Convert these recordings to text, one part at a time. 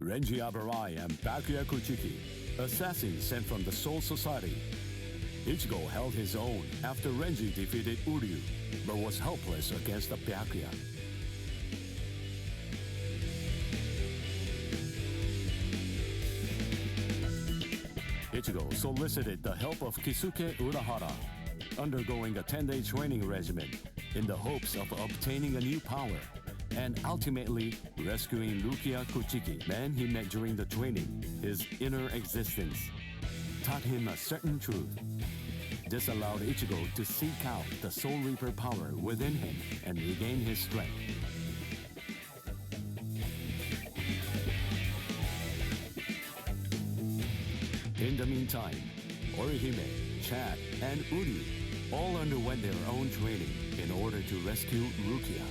Renji Abarai and Bakuya Kuchiki, assassins sent from the Soul Society. Ichigo held his own after Renji defeated Uryu, but was helpless against the Bakuya. Ichigo solicited the help of Kisuke Urahara, undergoing a 10-day training regimen in the hopes of obtaining a new power, and ultimately rescuing Rukia Kuchiki, man he met during the training. His inner existence taught him a certain truth. This allowed Ichigo to seek out the Soul Reaper power within him and regain his strength. In the meantime, Orihime, Chad, and Uryu all underwent their own training in order to rescue Rukia.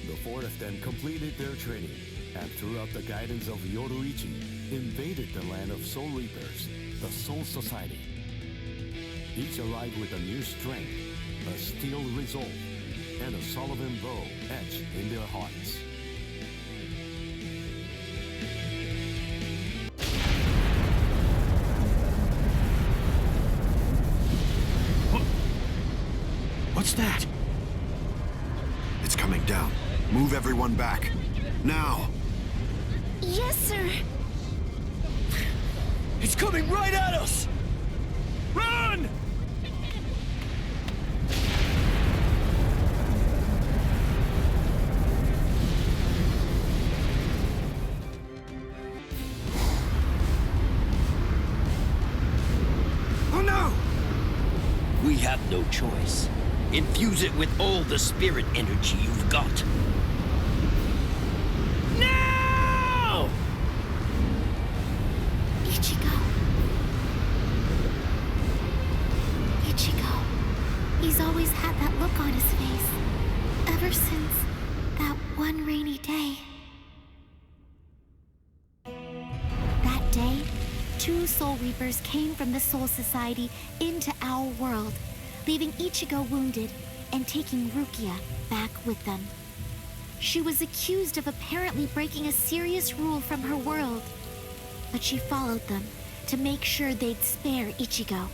The four of them completed their training, and throughout the guidance of Yoruichi, invaded the land of Soul Reapers, the Soul Society. Each arrived with a new strength, a steel resolve, and a Sullivan bow etched in their hearts. What's that? It's coming down. Move everyone back. Now! Yes, sir! It's coming right at us! Run! Oh no! We have no choice. Infuse it with all the spirit energy you've got. Now! Ichigo. Ichigo. He's always had that look on his face. Ever since that one rainy day. That day, two Soul Reapers came from the Soul Society into our world, leaving Ichigo wounded and taking Rukia back with them. She was accused of apparently breaking a serious rule from her world, but she followed them to make sure they'd spare Ichigo.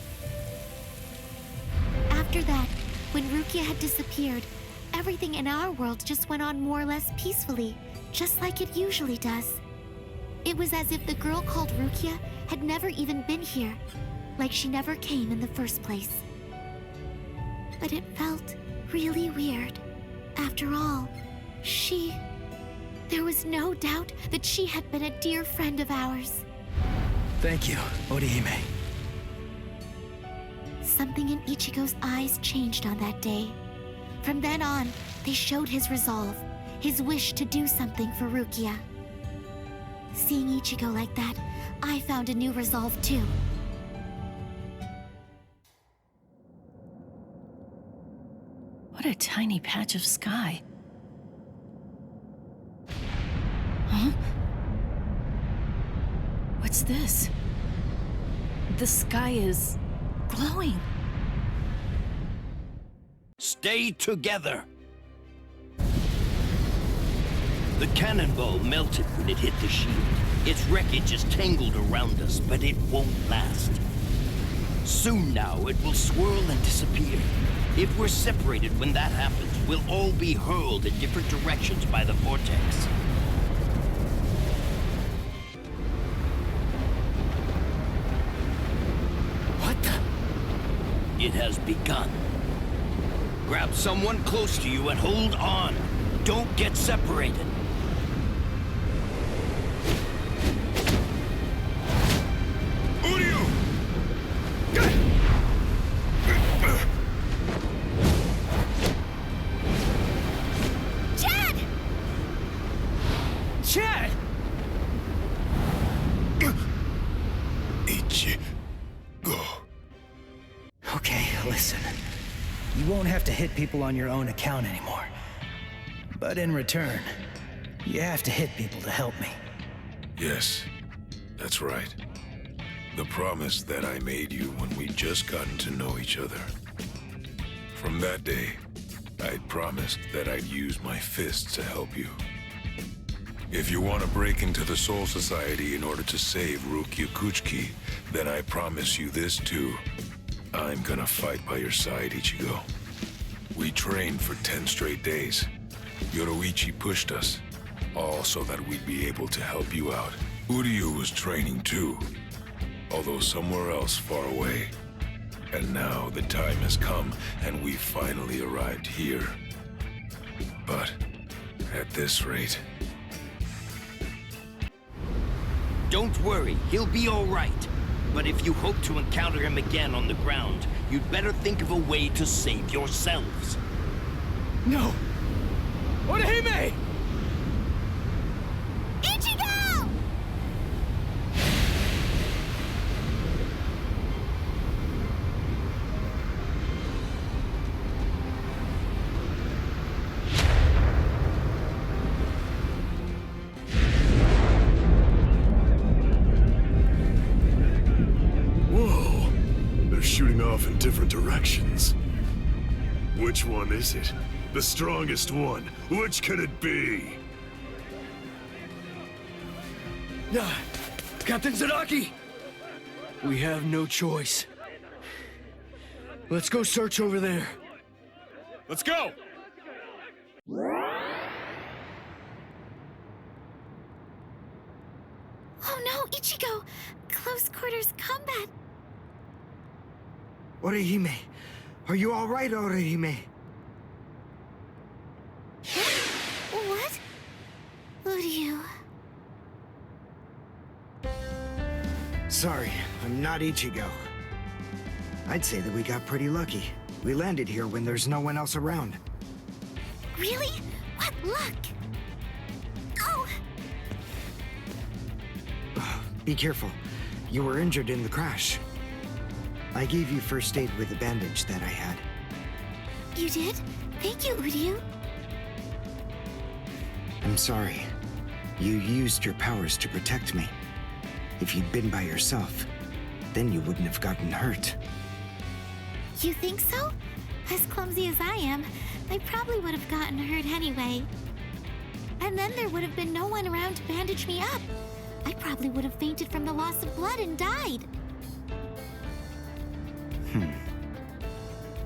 After that, when Rukia had disappeared, everything in our world just went on more or less peacefully, just like it usually does. It was as if the girl called Rukia had never even been here, like she never came in the first place. But it felt really weird. After all, there was no doubt that she had been a dear friend of ours. Thank you, Orihime. Something in Ichigo's eyes changed on that day. From then on, they showed his resolve, his wish to do something for Rukia. Seeing Ichigo like that, I found a new resolve too. What a tiny patch of sky. Huh? What's this? The sky is glowing. Stay together. The cannonball melted when it hit the shield. Its wreckage is tangled around us, but it won't last. Soon now, it will swirl and disappear. If we're separated when that happens, we'll all be hurled in different directions by the vortex. What the? It has begun. Grab someone close to you and hold on. Don't get separated. Chad! Ichigo. Okay, listen. You won't have to hit people on your own account anymore. But in return, you have to hit people to help me. Yes, that's right. The promise that I made you when we'd just gotten to know each other. From that day, I'd promised that I'd use my fists to help you. If you want to break into the Soul Society in order to save Rukia Kuchiki, then I promise you this too. I'm gonna fight by your side, Ichigo. We trained for 10 straight days. Yoroichi pushed us, all so that we'd be able to help you out. Uryu was training too, although somewhere else far away. And now the time has come, and we finally arrived here. But at this rate... Don't worry, he'll be all right. But if you hope to encounter him again on the ground, you'd better think of a way to save yourselves. No! Orihime! Ichigo! Whoa! They're shooting off in different directions. Which one is it? The strongest one. Which could it be? Captain Zaraki! We have no choice. Let's go search over there. Let's go! Oh no, Ichigo! Close quarters combat! Orihime, are you all right, Orihime? What? Uryu. Sorry, I'm not Ichigo. I'd say that we got pretty lucky. We landed here when there's no one else around. Really? What luck? Oh! Be careful. You were injured in the crash. I gave you first aid with the bandage that I had. You did? Thank you, Uryu. I'm sorry. You used your powers to protect me. If you'd been by yourself, then you wouldn't have gotten hurt. You think so? As clumsy as I am, I probably would have gotten hurt anyway. And then there would have been no one around to bandage me up. I probably would have fainted from the loss of blood and died.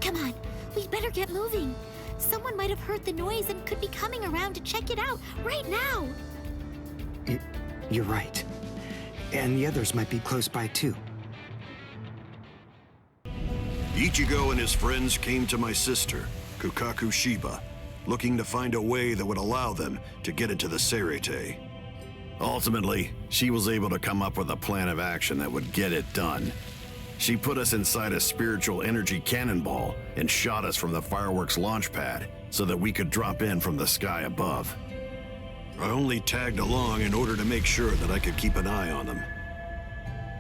Come on, we'd better get moving. Someone might have heard the noise and could be coming around to check it out right now. You're right. And the others might be close by too. Ichigo and his friends came to my sister, Kukaku Shiba, looking to find a way that would allow them to get into the Seirete. Ultimately, she was able to come up with a plan of action that would get it done. She put us inside a spiritual energy cannonball and shot us from the fireworks launch pad so that we could drop in from the sky above. I only tagged along in order to make sure that I could keep an eye on them.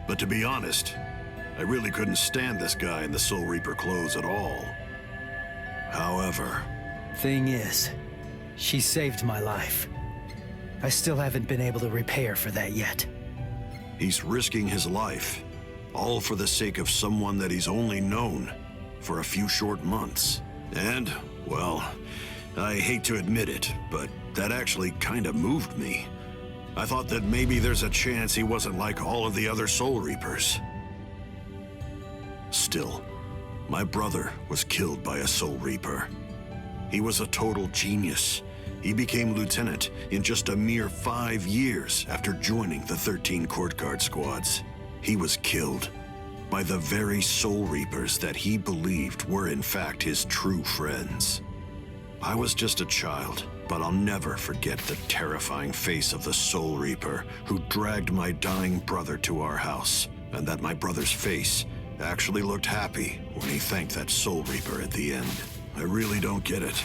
But to be honest, I really couldn't stand this guy in the Soul Reaper clothes at all. However... Thing is, she saved my life. I still haven't been able to repay her for that yet. He's risking his life, all for the sake of someone that he's only known for a few short months. And, well, I hate to admit it, but that actually kind of moved me. I thought that maybe there's a chance he wasn't like all of the other Soul Reapers. Still, my brother was killed by a Soul Reaper. He was a total genius. He became lieutenant in just a mere 5 years after joining the 13 Court Guard squads. He was killed by the very Soul Reapers that he believed were in fact his true friends. I was just a child, but I'll never forget the terrifying face of the Soul Reaper who dragged my dying brother to our house, and that my brother's face actually looked happy when he thanked that Soul Reaper at the end. I really don't get it.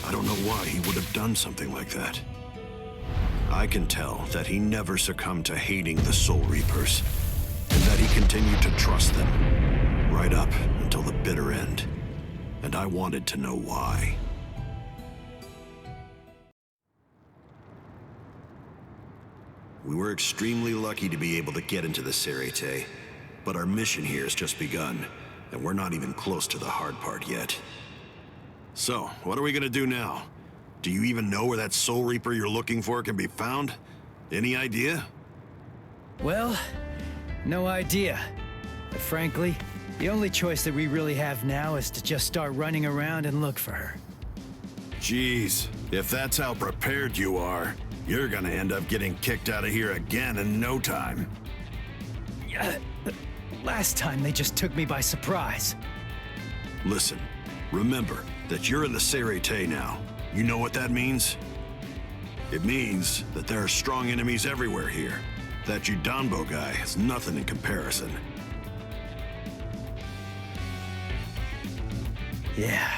I don't know why he would have done something like that. I can tell that he never succumbed to hating the Soul Reapers, and that he continued to trust them, right up until the bitter end. And I wanted to know why. We were extremely lucky to be able to get into the Seirete, but our mission here has just begun, and we're not even close to the hard part yet. So, what are we gonna do now? Do you even know where that Soul Reaper you're looking for can be found? Any idea? Well, no idea. But frankly, the only choice that we really have now is to just start running around and look for her. Jeez, if that's how prepared you are, you're gonna end up getting kicked out of here again in no time. Last time they just took me by surprise. Listen, remember that you're in the Sociedad now. You know what that means? It means that there are strong enemies everywhere here. That Judambo guy is nothing in comparison. Yeah.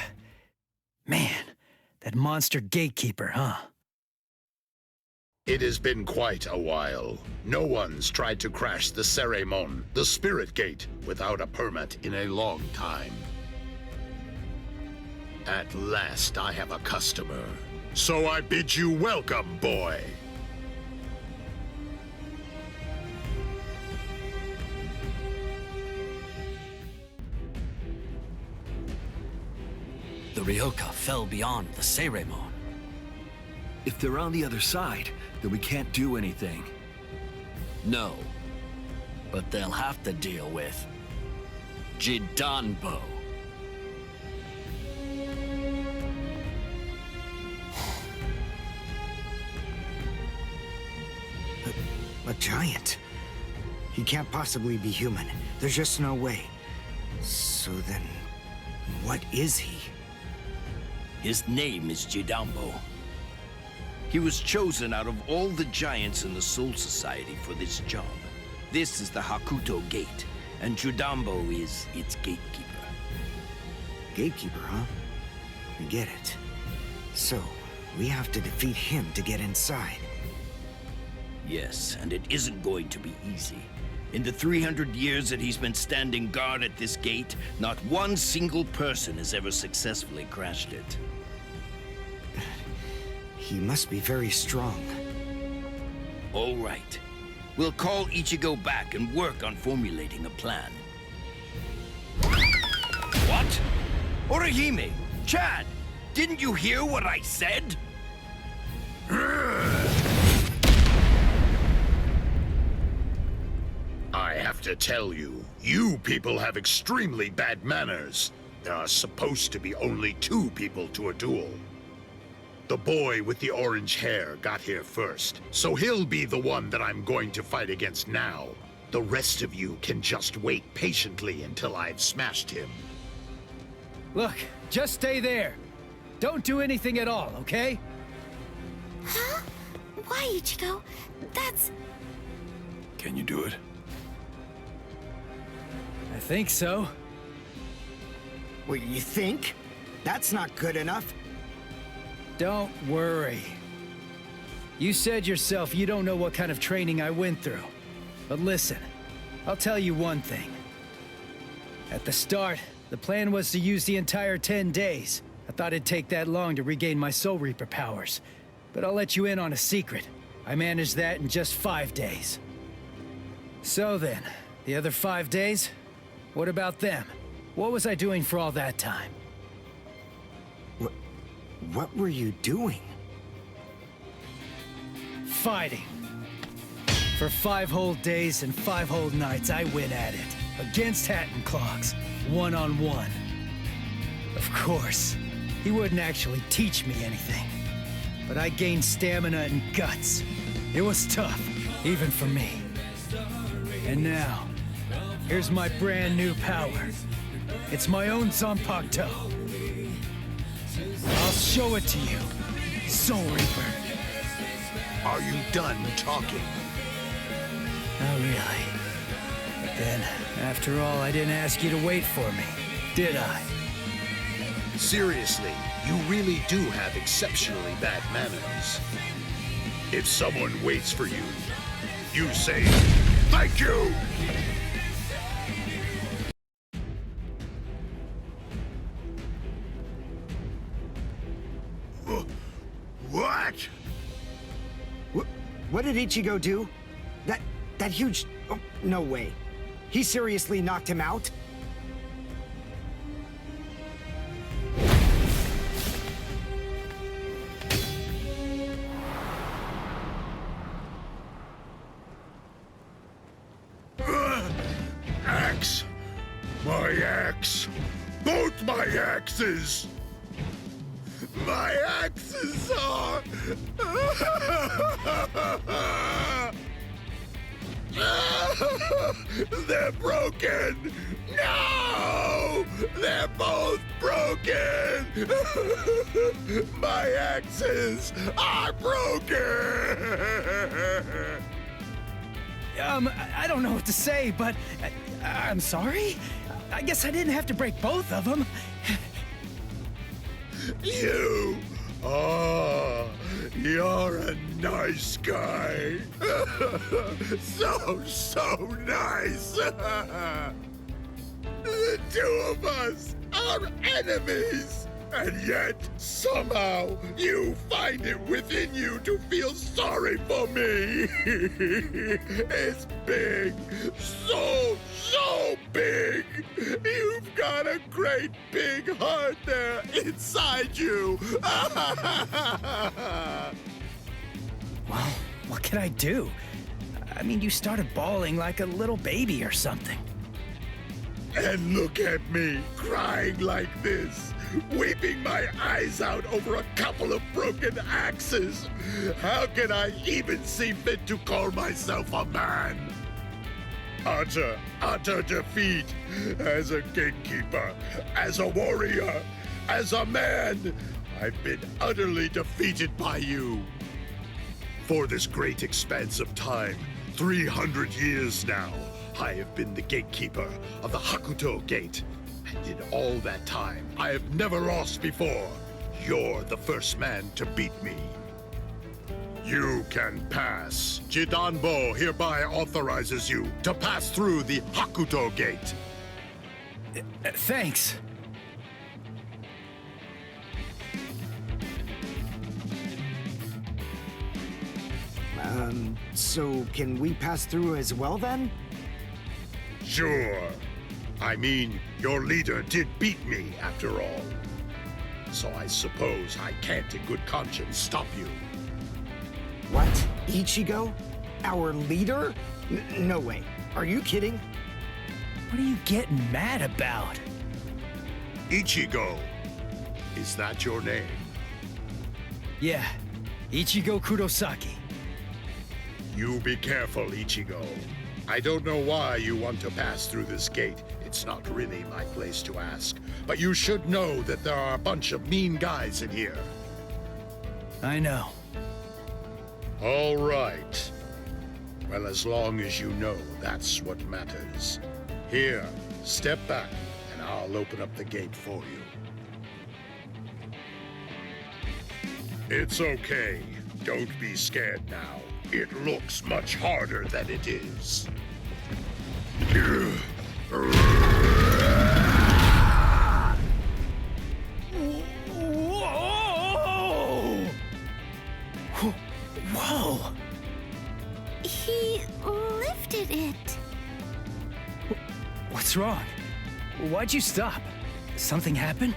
Man, that monster gatekeeper, huh? It has been quite a while. No one's tried to crash the Ceremon, the Spirit Gate, without a permit in a long time. At last I have a customer. So I bid you welcome, boy. The Ryoka fell beyond the Ceremon. If they're on the other side, then we can't do anything. No. But they'll have to deal with Judambo. A giant? He can't possibly be human. There's just no way. So then, what is he? His name is Judambo. He was chosen out of all the giants in the Soul Society for this job. This is the Hakuto Gate, and Judambo is its gatekeeper. Gatekeeper, huh? I get it. So, we have to defeat him to get inside. Yes, and it isn't going to be easy. In the 300 years that he's been standing guard at this gate, not one single person has ever successfully crashed it. He must be very strong. All right. We'll call Ichigo back and work on formulating a plan. What? Orihime! Chad! Didn't you hear what I said? I have to tell you, you people have extremely bad manners. There are supposed to be only 2 people to a duel. The boy with the orange hair got here first, so he'll be the one that I'm going to fight against now. The rest of you can just wait patiently until I've smashed him. Look, just stay there. Don't do anything at all, okay? Huh? Why, Ichigo? That's... Can you do it? I think so. What, you think? That's not good enough. Don't worry. You said yourself you don't know what kind of training I went through. But listen, I'll tell you one thing. At the start, the plan was to use the entire 10 days. I thought it'd take that long to regain my Soul Reaper powers. But I'll let you in on a secret. I managed that in just 5 days. So then, the other 5 days? What about them? What was I doing for all that time? What were you doing? Fighting. For 5 whole days and 5 whole nights, I went at it. Against Hatton Clogs. One-on-one. Of course, he wouldn't actually teach me anything. But I gained stamina and guts. It was tough, even for me. And now, here's my brand new power. It's my own Zanpakuto. I'll show it to you, Soul Reaper. Are you done talking? Not really. But then, after all, I didn't ask you to wait for me, did I? Seriously, you really do have exceptionally bad manners. If someone waits for you, you say, "Thank you!" What? What did Ichigo do? That huge... Oh, no way. He seriously knocked him out? axes! My axes are... They're broken! No! They're both broken! My axes are broken! I don't know what to say, but I'm sorry? I guess I didn't have to break both of them. You! Oh, you're a nice guy. So nice. The two of us are enemies. And yet, somehow, you find it within you to feel sorry for me. It's big. So big. You've got a great big heart there inside you. Well, what can I do? I mean, you started bawling like a little baby or something. And look at me, crying like this, weeping my eyes out over a couple of broken axes. How can I even see fit to call myself a man? Utter defeat. As a gatekeeper, as a warrior, as a man, I've been utterly defeated by you. For this great expanse of time, 300 years now, I have been the gatekeeper of the Hakuto Gate. And in all that time, I have never lost before. You're the first man to beat me. You can pass. Jidanbo hereby authorizes you to pass through the Hakuto Gate. Thanks. So can we pass through as well then? Sure. I mean, your leader did beat me after all. So I suppose I can't in good conscience stop you. What? Ichigo? Our leader? No way. Are you kidding? What are you getting mad about? Ichigo. Is that your name? Yeah. Ichigo Kurosaki. You be careful, Ichigo. I don't know why you want to pass through this gate. It's not really my place to ask. But you should know that there are a bunch of mean guys in here. I know. All right. Well, as long as you know, that's what matters. Here, step back, and I'll open up the gate for you. It's okay. Don't be scared now. It looks much harder than it is. Whoa! He lifted it. What's wrong? Why'd you stop? Something happen?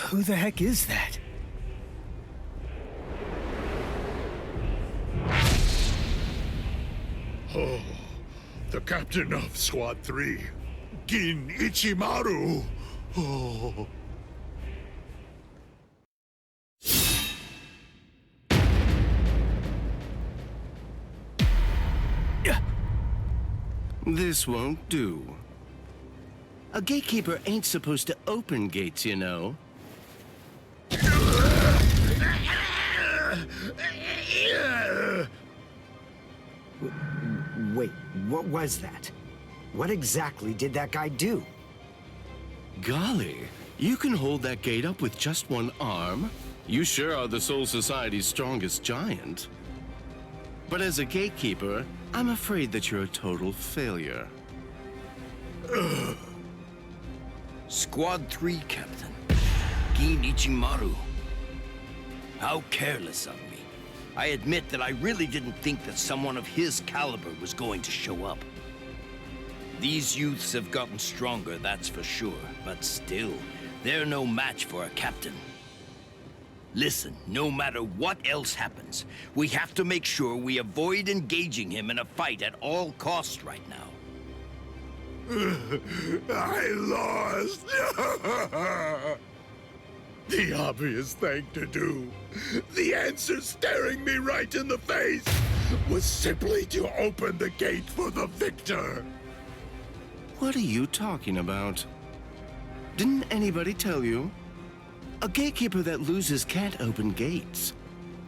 Who the heck is that? Oh, the captain of Squad 3, Gin Ichimaru. Oh. This won't do. A gatekeeper ain't supposed to open gates, you know. Wait, what was that? What exactly did that guy do? Golly, you can hold that gate up with just one arm? You sure are the Soul Society's strongest giant. But as a gatekeeper, I'm afraid that you're a total failure. Squad 3, Captain. Gin Ichimaru. How careless of me. I admit that I really didn't think that someone of his caliber was going to show up. These youths have gotten stronger, that's for sure, but still, they're no match for a captain. Listen, no matter what else happens, we have to make sure we avoid engaging him in a fight at all costs right now. I lost! The obvious thing to do, the answer staring me right in the face, was simply to open the gate for the victor. What are you talking about? Didn't anybody tell you? A gatekeeper that loses can't open gates.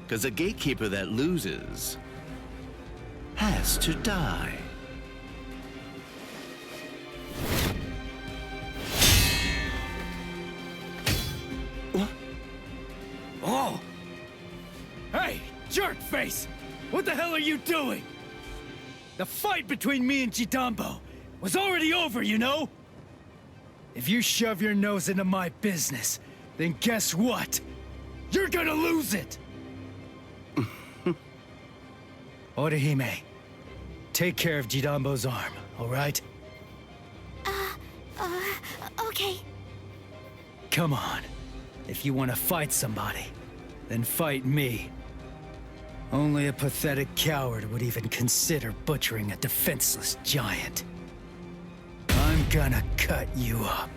Because a gatekeeper that loses has to die. What? Oh! Hey, jerkface! What the hell are you doing? The fight between me and Jidambo was already over, you know? If you shove your nose into my business, then guess what? You're gonna lose it! Orihime, take care of Jidambo's arm, all right? Okay. Come on. If you want to fight somebody, then fight me. Only a pathetic coward would even consider butchering a defenseless giant. I'm gonna cut you up.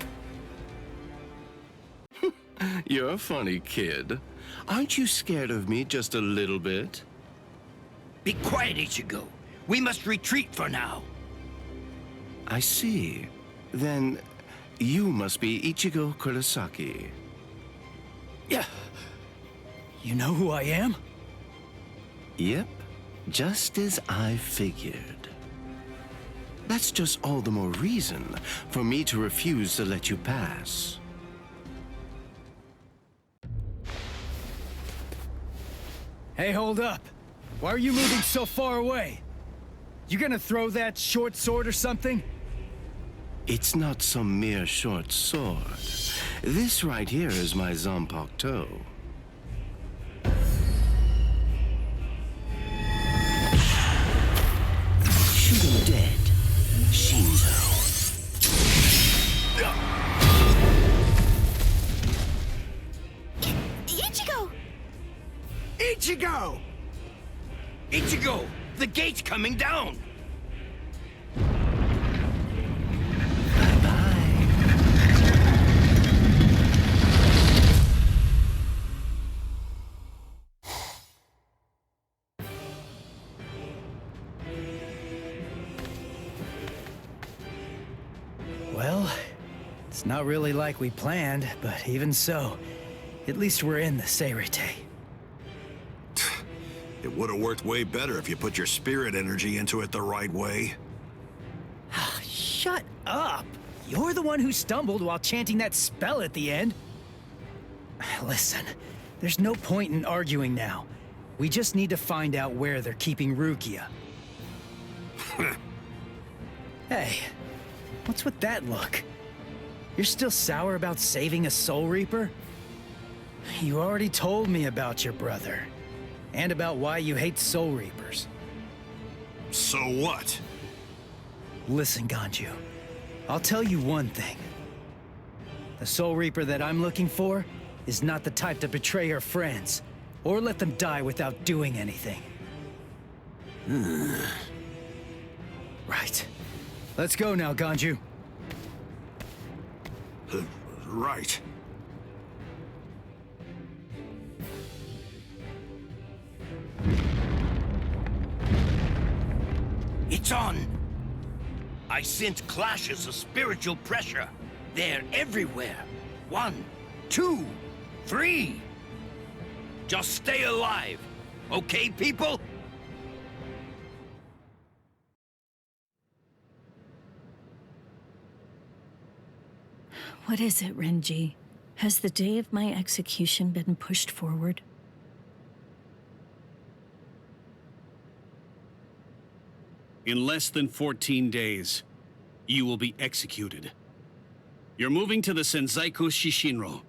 You're a funny kid. Aren't you scared of me just a little bit? Be quiet, Ichigo. We must retreat for now. I see. Then you must be Ichigo Kurosaki. Yeah. You know who I am? Yep, just as I figured. That's just all the more reason for me to refuse to let you pass. Hey, hold up. Why are you moving so far away? You gonna throw that short sword or something? It's not some mere short sword. This right here is my Zanpakuto. Shoot him dead, Shinzo. Ichigo! Ichigo! Ichigo! The gate's coming down! Well, it's not really like we planned, but even so, at least we're in the Seirite. It would have worked way better if you put your spirit energy into it the right way. Shut up! You're the one who stumbled while chanting that spell at the end. Listen, there's no point in arguing now. We just need to find out where they're keeping Rukia. Hey, what's with that look? You're still sour about saving a Soul Reaper? You already told me about your brother. And about why you hate Soul Reapers. So what? Listen, Ganju. I'll tell you one thing. The Soul Reaper that I'm looking for is not the type to betray her friends, or let them die without doing anything. Right. Let's go now, Ganju. Right. It's on! I sense clashes of spiritual pressure. They're everywhere. 1, 2, 3. Just stay alive. Okay, people? What is it, Renji? Has the day of my execution been pushed forward? In less than 14 days, you will be executed. You're moving to the Senzaiku Shishinro.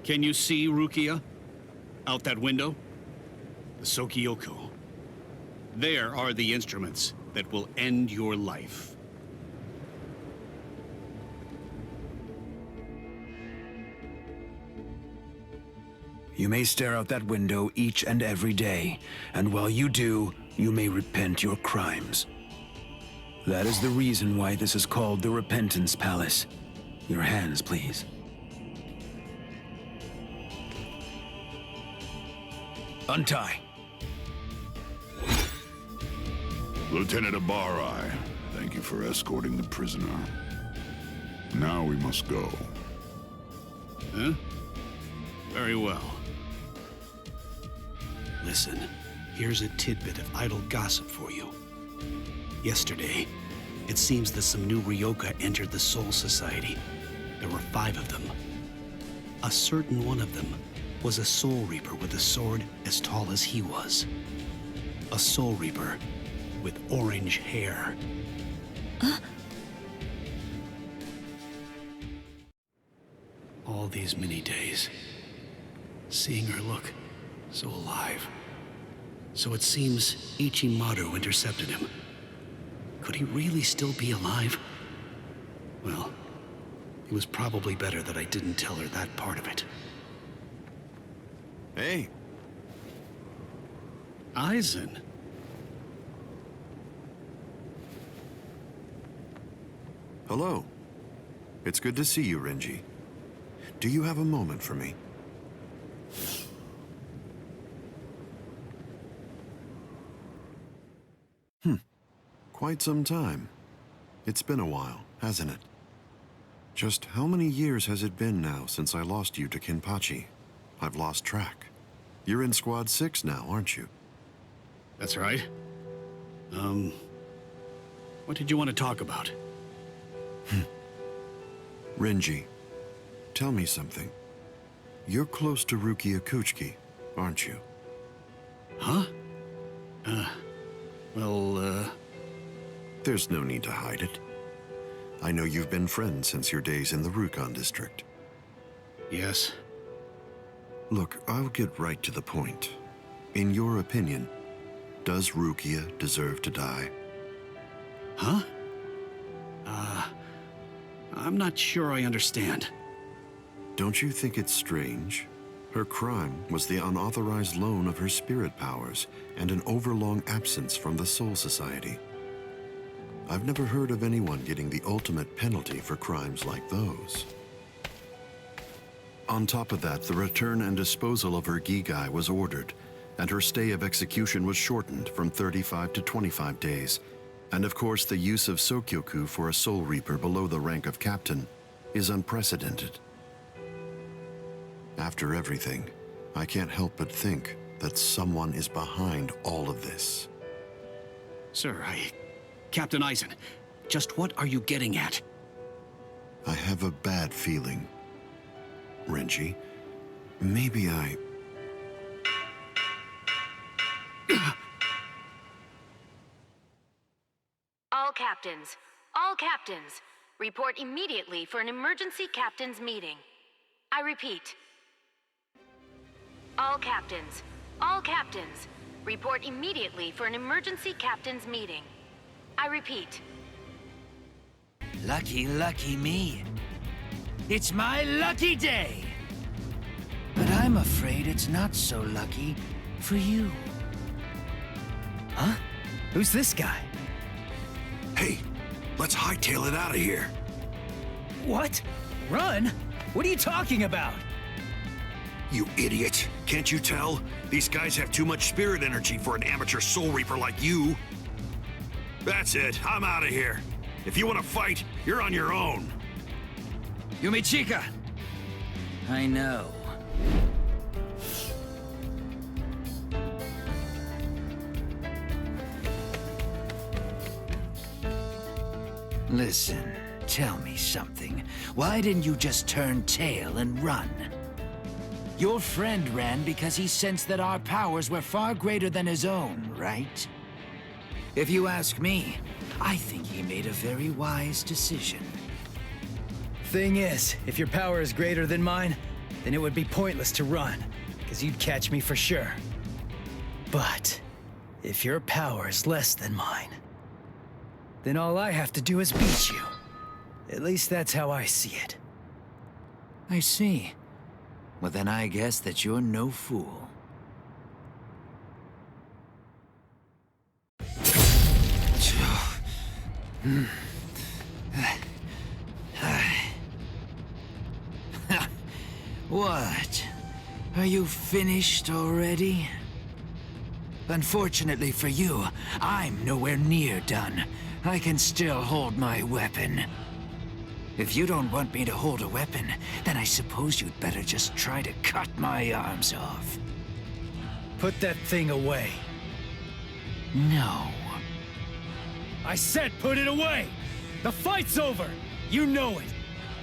Can you see Rukia? Out that window? The Sokyoku. There are the instruments that will end your life. You may stare out that window each and every day, and while you do, you may repent your crimes. That is the reason why this is called the Repentance Palace. Your hands, please. Untie. Lieutenant Abari, thank you for escorting the prisoner. Now we must go. Huh? Very well. Listen, here's a tidbit of idle gossip for you. Yesterday, it seems that some new Ryoka entered the Soul Society. There were 5 of them. A certain one of them was a Soul Reaper with a sword as tall as he was. A Soul Reaper with orange hair. All these many days, seeing her look so alive. So it seems Ichimaru intercepted him. Could he really still be alive? Well, it was probably better that I didn't tell her that part of it. Hey. Aizen. Hello. It's good to see you, Renji. Do you have a moment for me? Quite some time. It's been a while, hasn't it? Just how many years has it been now since I lost you to Kenpachi? I've lost track. You're in Squad 6 now, aren't you? That's right. What did you want to talk about? Renji, tell me something. You're close to Rukia Kuchiki, aren't you? Huh? There's no need to hide it. I know you've been friends since your days in the Rukon district. Yes. Look, I'll get right to the point. In your opinion, does Rukia deserve to die? Huh? I'm not sure I understand. Don't you think it's strange? Her crime was the unauthorized loan of her spirit powers and an overlong absence from the Soul Society. I've never heard of anyone getting the ultimate penalty for crimes like those. On top of that, the return and disposal of her Gigai was ordered, and her stay of execution was shortened from 35 to 25 days. And of course, the use of Sokyoku for a Soul Reaper below the rank of captain is unprecedented. After everything, I can't help but think that someone is behind all of this. Sir, Captain Aizen, just what are you getting at? I have a bad feeling. Renji, maybe I... All captains, report immediately for an emergency captains meeting. I repeat. All captains, report immediately for an emergency captains meeting. I repeat. Lucky me. It's my lucky day. But I'm afraid it's not so lucky for you. Huh? Who's this guy? Hey, let's hightail it out of here. What? Run? What are you talking about? You idiot. Can't you tell? These guys have too much spirit energy for an amateur Soul Reaper like you. That's it. I'm out of here. If you want to fight, you're on your own. Yumichika! I know. Listen, tell me something. Why didn't you just turn tail and run? Your friend ran because he sensed that our powers were far greater than his own, right? If you ask me, I think he made a very wise decision. Thing is, if your power is greater than mine, then it would be pointless to run, because you'd catch me for sure. But if your power is less than mine, then all I have to do is beat you. At least that's how I see it. I see. Well, then I guess that you're no fool. What? Are you finished already? Unfortunately for you, I'm nowhere near done. I can still hold my weapon. If you don't want me to hold a weapon, then I suppose you'd better just try to cut my arms off. Put that thing away. No. I said put it away! The fight's over! You know it!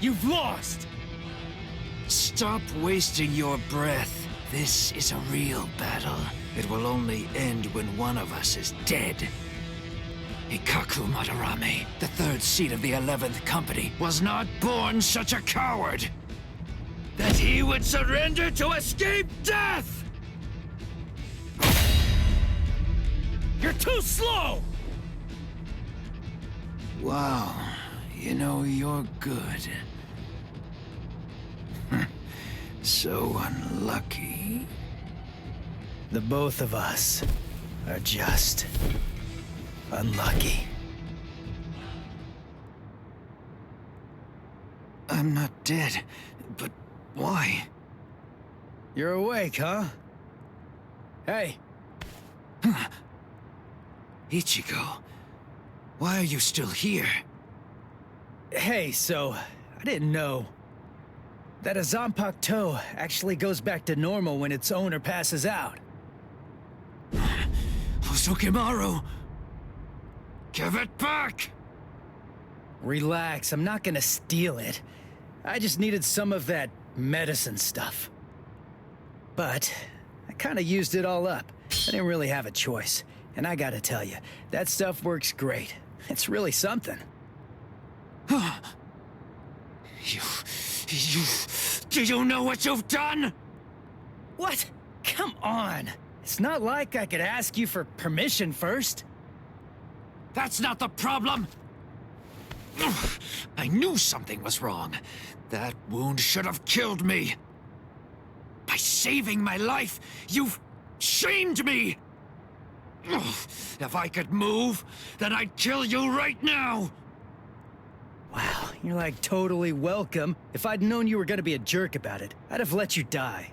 You've lost! Stop wasting your breath. This is a real battle. It will only end when one of us is dead. Ikaku Madarame, the third seat of the 11th Company, was not born such a coward that he would surrender to escape death! You're too slow! Wow, you know, you're good. So unlucky. The both of us are just unlucky. I'm not dead, but why? You're awake, huh? Hey. Ichigo, why are you still here? Hey, so, I didn't know that a Zanpakuto actually goes back to normal when its owner passes out. Hosokimaru! Give it back! Relax, I'm not gonna steal it. I just needed some of that medicine stuff. But I kinda used it all up. I didn't really have a choice. And I gotta tell you, that stuff works great. It's really something. Do you know what you've done? What? Come on. It's not like I could ask you for permission first. That's not the problem. I knew something was wrong. That wound should have killed me. By saving my life, you've shamed me. If I could move, then I'd kill you right now. Wow, you're like totally welcome. If I'd known you were gonna be a jerk about it, I'd have let you die.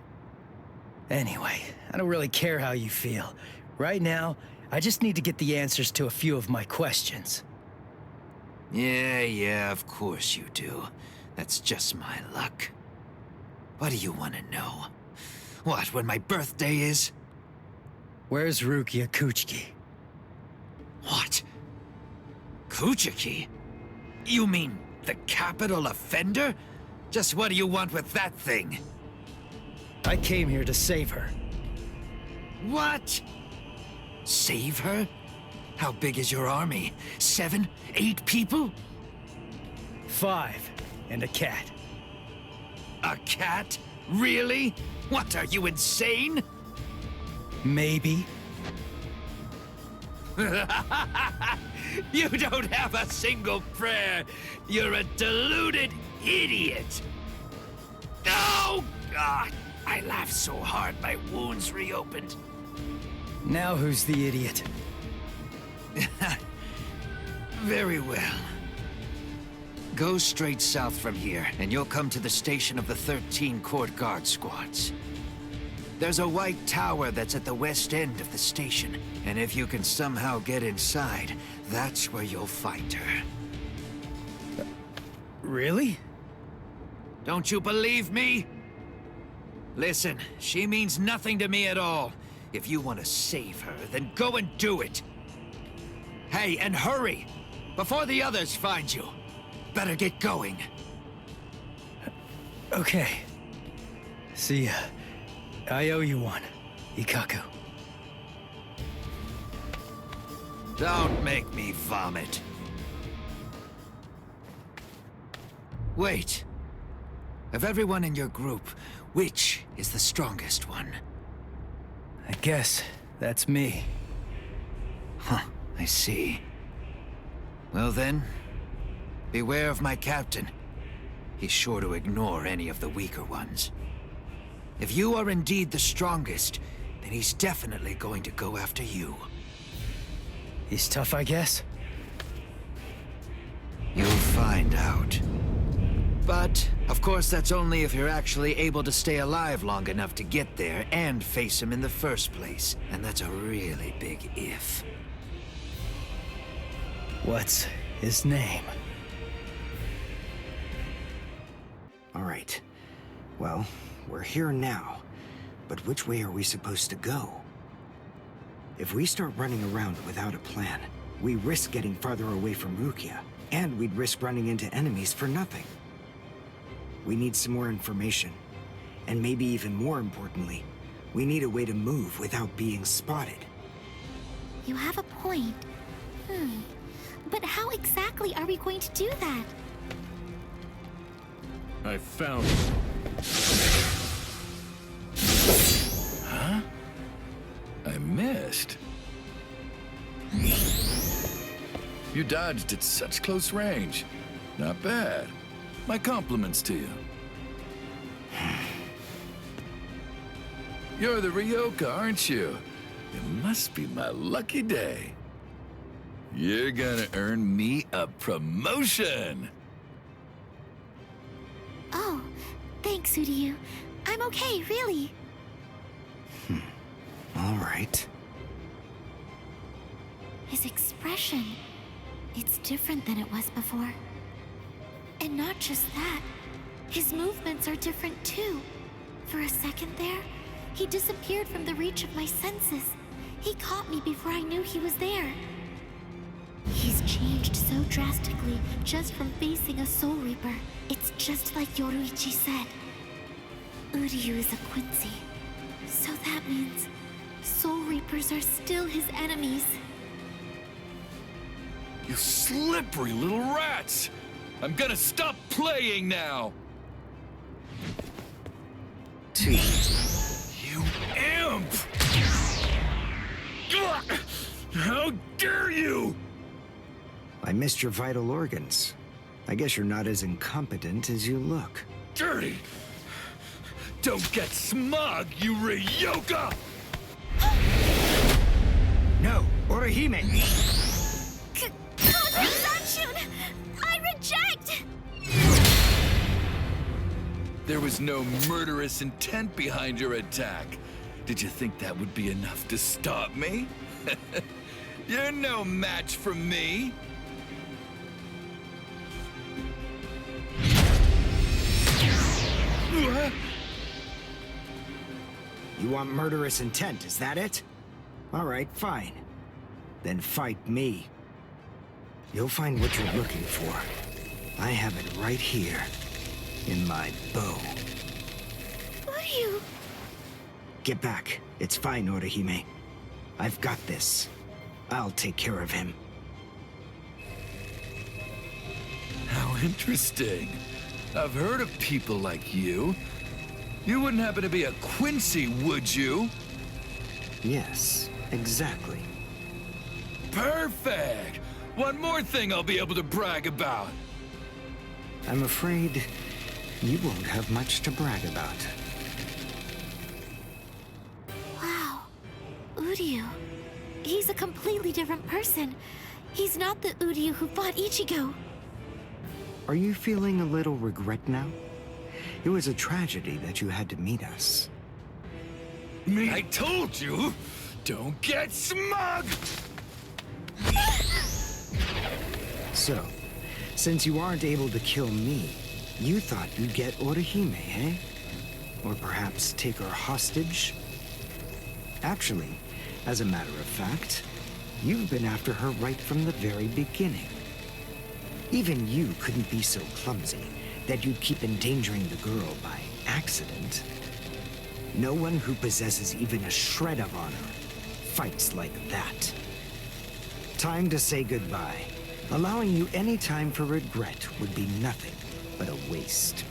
Anyway, I don't really care how you feel. Right now, I just need to get the answers to a few of my questions. Yeah, of course you do. That's just my luck. What do you want to know? What, when my birthday is? Where's Rukia Kuchiki? What? Kuchiki? You mean the capital offender? Just what do you want with that thing? I came here to save her. What? Save her? How big is your army? 7, 8 people? 5, and a cat. A cat? Really? What, are you insane? Maybe. You don't have a single prayer. You're a deluded idiot. Oh, God. I laughed so hard my wounds reopened. Now who's the idiot? Very well. Go straight south from here, and you'll come to the station of the 13 Court Guard squads. There's a white tower that's at the west end of the station, and if you can somehow get inside, that's where you'll find her. Really? Don't you believe me? Listen, she means nothing to me at all. If you want to save her, then go and do it. Hey, and hurry! Before the others find you. Better get going. Okay. See ya. I owe you one, Ikaku. Don't make me vomit. Wait. Of everyone in your group, which is the strongest one? I guess that's me. Huh, I see. Well then, beware of my captain. He's sure to ignore any of the weaker ones. If you are indeed the strongest, then he's definitely going to go after you. He's tough, I guess? You'll find out. But, of course, that's only if you're actually able to stay alive long enough to get there and face him in the first place. And that's a really big if. What's his name? All right. Well, we're here now. But which way are we supposed to go? If we start running around without a plan, we risk getting farther away from Rukia, and we'd risk running into enemies for nothing. We need some more information. And maybe even more importantly, we need a way to move without being spotted. You have a point. But how exactly are we going to do that? I found it. Huh? I missed. You dodged at such close range. Not bad. My compliments to you. You're the Ryoka, aren't you? It must be my lucky day. You're gonna earn me a promotion. Oh, thanks, Uryu. I'm okay, really. All right. His expression, it's different than it was before. And not just that, his movements are different too. For a second there, he disappeared from the reach of my senses. He caught me before I knew he was there. He's changed so drastically just from facing a Soul Reaper. It's just like Yoruichi said. Uryu is a Quincy. So that means Soul Reapers are still his enemies. You slippery little rats! I'm gonna stop playing now! You imp! How dare you! I missed your vital organs. I guess you're not as incompetent as you look. Dirty! Don't get smug, you Ryoka! No, Orihime! Konryu-sanshun! I reject! There was no murderous intent behind your attack. Did you think that would be enough to stop me? You're no match for me. You want murderous intent, is that it? All right, fine. Then fight me. You'll find what you're looking for. I have it right here, in my bow. Uryu! Get back. It's fine, Orihime. I've got this. I'll take care of him. How interesting. I've heard of people like you. You wouldn't happen to be a Quincy, would you? Yes, exactly. Perfect! One more thing I'll be able to brag about. I'm afraid you won't have much to brag about. Wow. Uryu. He's a completely different person. He's not the Uryu who fought Ichigo. Are you feeling a little regret now? It was a tragedy that you had to meet us. Me? I told you! Don't get smug! So, since you aren't able to kill me, you thought you'd get Orihime, eh? Or perhaps take her hostage? Actually, as a matter of fact, you've been after her right from the very beginning. Even you couldn't be so clumsy that you'd keep endangering the girl by accident. No one who possesses even a shred of honor fights like that. Time to say goodbye. Allowing you any time for regret would be nothing but a waste.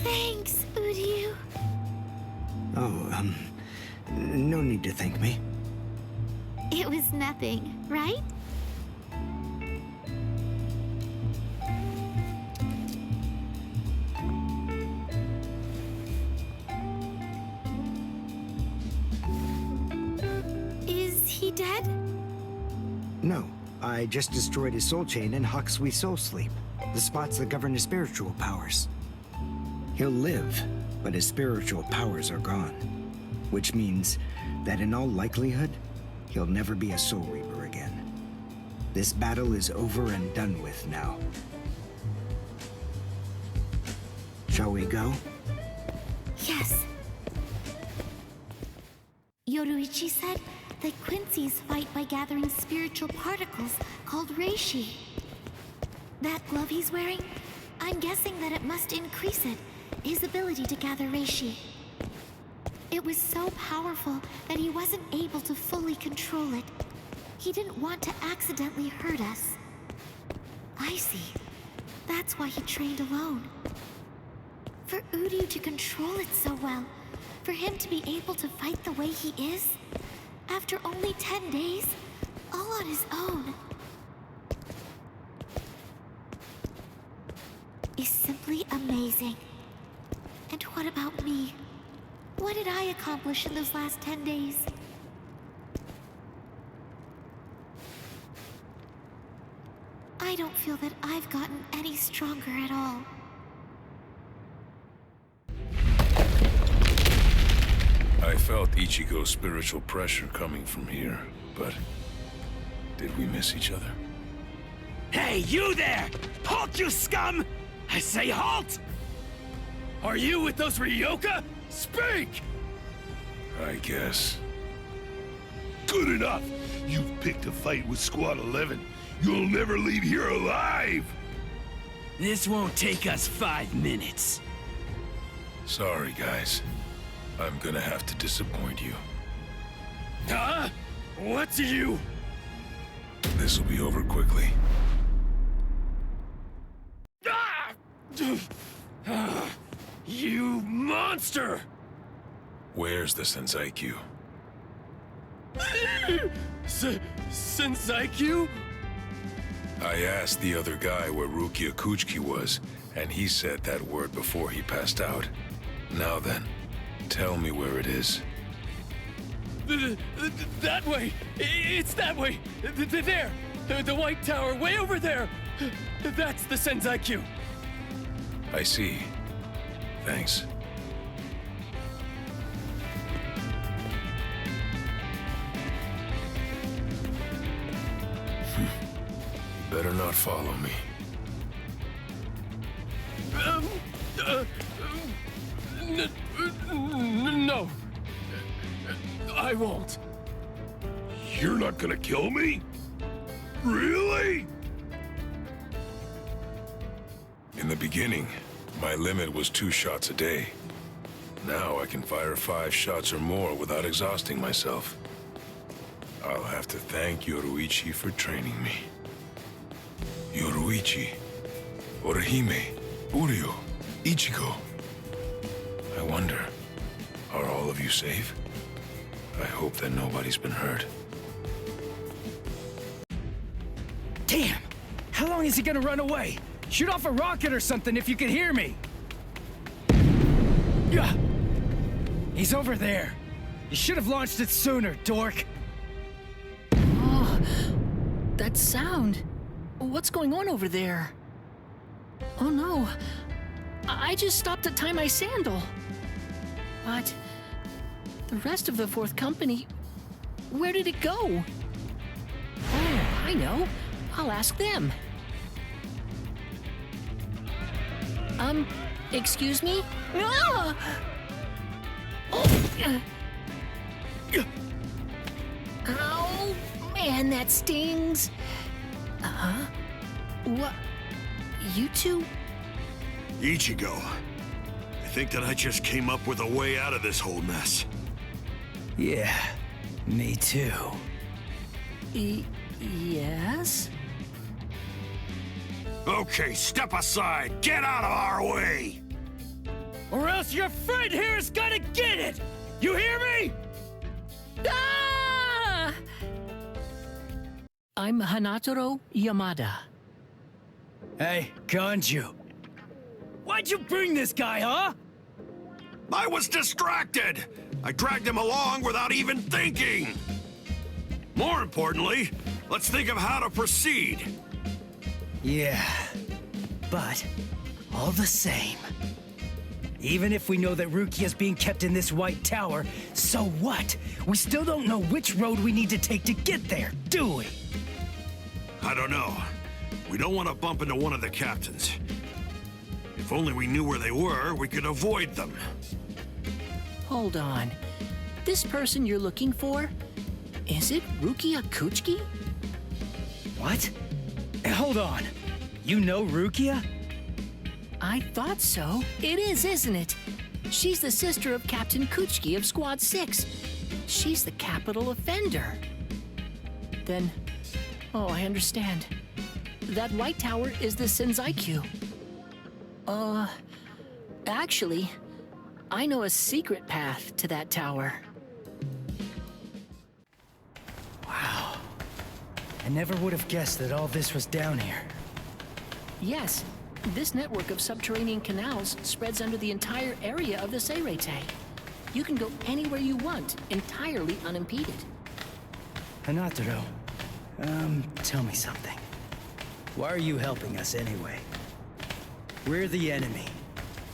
Thanks, Uryu. Oh, no need to thank me. It was nothing, right? Is he dead? No, I just destroyed his soul chain and Hakusui soul sleep, the spots that govern his spiritual powers. He'll live, but his spiritual powers are gone, which means that in all likelihood, he'll never be a Soul Reaper again. This battle is over and done with now. Shall we go? Yes. Yoruichi said that Quincy's fight by gathering spiritual particles called reishi. That glove he's wearing, I'm guessing that it must increase it, his ability to gather reishi. It was so powerful that he wasn't able to fully control it. He didn't want to accidentally hurt us. I see. That's why he trained alone. For Uryu to control it so well, for him to be able to fight the way he is, after only 10 days, all on his own, is simply amazing. And what about me? What did I accomplish in those last 10 days? I don't feel that I've gotten any stronger at all. I felt Ichigo's spiritual pressure coming from here, but did we miss each other? Hey, you there! Halt, you scum! I say halt! Are you with those Ryoka? Speak! I guess. Good enough! You've picked a fight with Squad 11. You'll never leave here alive! This won't take us 5 minutes. Sorry, guys. I'm gonna have to disappoint you. Huh? What's you? This'll be over quickly. Ah! You monster! Where's the Senseikyuu? Senseikyuu? I asked the other guy where Rukia Kuchiki was, and he said that word before he passed out. Now then, tell me where it is. That way! It's that way! There! The White Tower, way over there! That's the Senseikyuu! I see. Thanks. Better not follow me. No. I won't. You're not gonna kill me? Really? In the beginning, my limit was 2 shots a day. Now I can fire 5 shots or more without exhausting myself. I'll have to thank Yoruichi for training me. Yoruichi, Orihime, Uryu, Ichigo. I wonder, are all of you safe? I hope that nobody's been hurt. Damn! How long is he gonna run away? Shoot off a rocket or something if you can hear me! Yeah! He's over there. You should have launched it sooner, dork. Oh, that sound. What's going on over there? Oh no. I just stopped to tie my sandal. But the rest of the 4th company, where did it go? Oh, I know. I'll ask them. Excuse me? Ah! Oh, man, that stings. Uh-huh. What? You two? Ichigo, I think that I just came up with a way out of this whole mess. Yeah, me too. Yes? Okay, step aside. Get out of our way! Or else your friend here is gonna get it! You hear me? Ah! I'm Hanataro Yamada. Hey, Ganju. Why'd you bring this guy, huh? I was distracted! I dragged him along without even thinking! More importantly, let's think of how to proceed. Yeah, but all the same, even if we know that Rukia's being kept in this white tower, so what? We still don't know which road we need to take to get there, do we? I don't know. We don't want to bump into one of the captains. If only we knew where they were, we could avoid them. Hold on. This person you're looking for? Is it Rukia Kuchiki? What? Hold on. You know Rukia? I thought so. It is, isn't it? She's the sister of Captain Kuchiki of Squad 6. She's the capital offender. Then, oh, I understand. That white tower is the Senzaiku. Actually, I know a secret path to that tower. Wow. I never would have guessed that all this was down here. Yes, this network of subterranean canals spreads under the entire area of the Seirei. You can go anywhere you want, entirely unimpeded. Hanataro, tell me something. Why are you helping us anyway? We're the enemy.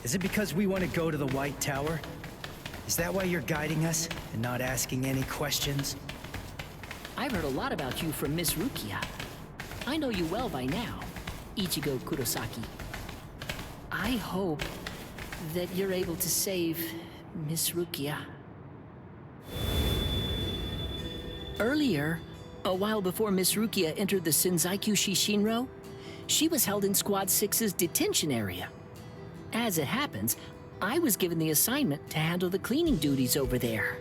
Is it because we want to go to the White Tower? Is that why you're guiding us and not asking any questions? I've heard a lot about you from Miss Rukia. I know you well by now, Ichigo Kurosaki. I hope that you're able to save Miss Rukia. Earlier, a while before Miss Rukia entered the Senzaiku Shishinro, she was held in Squad 6's detention area. As it happens, I was given the assignment to handle the cleaning duties over there.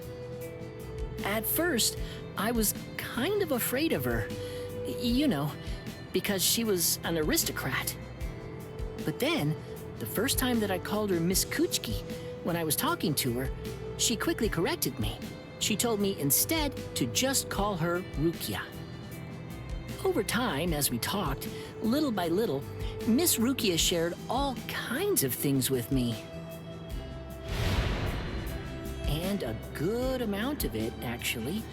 At first, I was kind of afraid of her, you know, because she was an aristocrat. But then, the first time that I called her Miss Kuchiki, when I was talking to her, she quickly corrected me. She told me instead to just call her Rukia. Over time, as we talked, little by little, Miss Rukia shared all kinds of things with me. And a good amount of it, actually,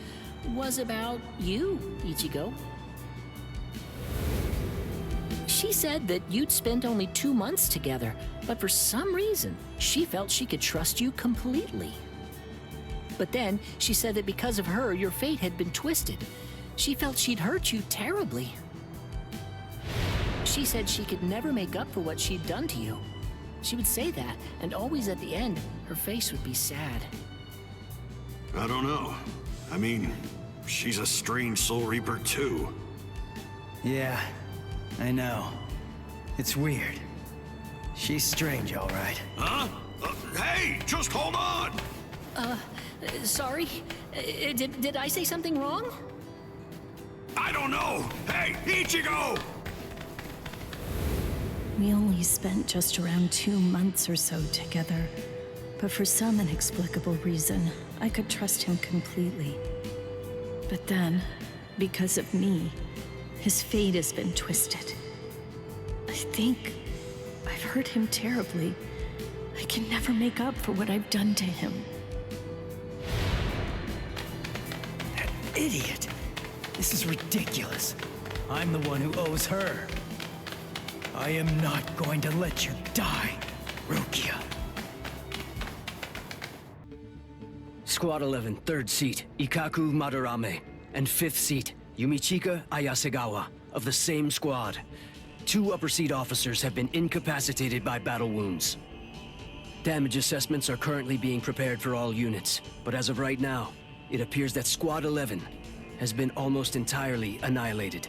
was about you, Ichigo. She said that you'd spent only 2 months together, but for some reason, she felt she could trust you completely. But then, she said that because of her, your fate had been twisted. She felt she'd hurt you terribly. She said she could never make up for what she'd done to you. She would say that, and always at the end, her face would be sad. I don't know. I mean, she's a strange Soul Reaper too. Yeah, I know. It's weird. She's strange, all right. Huh? Hey, just hold on! Sorry? Did I say something wrong? I don't know! Hey, Ichigo! We only spent just around 2 months or so together, but for some inexplicable reason, I could trust him completely. But then, because of me, his fate has been twisted. I think I've hurt him terribly. I can never make up for what I've done to him. That idiot! This is ridiculous. I'm the one who owes her. I am not going to let you die, Rukia. Squad 11, 3rd seat, Ikaku Madarame, and 5th seat, Yumichika Ayasegawa, of the same squad. 2 upper seat officers have been incapacitated by battle wounds. Damage assessments are currently being prepared for all units, but as of right now, it appears that Squad 11 has been almost entirely annihilated.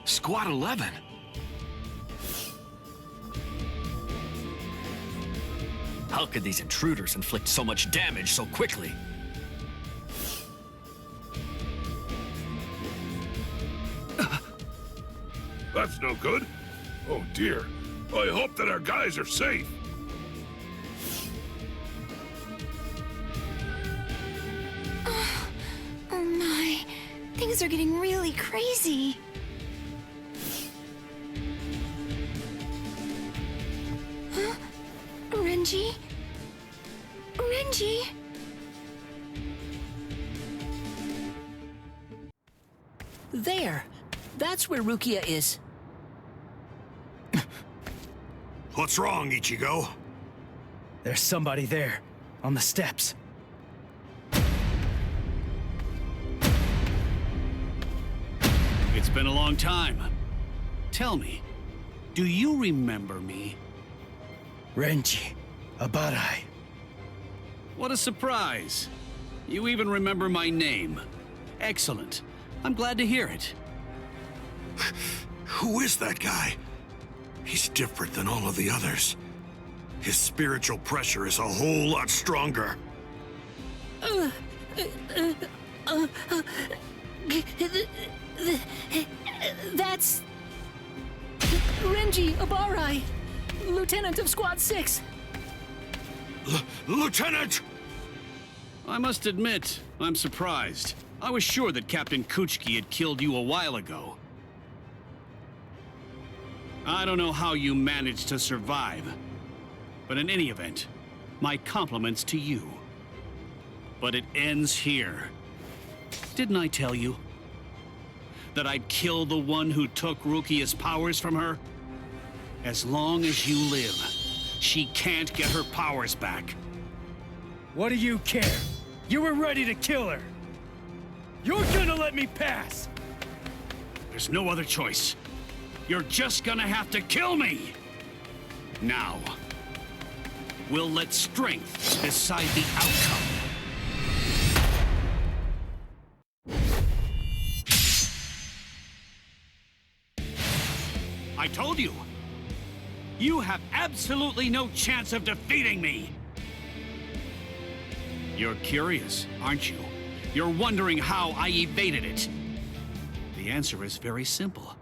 Squad 11? How could these intruders inflict so much damage so quickly? That's no good. Oh dear. I hope that our guys are safe. Oh my. Things are getting really crazy. Huh? Renji? Renji? There! That's where Rukia is. What's wrong, Ichigo? There's somebody there, on the steps. It's been a long time. Tell me, do you remember me? Renji, Abarai. What a surprise. You even remember my name. Excellent. I'm glad to hear it. Who is that guy? He's different than all of the others. His spiritual pressure is a whole lot stronger. That's... Renji Abarai, Lieutenant of Squad 6. Lieutenant! I must admit, I'm surprised. I was sure that Captain Kuchiki had killed you a while ago. I don't know how you managed to survive, but in any event, my compliments to you. But it ends here. Didn't I tell you that I'd kill the one who took Rukia's powers from her? As long as you live, she can't get her powers back. What do you care? You were ready to kill her. You're gonna let me pass! There's no other choice. You're just gonna have to kill me! Now, we'll let strength decide the outcome. I told you! You have absolutely no chance of defeating me! You're curious, aren't you? You're wondering how I evaded it. The answer is very simple.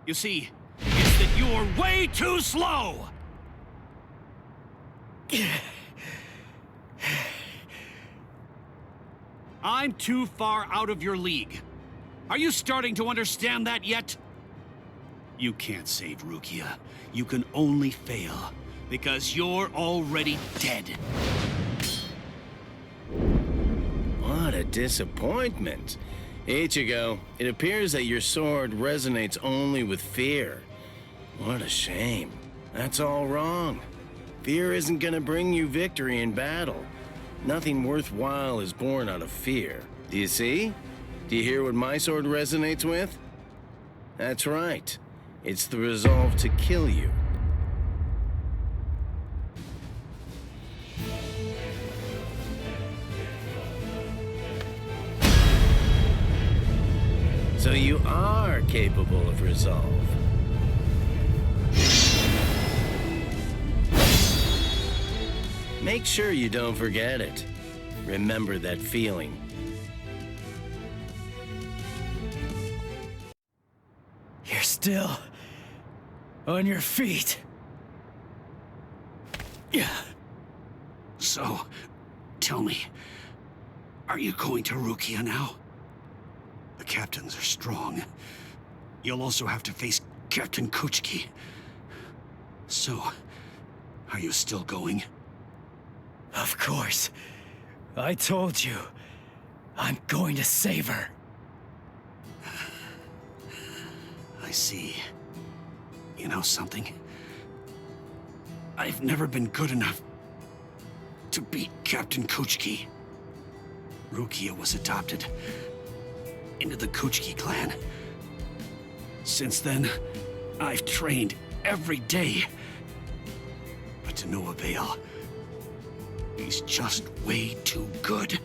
You see, it's that you're way too slow! I'm too far out of your league. Are you starting to understand that yet? You can't save Rukia. You can only fail, because you're already dead. What a disappointment. Ichigo, it appears that your sword resonates only with fear. What a shame. That's all wrong. Fear isn't gonna bring you victory in battle. Nothing worthwhile is born out of fear. Do you see? Do you hear what my sword resonates with? That's right. It's the resolve to kill you. So you are capable of resolve. Make sure you don't forget it. Remember that feeling. You're still on your feet. Yeah. So, tell me, are you going to Rukia now? The captains are strong. You'll also have to face Captain Kuchiki. So, are you still going? Of course. I told you. I'm going to save her. I see. You know something? I've never been good enough to beat Captain Kuchiki. Rukia was adopted into the Kuchiki clan. Since then, I've trained every day, but to no avail. He's just way too good.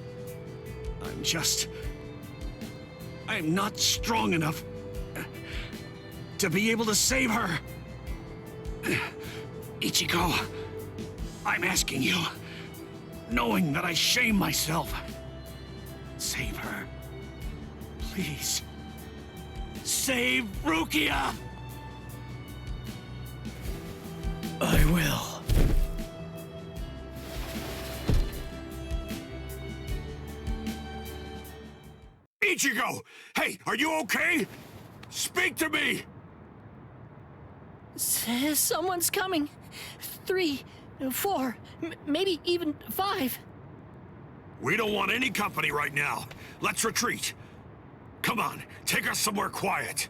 I'm not strong enough to be able to save her. Ichigo, I'm asking you, knowing that I shame myself, save her. Please. Save Rukia! I will. Ichigo! Hey, are you okay? Speak to me! Someone's coming. 3, 4, maybe even 5. We don't want any company right now. Let's retreat. Come on, take us somewhere quiet.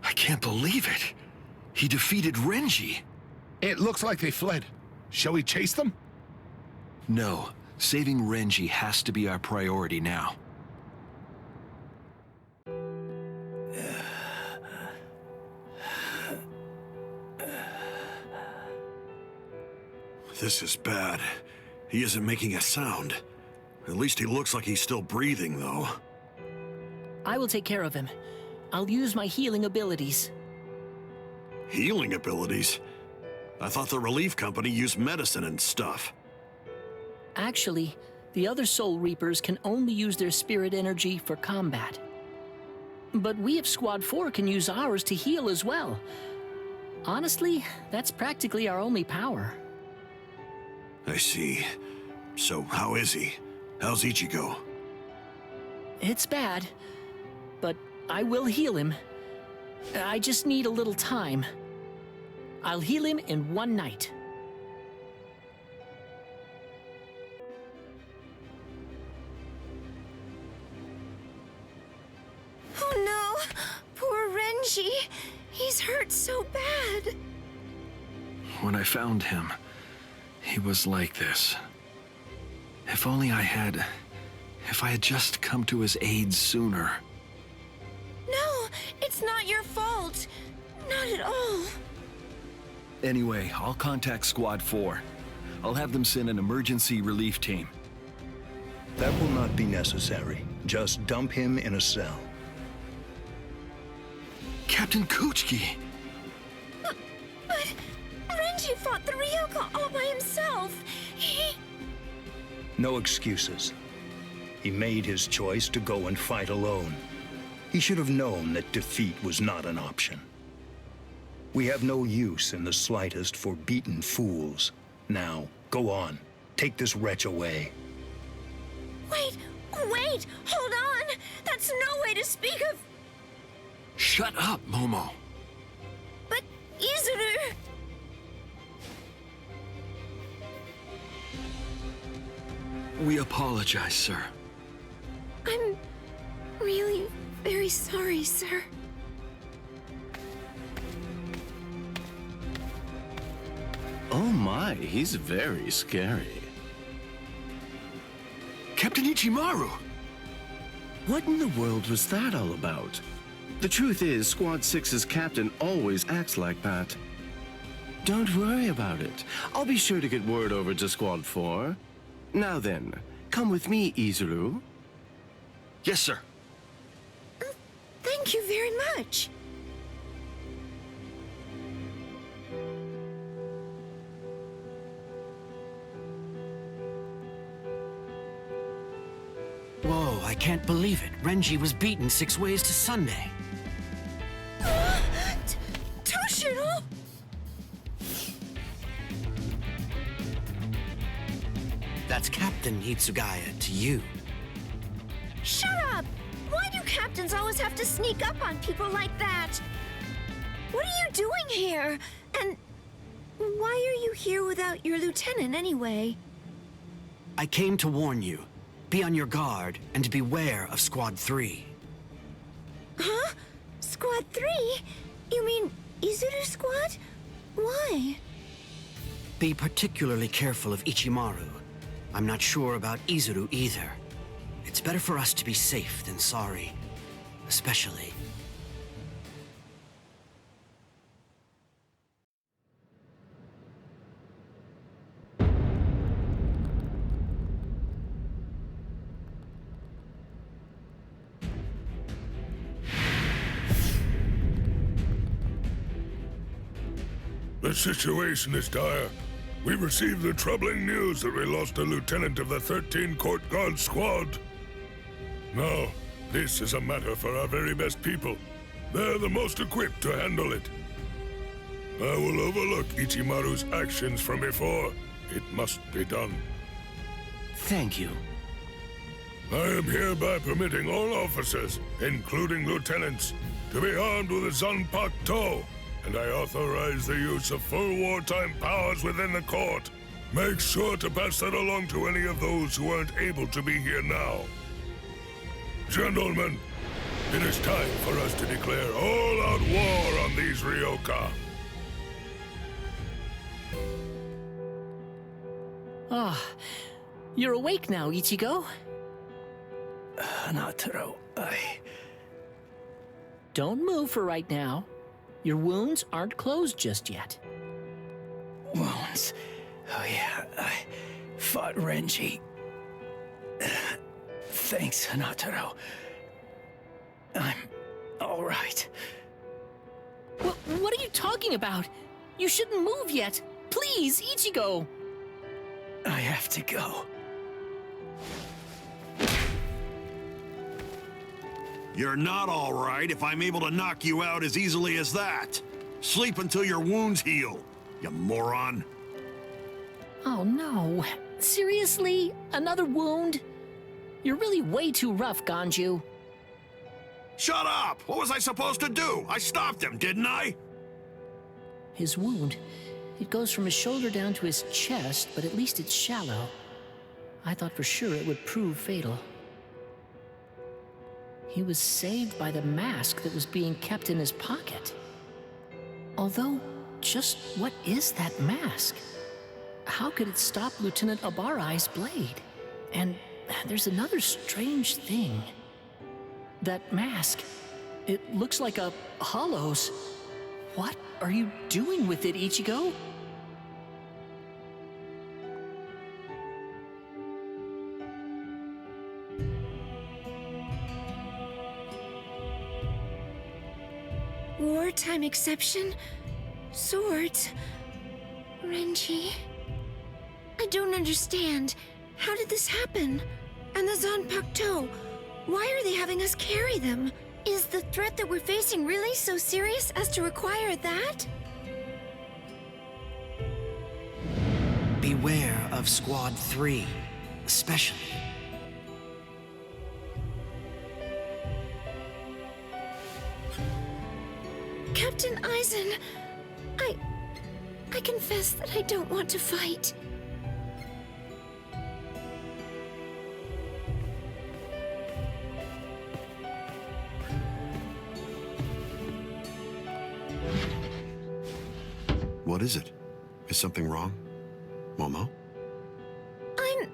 I can't believe it. He defeated Renji. It looks like they fled. Shall we chase them? No. Saving Renji has to be our priority now. This is bad. He isn't making a sound. At least he looks like he's still breathing, though. I will take care of him. I'll use my healing abilities. Healing abilities? I thought the relief company used medicine and stuff. Actually, the other Soul Reapers can only use their spirit energy for combat. But we of Squad 4 can use ours to heal as well. Honestly, that's practically our only power. I see. So, how is he? How's Ichigo? It's bad, but I will heal him. I just need a little time. I'll heal him in one night. Oh no! Poor Renji! He's hurt so bad! When I found him, he was like this. If only I had just come to his aid sooner. No, it's not your fault. Not at all. Anyway, I'll contact Squad 4. I'll have them send an emergency relief team. That will not be necessary. Just dump him in a cell. Captain Kuchiki! But Renji fought the Ryoka all by himself. No excuses. He made his choice to go and fight alone. He should have known that defeat was not an option. We have no use in the slightest for beaten fools. Now, go on. Take this wretch away. Wait! Hold on! That's no way to speak of... Shut up, Momo! But Izuru... We apologize, sir. I'm really very sorry, sir. Oh my, he's very scary. Captain Ichimaru! What in the world was that all about? The truth is, Squad 6's captain always acts like that. Don't worry about it. I'll be sure to get word over to Squad 4. Now then, come with me, Izuru. Yes, sir. Thank you very much. Whoa, I can't believe it. Renji was beaten 6 ways to Sunday. Toshiro! That's Captain Hitsugaya to you. Shut up! Why do captains always have to sneak up on people like that? What are you doing here? And why are you here without your lieutenant anyway? I came to warn you. Be on your guard and beware of Squad 3. Huh? Squad 3? You mean Izuru Squad? Why? Be particularly careful of Ichimaru. I'm not sure about Izuru either. It's better for us to be safe than sorry. Especially... The situation is dire. We received the troubling news that we lost a lieutenant of the 13 Court Guard Squad. Now, this is a matter for our very best people. They're the most equipped to handle it. I will overlook Ichimaru's actions from before. It must be done. Thank you. I am hereby permitting all officers, including lieutenants, to be armed with a Zanpakuto, and I authorize the use of full wartime powers within the court. Make sure to pass that along to any of those who aren't able to be here now. Gentlemen, it is time for us to declare all-out war on these Ryoka. Ah, you're awake now, Ichigo. Hanataro, Don't move for right now. Your wounds aren't closed just yet. Wounds? Oh yeah, I fought Renji. Thanks, Hanataro. I'm all right. What are you talking about? You shouldn't move yet. Please, Ichigo. I have to go. You're not all right if I'm able to knock you out as easily as that. Sleep until your wounds heal, you moron. Oh no. Seriously? Another wound? You're really way too rough, Ganju. Shut up! What was I supposed to do? I stopped him, didn't I? His wound, it goes from his shoulder down to his chest, but at least it's shallow. I thought for sure it would prove fatal. He was saved by the mask that was being kept in his pocket. Although, just what is that mask? How could it stop Lieutenant Abarai's blade? And there's another strange thing. That mask, it looks like a hollow's. What are you doing with it, Ichigo? Wartime exception? Swords? Renji? I don't understand. How did this happen? And the Zanpakuto? Why are they having us carry them? Is the threat that we're facing really so serious as to require that? Beware of Squad 3, especially. Captain Aizen, I confess that I don't want to fight. What is it? Is something wrong? Momo? I'm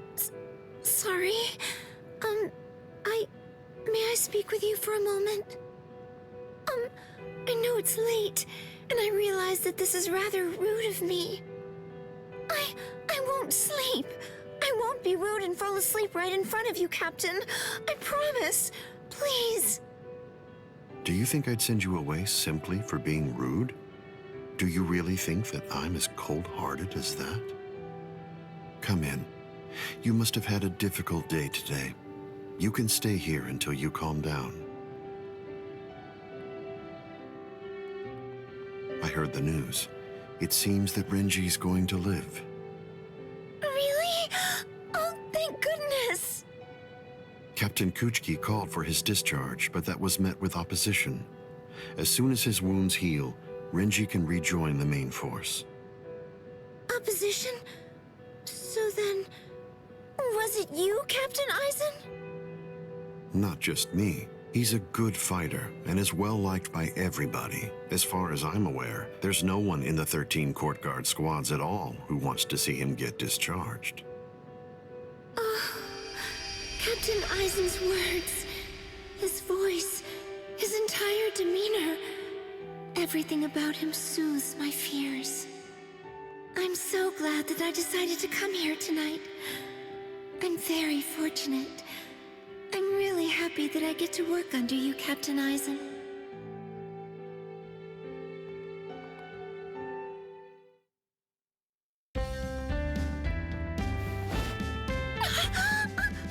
sorry. May I speak with you for a moment? I know it's late, and I realize that this is rather rude of me. I won't sleep. I won't be rude and fall asleep right in front of you, Captain. I promise. Please. Do you think I'd send you away simply for being rude? Do you really think that I'm as cold-hearted as that? Come in. You must have had a difficult day today. You can stay here until you calm down. I heard the news. It seems that Renji's going to live. Really? Oh, thank goodness! Captain Kuchiki called for his discharge, but that was met with opposition. As soon as his wounds heal, Renji can rejoin the main force. Opposition? So then, was it you, Captain Aizen? Not just me. He's a good fighter and is well liked by everybody. As far as I'm aware, there's no one in the 13 court guard squads at all who wants to see him get discharged. Captain Aizen's words, his voice, his entire demeanor, everything about him soothes my fears. I'm so glad that I decided to come here tonight. I'm very fortunate. I'm really happy that I get to work under you, Captain Aizen.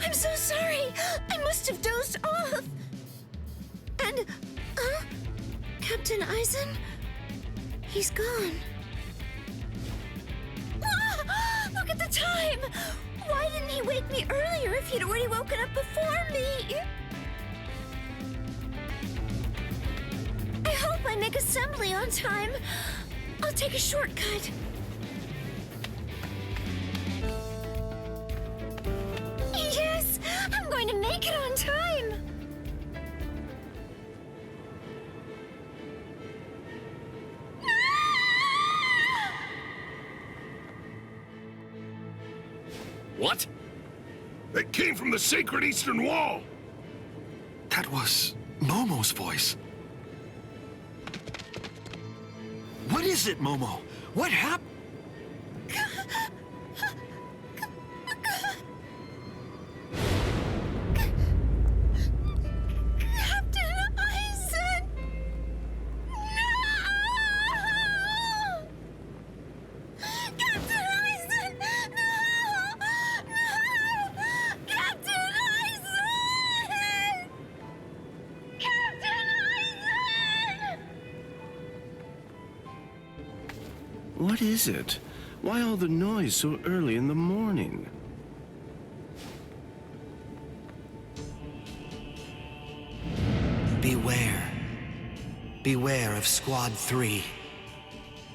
I'm so sorry! I must have dozed off! And, Captain Aizen? He's gone. Look at the time! Why didn't he wake me earlier if he'd already woken up before me? I hope I make assembly on time. I'll take a shortcut. Yes! I'm going to make it on time! What? They came from the sacred Eastern Wall! That was Momo's voice. What is it, Momo? What happened? What is it? Why all the noise so early in the morning? Beware. Beware of Squad 3.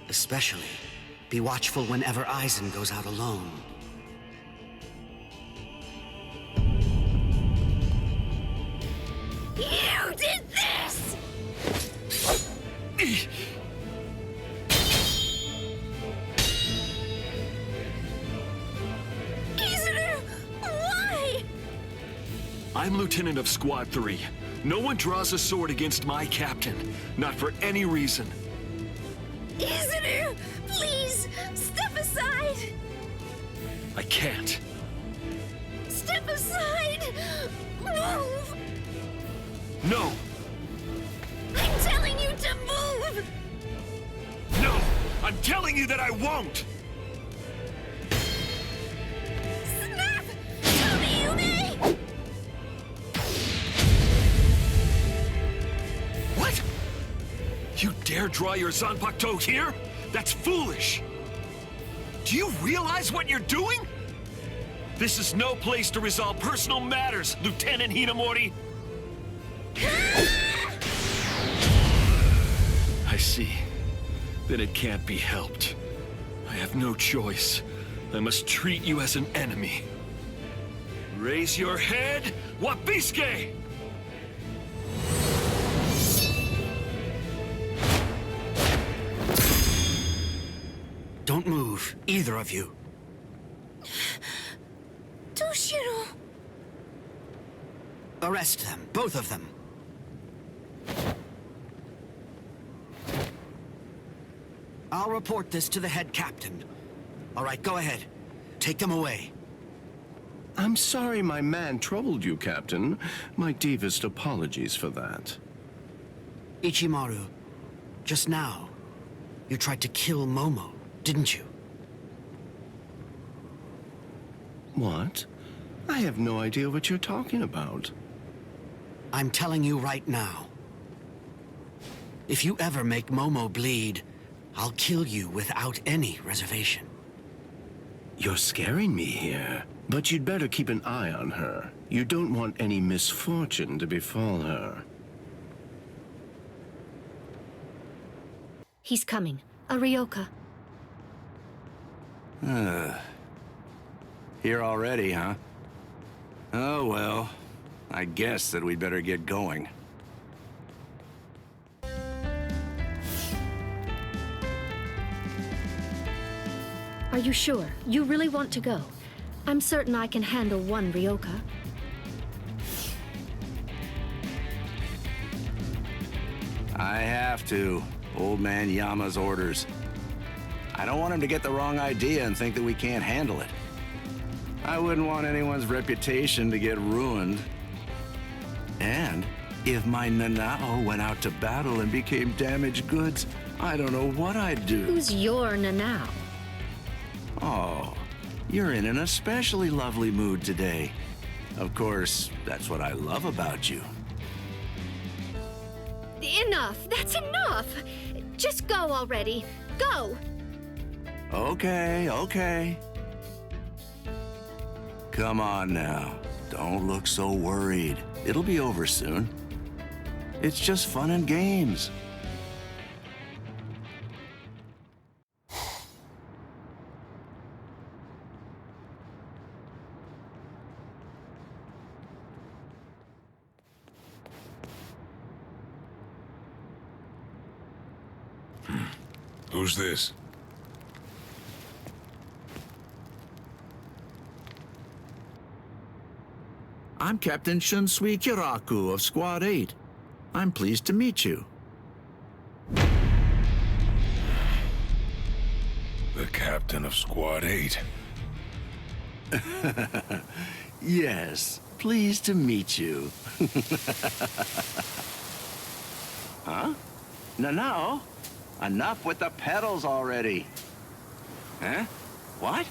Especially, be watchful whenever Aizen goes out alone. You did this! I'm Lieutenant of Squad 3. No one draws a sword against my captain. Not for any reason. Izuru, please, step aside! I can't. Step aside! Move! No! I'm telling you to move! No! I'm telling you that I won't! Snap! Tomiyume! What? You dare draw your Zanpakuto here? That's foolish! Do you realize what you're doing? This is no place to resolve personal matters, Lieutenant Hinamori! I see. Then it can't be helped. I have no choice. I must treat you as an enemy. Raise your head, Wabisuke! Don't move, either of you. Toshiro! Arrest them, both of them. I'll report this to the head captain. All right, go ahead. Take them away. I'm sorry my man troubled you, Captain. My deepest apologies for that. Ichimaru, just now, you tried to kill Momo, didn't you? What? I have no idea what you're talking about. I'm telling you right now. If you ever make Momo bleed, I'll kill you without any reservation. You're scaring me here. But you'd better keep an eye on her. You don't want any misfortune to befall her. He's coming. A Ryoka. Here already, huh? Oh, well. I guess that we'd better get going. Are you sure? You really want to go? I'm certain I can handle one Ryoka. I have to. Old man Yama's orders. I don't want him to get the wrong idea and think that we can't handle it. I wouldn't want anyone's reputation to get ruined. And if my Nanao went out to battle and became damaged goods, I don't know what I'd do. Who's your Nanao? Oh, you're in an especially lovely mood today. Of course, that's what I love about you. Enough! That's enough! Just go already. Go! Okay, okay. Come on now. Don't look so worried. It'll be over soon. It's just fun and games. Who's this? I'm Captain Shunsui Kiraku of Squad 8. I'm pleased to meet you. The captain of Squad 8. Yes, pleased to meet you. Huh? No. Enough with the pedals already. Huh? What?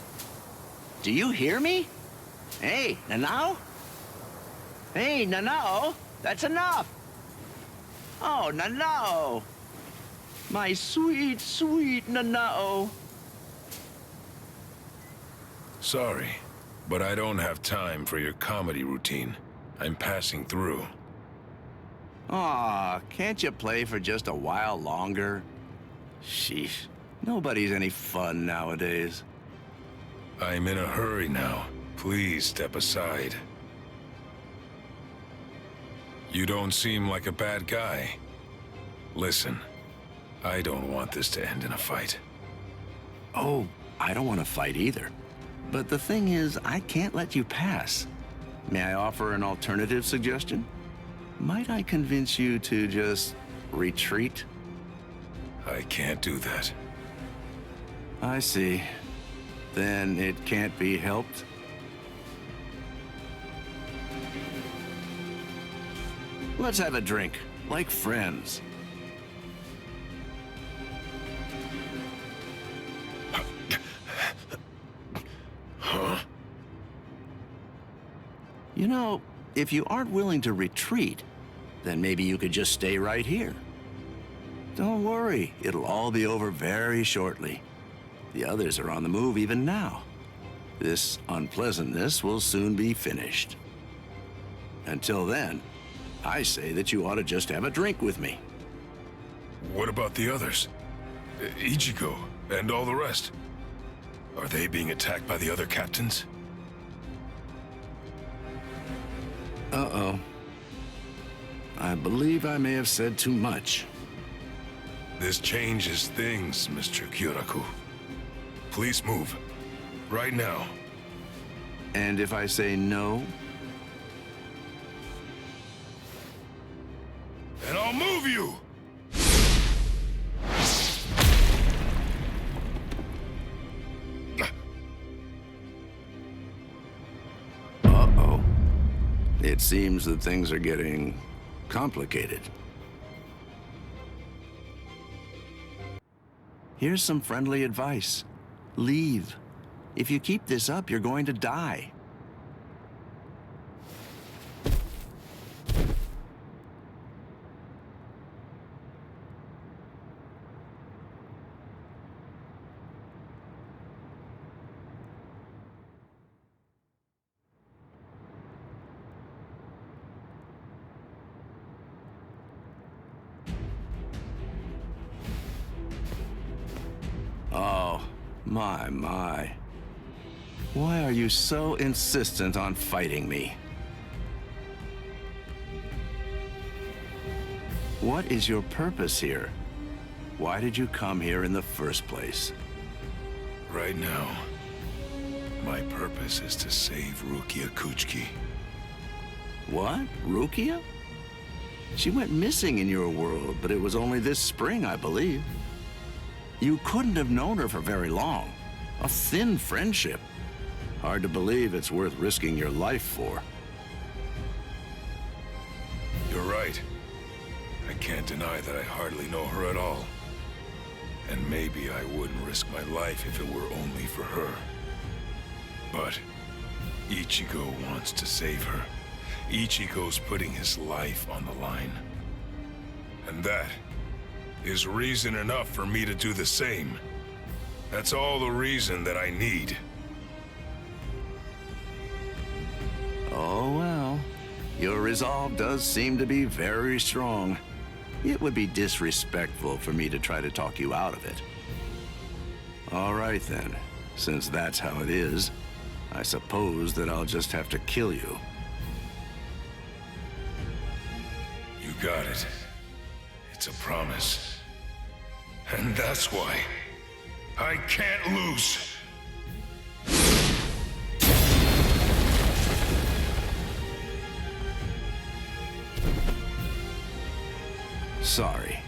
Do you hear me? Hey, Nanao? Hey, Nanao, that's enough. Oh, Nanao. My sweet, sweet Nanao. Sorry, but I don't have time for your comedy routine. I'm passing through. Aw, can't you play for just a while longer? Sheesh, nobody's any fun nowadays. I'm in a hurry now. Please step aside. You don't seem like a bad guy. Listen, I don't want this to end in a fight. Oh, I don't want to fight either. But the thing is, I can't let you pass. May I offer an alternative suggestion? Might I convince you to just retreat? I can't do that. I see. Then it can't be helped? Let's have a drink, like friends. Huh? You know, if you aren't willing to retreat, then maybe you could just stay right here. Don't worry, it'll all be over very shortly. The others are on the move even now. This unpleasantness will soon be finished. Until then, I say that you ought to just have a drink with me. What about the others? Ichigo and all the rest? Are they being attacked by the other captains? Uh-oh. I believe I may have said too much. This changes things, Mr. Kiraku. Please move. Right now. And if I say no? And I'll move you! Uh-oh. It seems that things are getting complicated. Here's some friendly advice. Leave. If you keep this up, you're going to die. Oh, my. Why are you so insistent on fighting me? What is your purpose here? Why did you come here in the first place? Right now, my purpose is to save Rukia Kuchiki. What? Rukia? She went missing in your world, but it was only this spring, I believe. You couldn't have known her for very long. A thin friendship. Hard to believe it's worth risking your life for. You're right. I can't deny that I hardly know her at all. And maybe I wouldn't risk my life if it were only for her. But Ichigo wants to save her. Ichigo's putting his life on the line. And that is reason enough for me to do the same. That's all the reason that I need. Your resolve does seem to be very strong. It would be disrespectful for me to try to talk you out of it. All right then, since that's how it is, I suppose that I'll just have to kill you. You got it. It's a promise. And that's why I can't lose. Sorry.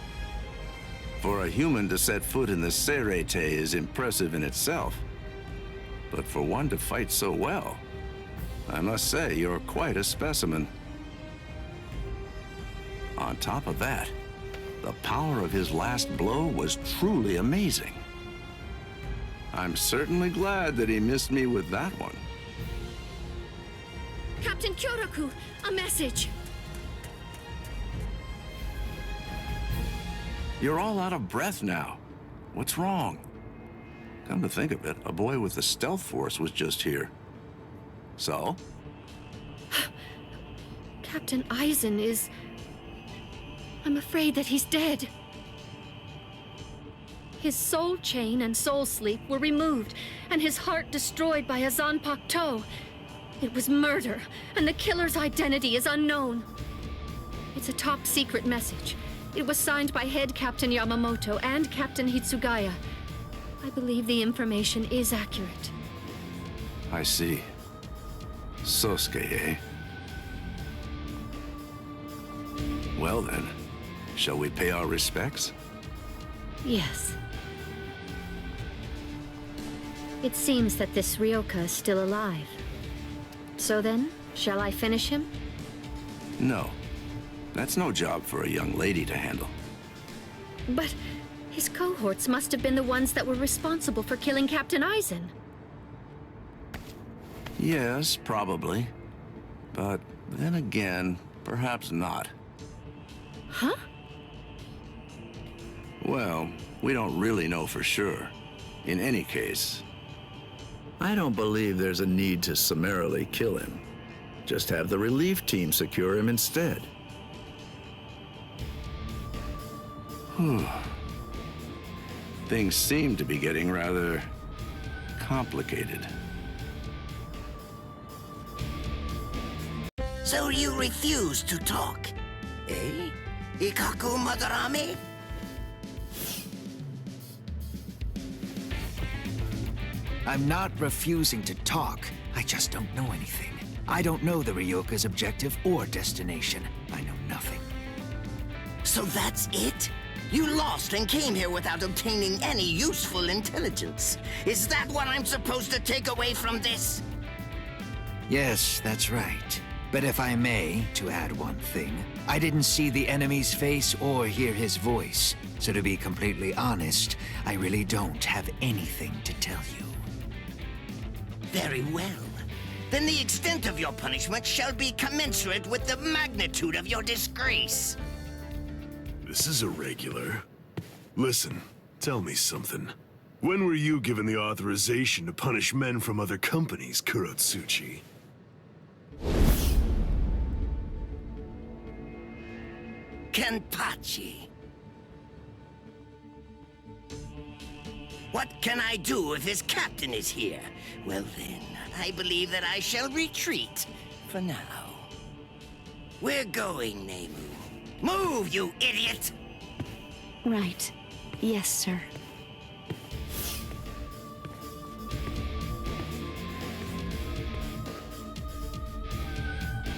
For a human to set foot in the Serete is impressive in itself. But for one to fight so well, I must say you're quite a specimen. On top of that, the power of his last blow was truly amazing. I'm certainly glad that he missed me with that one. Captain Kyoraku, a message! You're all out of breath now. What's wrong? Come to think of it, a boy with the stealth force was just here. So? Captain Aizen is... I'm afraid that he's dead. His soul chain and soul sleep were removed, and his heart destroyed by a Zanpakuto. It was murder, and the killer's identity is unknown. It's a top-secret message. It was signed by Head Captain Yamamoto and Captain Hitsugaya. I believe the information is accurate. I see. Sosuke, eh? Well then, shall we pay our respects? Yes. It seems that this Ryoka is still alive. So then, shall I finish him? No. That's no job for a young lady to handle. But his cohorts must have been the ones that were responsible for killing Captain Aizen. Yes, probably. But then again, perhaps not. Huh? Well, we don't really know for sure. In any case, I don't believe there's a need to summarily kill him. Just have the relief team secure him instead. Whew. Things seem to be getting rather complicated. So you refuse to talk, eh? Ikaku Madarame? I'm not refusing to talk. I just don't know anything. I don't know the Ryoka's objective or destination. I know nothing. So that's it? You lost and came here without obtaining any useful intelligence. Is that what I'm supposed to take away from this? Yes, that's right. But if I may, to add one thing, I didn't see the enemy's face or hear his voice. So to be completely honest, I really don't have anything to tell you. Very well. Then the extent of your punishment shall be commensurate with the magnitude of your disgrace. This is irregular. Listen, tell me something. When were you given the authorization to punish men from other companies, Kurotsuchi? Kenpachi. What can I do if his captain is here? Well then, I believe that I shall retreat for now. We're going, Nemu. Move, you idiot! Right. Yes, sir.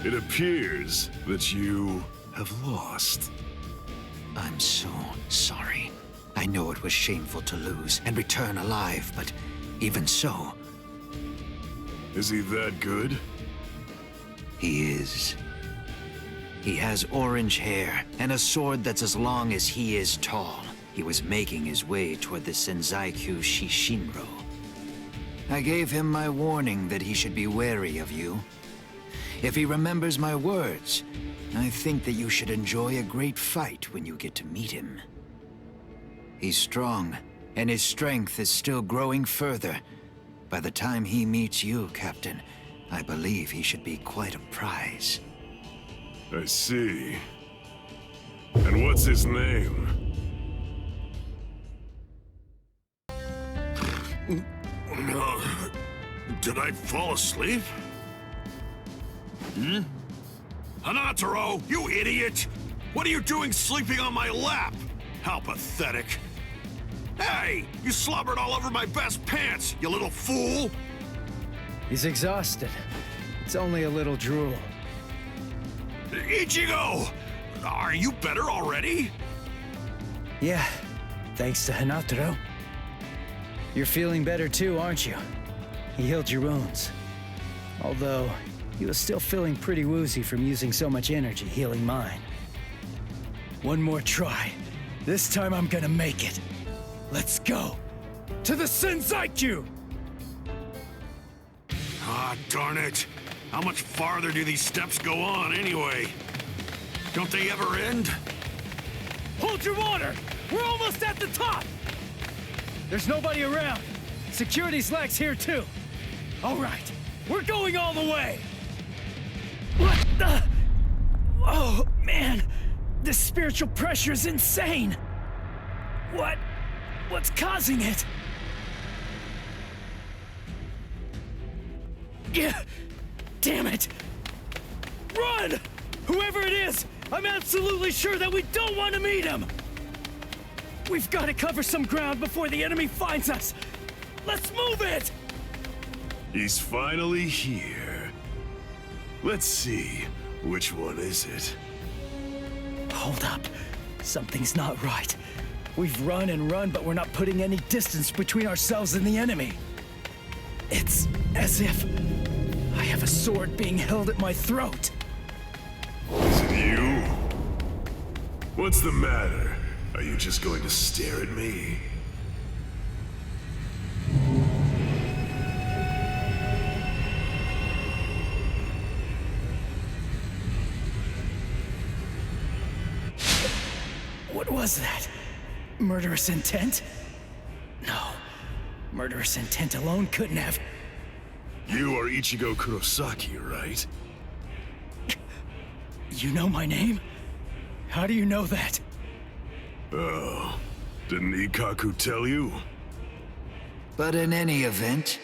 It appears that you have lost. I'm so sorry. I know it was shameful to lose and return alive, but even so... Is he that good? He is. He has orange hair and a sword that's as long as he is tall. He was making his way toward the Senzaikyu Shishinro. I gave him my warning that he should be wary of you. If he remembers my words, I think that you should enjoy a great fight when you get to meet him. He's strong, and his strength is still growing further. By the time he meets you, Captain, I believe he should be quite a prize. I see. And what's his name? Did I fall asleep? Hanataro, you idiot! What are you doing sleeping on my lap? How pathetic. Hey, you slobbered all over my best pants, you little fool! He's exhausted. It's only a little drool. Ichigo! Are you better already? Yeah, thanks to Hanataro. You're feeling better too, aren't you? He healed your wounds. Although, he was still feeling pretty woozy from using so much energy healing mine. One more try. This time I'm gonna make it. Let's go. To the Senzaiku! Ah, darn it. How much farther do these steps go on anyway? Don't they ever end? Hold your water! We're almost at the top! There's nobody around. Security's lax here too. All right, we're going all the way! What the? Oh, man. This spiritual pressure is insane. What's causing it? Yeah, damn it. Run! Whoever it is, I'm absolutely sure that we don't want to meet him. We've got to cover some ground before the enemy finds us. Let's move it! He's finally here. Let's see, which one is it? Hold up. Something's not right. We've run and run, but we're not putting any distance between ourselves and the enemy. It's as if I have a sword being held at my throat. Is it you? What's the matter? Are you just going to stare at me? What was that? Murderous intent? No. Murderous intent alone couldn't have... You are Ichigo Kurosaki, right? You know my name? How do you know that? Oh, didn't Ikaku tell you? But in any event,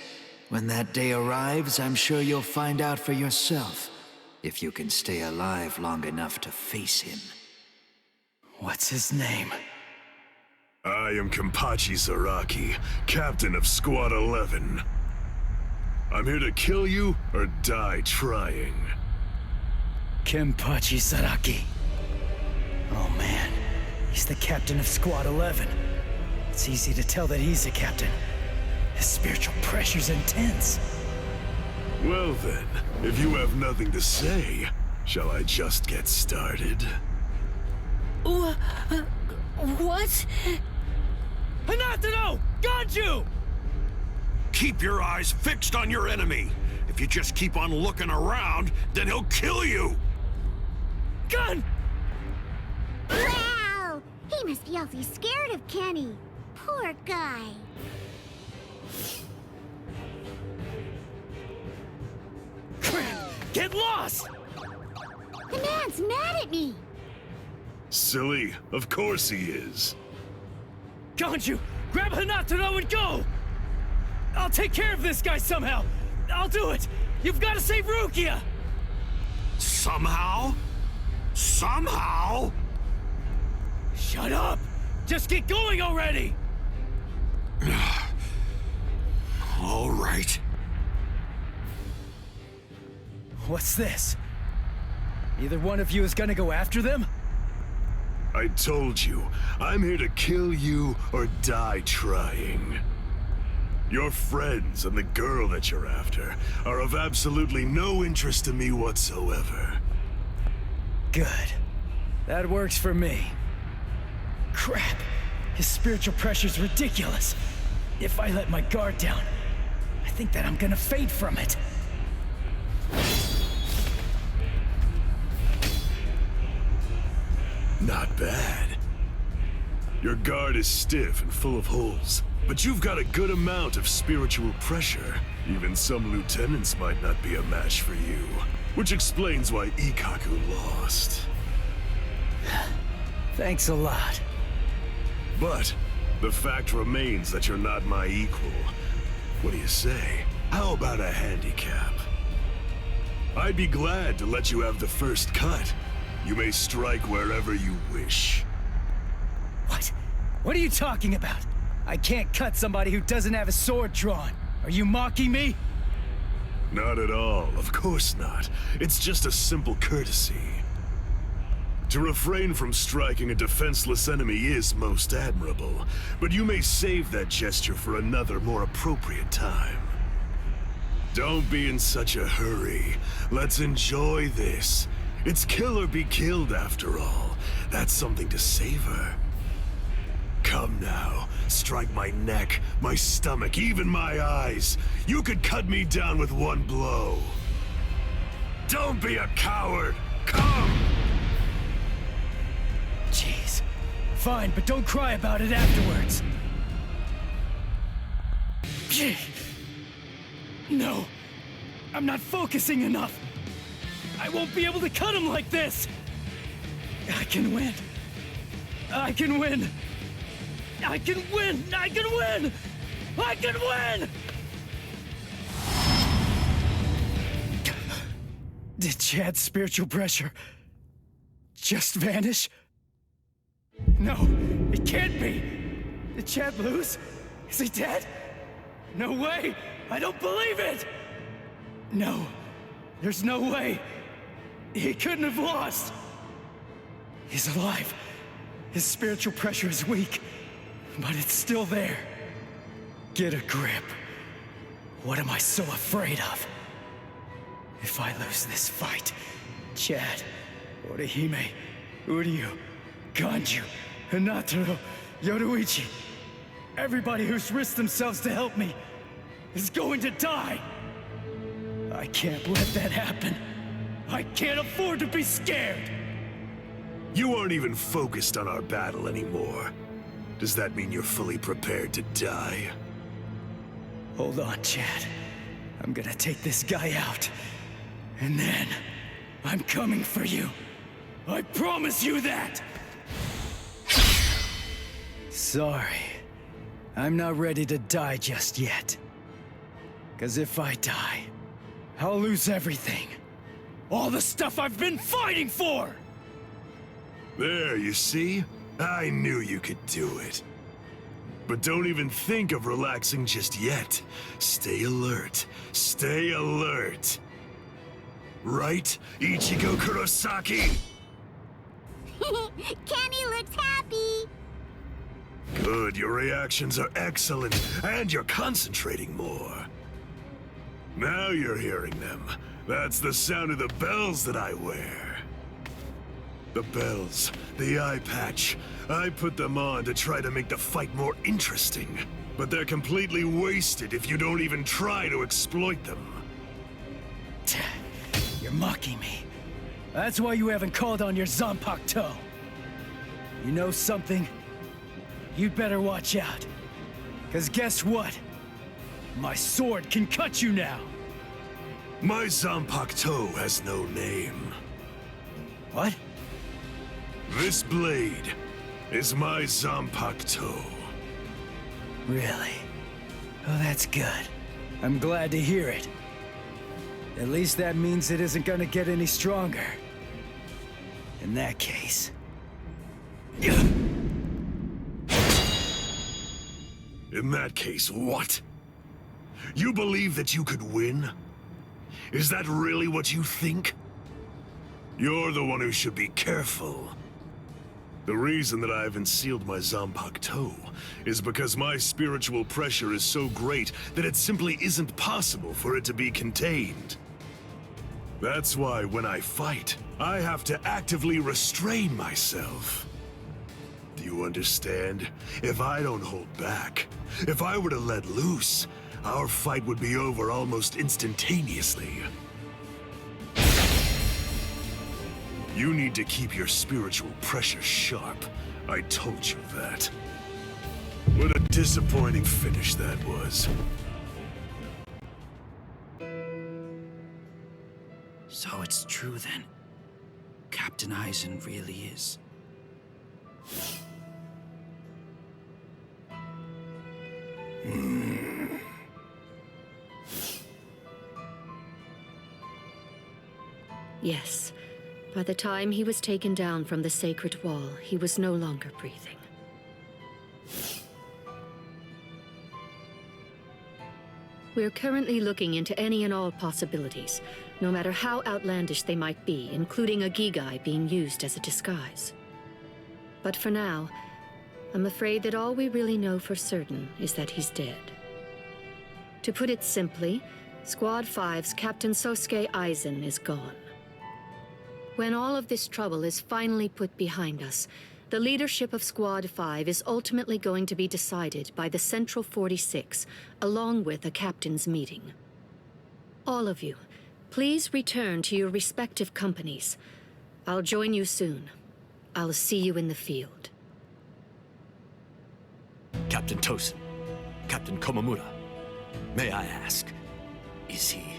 when that day arrives, I'm sure you'll find out for yourself, if you can stay alive long enough to face him. What's his name? I am Kenpachi Zaraki, captain of Squad 11. I'm here to kill you or die trying. Kenpachi Zaraki. Oh man, he's the captain of Squad 11. It's easy to tell that he's a captain. His spiritual pressure's intense. Well then, if you have nothing to say, shall I just get started? What? Hanataro! Got you! Keep your eyes fixed on your enemy. If you just keep on looking around, then he'll kill you! Gun! Wow! He must be awfully scared of Kenny. Poor guy. Get lost! The man's mad at me. Silly, of course he is. Ganju, grab Hanataro and go! I'll take care of this guy somehow. I'll do it. You've got to save Rukia! Somehow? Somehow? Shut up! Just get going already! All right. What's this? Either one of you is gonna go after them? I told you, I'm here to kill you or die trying. Your friends and the girl that you're after are of absolutely no interest to me whatsoever. Good. That works for me. Crap. His spiritual pressure's ridiculous. If I let my guard down, I think that I'm gonna fade from it. Not bad. Your guard is stiff and full of holes, but you've got a good amount of spiritual pressure. Even some lieutenants might not be a match for you. Which explains why Ikaku lost. Thanks a lot. But the fact remains that you're not my equal. What do you say? How about a handicap? I'd be glad to let you have the first cut. You may strike wherever you wish. What? What are you talking about? I can't cut somebody who doesn't have a sword drawn. Are you mocking me? Not at all, of course not. It's just a simple courtesy. To refrain from striking a defenseless enemy is most admirable, but you may save that gesture for another, more appropriate time. Don't be in such a hurry. Let's enjoy this. It's kill or be killed, after all. That's something to savor. Come now, strike my neck, my stomach, even my eyes. You could cut me down with one blow. Don't be a coward. Come! Jeez. Fine, but don't cry about it afterwards. No. I'm not focusing enough. I won't be able to cut him like this. I can win. I can win. I can win! I can win! I can win! Did Chad's spiritual pressure just vanish? No, it can't be! Did Chad lose? Is he dead? No way! I don't believe it! No, there's no way. He couldn't have lost. He's alive. His spiritual pressure is weak, but it's still there. Get a grip. What am I so afraid of? If I lose this fight, Chad, Orihime, Uryu, Ganju, Hinataro, Yoruichi, everybody who's risked themselves to help me is going to die. I can't let that happen. I can't afford to be scared. You aren't even focused on our battle anymore. Does that mean you're fully prepared to die? Hold on, Chad. I'm gonna take this guy out. And then, I'm coming for you. I promise you that! Sorry. I'm not ready to die just yet. 'Cause if I die, I'll lose everything. All the stuff I've been fighting for! There, you see? I knew you could do it. But don't even think of relaxing just yet. Stay alert. Stay alert. Right, Ichigo Kurosaki? Kenny looks happy! Good, your reactions are excellent, and you're concentrating more. Now you're hearing them. That's the sound of the bells that I wear. The bells, the eye patch. I put them on to try to make the fight more interesting. But they're completely wasted if you don't even try to exploit them. You're mocking me. That's why you haven't called on your Zanpakuto. You know something? You'd better watch out. 'Cause guess what? My sword can cut you now. My Zanpakuto has no name. What? This blade is my Zanpakuto. Really? Oh, that's good. I'm glad to hear it. At least that means it isn't gonna get any stronger. In that case... In that case, what? You believe that you could win? Is that really what you think? You're the one who should be careful. The reason that I haven't sealed my Zanpakuto is because my spiritual pressure is so great that it simply isn't possible for it to be contained. That's why when I fight, I have to actively restrain myself. Do you understand? If I don't hold back, if I were to let loose, our fight would be over almost instantaneously. You need to keep your spiritual pressure sharp. I told you that. What a disappointing finish that was. So it's it's true then. Captain Eisen really is. Yes. By the time he was taken down from the sacred wall, he was no longer breathing. We're currently looking into any and all possibilities, no matter how outlandish they might be, including a Gigai being used as a disguise. But for now, I'm afraid that all we really know for certain is that he's dead. To put it simply, Squad 5's Captain Sosuke Eisen is gone. When all of this trouble is finally put behind us, the leadership of Squad 5 is ultimately going to be decided by the Central 46, along with a captain's meeting. All of you, please return to your respective companies. I'll join you soon. I'll see you in the field. Captain Tosin, Captain Komamura, may I ask, is he?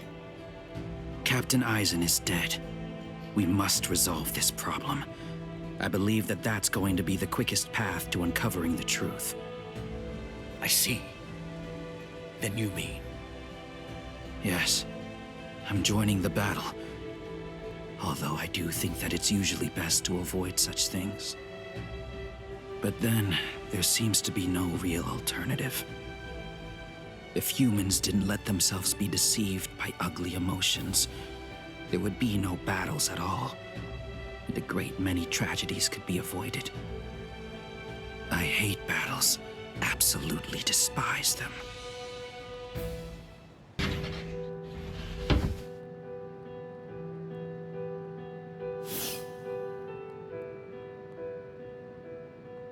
Captain Eisen is dead. We must resolve this problem. I believe that that's going to be the quickest path to uncovering the truth. I see. Then you mean? Yes. I'm joining the battle. Although I do think that it's usually best to avoid such things. But then, there seems to be no real alternative. If humans didn't let themselves be deceived by ugly emotions, there would be no battles at all. And a great many tragedies could be avoided. I hate battles. Absolutely despise them.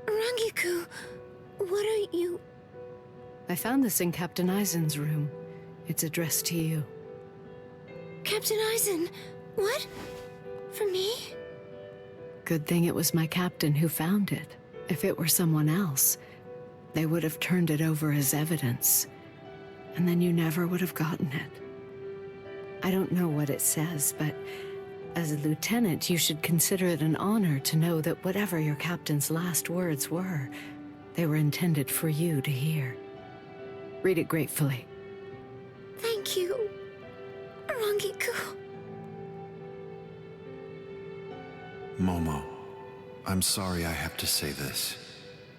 Rangiku, what are you... I found this in Captain Eisen's room. It's addressed to you. Captain Eisen, what? For me? Good thing it was my captain who found it. If it were someone else, they would have turned it over as evidence. And then you never would have gotten it. I don't know what it says, but as a lieutenant, you should consider it an honor to know that whatever your captain's last words were, they were intended for you to hear. Read it gratefully. Thank you, Rangiku. Momo, I'm sorry I have to say this,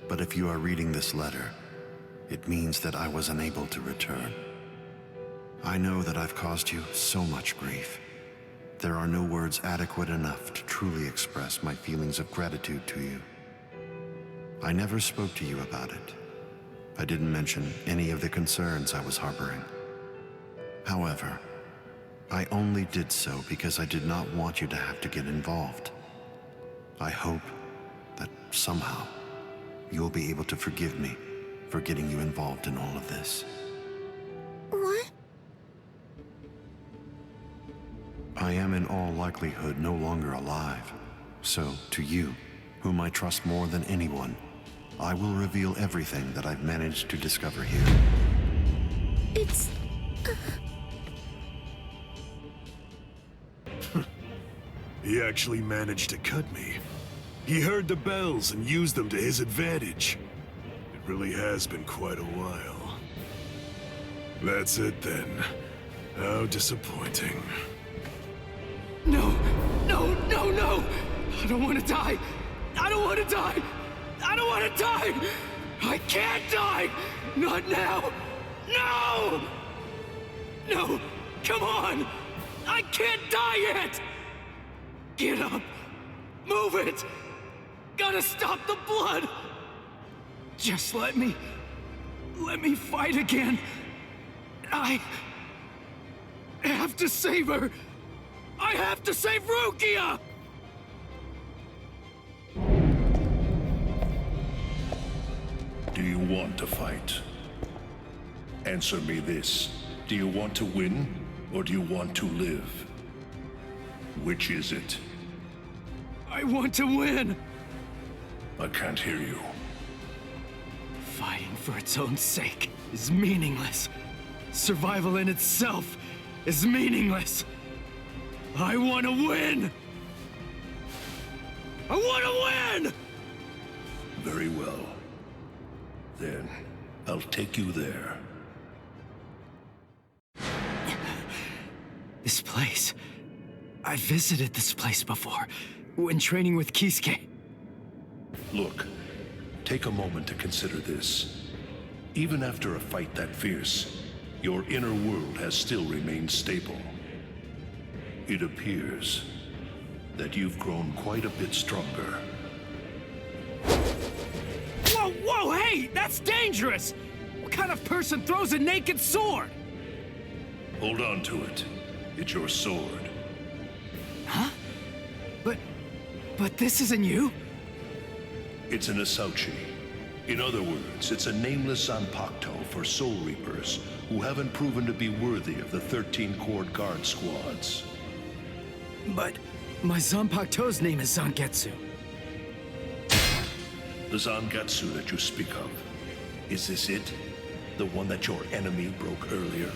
but if you are reading this letter, it means that I was unable to return. I know that I've caused you so much grief. There are no words adequate enough to truly express my feelings of gratitude to you. I never spoke to you about it. I didn't mention any of the concerns I was harboring. However, I only did so because I did not want you to have to get involved. I hope that somehow you'll be able to forgive me for getting you involved in all of this. What? I am in all likelihood no longer alive. So, to you, whom I trust more than anyone, I will reveal everything that I've managed to discover here. It's... He actually managed to cut me. He heard the bells and used them to his advantage. It really has been quite a while. That's it then. How disappointing. No! No, no, no! I don't want to die! I don't want to die! I don't want to die! I can't die! Not now! No! No! Come on! I can't die yet! Get up! Move it! Gotta stop the blood! Just let me fight again! I have to save her! I have to save Rukia! Do you want to fight? Answer me this. Do you want to win, or do you want to live? Which is it? I want to win! I can't hear you. Fighting for its own sake is meaningless. Survival in itself is meaningless. I want to win! I want to win! Very well. Then, I'll take you there. This place... I visited this place before, when training with Kisuke. Look, take a moment to consider this. Even after a fight that fierce, your inner world has still remained stable. It appears that you've grown quite a bit stronger. Whoa, whoa, hey! That's dangerous! What kind of person throws a naked sword? Hold on to it. It's your sword. Huh? But this isn't you? It's an Asauchi. In other words, it's a nameless Zanpakuto for Soul Reapers who haven't proven to be worthy of the 13-Chord Guard squads. But my Zanpakuto's name is Zangetsu. The Zangetsu that you speak of, is this it? The one that your enemy broke earlier?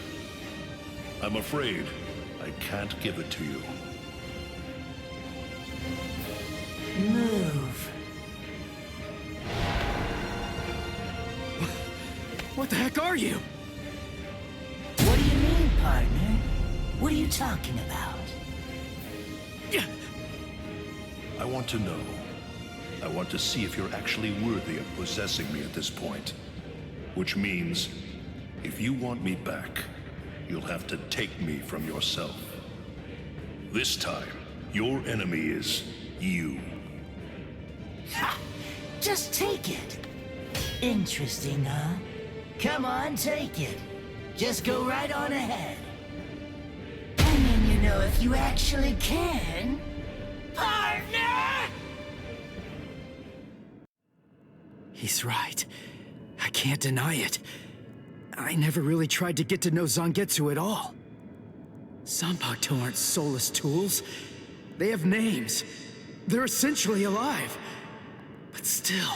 I'm afraid I can't give it to you. Move. What the heck are you? What do you mean, partner? What are you talking about? I want to know. I want to see if you're actually worthy of possessing me at this point. Which means, if you want me back, you'll have to take me from yourself. This time, your enemy is you. Ha! Just take it. Interesting, huh? Come on, take it. Just go right on ahead. I mean, you know, if you actually can. Partner! He's right. I can't deny it. I never really tried to get to know Zangetsu at all. Zanpakuto aren't soulless tools. They have names. They're essentially alive. But still...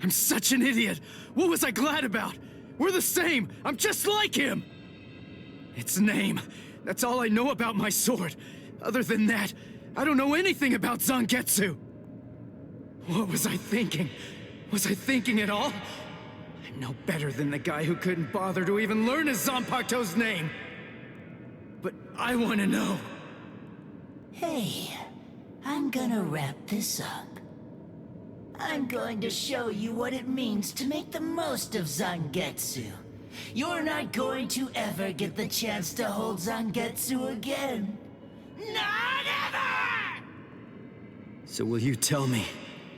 I'm such an idiot! What was I glad about? We're the same! I'm just like him! Its name. That's all I know about my sword. Other than that, I don't know anything about Zangetsu! What was I thinking? Was I thinking at all? I'm no better than the guy who couldn't bother to even learn his Zanpakuto's name! But I want to know. Hey, I'm gonna wrap this up. I'm going to show you what it means to make the most of Zangetsu. You're not going to ever get the chance to hold Zangetsu again. Not ever! So will you tell me,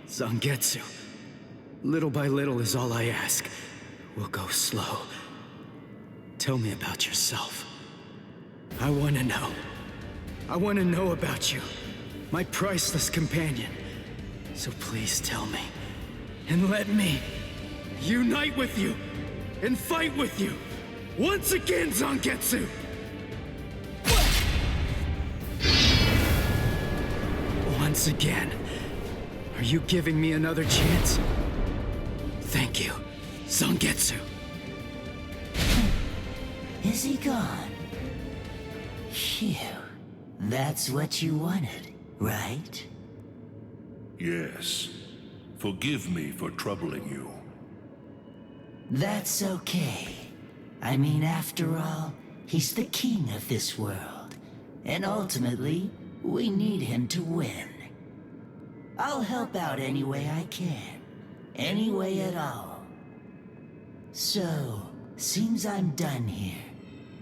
Zangetsu? Little by little is all I ask. We'll go slow. Tell me about yourself. I want to know. I want to know about you, my priceless companion. So please tell me, and let me unite with you, and fight with you, once again, Zangetsu! Once again. Are you giving me another chance? Thank you, Zangetsu. Is he gone? Phew. That's what you wanted, right? Yes. Forgive me for troubling you. That's okay. I mean, after all, he's the king of this world. And ultimately, we need him to win. I'll help out any way I can. Any way at all. So, seems I'm done here.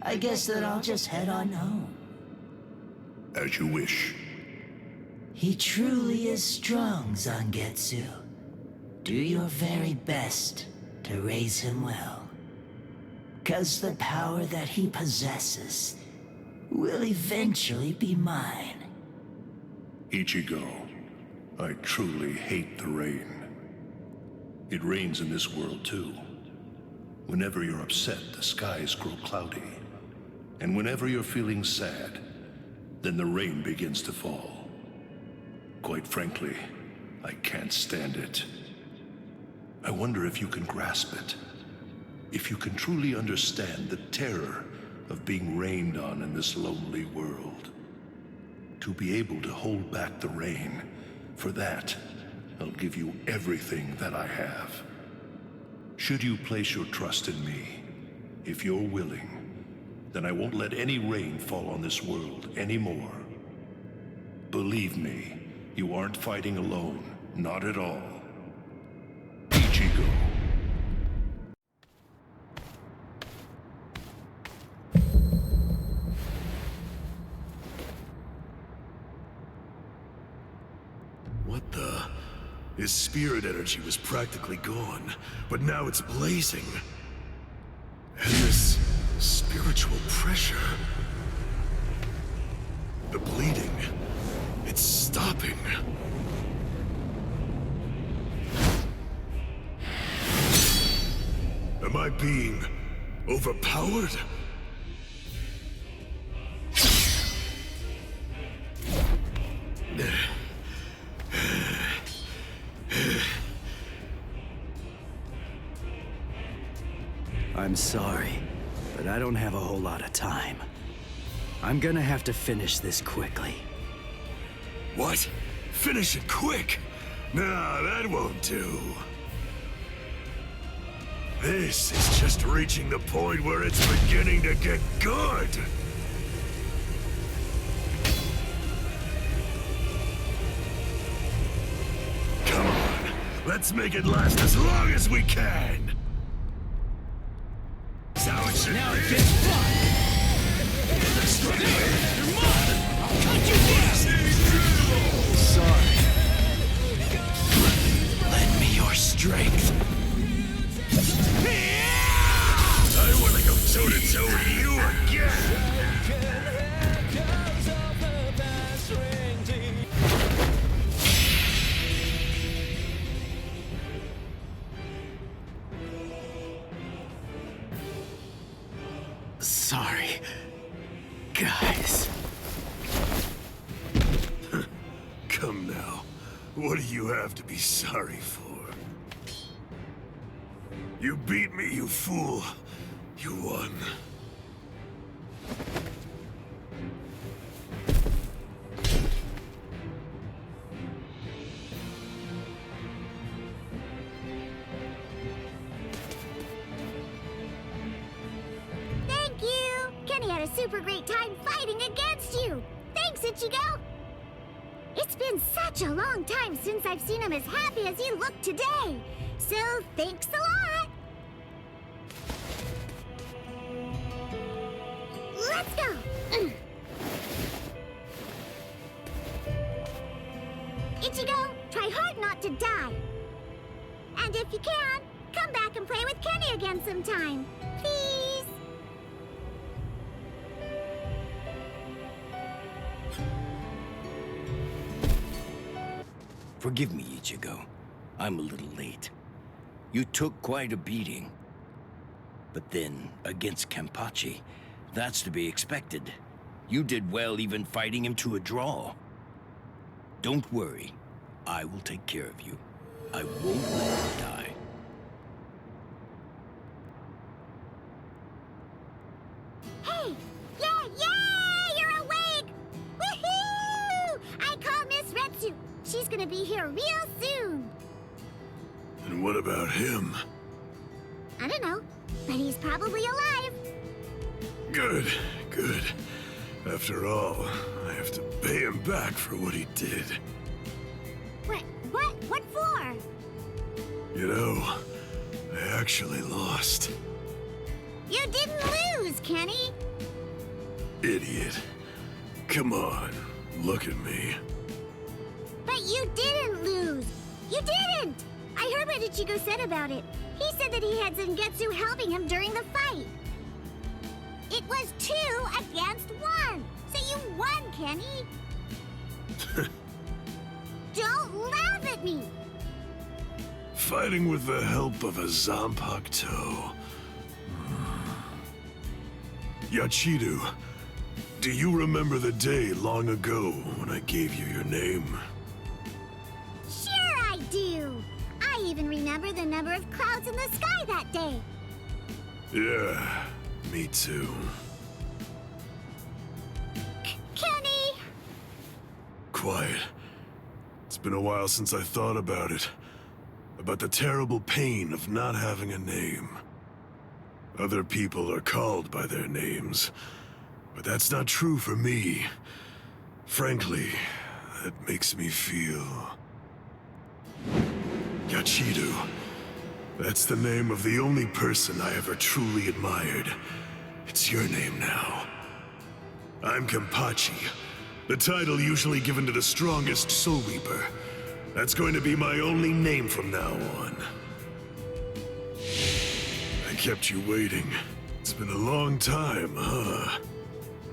I guess that I'll just head on home. As you wish. He truly is strong, Zangetsu. Do your very best to raise him well. 'Cause the power that he possesses will eventually be mine. Ichigo, I truly hate the rain. It rains in this world too. Whenever you're upset, the skies grow cloudy. And whenever you're feeling sad, then the rain begins to fall. Quite frankly, I can't stand it. I wonder if you can grasp it. If you can truly understand the terror of being rained on in this lonely world. to be able to hold back the rain. For that, I'll give you everything that I have. Should you place your trust in me, if you're willing, then I won't let any rain fall on this world anymore. Believe me, you aren't fighting alone, not at all. Ichigo. What the? His spirit energy was practically gone, but now it's blazing. And this spiritual pressure. The bleeding. It's stopping. Am I being overpowered? I'm sorry, but I don't have a whole lot of time. I'm gonna have to finish this quickly. What? Finish it quick? Nah, that won't do. This is just reaching the point where it's beginning to get good. Come on, let's make it last as long as we can. Now it gets fun! You're mine! I'll cut you down! Sorry. Lend me your strength. I want to go toe-to-toe with you again! Sorry, guys. Come now. What do you have to be sorry for? You beat me, you fool. You won. Super great time fighting against you! Thanks, Ichigo! It's been such a long time since I've seen him as happy as he looked today! So, thanks a lot! Let's go! Ichigo, try hard not to die! And if you can, come back and play with Kenny again sometime! Please! Forgive me, Ichigo. I'm a little late. You took quite a beating. But then, against Kenpachi, that's to be expected. You did well even fighting him to a draw. Don't worry. I will take care of you. I won't let you die. Hey! Yeah! You're awake! Woohoo! I call Miss Retsu. She's gonna be here real soon. And what about him? I don't know, but he's probably alive. Good, good. After all, I have to pay him back for what he did. What for? You know, I actually lost. You didn't lose, Kenny. Idiot. Come on, look at me. But you didn't lose! You didn't! I heard what Ichigo said about it. He said that he had Zangetsu helping him during the fight. It was 2 against 1! So you won, Kenny! Don't laugh at me! Fighting with the help of a Zanpakuto. Yachiru, do you remember the day long ago when I gave you your name? Sure I do! I even remember the number of clouds in the sky that day. Yeah, me too. Kenny! quiet. It's been a while since I thought about it. About the terrible pain of not having a name. Other people are called by their names, but that's not true for me. Frankly, that makes me feel... Yachiru. That's the name of the only person I ever truly admired. It's your name now. I'm Kenpachi, the title usually given to the strongest Soul Reaper. That's going to be my only name from now on. I kept you waiting. It's been a long time, huh?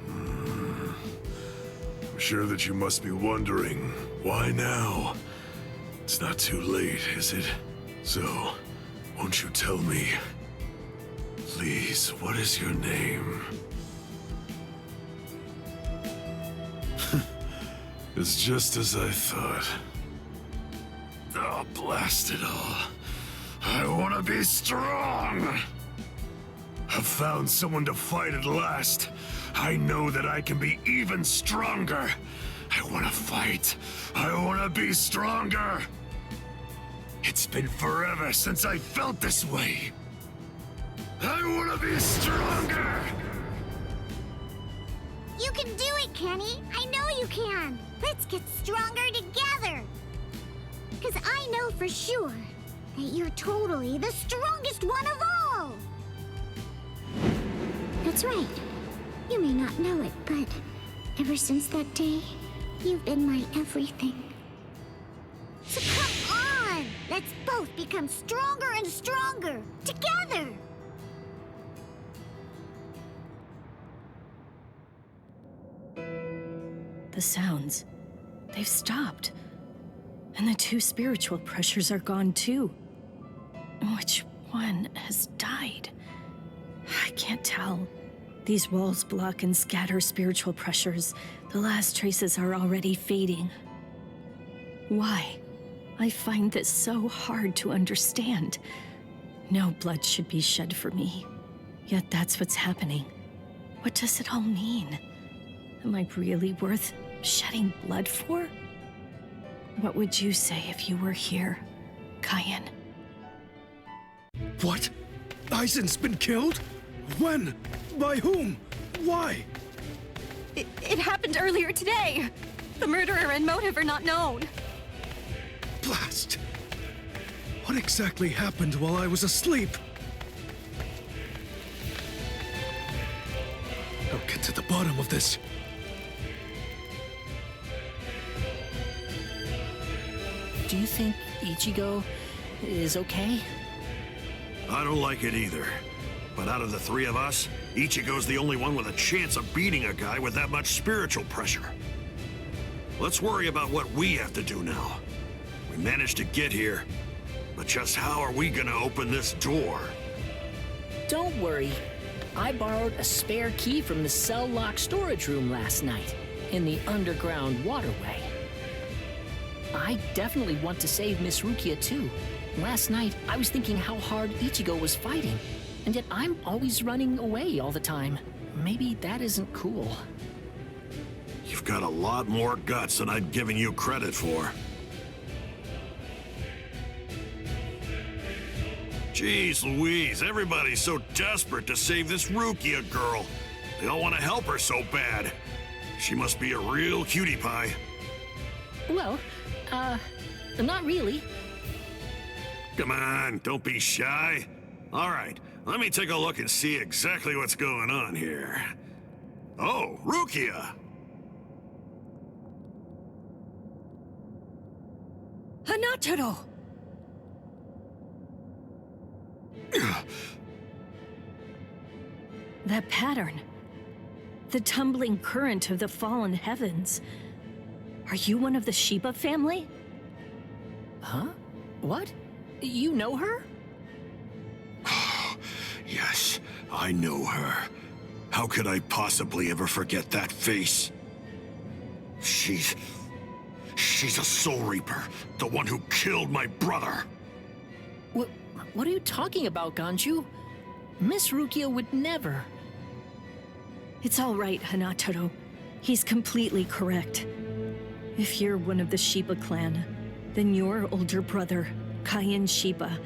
I'm sure that you must be wondering, why now? It's not too late, is it? So, won't you tell me? Please, what is your name? It's just as I thought. Oh, blast it all. I want to be strong! I've found someone to fight at last. I know that I can be even stronger. I want to fight. I want to be stronger. It's been forever since I felt this way. I want to be stronger! You can do it, Kenny. I know you can. Let's get stronger together. Because I know for sure that you're totally the strongest one of all. That's right. You may not know it, but ever since that day, you've been my everything. So come on! Let's both become stronger and stronger, together! The sounds, they've stopped. And the two spiritual pressures are gone too. Which one has died? I can't tell. These walls block and scatter spiritual pressures. The last traces are already fading. Why? I find this so hard to understand. No blood should be shed for me. Yet that's what's happening. What does it all mean? Am I really worth shedding blood for? What would you say if you were here, Cayenne? What? Aizen's been killed? When? By whom? Why? It happened earlier today. The murderer and motive are not known. Blast! What exactly happened while I was asleep? I'll get to the bottom of this. Do you think Ichigo is okay? I don't like it either. But out of the three of us, Ichigo's the only one with a chance of beating a guy with that much spiritual pressure. Let's worry about what we have to do now. We managed to get here, but just how are we gonna open this door? Don't worry. I borrowed a spare key from the cell lock storage room last night, in the underground waterway. I definitely want to save Miss Rukia too. Last night, I was thinking how hard Ichigo was fighting, and yet I'm always running away all the time. Maybe that isn't cool. You've got a lot more guts than I'd given you credit for. Jeez Louise, everybody's so desperate to save this Rukia girl. They all want to help her so bad. She must be a real cutie pie. Well, not really. Come on, don't be shy. All right, let me take a look and see exactly what's going on here. Oh, Rukia! Hanataro! That pattern. The tumbling current of the fallen heavens. Are you one of the Shiba family? Huh? What? You know her? Yes, I know her. How could I possibly ever forget that face? She's a Soul Reaper, the one who killed my brother. What are you talking about, Ganju? Miss Rukia would never. It's all right, Hanataro. He's completely correct. If you're one of the Shiba clan, then your older brother, Kaien Shiba,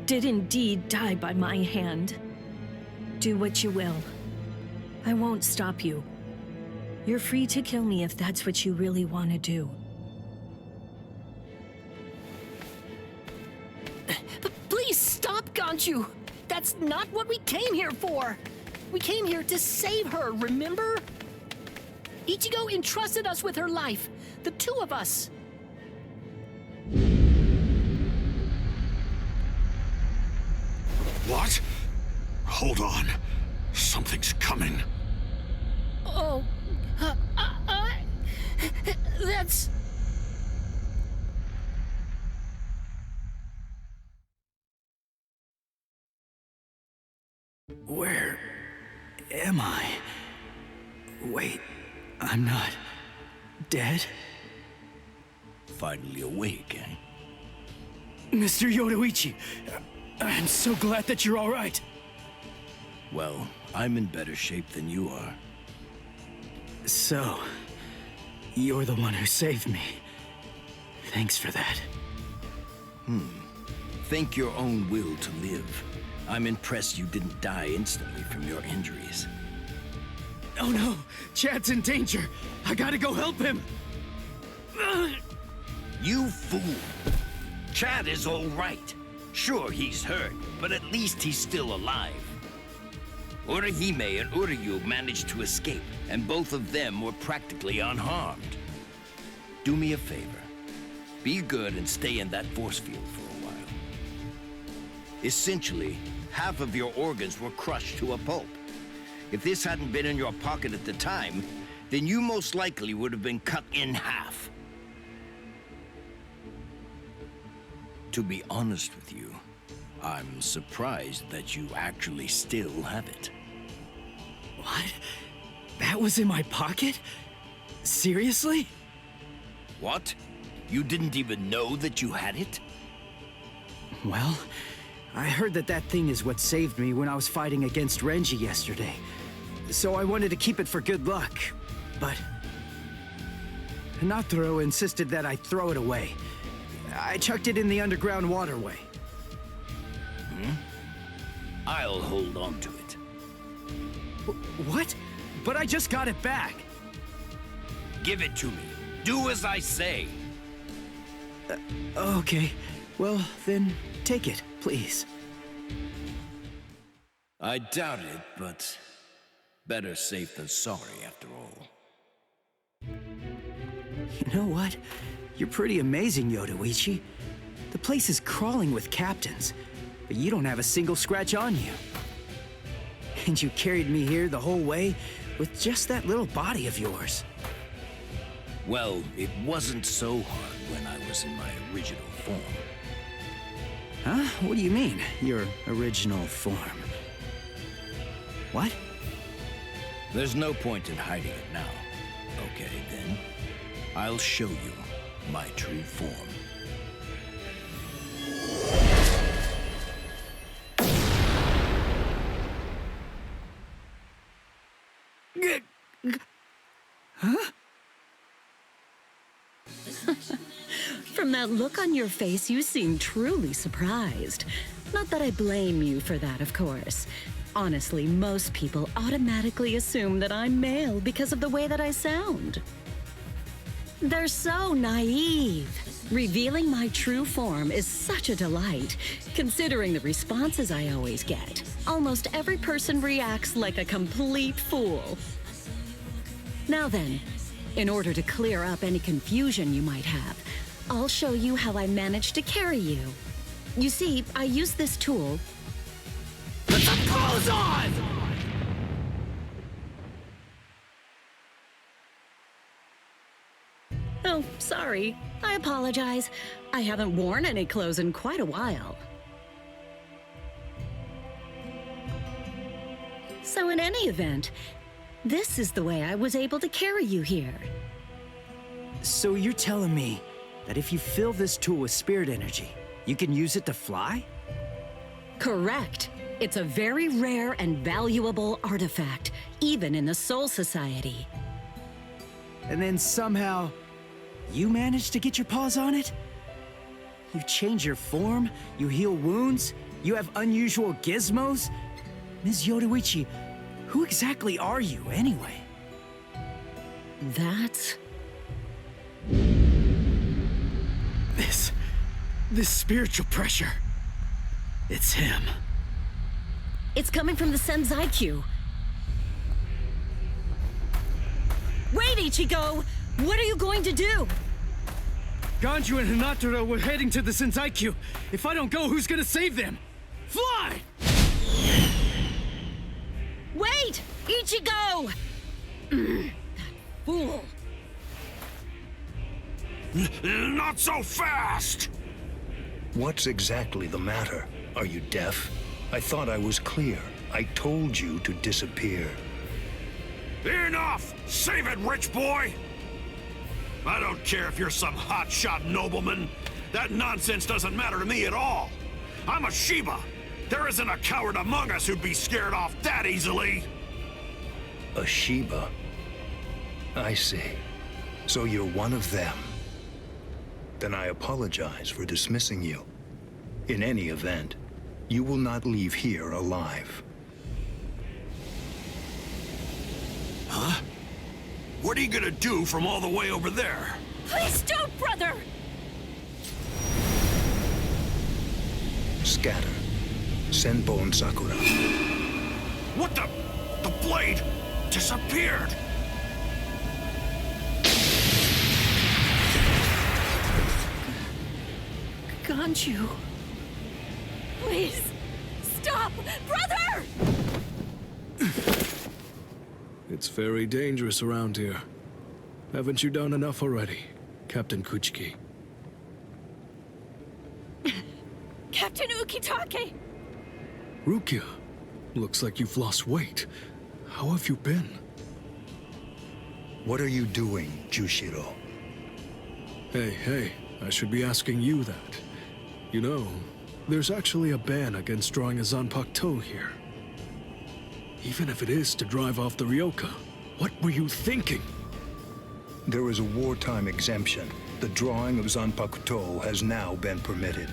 did indeed die by my hand. Do what you will. I won't stop you. You're free to kill me if that's what you really want to do. Please stop, Ganchu! That's not what we came here for! We came here to save her, remember? Ichigo entrusted us with her life, the two of us. What? Hold on. Something's coming. Oh, that's... Where am I? Wait, I'm not dead? Finally awake, eh? Mr. Yoruichi, I'm so glad that you're all right. Well, I'm in better shape than you are. So, you're the one who saved me. Thanks for that. Think your own will to live. I'm impressed you didn't die instantly from your injuries. Oh no! Chad's in danger! I gotta go help him! You fool! Chad is all right. Sure, he's hurt, but at least he's still alive. Orihime and Uryu managed to escape, and both of them were practically unharmed. Do me a favor. Be good and stay in that force field for a while. Essentially, half of your organs were crushed to a pulp. If this hadn't been in your pocket at the time, then you most likely would have been cut in half. To be honest with you, I'm surprised that you actually still have it. What? That was in my pocket? Seriously? What? You didn't even know that you had it? Well, I heard that that thing is what saved me when I was fighting against Renji yesterday. So I wanted to keep it for good luck, but... Nataro insisted that I throw it away. I chucked it in the underground waterway. I'll hold on to it. What? But I just got it back. Give it to me. Do as I say. Okay. Well, then take it, please. I doubt it, but better safe than sorry after all. You know what? You're pretty amazing, Yoruichi. The place is crawling with captains, but you don't have a single scratch on you. And you carried me here the whole way with just that little body of yours. Well, it wasn't so hard when I was in my original form. Huh? What do you mean, your original form? What? There's no point in hiding it now. Okay, then. I'll show you my true form. Huh? From that look on your face, you seem truly surprised. Not that I blame you for that, of course. Honestly, most people automatically assume that I'm male because of the way that I sound. They're so naive. Revealing my true form is such a delight, considering the responses I always get. Almost every person reacts like a complete fool. Now then, in order to clear up any confusion you might have, I'll show you how I managed to carry you. You see, I use this tool. Put some clothes on! Oh, sorry. I apologize. I haven't worn any clothes in quite a while. So in any event, this is the way I was able to carry you here. So you're telling me that if you fill this tool with spirit energy, you can use it to fly? Correct. It's a very rare and valuable artifact, even in the Soul Society. And then somehow, You managed to get your paws on it? You change your form, you heal wounds, you have unusual gizmos? Ms. Yoruichi, who exactly are you, anyway? That's... This spiritual pressure. It's him. It's coming from the Senzai-Q. Wait, Ichigo! What are you going to do? Ganju and Hinataro were heading to the Senzai-Q. If I don't go, who's gonna save them? Fly! Wait! Ichigo! That fool! Not so fast! What's exactly the matter? Are you deaf? I thought I was clear. I told you to disappear. Enough! Save it, rich boy! I don't care if you're some hotshot nobleman. That nonsense doesn't matter to me at all. I'm a Shiba. There isn't a coward among us who'd be scared off that easily. A Shiba? I see. So you're one of them. Then I apologize for dismissing you. In any event, you will not leave here alive. Huh? What are you gonna do from all the way over there? Please don't, brother! Scatter. Senbon Sakura. What the? The blade disappeared! Ganju. Please, stop! Brother! It's very dangerous around here. Haven't you done enough already, Captain Kuchiki? Captain Ukitake! Rukia, looks like you've lost weight. How have you been? What are you doing, Jushiro? Hey, I should be asking you that. You know, there's actually a ban against drawing a Zanpakuto here. Even if it is to drive off the Ryoka, what were you thinking? There is a wartime exemption. The drawing of Zanpakuto has now been permitted.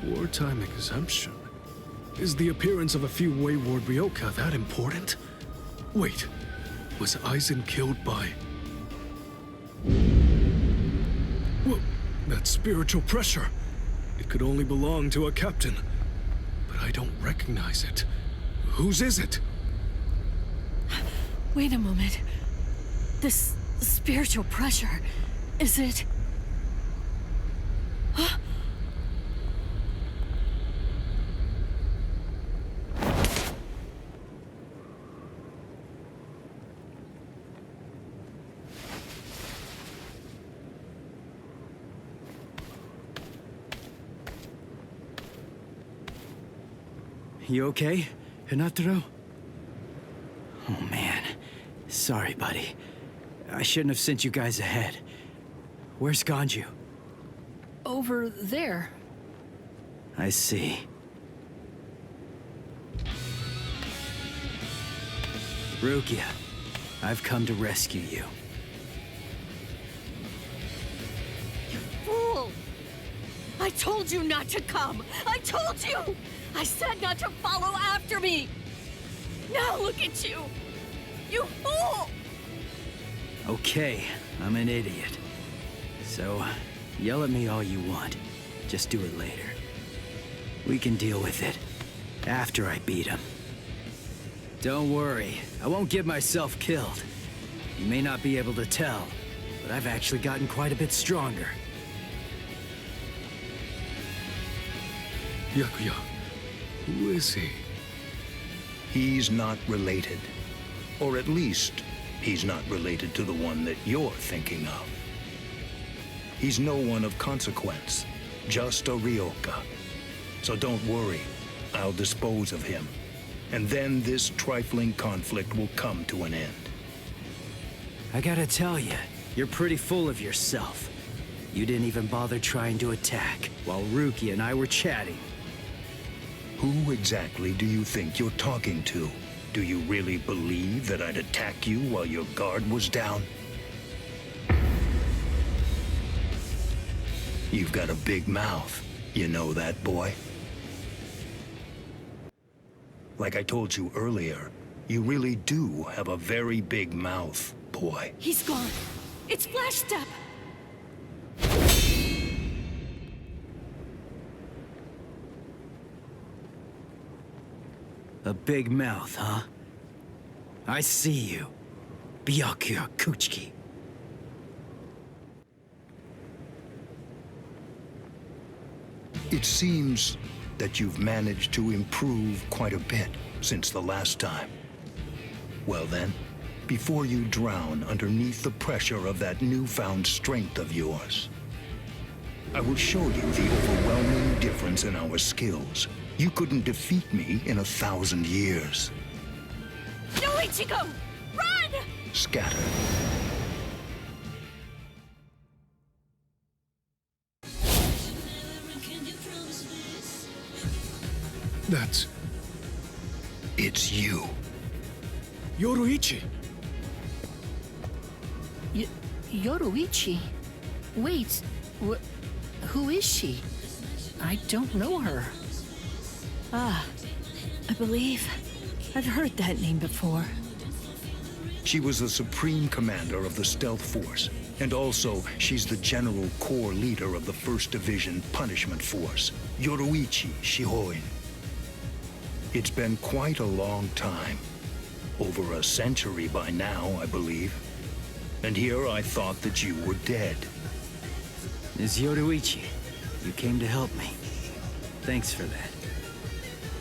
Wartime exemption? Is the appearance of a few wayward Ryoka that important? Wait, was Aizen killed by... Well, that spiritual pressure. It could only belong to a captain. But I don't recognize it. Whose is it? Wait a moment. This spiritual pressure, is it... Huh? You okay, Hinataro? Oh man, sorry buddy. I shouldn't have sent you guys ahead. Where's Ganju? Over there. I see. Rukia, I've come to rescue you. You fool! I told you not to come! I told you! I said not to follow after me! Now look at you! You fool! Okay, I'm an idiot. So, yell at me all you want. Just do it later. We can deal with it after I beat him. Don't worry, I won't get myself killed. You may not be able to tell, but I've actually gotten quite a bit stronger. Yakuya, who is he? He's not related. Or at least, he's not related to the one that you're thinking of. He's no one of consequence, just a Ryoka. So don't worry, I'll dispose of him. And then this trifling conflict will come to an end. I gotta tell you, you're pretty full of yourself. You didn't even bother trying to attack, while Rukia and I were chatting. Who exactly do you think you're talking to? Do you really believe that I'd attack you while your guard was down? You've got a big mouth. You know that, boy? Like I told you earlier, you really do have a very big mouth, boy. He's gone. It's Flash Step. A big mouth, huh? I see you. Byakuya Kuchiki. It seems that you've managed to improve quite a bit since the last time. Well then, before you drown underneath the pressure of that newfound strength of yours, I will show you the overwhelming difference in our skills. You couldn't defeat me in 1,000 years. No, Ichigo! Run! Scatter. That's... It's you. Yoruichi! Yoruichi? Wait, who is she? I don't know her. Ah, I believe I've heard that name before. She was the supreme commander of the Stealth Force, and also she's the general corps leader of the 1st Division Punishment Force, Yoruichi Shihoin. It's been quite a long time. Over a century by now, I believe. And here I thought that you were dead. Ms. Yoruichi, you came to help me. Thanks for that.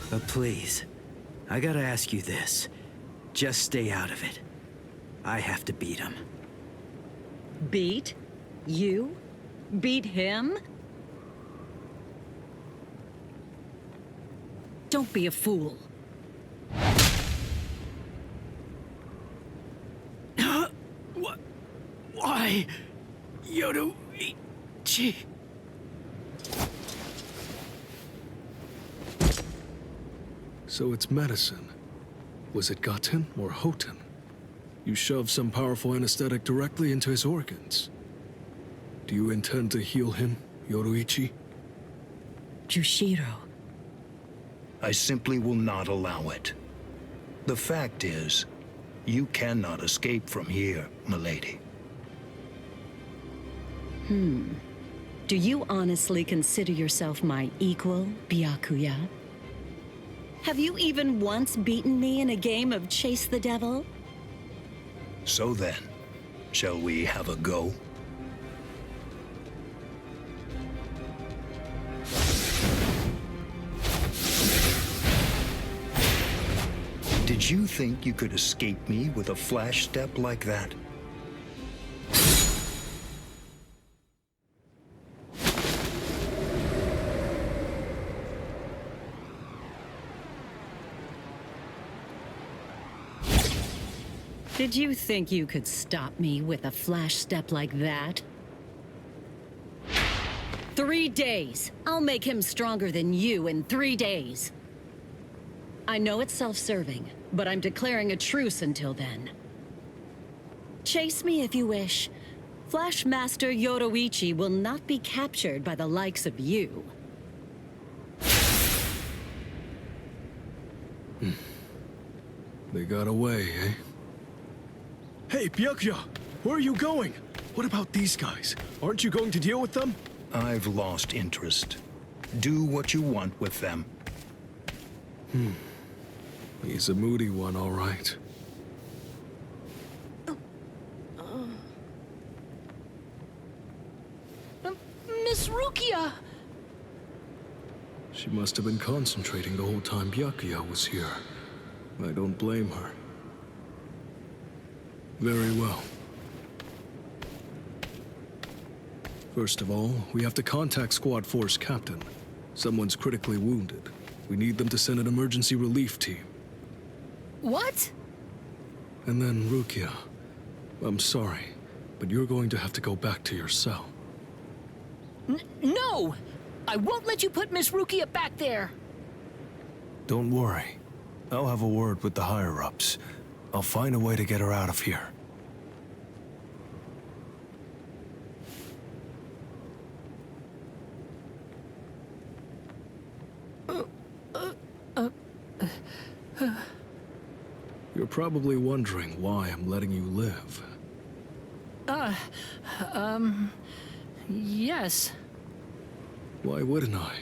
But please, I gotta ask you this. Just stay out of it. I have to beat him. Beat? You? Beat him? Don't be a fool. What? Why? Yoruichi? So it's medicine. Was it Gaten or Hoten? You shoved some powerful anesthetic directly into his organs. Do you intend to heal him, Yoruichi? Jushiro. I simply will not allow it. The fact is, you cannot escape from here, milady. Do you honestly consider yourself my equal, Byakuya? Have you even once beaten me in a game of Chase the Devil? So then, shall we have a go? Did you think you could escape me with a flash step like that? Did you think you could stop me with a flash step like that? 3 days. I'll make him stronger than you in 3 days. I know it's self-serving, but I'm declaring a truce until then. Chase me if you wish. Flash Master Yoruichi will not be captured by the likes of you. They got away, eh? Hey, Byakuya! Where are you going? What about these guys? Aren't you going to deal with them? I've lost interest. Do what you want with them. He's a moody one, all right. Miss Rukia! She must have been concentrating the whole time Byakuya was here. I don't blame her. Very well. First of all, we have to contact Squad Force Captain. Someone's critically wounded. We need them to send an emergency relief team. What? And then Rukia. I'm sorry, but you're going to have to go back to your cell. No! I won't let you put Miss Rukia back there! Don't worry. I'll have a word with the higher-ups. I'll find a way to get her out of here. probably wondering why I'm letting you live. Yes. Why wouldn't I?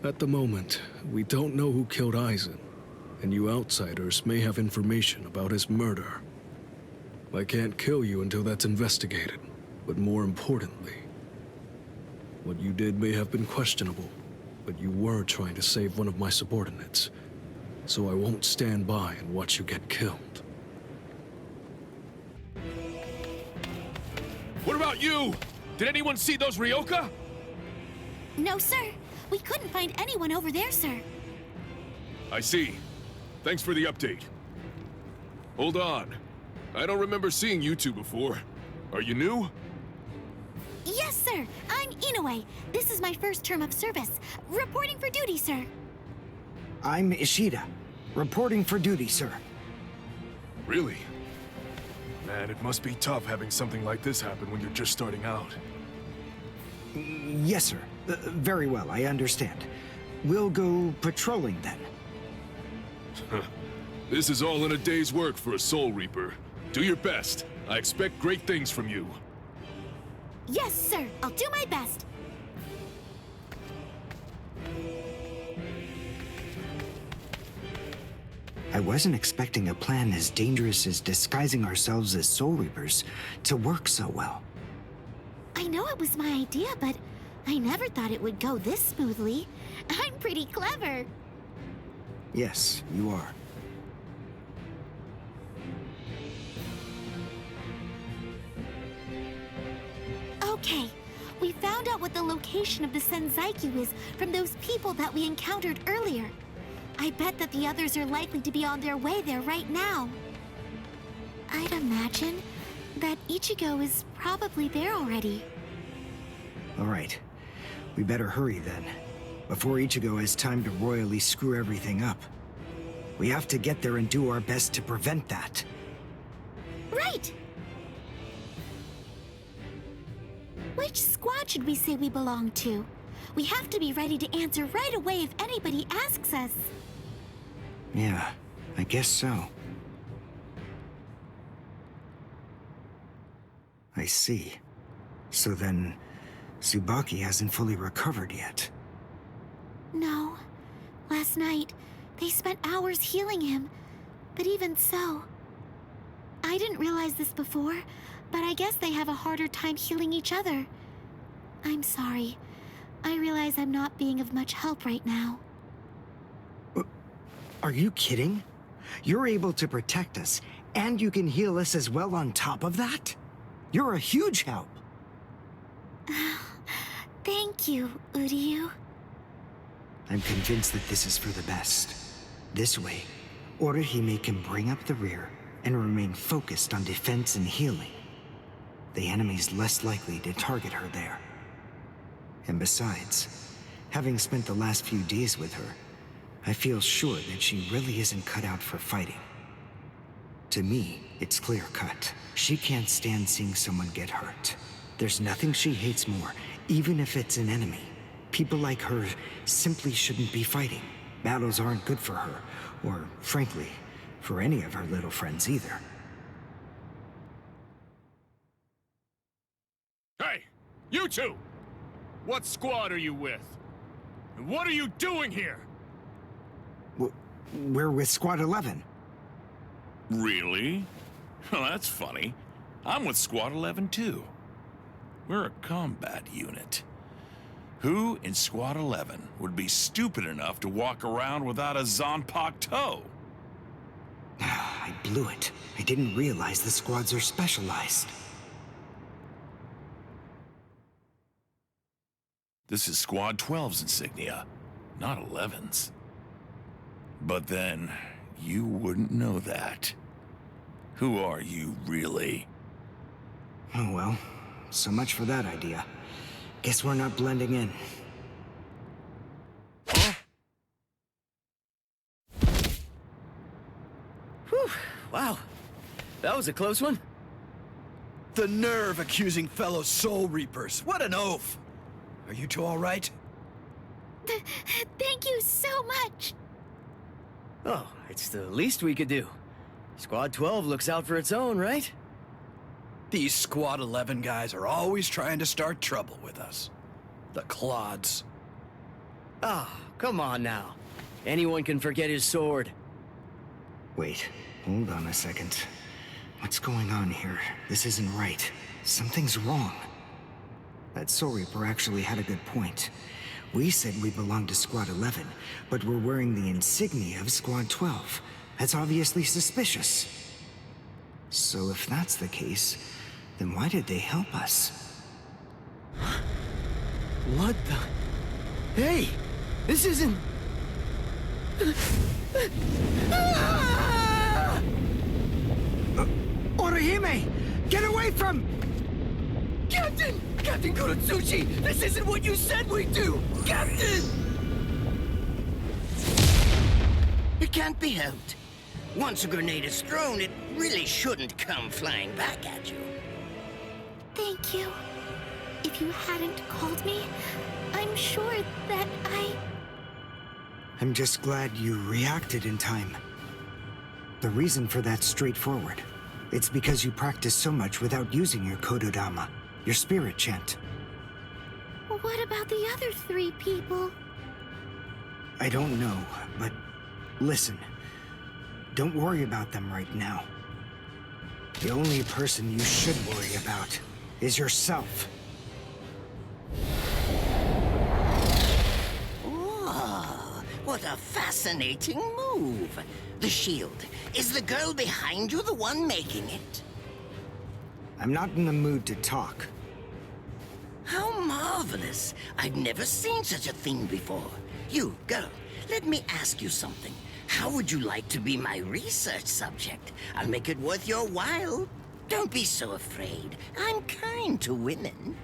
At the moment, we don't know who killed Aizen, and you outsiders may have information about his murder. I can't kill you until that's investigated, but more importantly, what you did may have been questionable, but you were trying to save one of my subordinates, so I won't stand by and watch you get killed. What about you? Did anyone see those Ryoka? No, sir. We couldn't find anyone over there, sir. I see. Thanks for the update. Hold on. I don't remember seeing you two before. Are you new? Yes, sir. I'm Inoue. This is my first term of service. Reporting for duty, sir. I'm Ishida. Reporting for duty, sir. Really? Man, it must be tough having something like this happen when you're just starting out. Yes, sir. Very well, I understand. We'll go patrolling then. This is all in a day's work for a Soul Reaper. Do your best. I expect great things from you. Yes, sir. I'll do my best. I wasn't expecting a plan as dangerous as disguising ourselves as Soul Reapers to work so well. I know it was my idea, but I never thought it would go this smoothly. I'm pretty clever. Yes, you are. Okay, we found out what the location of the Senzaiku is from those people that we encountered earlier. I bet that the others are likely to be on their way there right now. I'd imagine that Ichigo is probably there already. All right. We better hurry then, before Ichigo has time to royally screw everything up. We have to get there and do our best to prevent that. Right! Which squad should we say we belong to? We have to be ready to answer right away if anybody asks us. Yeah, I guess so. I see. So then, Tsubaki hasn't fully recovered yet. No. Last night, they spent hours healing him. But even so... I didn't realize this before, but I guess they have a harder time healing each other. I'm sorry. I realize I'm not being of much help right now. Are you kidding? You're able to protect us, and you can heal us as well on top of that? You're a huge help. Thank you, Uryu. I'm convinced that this is for the best. This way, Orihime can bring up the rear and remain focused on defense and healing. The enemy's less likely to target her there. And besides, having spent the last few days with her, I feel sure that she really isn't cut out for fighting. To me, it's clear-cut. She can't stand seeing someone get hurt. There's nothing she hates more, even if it's an enemy. People like her simply shouldn't be fighting. Battles aren't good for her, or, frankly, for any of her little friends either. Hey, you two! What squad are you with? And what are you doing here? We're with Squad 11. Really? Well, that's funny. I'm with Squad 11 too. We're a combat unit. Who in Squad 11 would be stupid enough to walk around without a Zanpakuto toe? I blew it. I didn't realize the squads are specialized. This is Squad 12's insignia, not 11's. But then, you wouldn't know that. Who are you, really? Oh well, so much for that idea. Guess we're not blending in. Huh? Whew, wow. That was a close one. The nerve accusing fellow Soul Reapers. What an oaf! Are you two all right? Thank you so much. Oh, it's the least we could do. Squad 12 looks out for its own, right? These Squad 11 guys are always trying to start trouble with us. The clods. Ah, come on now. Anyone can forget his sword. Wait, hold on a second. What's going on here? This isn't right. Something's wrong. That Soul Reaper actually had a good point. We said we belonged to Squad 11, but we're wearing the insignia of Squad 12. That's obviously suspicious. So if that's the case, then why did they help us? What the... Hey! This isn't... Orihime! Get away from... Captain! Captain Kurotsuchi! This isn't what you said we'd do! Captain! It can't be helped. Once a grenade is thrown, it really shouldn't come flying back at you. Thank you. If you hadn't called me, I'm sure that I'm just glad you reacted in time. The reason for that's straightforward. It's because you practice so much without using your Kododama, your spirit chant. What about the other 3 people? I don't know, but listen. Don't worry about them right now. The only person you should worry about is yourself. Oh, what a fascinating move. The shield. Is the girl behind you the one making it? I'm not in the mood to talk. How marvelous. I've never seen such a thing before. You, girl, let me ask you something. How would you like to be my research subject? I'll make it worth your while. Don't be so afraid. I'm kind to women.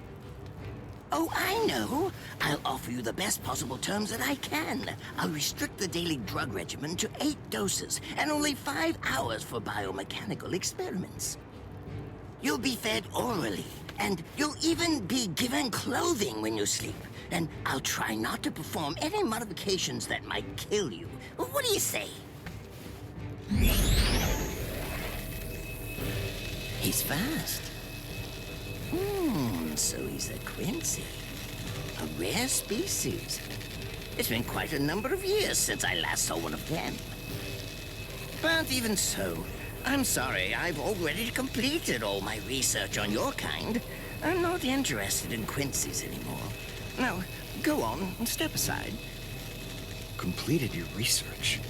Oh, I know. I'll offer you the best possible terms that I can. I'll restrict the daily drug regimen to 8 doses and only 5 hours for biomechanical experiments. You'll be fed orally, and you'll even be given clothing when you sleep. And I'll try not to perform any modifications that might kill you. What do you say? He's fast. So he's a Quincy. A rare species. It's been quite a number of years since I last saw one of them. But even so, I'm sorry, I've already completed all my research on your kind. I'm not interested in Quincy's anymore. Now, go on and step aside. Completed your research?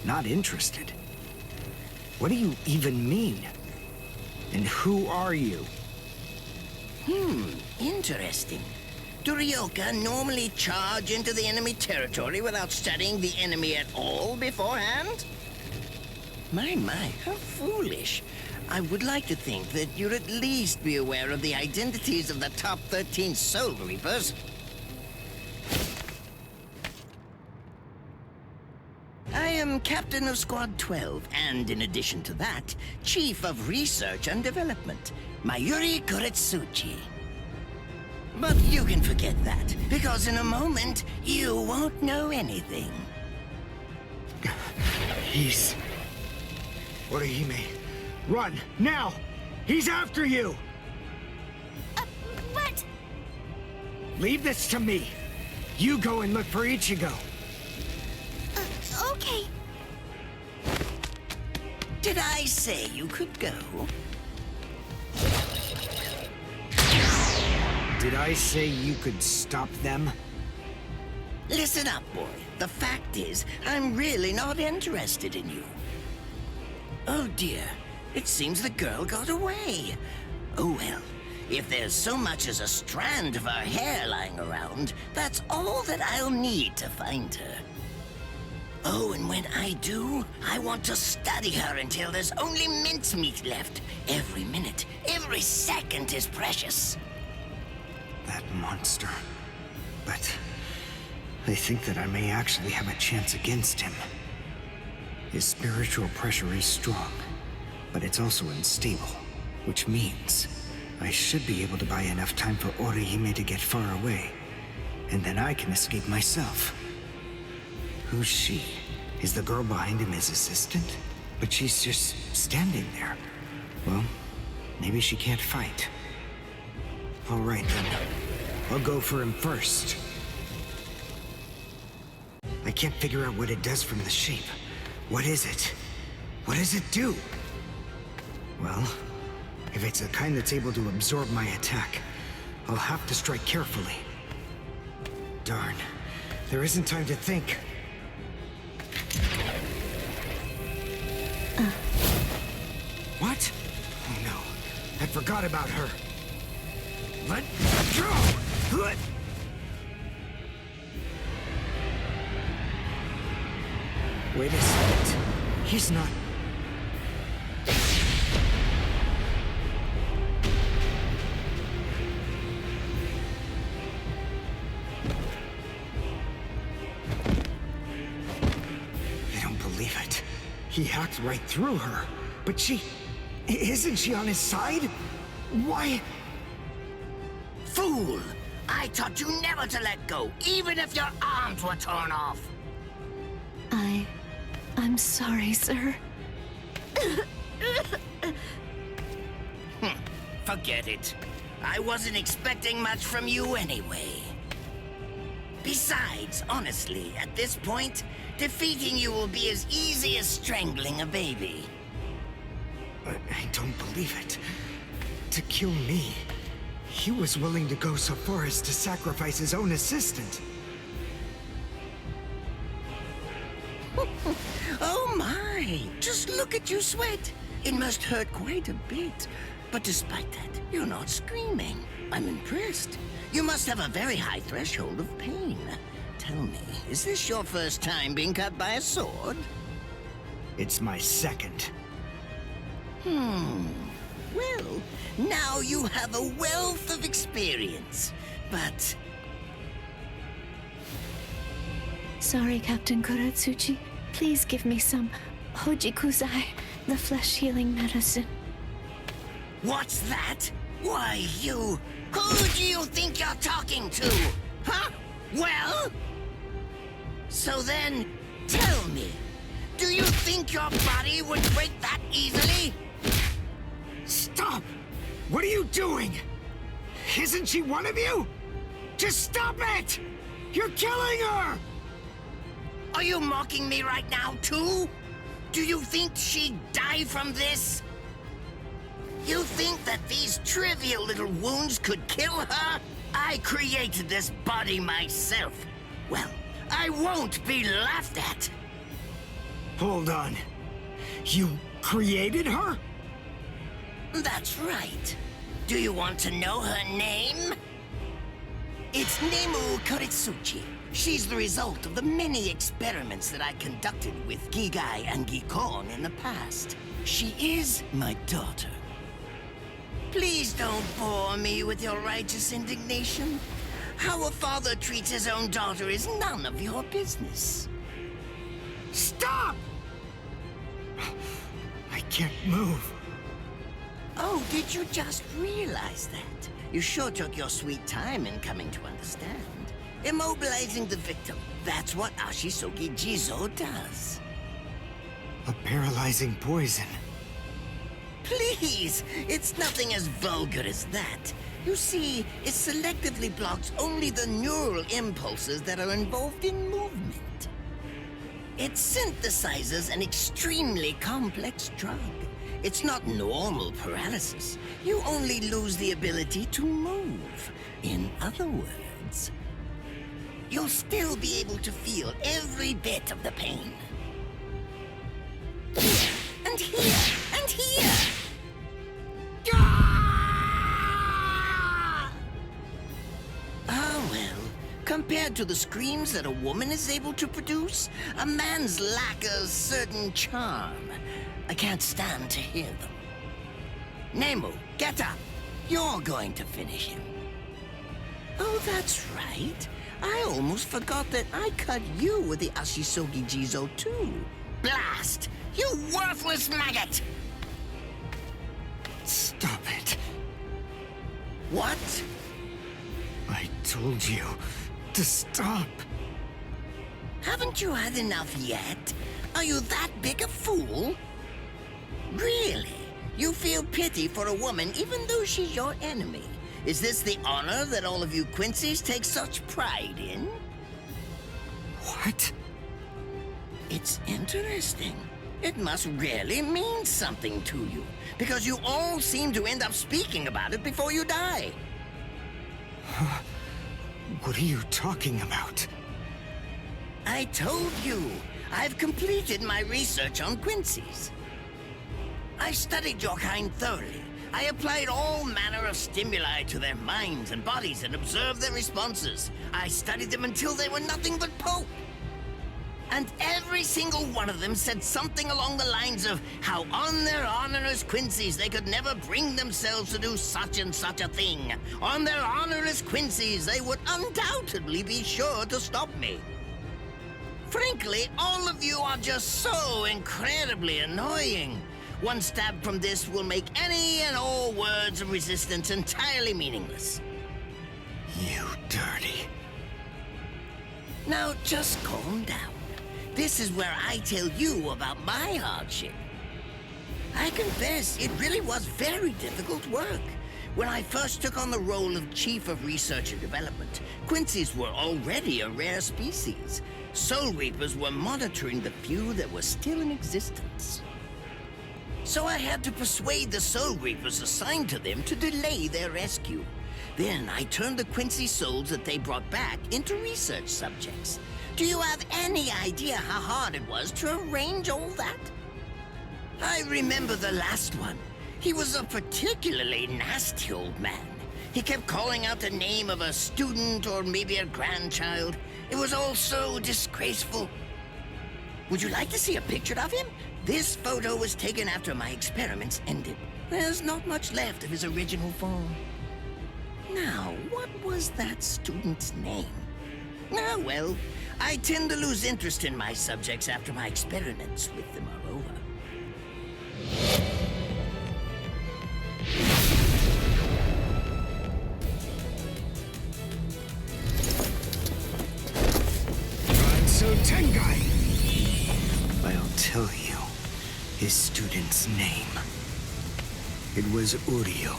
Not interested? What do you even mean? And who are you? Interesting. Do Ryoka normally charge into the enemy territory without studying the enemy at all beforehand? My, how foolish. I would like to think that you'd at least be aware of the identities of the top 13 Soul Reapers. I am Captain of Squad 12, and in addition to that, Chief of Research and Development, Mayuri Kuretsuchi. But you can forget that, because in a moment, you won't know anything. He's... Orihime, run, now! He's after you! But... Leave this to me. You go and look for Ichigo. Okay. Did I say you could go? Did I say you could stop them? Listen up, boy. The fact is, I'm really not interested in you. Oh dear, it seems the girl got away. Oh well, if there's so much as a strand of her hair lying around, that's all that I'll need to find her. Oh, and when I do, I want to study her until there's only mincemeat left. Every minute, every second is precious. That monster. But I think that I may actually have a chance against him. His spiritual pressure is strong, but it's also unstable, which means I should be able to buy enough time for Orihime to get far away, and then I can escape myself. Who's she? Is the girl behind him his assistant? But she's just standing there. Well, maybe she can't fight. All right, then. I'll go for him first. I can't figure out what it does from the shape. What is it? What does it do? Well, if it's the kind that's able to absorb my attack, I'll have to strike carefully. Darn. There isn't time to think. What? Oh no. I forgot about her. Let go! Wait a second. He's not... I don't believe it. He hacked right through her. But she... Isn't she on his side? Why... Fool! I taught you never to let go, even if your arms were torn off. I'm sorry, sir. Forget it. I wasn't expecting much from you anyway. Besides, honestly, at this point, defeating you will be as easy as strangling a baby. I don't believe it. To kill me, he was willing to go so far as to sacrifice his own assistant. Oh my! Just look at you sweat! It must hurt quite a bit. But despite that, you're not screaming. I'm impressed. You must have a very high threshold of pain. Tell me, is this your first time being cut by a sword? It's my second. Well, now you have a wealth of experience, but... Sorry, Captain Kuratsuchi. Please give me some Hojikuzai, the flesh-healing medicine. What's that? Why, you... Who do you think you're talking to? Huh? Well? So then, tell me, do you think your body would break that easily? Stop! What are you doing? Isn't she one of you? Just stop it! You're killing her! Are you mocking me right now, too? Do you think she'd die from this? You think that these trivial little wounds could kill her? I created this body myself. Well, I won't be laughed at. Hold on. You created her? That's right. Do you want to know her name? It's Nemu Kuritsuchi. She's the result of the many experiments that I conducted with Gigai and Gikon in the past. She is my daughter. Please don't bore me with your righteous indignation. How a father treats his own daughter is none of your business. Stop! I can't move. Oh, did you just realize that? You sure took your sweet time in coming to understand. Immobilizing the victim. That's what Ashisogi Jizo does. A paralyzing poison. Please! It's nothing as vulgar as that. You see, it selectively blocks only the neural impulses that are involved in movement. It synthesizes an extremely complex drug. It's not normal paralysis. You only lose the ability to move. In other words, you'll still be able to feel every bit of the pain. Here, and here, and here! Ah, well, compared to the screams that a woman is able to produce, a man's lack a certain charm. I can't stand to hear them. Nemu, get up. You're going to finish him. Oh, that's right. I almost forgot that I cut you with the Ashisogi Jizo too. Blast! You worthless maggot! Stop it. What? I told you to stop. Haven't you had enough yet? Are you that big a fool? Really? You feel pity for a woman even though she's your enemy? Is this the honor that all of you Quincy's take such pride in? What? It's interesting. It must really mean something to you, because you all seem to end up speaking about it before you die. What are you talking about? I told you, I've completed my research on Quincy's. I studied your kind thoroughly. I applied all manner of stimuli to their minds and bodies and observed their responses. I studied them until they were nothing but pulp. And every single one of them said something along the lines of how on their honor as Quincy's they could never bring themselves to do such and such a thing. On their honor as Quincy's they would undoubtedly be sure to stop me. Frankly, all of you are just so incredibly annoying. One stab from this will make any and all words of resistance entirely meaningless. You dirty. Now just calm down. This is where I tell you about my hardship. I confess, it really was very difficult work. When I first took on the role of Chief of Research and Development, Quincy's were already a rare species. Soul Reapers were monitoring the few that were still in existence. So I had to persuade the Soul Reapers assigned to them to delay their rescue. Then I turned the Quincy souls that they brought back into research subjects. Do you have any idea how hard it was to arrange all that? I remember the last one. He was a particularly nasty old man. He kept calling out the name of a student or maybe a grandchild. It was all so disgraceful. Would you like to see a picture of him? This photo was taken after my experiments ended. There's not much left of his original form. Now, what was that student's name? Ah, well, I tend to lose interest in my subjects after my experiments with them are over. So Tengai! I'll tell you his student's name. It was Uryu.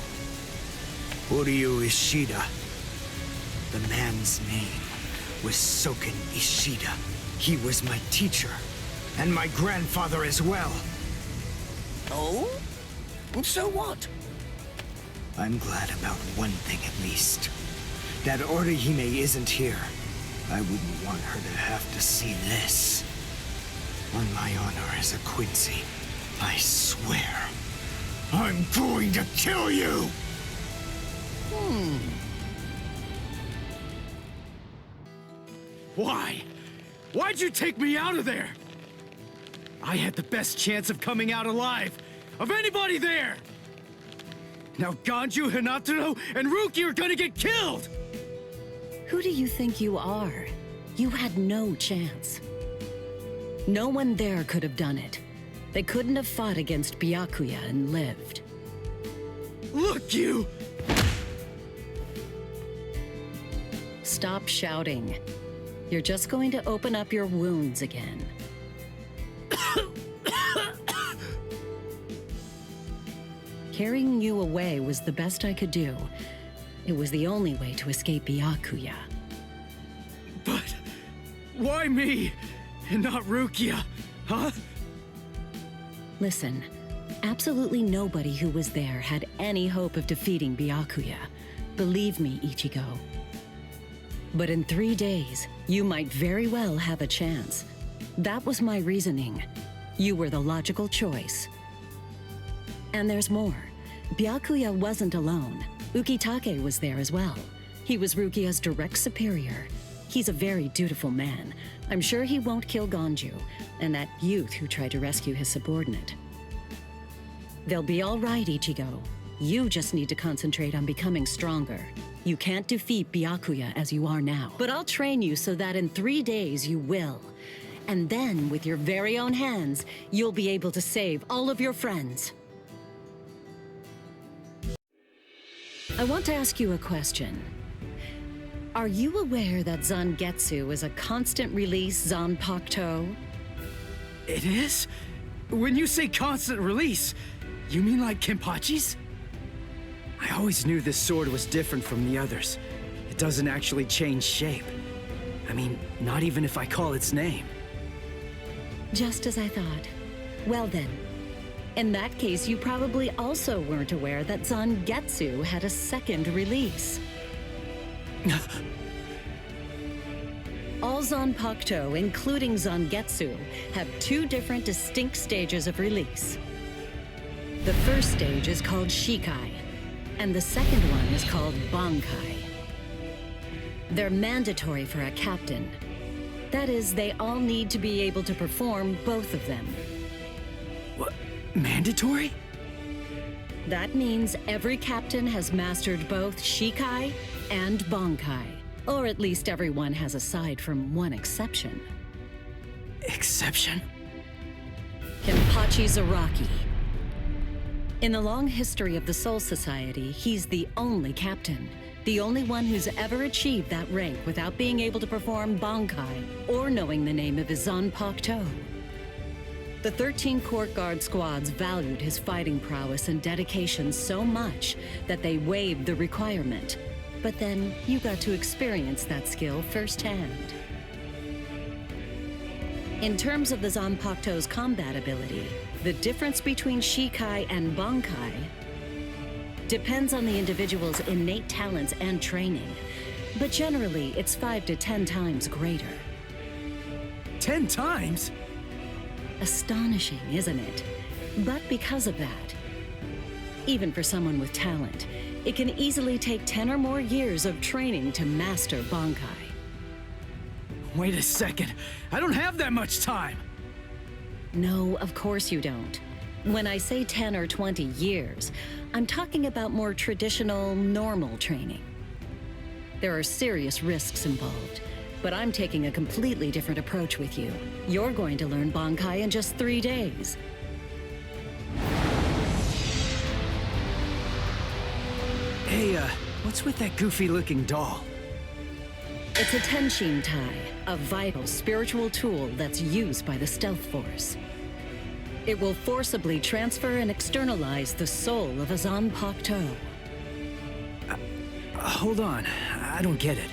Uryu Ishida. The man's name was Soken Ishida. He was my teacher, and my grandfather as well. Oh? So what? I'm glad about one thing at least. That Orihime isn't here. I wouldn't want her to have to see this. On my honor as a Quincy, I swear, I'm going to kill you! Why? Why'd you take me out of there? I had the best chance of coming out alive, of anybody there! Now Ganju, Hinataro, and Ruki are gonna get killed! Who do you think you are? You had no chance. No one there could have done it. They couldn't have fought against Byakuya and lived. Look, you! Stop shouting. You're just going to open up your wounds again. Carrying you away was the best I could do. It was the only way to escape Byakuya. But why me and not Rukia, huh? Listen, absolutely nobody who was there had any hope of defeating Byakuya. Believe me, Ichigo. But in 3 days, you might very well have a chance. That was my reasoning. You were the logical choice. And there's more. Byakuya wasn't alone. Ukitake was there as well. He was Rukia's direct superior. He's a very dutiful man. I'm sure he won't kill Ganju, and that youth who tried to rescue his subordinate. They'll be all right, Ichigo. You just need to concentrate on becoming stronger. You can't defeat Byakuya as you are now. But I'll train you so that in 3 days you will. And then, with your very own hands, you'll be able to save all of your friends. I want to ask you a question. Are you aware that Zangetsu is a constant release Zanpakuto? It is? When you say constant release, you mean like Kenpachi's? I always knew this sword was different from the others. It doesn't actually change shape. I mean, not even if I call its name. Just as I thought. Well then, in that case, you probably also weren't aware that Zangetsu had a second release. All Zanpakuto, including Zangetsu, have two different distinct stages of release. The first stage is called Shikai, and the second one is called Bankai. They're mandatory for a captain. That is, they all need to be able to perform both of them. What? Mandatory? That means every captain has mastered both Shikai and Bankai. Or at least everyone has aside from one exception. Exception? Kenpachi Zaraki. In the long history of the Soul Society, he's the only captain. The only one who's ever achieved that rank without being able to perform Bankai or knowing the name of his Zanpakuto. The 13 Court Guard squads valued his fighting prowess and dedication so much that they waived the requirement. But then you got to experience that skill firsthand. In terms of the Zanpakuto's combat ability, the difference between Shikai and Bankai depends on the individual's innate talents and training, but generally it's 5 to 10 times greater. 10 times? Astonishing, isn't it? But because of that, even for someone with talent, it can easily take 10 or more years of training to master Bankai. Wait a second, I don't have that much time! No, of course you don't. When I say 10 or 20 years, I'm talking about more traditional, normal training. There are serious risks involved, but I'm taking a completely different approach with you. You're going to learn Bankai in just 3 days. Hey, what's with that goofy-looking doll? It's a Tenshin Tai, a vital spiritual tool that's used by the Stealth Force. It will forcibly transfer and externalize the soul of a Zanpakuto. Hold on, I don't get it.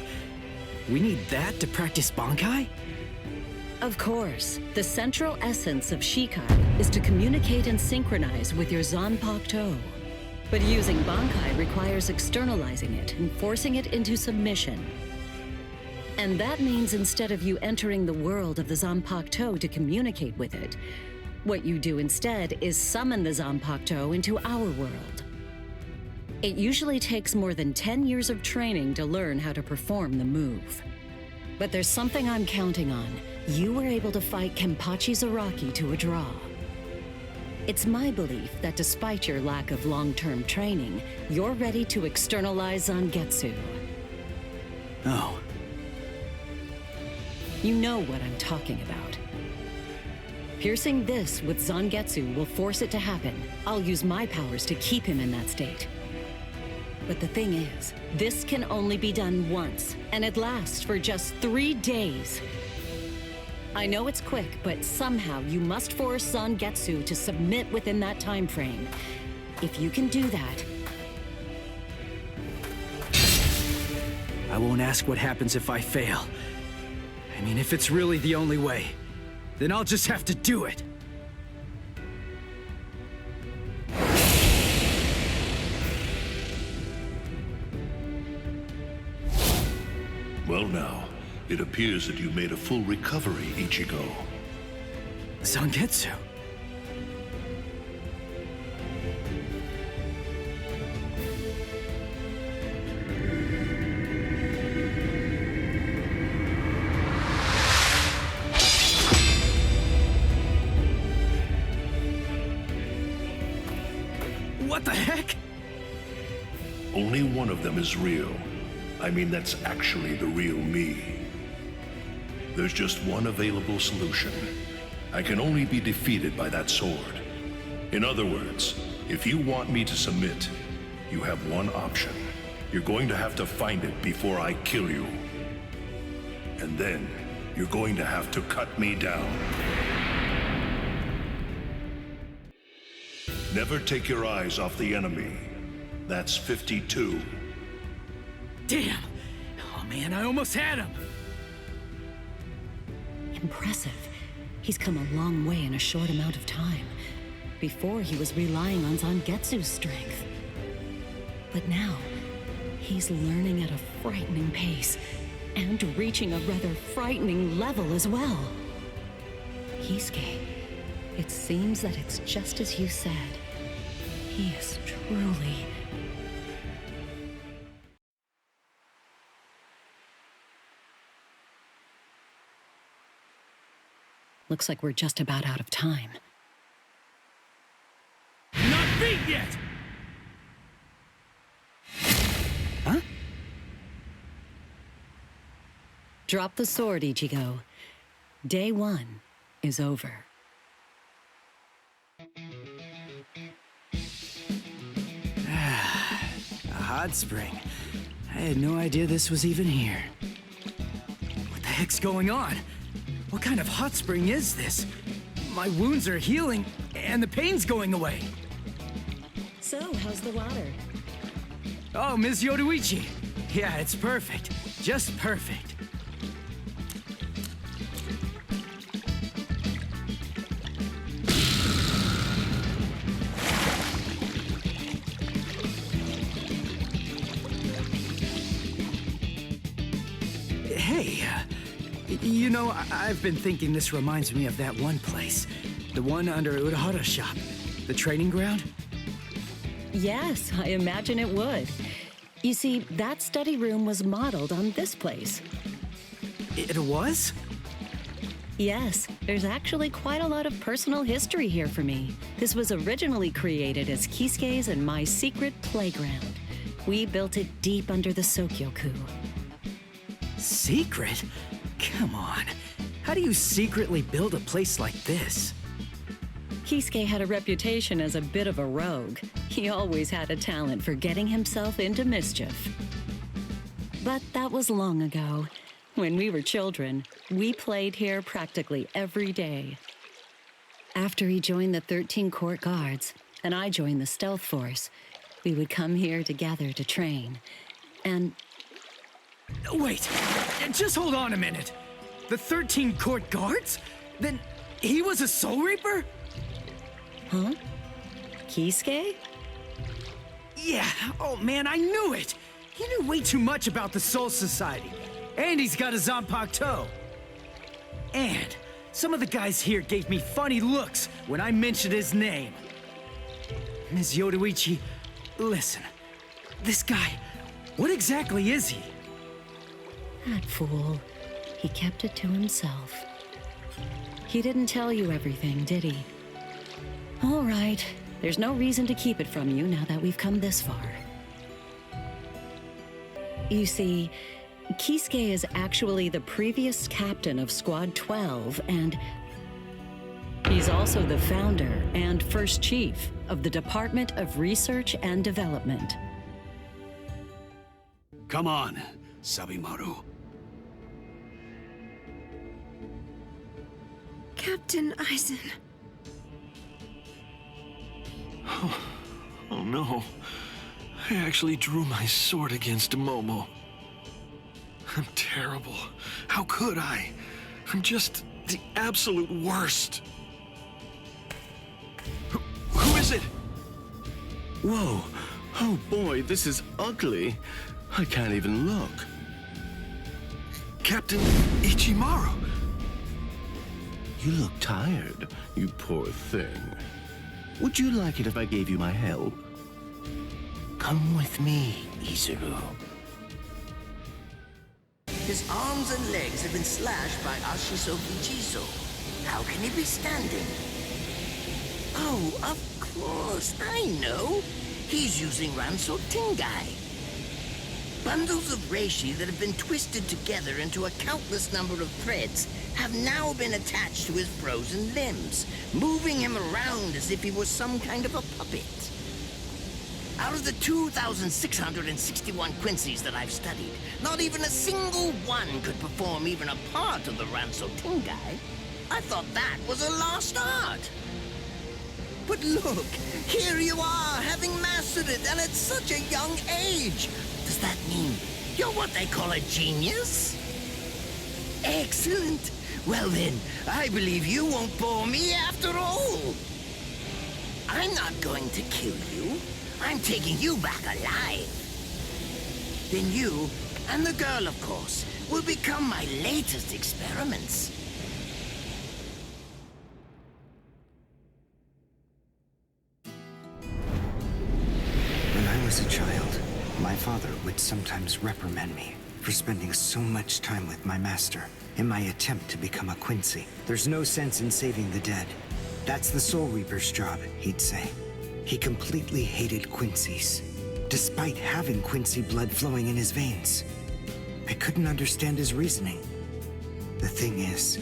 We need that to practice Bankai? Of course. The central essence of Shikai is to communicate and synchronize with your Zanpakuto. But using Bankai requires externalizing it and forcing it into submission. And that means instead of you entering the world of the Zanpakuto to communicate with it, what you do instead is summon the Zanpakuto into our world. It usually takes more than 10 years of training to learn how to perform the move. But there's something I'm counting on. You were able to fight Kenpachi Zaraki to a draw. It's my belief that despite your lack of long-term training, you're ready to externalize Zangetsu. Oh. You know what I'm talking about. Piercing this with Zangetsu will force it to happen. I'll use my powers to keep him in that state. But the thing is, this can only be done once, and it lasts for just 3 days. I know it's quick, but somehow you must force Zangetsu to submit within that time frame. If you can do that... I won't ask what happens if I fail. I mean, if it's really the only way, then I'll just have to do it. Well now, it appears that you made a full recovery, Ichigo. Zangetsu? What the heck? Only one of them is real. I mean, that's actually the real me. There's just one available solution. I can only be defeated by that sword. In other words, if you want me to submit, you have one option. You're going to have to find it before I kill you. And then, you're going to have to cut me down. Never take your eyes off the enemy. That's 52. Damn! Oh man, I almost had him! Impressive. He's come a long way in a short amount of time. Before, he was relying on Zangetsu's strength. But now, he's learning at a frightening pace, and reaching a rather frightening level as well. Kisuke, it seems that it's just as you said. He is truly... Looks like we're just about out of time. Not beat yet! Huh? Drop the sword, Ichigo. Day 1 is over. A hot spring. I had no idea this was even here. What the heck's going on? What kind of hot spring is this? My wounds are healing, and the pain's going away. So, how's the water? Oh, Ms. Yoruichi. Yeah, it's perfect. Just perfect. Hey, you know, I've been thinking this reminds me of that one place. The one under Urahara's shop. The training ground? Yes, I imagine it would. You see, that study room was modeled on this place. It was? Yes, there's actually quite a lot of personal history here for me. This was originally created as Kisuke's and my secret playground. We built it deep under the Sokyoku. Secret? Come on. How do you secretly build a place like this? Kisuke had a reputation as a bit of a rogue. He always had a talent for getting himself into mischief. But that was long ago. When we were children, we played here practically every day. After he joined the 13 Court Guards, and I joined the Stealth Force, we would come here together to train. And... Wait, just hold on a minute. The 13 Court Guards? Then he was a Soul Reaper? Huh? Kisuke? Yeah, oh man, I knew it! He knew way too much about the Soul Society. And he's got a Zanpakuto. And some of the guys here gave me funny looks when I mentioned his name. Ms. Yoruichi, listen. This guy, what exactly is he? That fool. He kept it to himself. He didn't tell you everything, did he? All right. There's no reason to keep it from you now that we've come this far. You see, Kisuke is actually the previous captain of Squad 12, and he's also the founder and first chief of the Department of Research and Development. Come on, Sabimaru. Captain Aizen. Oh no. I actually drew my sword against Momo. I'm terrible. How could I? I'm just the absolute worst. Who is it? Whoa. Oh boy, this is ugly. I can't even look. Captain Ichimaru. You look tired, you poor thing. Would you like it if I gave you my help? Come with me, Izuru. His arms and legs have been slashed by Ashiso Bichiso. How can he be standing? Oh, of course, I know. He's using Ranso Tingai. Bundles of reishi that have been twisted together into a countless number of threads have now been attached to his frozen limbs, moving him around as if he was some kind of a puppet. Out of the 2,661 Quincy's that I've studied, not even a single one could perform even a part of the Ranso Tingai. I thought that was a lost art. But look, here you are, having mastered it, and at such a young age. Does that mean you're what they call a genius? Excellent. Well then, I believe you won't bore me after all. I'm not going to kill you. I'm taking you back alive. Then you, and the girl, of course, will become my latest experiments. When I was a child, my father would sometimes reprimand me for spending so much time with my master in my attempt to become a Quincy. There's no sense in saving the dead. That's the Soul Reaper's job, he'd say. He completely hated Quincy's, despite having Quincy blood flowing in his veins. I couldn't understand his reasoning. The thing is,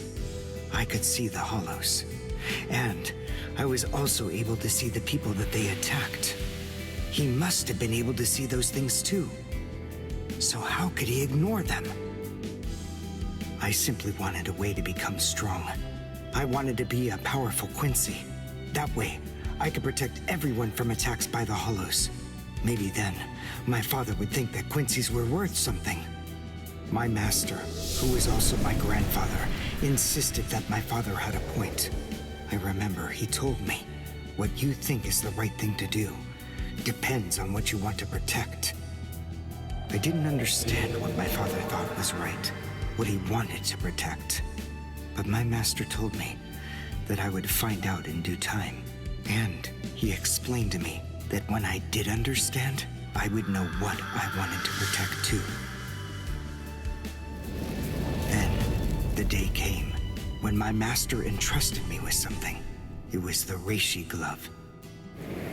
I could see the hollows, and I was also able to see the people that they attacked. He must have been able to see those things too. So how could he ignore them? I simply wanted a way to become strong. I wanted to be a powerful Quincy. That way, I could protect everyone from attacks by the hollows. Maybe then, my father would think that Quincy's were worth something. My master, who was also my grandfather, insisted that my father had a point. I remember he told me, what you think is the right thing to do depends on what you want to protect. I didn't understand what my father thought was right, what he wanted to protect. But my master told me that I would find out in due time. And he explained to me that when I did understand, I would know what I wanted to protect too. Then, the day came when my master entrusted me with something. It was the Reishi glove.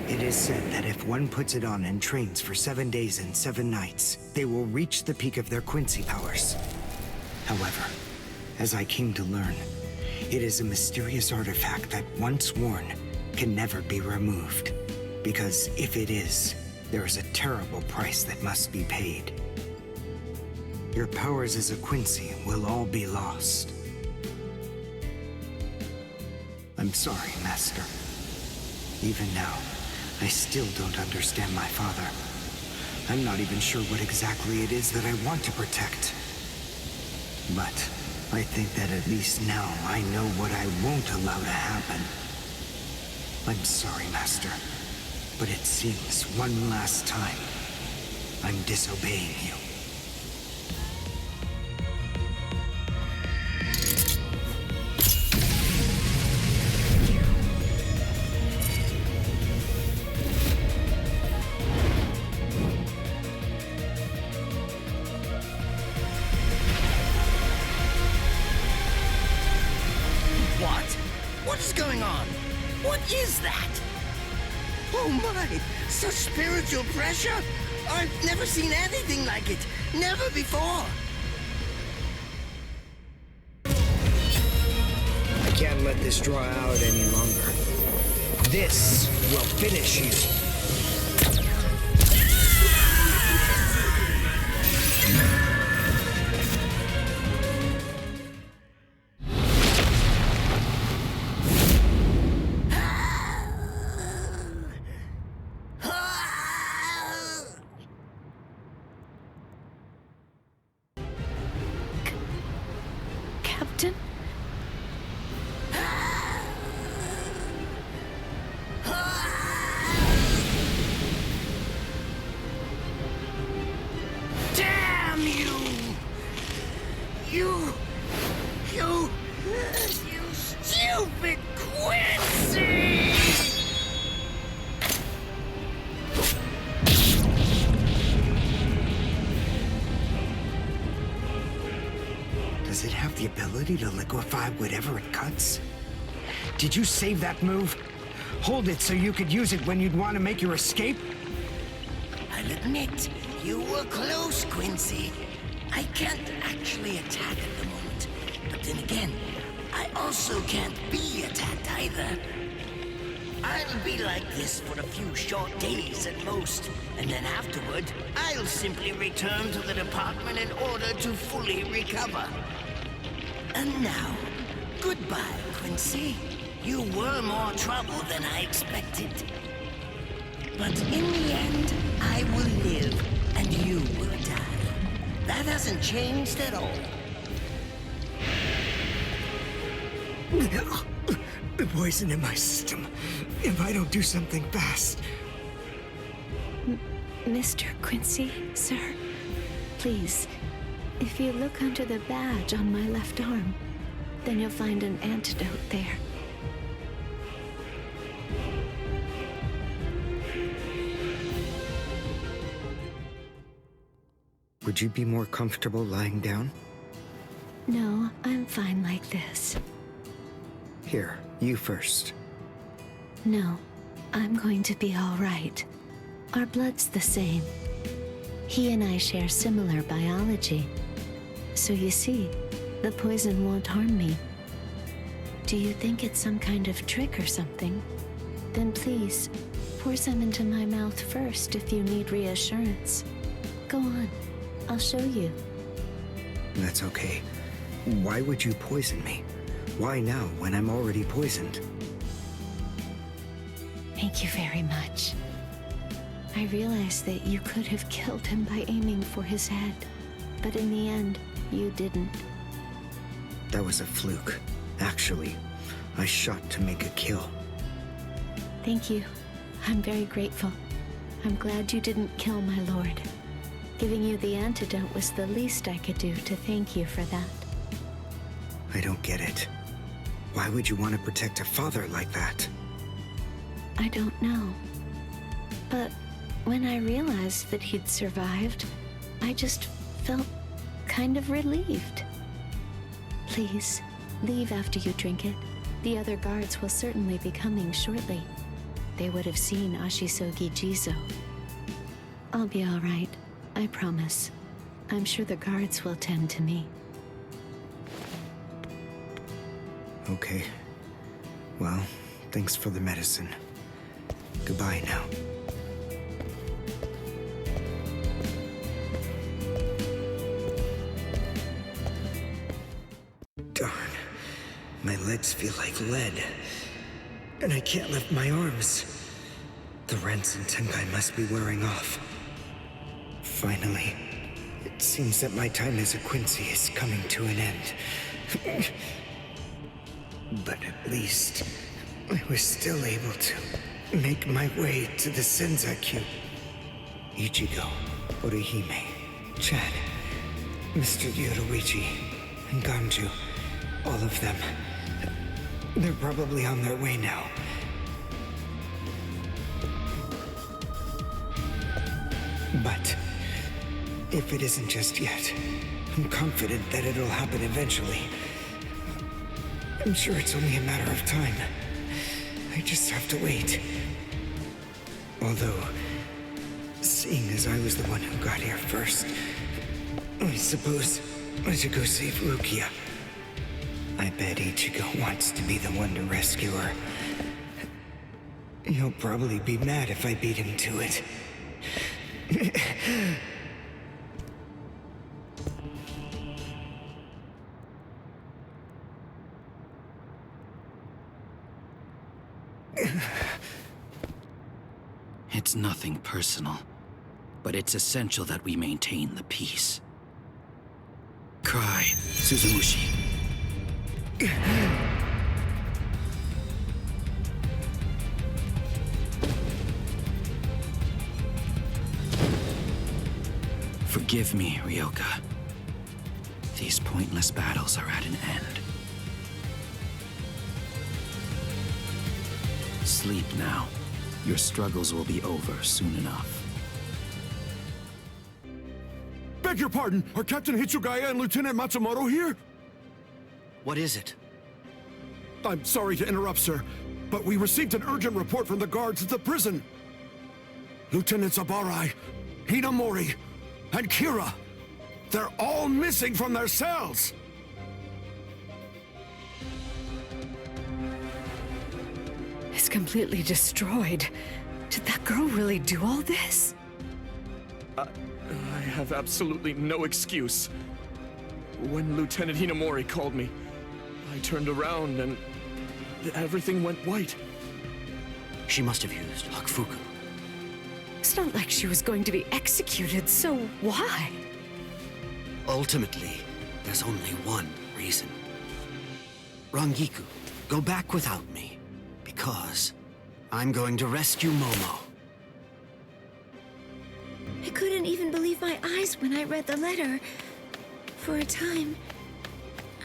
It is said that if one puts it on and trains for 7 days and 7 nights, they will reach the peak of their Quincy powers. However, as I came to learn, it is a mysterious artifact that once worn can never be removed. Because if it is, there is a terrible price that must be paid. Your powers as a Quincy will all be lost. I'm sorry, Master. Even now, I still don't understand my father. I'm not even sure what exactly it is that I want to protect. But I think that at least now I know what I won't allow to happen. I'm sorry, Master, but it seems one last time I'm disobeying you. What is going on? What is that? Oh my! Such spiritual pressure! I've never seen anything like it. Never before. I can't let this draw out any longer. This will finish you. Captain? Damn you! You stupid Quincy! Does it have the ability to liquefy whatever it cuts? Did you save that move? Hold it so you could use it when you'd want to make your escape? I'll admit, you were close, Quincy. I can't actually attack at the moment. But then again, I also can't be attacked either. I'll be like this for a few short days at most, and then afterward, I'll simply return to the department in order to fully recover. And now, goodbye, Quincy. You were more trouble than I expected. But in the end, I will live and you will die. That hasn't changed at all. The poison in my system. If I don't do something fast. Mr. Quincy, sir, please, if you look under the badge on my left arm, then you'll find an antidote there. Would you be more comfortable lying down? No, I'm fine like this. Here, you first. No, I'm going to be all right. Our blood's the same. He and I share similar biology. So you see, the poison won't harm me. Do you think it's some kind of trick or something? Then please, pour some into my mouth first if you need reassurance. Go on, I'll show you. That's okay. Why would you poison me? Why now, when I'm already poisoned? Thank you very much. I realized that you could have killed him by aiming for his head, but in the end, you didn't. That was a fluke. Actually, I shot to make a kill. Thank you. I'm very grateful. I'm glad you didn't kill my lord. Giving you the antidote was the least I could do to thank you for that. I don't get it. Why would you want to protect a father like that? I don't know. But when I realized that he'd survived, I just felt kind of relieved. Please, leave after you drink it. The other guards will certainly be coming shortly. They would have seen Ashisogi Jizo. I'll be all right, I promise. I'm sure the guards will tend to me. Okay. Well, thanks for the medicine. Goodbye now. Darn. My legs feel like lead. And I can't lift my arms. The rents in Tenkai must be wearing off. Finally, it seems that my time as a Quincy is coming to an end. But at least, I was still able to make my way to the Senzakyu. Ichigo, Orihime, Chad, Mr. Yoruichi, and Ganju, all of them. They're probably on their way now. But if it isn't just yet, I'm confident that it'll happen eventually. I'm sure it's only a matter of time. I just have to wait. Although, seeing as I was the one who got here first, I suppose I should go save Rukia. I bet Ichigo wants to be the one to rescue her. He'll probably be mad if I beat him to it. It's nothing personal, but it's essential that we maintain the peace. Cry, Suzumushi. Forgive me, Ryoka. These pointless battles are at an end. Sleep now. Your struggles will be over soon enough. Beg your pardon, are Captain Hitsugaya and Lieutenant Matsumoto here? What is it? I'm sorry to interrupt, sir, but we received an urgent report from the guards at the prison. Lieutenant Zabarai, Hinamori, and Kira, they're all missing from their cells. It's completely destroyed. Did that girl really do all this? I have absolutely no excuse. When Lieutenant Hinamori called me, I turned around and everything went white. She must have used Hakufuku. It's not like she was going to be executed, so why? Ultimately, there's only one reason. Rangiku, go back without me, because I'm going to rescue Momo. I couldn't even believe my eyes when I read the letter. For a time,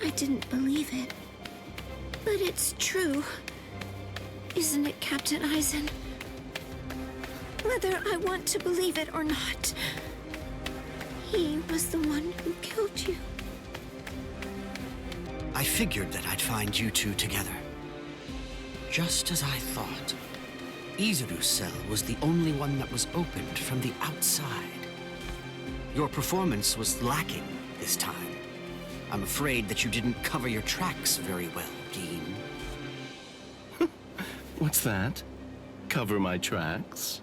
I didn't believe it. But it's true. Isn't it, Captain Eisen? Whether I want to believe it or not, he was the one who killed you. I figured that I'd find you two together. Just as I thought. Izuru's cell was the only one that was opened from the outside. Your performance was lacking this time. I'm afraid that you didn't cover your tracks very well, Gin. What's that? Cover my tracks?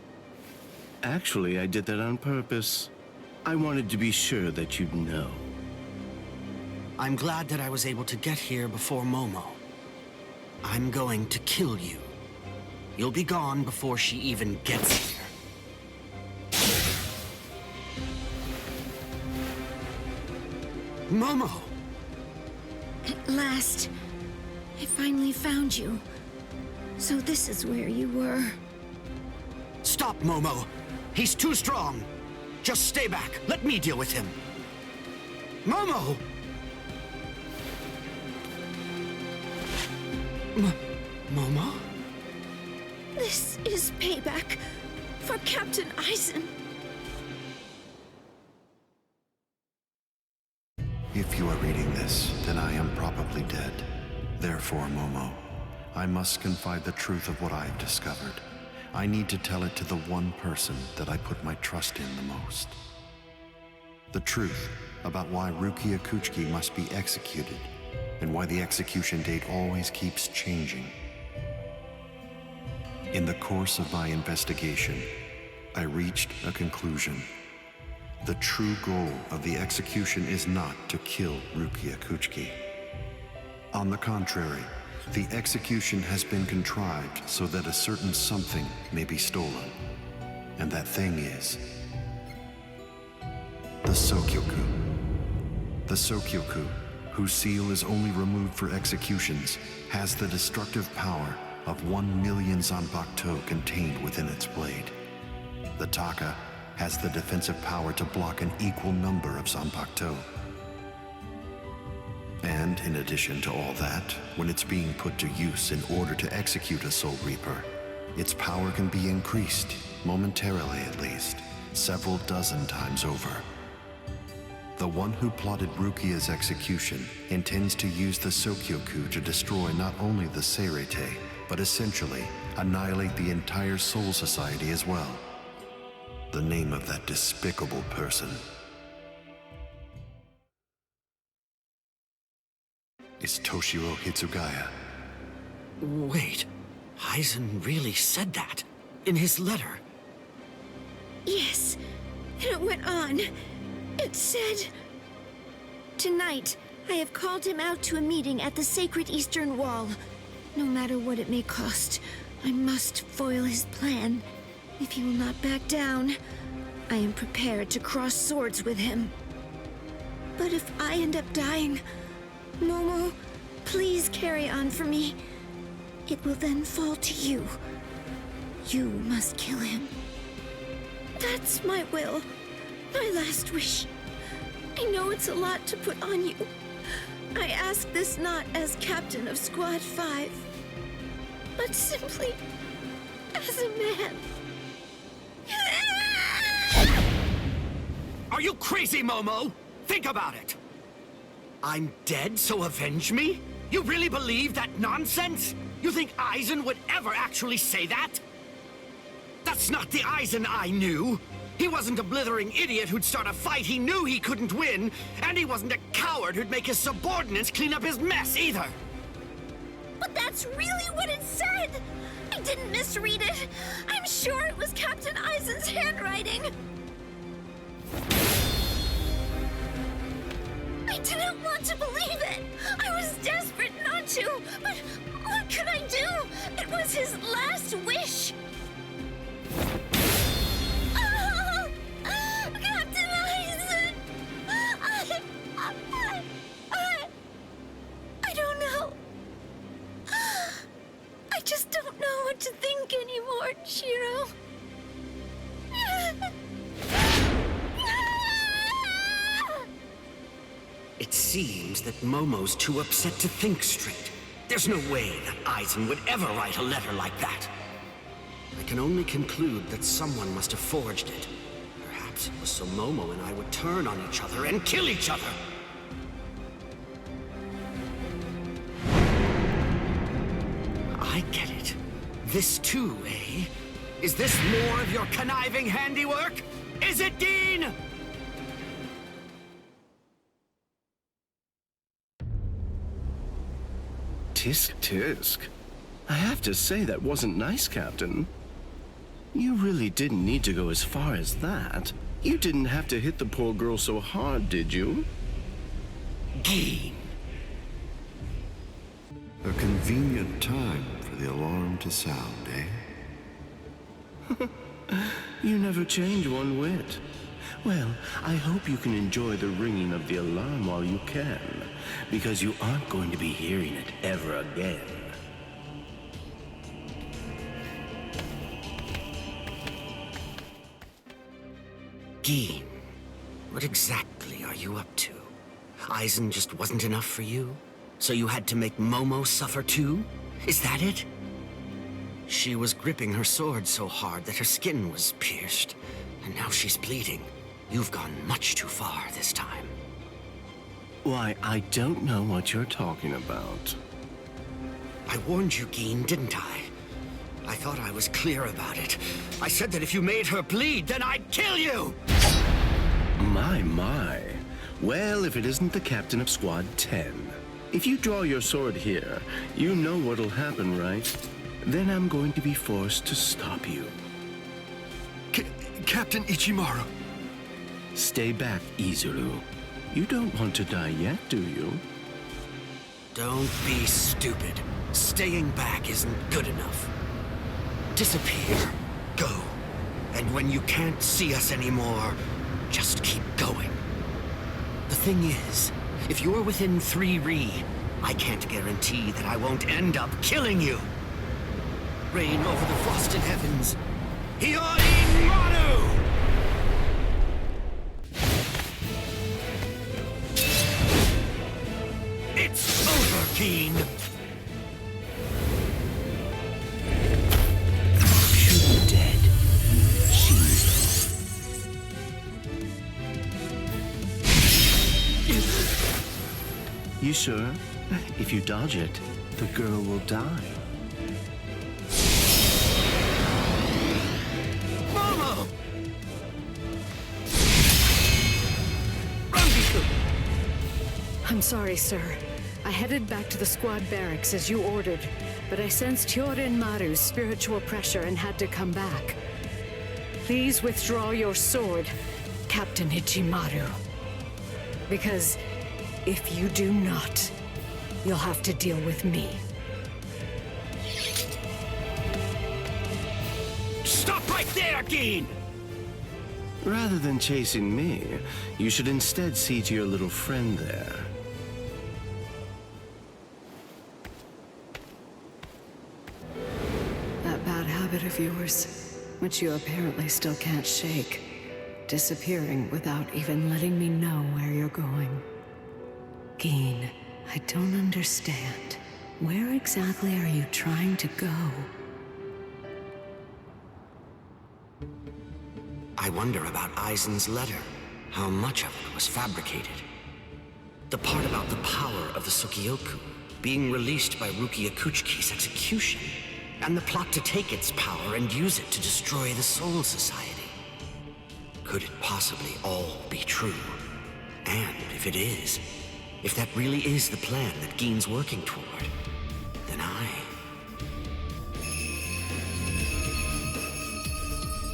Actually, I did that on purpose. I wanted to be sure that you'd know. I'm glad that I was able to get here before Momo. I'm going to kill you. You'll be gone before she even gets here. Momo! At last, I finally found you. So this is where you were. Stop, Momo! He's too strong! Just stay back. Let me deal with him. Momo! Momo? This is payback for Captain Eisen. If you are reading this, then I am probably dead. Therefore, Momo, I must confide the truth of what I have discovered. I need to tell it to the one person that I put my trust in the most. The truth about why Rukia Kuchiki must be executed, and why the execution date always keeps changing. In the course of my investigation, I reached a conclusion. The true goal of the execution is not to kill Rukia Kuchiki. On the contrary, the execution has been contrived so that a certain something may be stolen. And that thing is the Sokyoku. The Sokyoku, whose seal is only removed for executions, has the destructive power of 1 million Zanpakuto contained within its blade. The Taka has the defensive power to block an equal number of Zanpakuto. And in addition to all that, when it's being put to use in order to execute a Soul Reaper, its power can be increased, momentarily at least, several dozen times over. The one who plotted Rukia's execution intends to use the Sokyoku to destroy not only the Seirete, but essentially annihilate the entire Soul Society as well. The name of that despicable person is Toshiro Hitsugaya. Wait, Eisen really said that in his letter? Yes, and it went on. It said, "Tonight, I have called him out to a meeting at the Sacred Eastern Wall. No matter what it may cost, I must foil his plan. If he will not back down, I am prepared to cross swords with him. But if I end up dying, Momo, please carry on for me. It will then fall to you. You must kill him. That's my will, my last wish. I know it's a lot to put on you. I ask this not as captain of Squad 5, but simply as a man." Are you crazy, Momo? Think about it. I'm dead, so avenge me? You really believe that nonsense? You think Eisen would ever actually say that? That's not the Eisen I knew. He wasn't a blithering idiot who'd start a fight he knew he couldn't win, and he wasn't a coward who'd make his subordinates clean up his mess either. But that's really what it said! I didn't misread it. I'm sure it was Captain Eisen's handwriting. I didn't want to believe it. I was desperate not to, but what could I was his last wish. Captain Eisen! I don't know. I just don't know what to think anymore, Shiro. It seems that Momo's too upset to think straight. There's no way that Eisen would ever write a letter like that. I can only conclude that someone must have forged it. Perhaps it was so Momo and I would turn on each other and kill each other. I get it. This too, eh? Is this more of your conniving handiwork? Is it, Dean? Tisk tisk. I have to say that wasn't nice, Captain. You really didn't need to go as far as that. You didn't have to hit the poor girl so hard, did you? Dean. A convenient time for the alarm to sound, eh? You never change one whit. Well, I hope you can enjoy the ringing of the alarm while you can, because you aren't going to be hearing it ever again. Dean, what exactly are you up to? Eisen just wasn't enough for you? So you had to make Momo suffer too? Is that it? She was gripping her sword so hard that her skin was pierced, and now she's bleeding. You've gone much too far this time. Why, I don't know what you're talking about. I warned you, Geen, didn't I? I thought I was clear about it. I said that if you made her bleed, then I'd kill you! My. Well, if it isn't the captain of Squad 10. If you draw your sword here, you know what'll happen, right? Then I'm going to be forced to stop you. Captain Ichimaru. Stay back, Izuru. You don't want to die yet, do you? Don't be stupid. Staying back isn't good enough. Disappear. Go. And when you can't see us anymore, just keep going. The thing is, if you're within 3 Ri, I can't guarantee that I won't end up killing you. Reign over the frosted heavens. Hiyori Maru! It's over, Geen! You're dead. You sure? If you dodge it, the girl will die. Momo! I'm sorry, sir. I headed back to the squad barracks as you ordered, but I sensed Hyorin Maru's spiritual pressure and had to come back. Please withdraw your sword, Captain Ichimaru. Because if you do not, you'll have to deal with me. Stop right there, Geen! Rather than chasing me, you should instead see to your little friend there. That bad habit of yours, which you apparently still can't shake, disappearing without even letting me know where you're going. Geen, I don't understand. Where exactly are you trying to go? I wonder about Eisen's letter. How much of it was fabricated? The part about the power of the Sukyoku being released by Rukia Kuchiki's execution, and the plot to take its power and use it to destroy the Soul Society. Could it possibly all be true? And if it is, if that really is the plan that Geen's working toward, then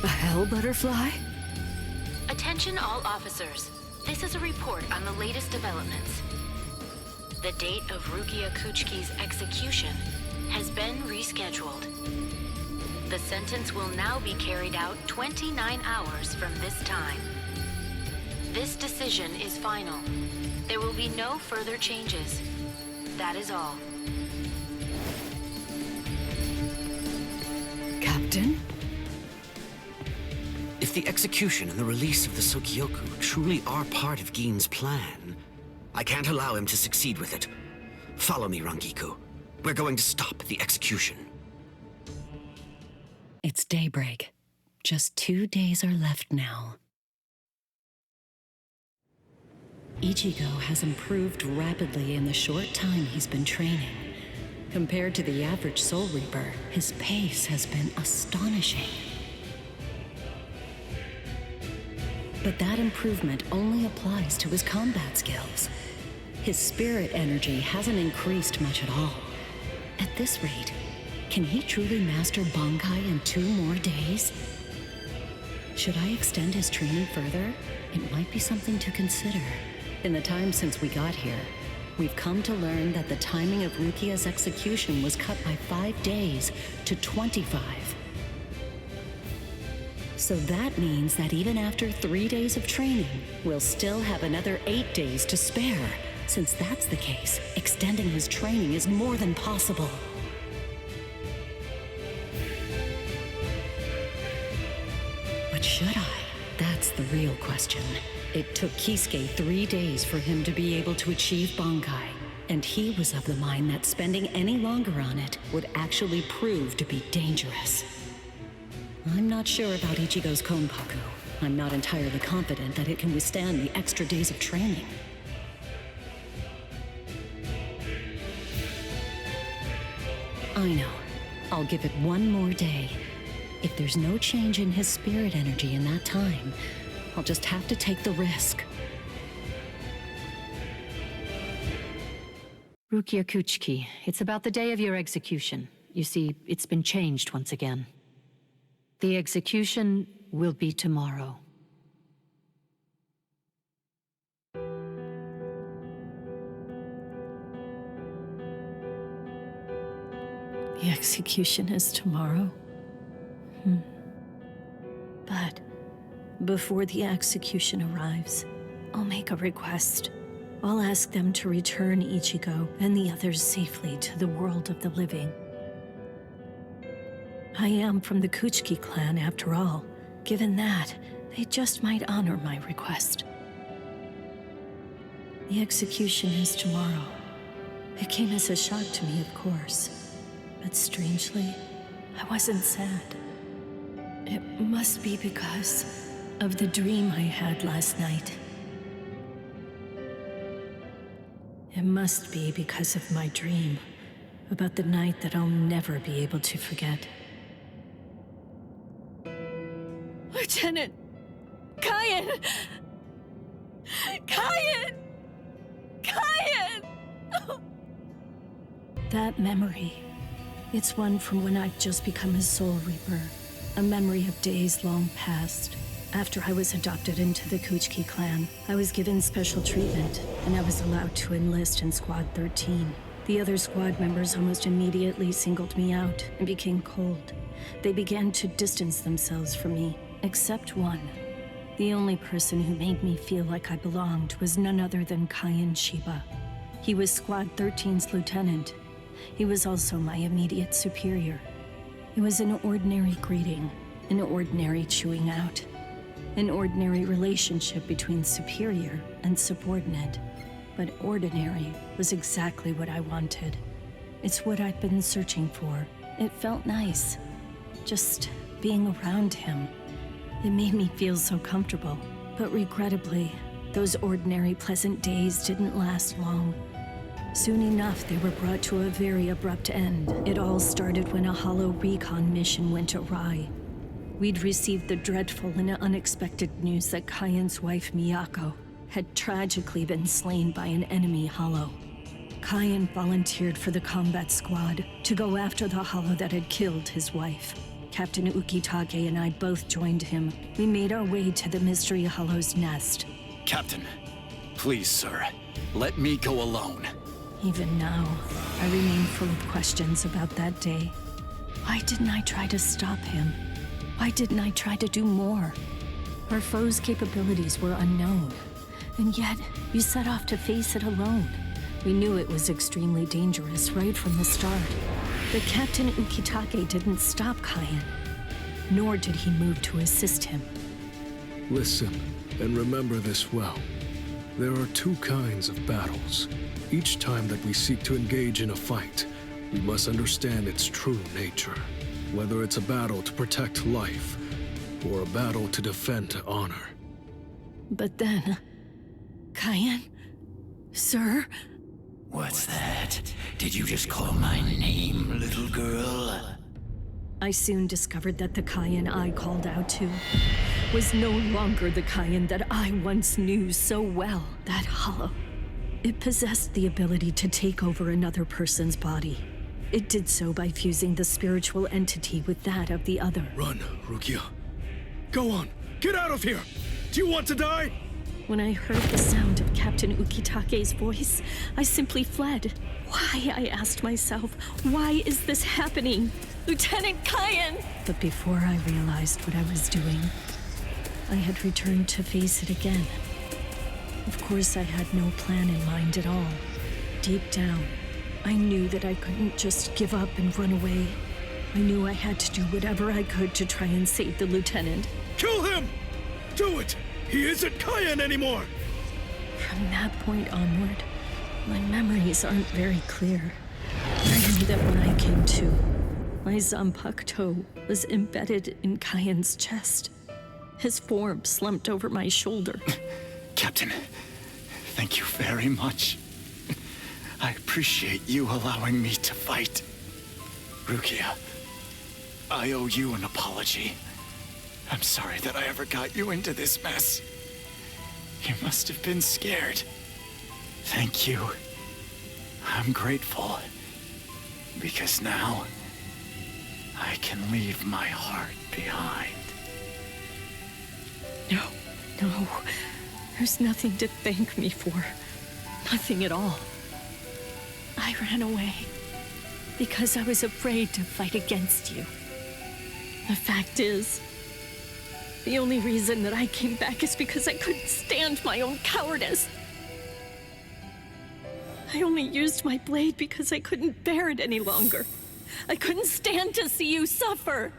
A hell butterfly? Attention all officers. This is a report on the latest developments. The date of Rukia Kuchiki's execution has been rescheduled. The sentence will now be carried out 29 hours from this time. This decision is final. There will be no further changes. That is all. Captain? If the execution and the release of the Sokyoku truly are part of Gin's plan, I can't allow him to succeed with it. Follow me, Rangiku. We're going to stop the execution. It's daybreak. Just 2 days are left now. Ichigo has improved rapidly in the short time he's been training. Compared to the average Soul Reaper, his pace has been astonishing. But that improvement only applies to his combat skills. His spirit energy hasn't increased much at all. At this rate, can he truly master Bankai in 2 more days? Should I extend his training further? It might be something to consider. In the time since we got here, we've come to learn that the timing of Rukia's execution was cut by 5 days to 25. So that means that even after 3 days of training, we'll still have another 8 days to spare. Since that's the case, extending his training is more than possible. But should I? That's the real question. It took Kisuke 3 days for him to be able to achieve Bankai, and he was of the mind that spending any longer on it would actually prove to be dangerous. I'm not sure about Ichigo's Konpaku. I'm not entirely confident that it can withstand the extra days of training. I know. I'll give it 1 more day. If there's no change in his spirit energy in that time, I'll just have to take the risk. Rukia Kuchiki, it's about the day of your execution. You see, it's been changed once again. The execution will be tomorrow. The execution is tomorrow? But before the execution arrives, I'll make a request. I'll ask them to return Ichigo and the others safely to the world of the living. I am from the Kuchiki clan, after all. Given that, they just might honor my request. The execution is tomorrow. It came as a shock to me, of course. But strangely, I wasn't sad. It must be because of the dream I had last night. It must be because of my dream about the night that I'll never be able to forget. Lieutenant! Kyan! Kyan! Kyan! That memory, it's one from when I'd just become a Soul Reaper. A memory of days long past. After I was adopted into the Kuchiki clan, I was given special treatment, and I was allowed to enlist in Squad 13. The other squad members almost immediately singled me out and became cold. They began to distance themselves from me, except one. The only person who made me feel like I belonged was none other than Kyan Shiba. He was Squad 13's lieutenant. He was also my immediate superior. It was an ordinary greeting, an ordinary chewing out, an ordinary relationship between superior and subordinate. But ordinary was exactly what I wanted. It's what I'd been searching for. It felt nice, just being around him. It made me feel so comfortable. But regrettably, those ordinary pleasant days didn't last long. Soon enough, they were brought to a very abrupt end. It all started when a hollow recon mission went awry. We'd received the dreadful and unexpected news that Kyan's wife, Miyako, had tragically been slain by an enemy hollow. Kyan volunteered for the combat squad to go after the hollow that had killed his wife. Captain Ukitake and I both joined him. We made our way to the mystery hollow's nest. Captain, please, sir, let me go alone. Even now, I remain full of questions about that day. Why didn't I try to stop him? Why didn't I try to do more? Our foe's capabilities were unknown, and yet you set off to face it alone. We knew it was extremely dangerous right from the start. But Captain Ukitake didn't stop Kaien, nor did he move to assist him. Listen, and remember this well. There are two kinds of battles. Each time that we seek to engage in a fight, we must understand its true nature. Whether it's a battle to protect life, or a battle to defend honor. But then... Kaien? Sir? What's that? Did you just call my name, little girl? I soon discovered that the Kaien I called out to was no longer the Kaien that I once knew so well. That hollow. It possessed the ability to take over another person's body. It did so by fusing the spiritual entity with that of the other. Run, Rukia. Go on, get out of here! Do you want to die? When I heard the sound of Captain Ukitake's voice, I simply fled. Why, I asked myself, why is this happening? Lieutenant Kaien! But before I realized what I was doing, I had returned to face it again. Of course, I had no plan in mind at all. Deep down, I knew that I couldn't just give up and run away. I knew I had to do whatever I could to try and save the lieutenant. Kill him! Do it! He isn't Kaien anymore! From that point onward, my memories aren't very clear. I knew that when I came to, my Zanpakuto was embedded in Kaien's chest. His form slumped over my shoulder. Captain, thank you very much. I appreciate you allowing me to fight. Rukia, I owe you an apology. I'm sorry that I ever got you into this mess. You must have been scared. Thank you. I'm grateful. Because now, I can leave my heart behind. No. There's nothing to thank me for. Nothing at all. I ran away because I was afraid to fight against you. The fact is, the only reason that I came back is because I couldn't stand my own cowardice. I only used my blade because I couldn't bear it any longer. I couldn't stand to see you suffer.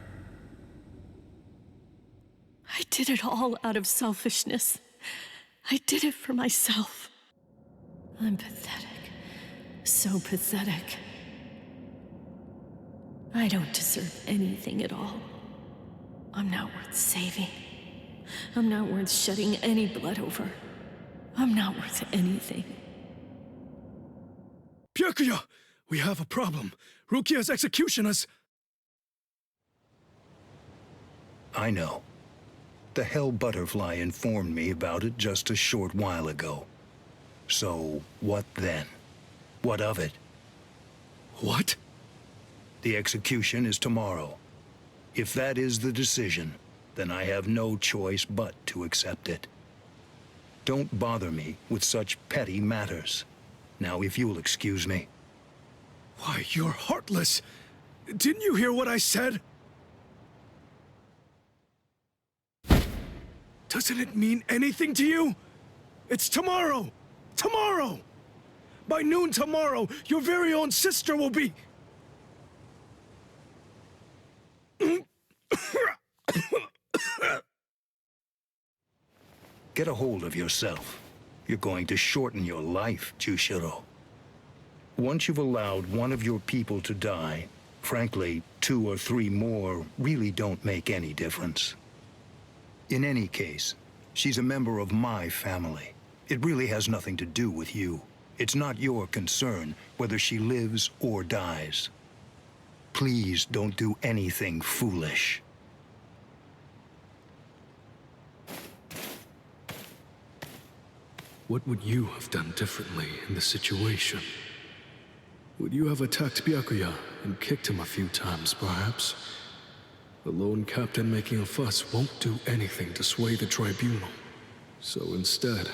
I did it all out of selfishness. I did it for myself. I'm pathetic. So pathetic. I don't deserve anything at all. I'm not worth saving. I'm not worth shedding any blood over. I'm not worth anything. Byakuya! We have a problem. Rukia's execution has... I know. The Hell Butterfly informed me about it just a short while ago. So, what then? What of it? What? The execution is tomorrow. If that is the decision, then I have no choice but to accept it. Don't bother me with such petty matters. Now, if you'll excuse me. Why, you're heartless. Didn't you hear what I said? Doesn't it mean anything to you? It's tomorrow! Tomorrow! By noon tomorrow, your very own sister will be... Get a hold of yourself. You're going to shorten your life, Jushiro. Once you've allowed one of your people to die, frankly, 2 or 3 more really don't make any difference. In any case, she's a member of my family. It really has nothing to do with you. It's not your concern whether she lives or dies. Please don't do anything foolish. What would you have done differently in this situation? Would you have attacked Byakuya and kicked him a few times, perhaps? The lone captain making a fuss won't do anything to sway the tribunal. So instead,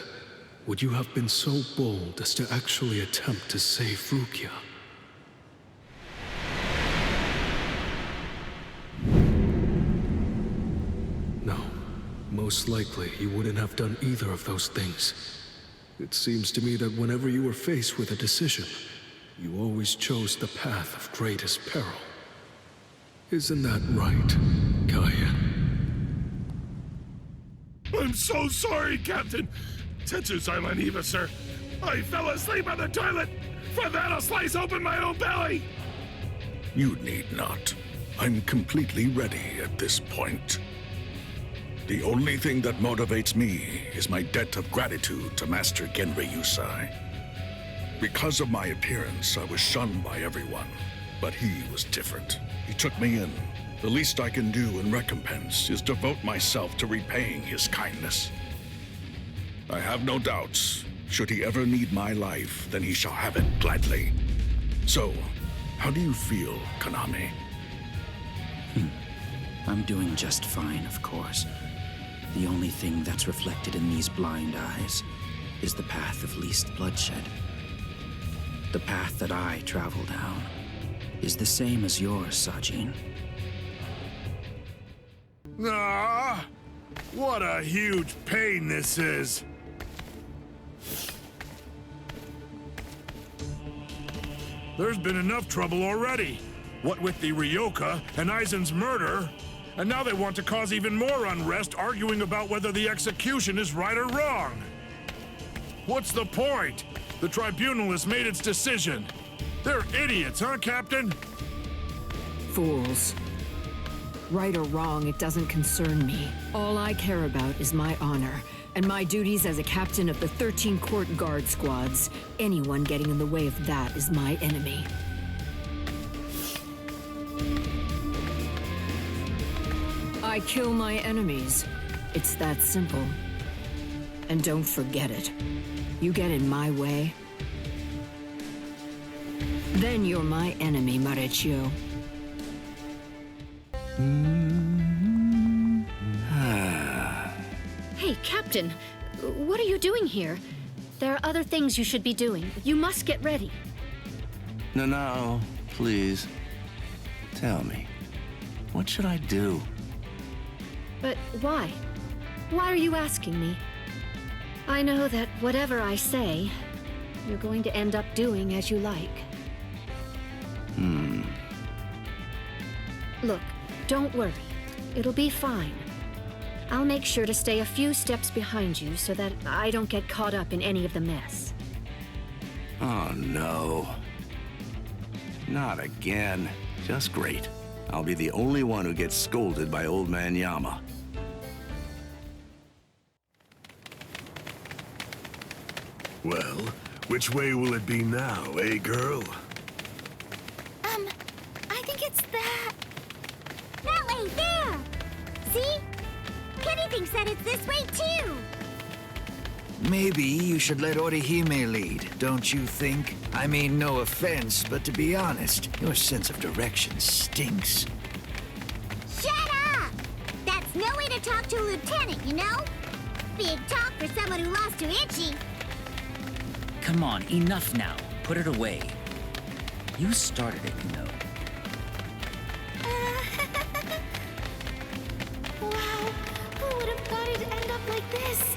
would you have been so bold as to actually attempt to save Rukia? most likely you wouldn't have done either of those things. It seems to me that whenever you were faced with a decision, you always chose the path of greatest peril. Isn't that right, Kaya? I'm so sorry, Captain. Tetsusai Niva, sir. I fell asleep on the toilet. For that, I'll slice open my own belly. You need not. I'm completely ready at this point. The only thing that motivates me is my debt of gratitude to Master Genrei Yusai. Because of my appearance, I was shunned by everyone, but he was different. He took me in. The least I can do in recompense is devote myself to repaying his kindness. I have no doubts. Should he ever need my life, then he shall have it gladly. So, how do you feel, Konami? I'm doing just fine, of course. The only thing that's reflected in these blind eyes is the path of least bloodshed. The path that I travel down is the same as yours, Sajin. Ah, what a huge pain this is. There's been enough trouble already. What with the Ryoka and Aizen's murder, and now they want to cause even more unrest, arguing about whether the execution is right or wrong. What's the point? The tribunal has made its decision. They're idiots, huh, Captain? Fools. Right or wrong, it doesn't concern me. All I care about is my honor, and my duties as a captain of the 13 court guard squads. Anyone getting in the way of that is my enemy. I kill my enemies. It's that simple. And don't forget it. You get in my way, then you're my enemy, Marecchio. Hey, Captain, what are you doing here? There are other things you should be doing. You must get ready. No, please. Tell me, what should I do? But why? Why are you asking me? I know that whatever I say, you're going to end up doing as you like. Look, don't worry. It'll be fine. I'll make sure to stay a few steps behind you so that I don't get caught up in any of the mess. Oh, no. Not again. Just great. I'll be the only one who gets scolded by Old Man Yama. Well, which way will it be now, eh, girl? I think it's that. That way, there! See? Kenny thinks that it's this way, too! Maybe you should let Orihime lead, don't you think? I mean, no offense, but to be honest, your sense of direction stinks. Shut up! That's no way to talk to a lieutenant, you know? Big talk for someone who lost to Ichi. Come on, enough now. Put it away. You started it, you know. Wow, who would have thought it'd end up like this?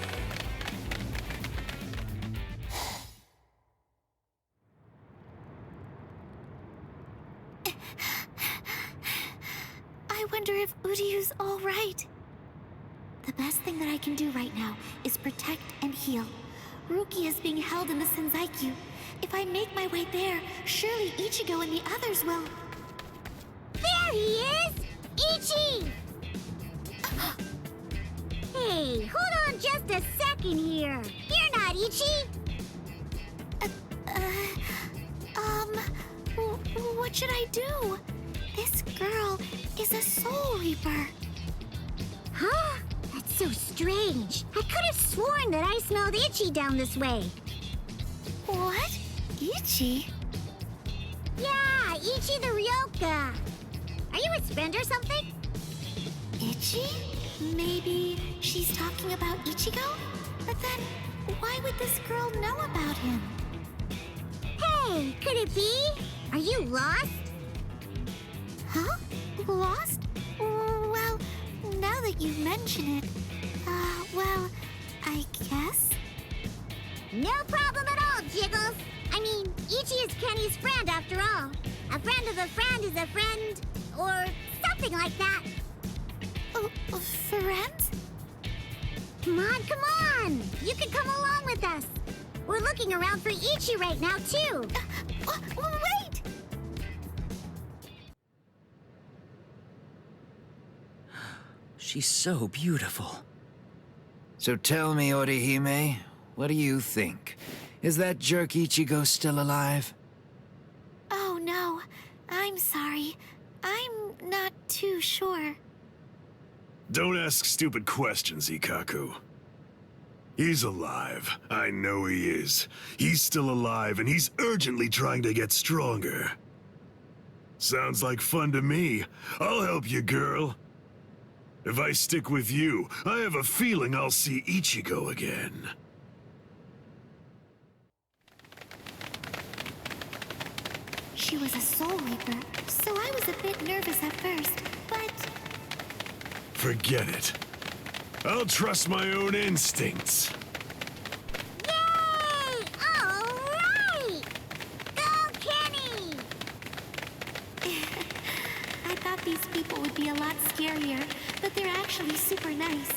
I wonder if Uryu's all right. The best thing that I can do right now is protect and heal. Ruki is being held in the Senzaiku. If I make my way there, surely Ichigo and the others will... There he is! Ichi! Hey, hold on just a second here. You're not Ichi! What should I do? This girl is a Soul Reaper. Huh? That's so strange. I could have sworn that I smelled Ichi down this way. What? Ichi? Yeah, Ichi the Ryoka. Are you his friend or something? Ichi? Maybe she's talking about Ichigo? But then, why would this girl know about him? Hey, could it be? Are you lost? Huh? Lost? Well, now that you mention it, Well, I guess? No problem at all, Jiggles. I mean, Ichi is Kenny's friend after all. A friend of a friend is a friend, or something like that. Friend? Come on! You can come along with us. We're looking around for Ichi right now, too. Wait! She's so beautiful. So tell me, Orihime, what do you think? Is that jerk Ichigo still alive? Oh, no. I'm sorry. I'm not too sure. Don't ask stupid questions, Ikaku. He's alive. I know he is. He's still alive, and he's urgently trying to get stronger. Sounds like fun to me. I'll help you, girl. If I stick with you, I have a feeling I'll see Ichigo again. She was a Soul Reaper, so I was a bit nervous at first, but... Forget it. I'll trust my own instincts. Yay! All right! Go, Kenny! I thought these people would be a lot scarier, but they're actually super nice.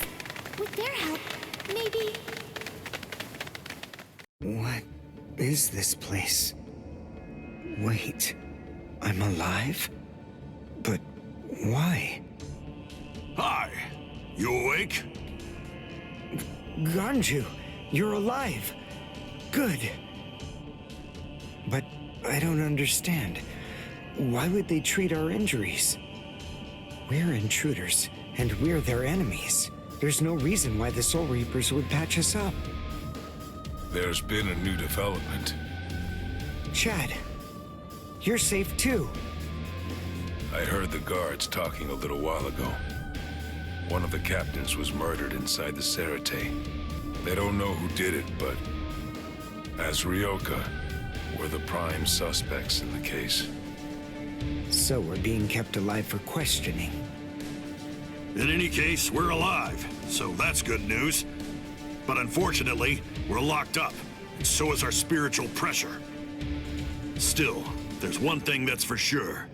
With their help, maybe... What is this place? Wait, I'm alive? But why? Hi! You awake? Ganju, you're alive. Good. But I don't understand. Why would they treat our injuries? We're intruders, and we're their enemies. There's no reason why the Soul Reapers would patch us up. There's been a new development. Chad, you're safe too. I heard the guards talking a little while ago. One of the captains was murdered inside the Cerate. They don't know who did it, but as Ryoka, we're the prime suspects in the case. So we're being kept alive for questioning. In any case, we're alive, so that's good news. But unfortunately, we're locked up, and so is our spiritual pressure. Still, there's one thing that's for sure.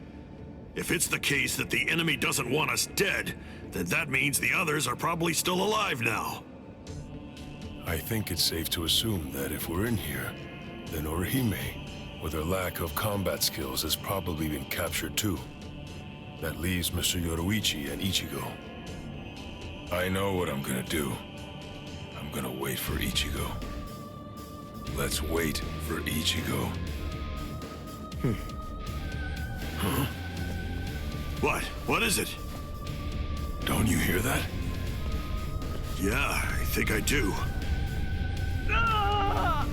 If it's the case that the enemy doesn't want us dead, then that means the others are probably still alive now. I think it's safe to assume that if we're in here, then Orihime, with her lack of combat skills, has probably been captured too. That leaves Mr. Yoruichi and Ichigo. I know what I'm gonna do. I'm gonna wait for Ichigo. Let's wait for Ichigo. Huh? What? What is it? Don't you hear that? Yeah, I think I do. Ah!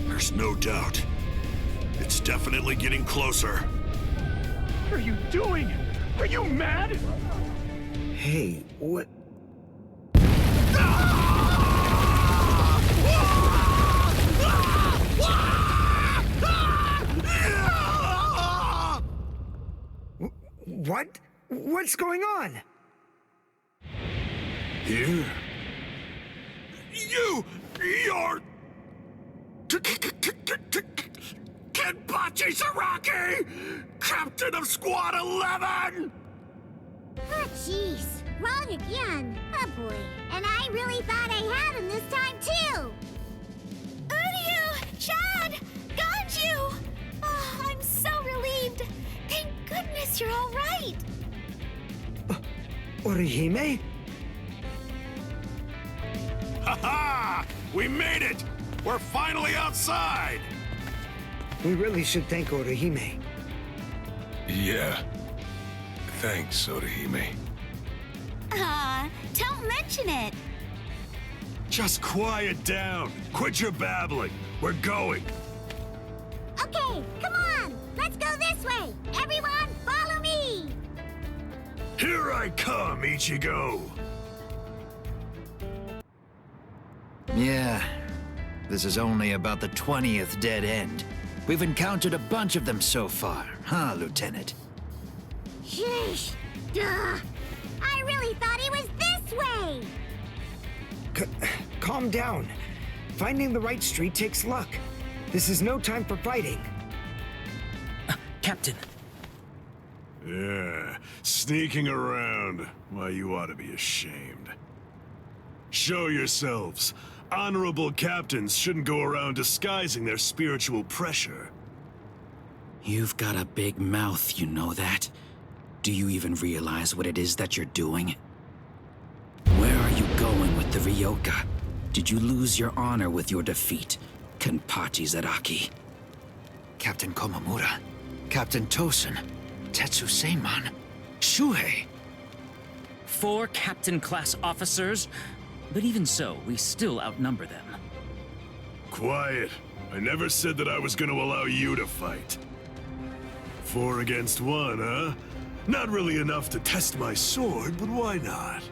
There's no doubt. It's definitely getting closer. What are you doing? Are you mad? Hey, what? What? What's going on? Here? You're... Kenpachi Saraki! Captain of Squad 11! Oh, jeez. Wrong again. Oh, boy. And I really thought I had him this time, too! Uryu! Chad! Ganju! Oh, I'm so relieved. Thank goodness you're all right. Orihime? Ha-ha! We made it! We're finally outside! We really should thank Orihime. Yeah. Thanks, Orihime. Don't mention it. Just quiet down. Quit your babbling. We're going. Okay, come on. Let's go this way. Everyone, follow me. Here I come, Ichigo. Yeah. This is only about the 20th dead end. We've encountered a bunch of them so far, huh, Lieutenant? Sheesh. Duh. I really thought he was this way. Calm down. Finding the right street takes luck. This is no time for fighting. Captain. Yeah, sneaking around. Why, you ought to be ashamed. Show yourselves. Honorable captains shouldn't go around disguising their spiritual pressure. You've got a big mouth, you know that? Do you even realize what it is that you're doing? Where are you going with the Ryoka? Did you lose your honor with your defeat, Kenpachi Zaraki? Captain Komamura, Captain Tosen, Tetsu Seiman, Shuhei. 4 captain-class officers? But even so, we still outnumber them. Quiet. I never said that I was going to allow you to fight. 4 against 1, huh? Not really enough to test my sword, but why not?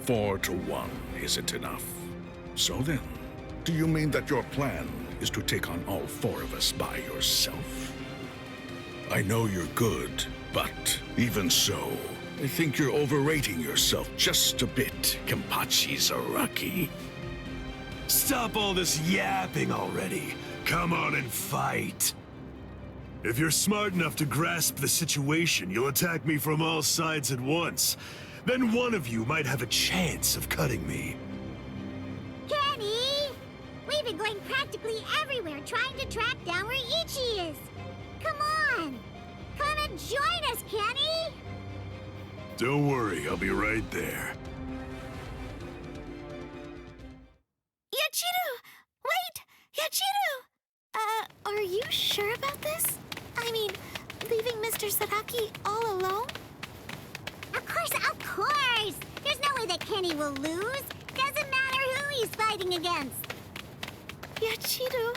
4 to 1 isn't enough. So then, do you mean that your plan is to take on all 4 of us by yourself? I know you're good, but even so, I think you're overrating yourself just a bit, Kenpachi Zaraki. Stop all this yapping already. Come on and fight. If you're smart enough to grasp the situation, you'll attack me from all sides at once. Then one of you might have a chance of cutting me. Kenny! We've been going practically everywhere trying to track down where Ichi is. Come on! Come and join us, Kenny! Don't worry, I'll be right there. Yachiru! Wait! Yachiru! Are you sure about this? I mean, leaving Mr. Zaraki all alone? Of course! There's no way that Kenny will lose. Doesn't matter who he's fighting against. Yachiru...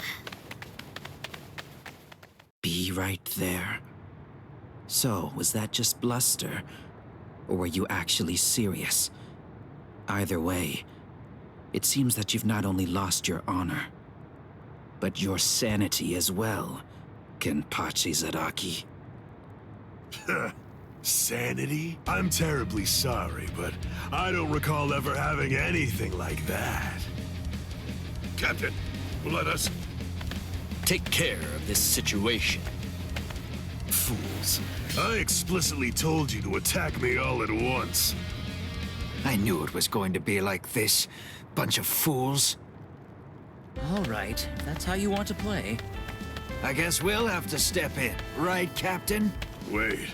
Be right there. So, was that just bluster? Or were you actually serious? Either way, it seems that you've not only lost your honor, but your sanity as well, Kenpachi Zaraki. Sanity? I'm terribly sorry, but I don't recall ever having anything like that. Captain, let us take care of this situation. Fools. I explicitly told you to attack me all at once. I knew it was going to be like this. Bunch of fools. All right, if that's how you want to play. I guess we'll have to step in, right, Captain? Wait,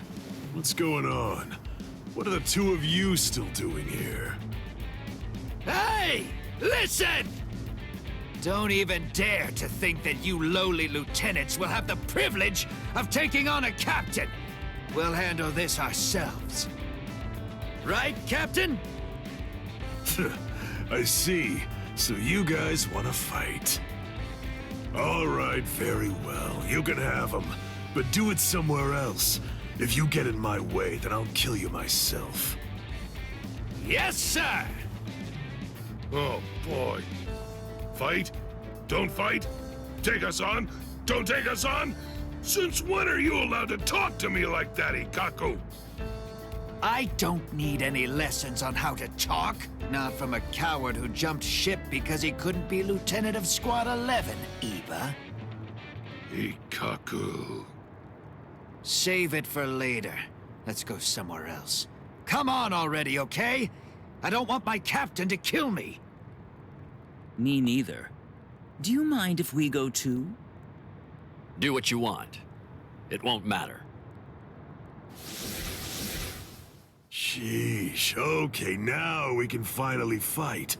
what's going on? What are the 2 of you still doing here? Hey! Listen! Don't even dare to think that you lowly lieutenants will have the privilege of taking on a captain. We'll handle this ourselves. Right, Captain? I see. So you guys want to fight. All right, very well. You can have them. But do it somewhere else. If you get in my way, then I'll kill you myself. Yes, sir! Oh, boy. Fight? Don't fight? Take us on? Don't take us on? Since when are you allowed to talk to me like that, Ikaku? I don't need any lessons on how to talk. Not from a coward who jumped ship because he couldn't be Lieutenant of Squad 11, Iba. Ikaku. Save it for later. Let's go somewhere else. Come on already, okay? I don't want my captain to kill me. Me neither. Do you mind if we go too? Do what you want. It won't matter. Sheesh, okay, now we can finally fight.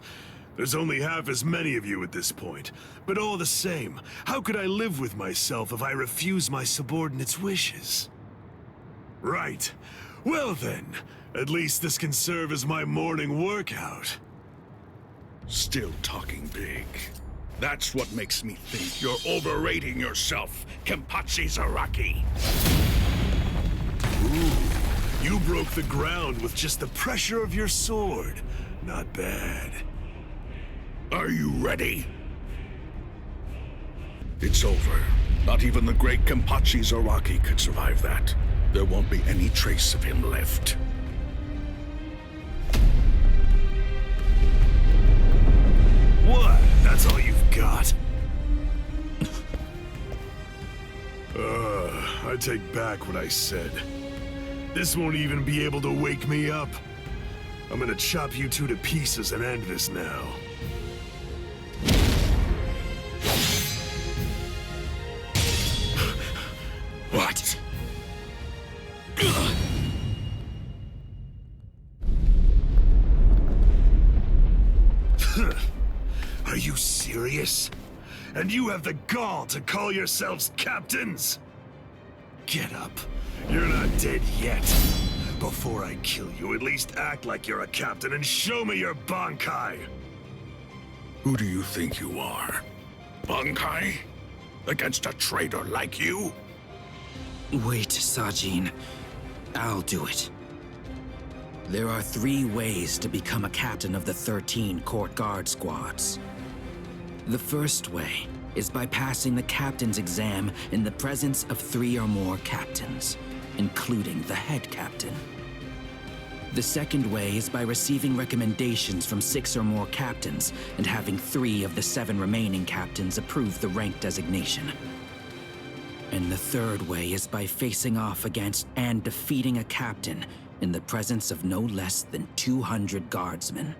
There's only half as many of you at this point. But all the same, how could I live with myself if I refuse my subordinates' wishes? Right. Well then, at least this can serve as my morning workout. Still talking big. That's what makes me think you're overrating yourself, Kenpachi Zaraki. Ooh, you broke the ground with just the pressure of your sword. Not bad. Are you ready? It's over. Not even the great Kenpachi Zaraki could survive that. There won't be any trace of him left. What? That's all you've got? I take back what I said. This won't even be able to wake me up. I'm gonna chop you two to pieces and end this now. What? Are you serious? And you have the gall to call yourselves captains? Get up. You're not dead yet. Before I kill you, at least act like you're a captain and show me your Bankai. Who do you think you are? Bankai? Against a traitor like you? Wait, Sajin. I'll do it. There are 3 ways to become a captain of the 13 court guard squads. The first way is by passing the captain's exam in the presence of 3 or more captains, including the head captain. The second way is by receiving recommendations from 6 or more captains and having 3 of the 7 remaining captains approve the rank designation. And the third way is by facing off against and defeating a captain in the presence of no less than 200 guardsmen.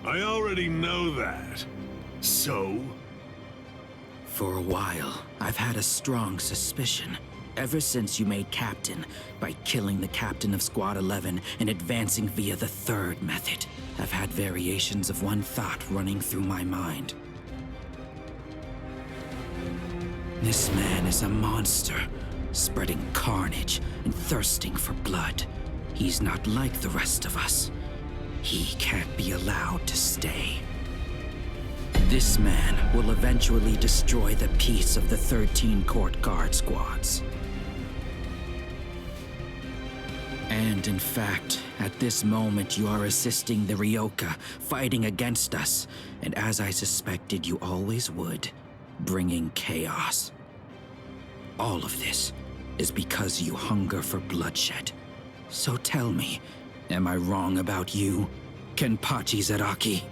I already know that. So? For a while, I've had a strong suspicion. Ever since you made captain, by killing the captain of Squad 11 and advancing via the third method, I've had variations of one thought running through my mind. This man is a monster, spreading carnage and thirsting for blood. He's not like the rest of us. He can't be allowed to stay. This man will eventually destroy the peace of the 13 court guard squads. And in fact, at this moment you are assisting the Ryoka, fighting against us, and as I suspected you always would, bringing chaos. All of this is because you hunger for bloodshed. So tell me, am I wrong about you, Kenpachi Zaraki?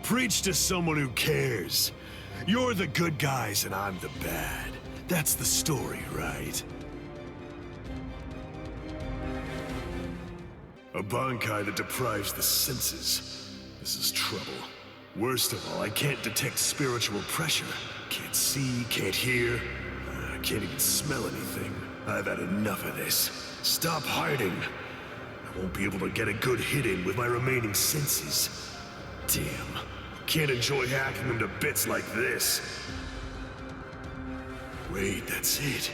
Preach to someone who cares. You're the good guys and I'm the bad. That's the story, right? A Bankai that deprives the senses. This is trouble. Worst of all, I can't detect spiritual pressure. Can't see, can't hear. I can't even smell anything. I've had enough of this. Stop hiding. I won't be able to get a good hit in with my remaining senses. Damn. Can't enjoy hacking them to bits like this. Wait, that's it.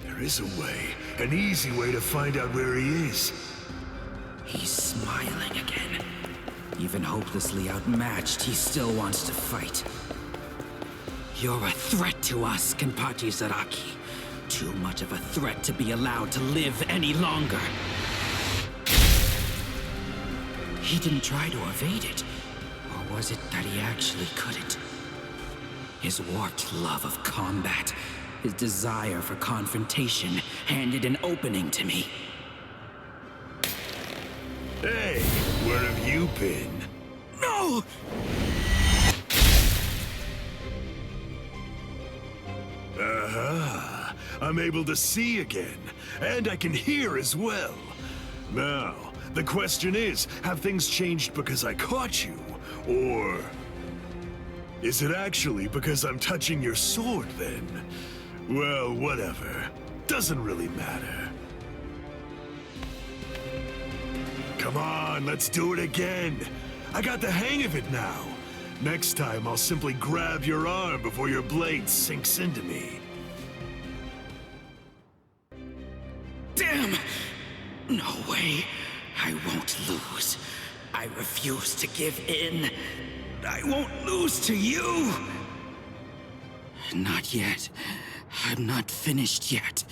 There is a way. An easy way to find out where he is. He's smiling again. Even hopelessly outmatched, he still wants to fight. You're a threat to us, Kenpachi Zaraki. Too much of a threat to be allowed to live any longer. He didn't try to evade it. Or was it that he actually couldn't? His warped love of combat, his desire for confrontation, handed an opening to me. Hey, where have you been? No! Aha! I'm able to see again, and I can hear as well. Now, the question is, have things changed because I caught you? Or is it actually because I'm touching your sword then? Well, whatever. Doesn't really matter. Come on, let's do it again. I got the hang of it now. Next time, I'll simply grab your arm before your blade sinks into me. Damn! No way. I won't lose. I refuse to give in. I won't lose to you! Not yet. I'm not finished yet.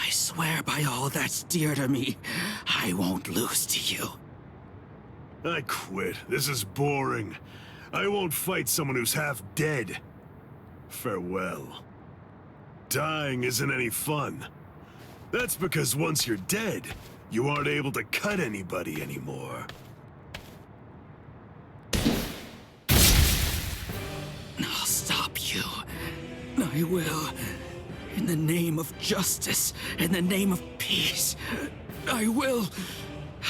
I swear by all that's dear to me, I won't lose to you. I quit. This is boring. I won't fight someone who's half dead. Farewell. Dying isn't any fun. That's because once you're dead, you aren't able to cut anybody anymore. I will. In the name of justice, in the name of peace, I will.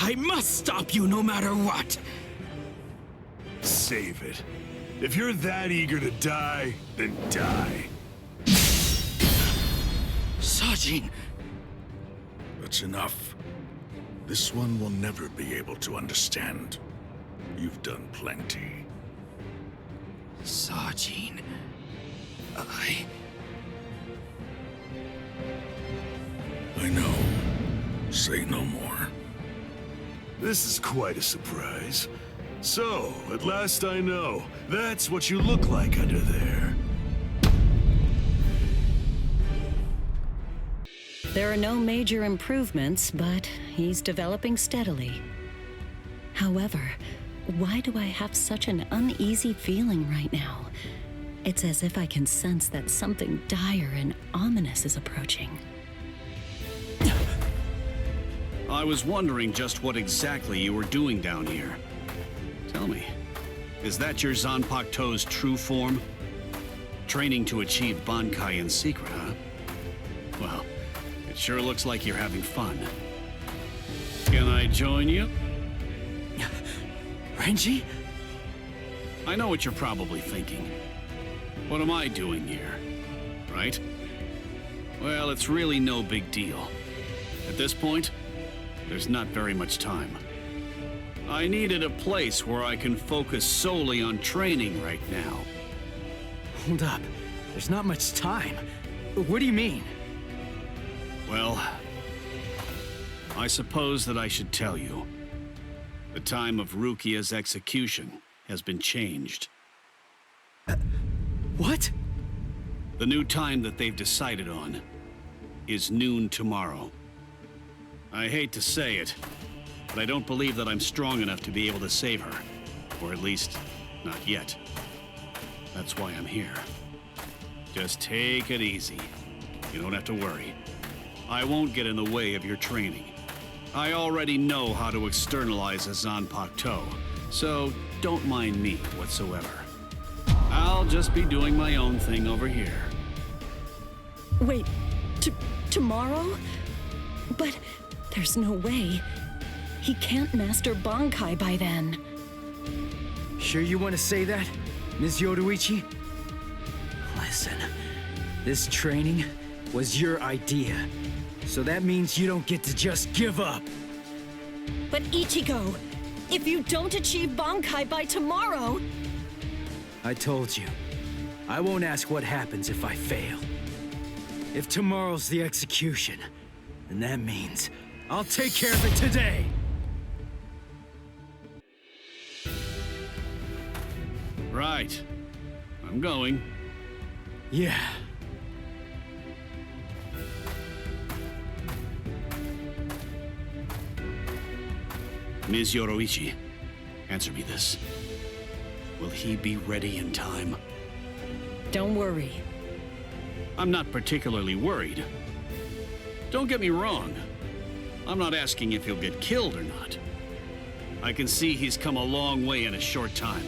I must stop you no matter what. Save it. If you're that eager to die, then die. Sajin! That's enough. This one will never be able to understand. You've done plenty. Sajin... I know. Say no more. This is quite a surprise. So, at last I know. That's what you look like under there. There are no major improvements, but he's developing steadily. However, why do I have such an uneasy feeling right now? It's as if I can sense that something dire and ominous is approaching. I was wondering just what exactly you were doing down here. Tell me, is that your Zanpakuto's true form? Training to achieve Bankai in secret, huh? Well, it sure looks like you're having fun. Can I join you? Renji? I know what you're probably thinking. What am I doing here? Right? Well, it's really no big deal. At this point, there's not very much time. I needed a place where I can focus solely on training right now. Hold up. There's not much time. What do you mean? Well, I suppose that I should tell you. The time of Rukia's execution has been changed. What? The new time that they've decided on is noon tomorrow. I hate to say it, but I don't believe that I'm strong enough to be able to save her. Or at least, not yet. That's why I'm here. Just take it easy. You don't have to worry. I won't get in the way of your training. I already know how to externalize a Zanpakuto, so don't mind me whatsoever. I'll just be doing my own thing over here. Wait, tomorrow? But there's no way. He can't master Bankai by then. Sure you want to say that, Ms. Yoruichi? Listen, this training was your idea, so that means you don't get to just give up. But Ichigo, if you don't achieve Bankai by tomorrow... I told you, I won't ask what happens if I fail. If tomorrow's the execution, then that means I'll take care of it today! Right. I'm going. Yeah. Ms. Yoruichi, answer me this. Will he be ready in time? Don't worry. I'm not particularly worried. Don't get me wrong. I'm not asking if he'll get killed or not. I can see he's come a long way in a short time.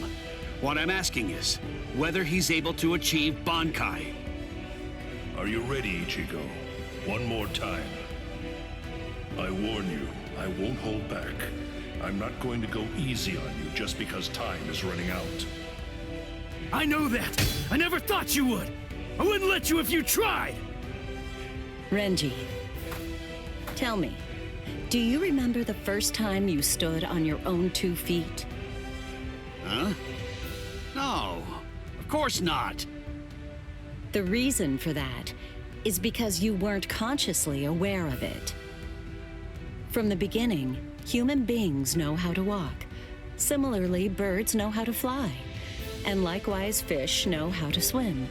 What I'm asking is whether he's able to achieve Bankai. Are you ready, Ichigo? One more time. I warn you, I won't hold back. I'm not going to go easy on you just because time is running out. I know that! I never thought you would! I wouldn't let you if you tried! Renji, tell me, do you remember the first time you stood on your own 2 feet? Huh? No, of course not. The reason for that is because you weren't consciously aware of it. From the beginning, human beings know how to walk. Similarly, birds know how to fly. And likewise, fish know how to swim.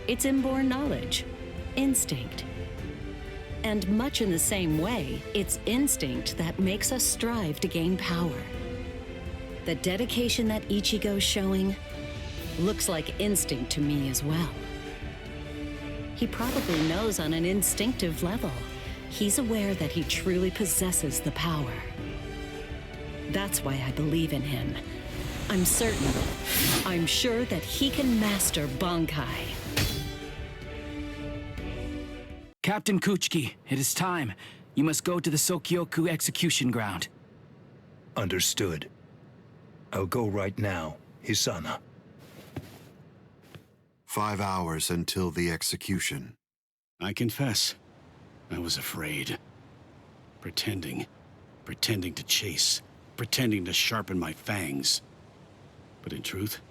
It's inborn knowledge, instinct. And much in the same way, it's instinct that makes us strive to gain power. The dedication that Ichigo's showing looks like instinct to me as well. He probably knows on an instinctive level. He's aware that he truly possesses the power. That's why I believe in him. I'm certain, I'm sure that he can master Bankai. Captain Kuchiki, it is time. You must go to the Sokyoku execution ground. Understood. I'll go right now, Hisana. 5 hours until the execution. I confess, I was afraid. Pretending to chase, pretending to sharpen my fangs. But in truth,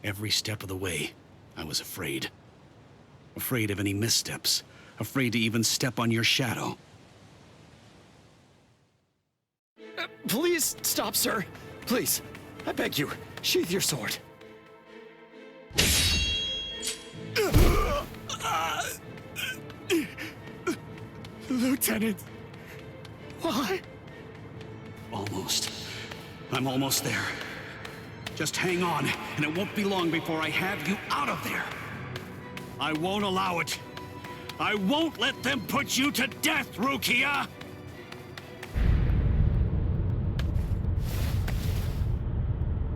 every step of the way, I was afraid. Afraid of any missteps, afraid to even step on your shadow. Please stop, sir. Please, I beg you, sheath your sword. Lieutenant, why? Almost. I'm almost there. Just hang on, and it won't be long before I have you out of there. I won't allow it. I won't let them put you to death, Rukia!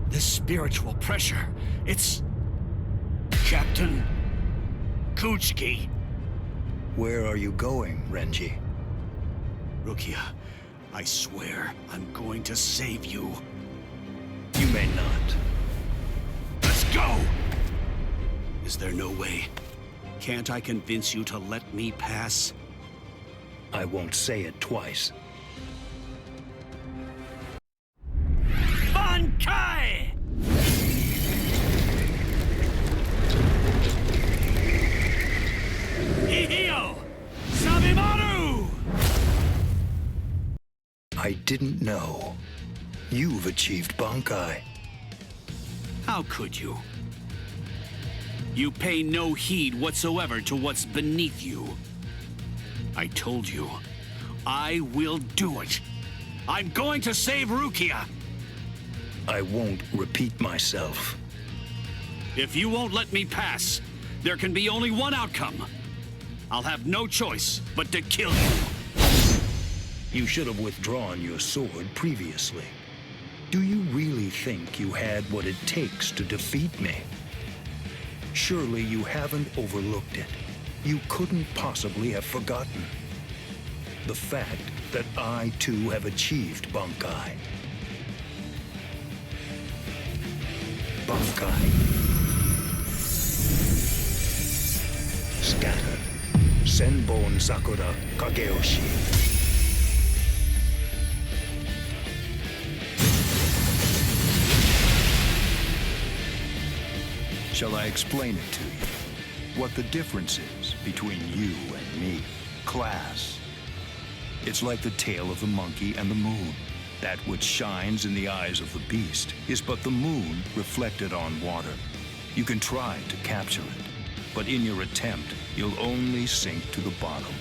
This spiritual pressure, it's... Captain Kuchiki. Where are you going, Renji? Rukia, I swear I'm going to save you. You may not. Let's go! Is there no way? Can't I convince you to let me pass? I won't say it twice. Bankai! Hihio! Sabimaru! I didn't know. You've achieved Bankai. How could you? You pay no heed whatsoever to what's beneath you. I told you, I will do it. I'm going to save Rukia. I won't repeat myself. If you won't let me pass, there can be only one outcome. I'll have no choice but to kill you. You should have withdrawn your sword previously. Do you really think you had what it takes to defeat me? Surely you haven't overlooked it. You couldn't possibly have forgotten the fact that I too have achieved Bankai. Bankai. Scatter. Senbon Sakura Kageyoshi. Shall I explain it to you? What the difference is between you and me? Class. It's like the tail of the monkey and the moon. That which shines in the eyes of the beast is but the moon reflected on water. You can try to capture it, but in your attempt, you'll only sink to the bottom.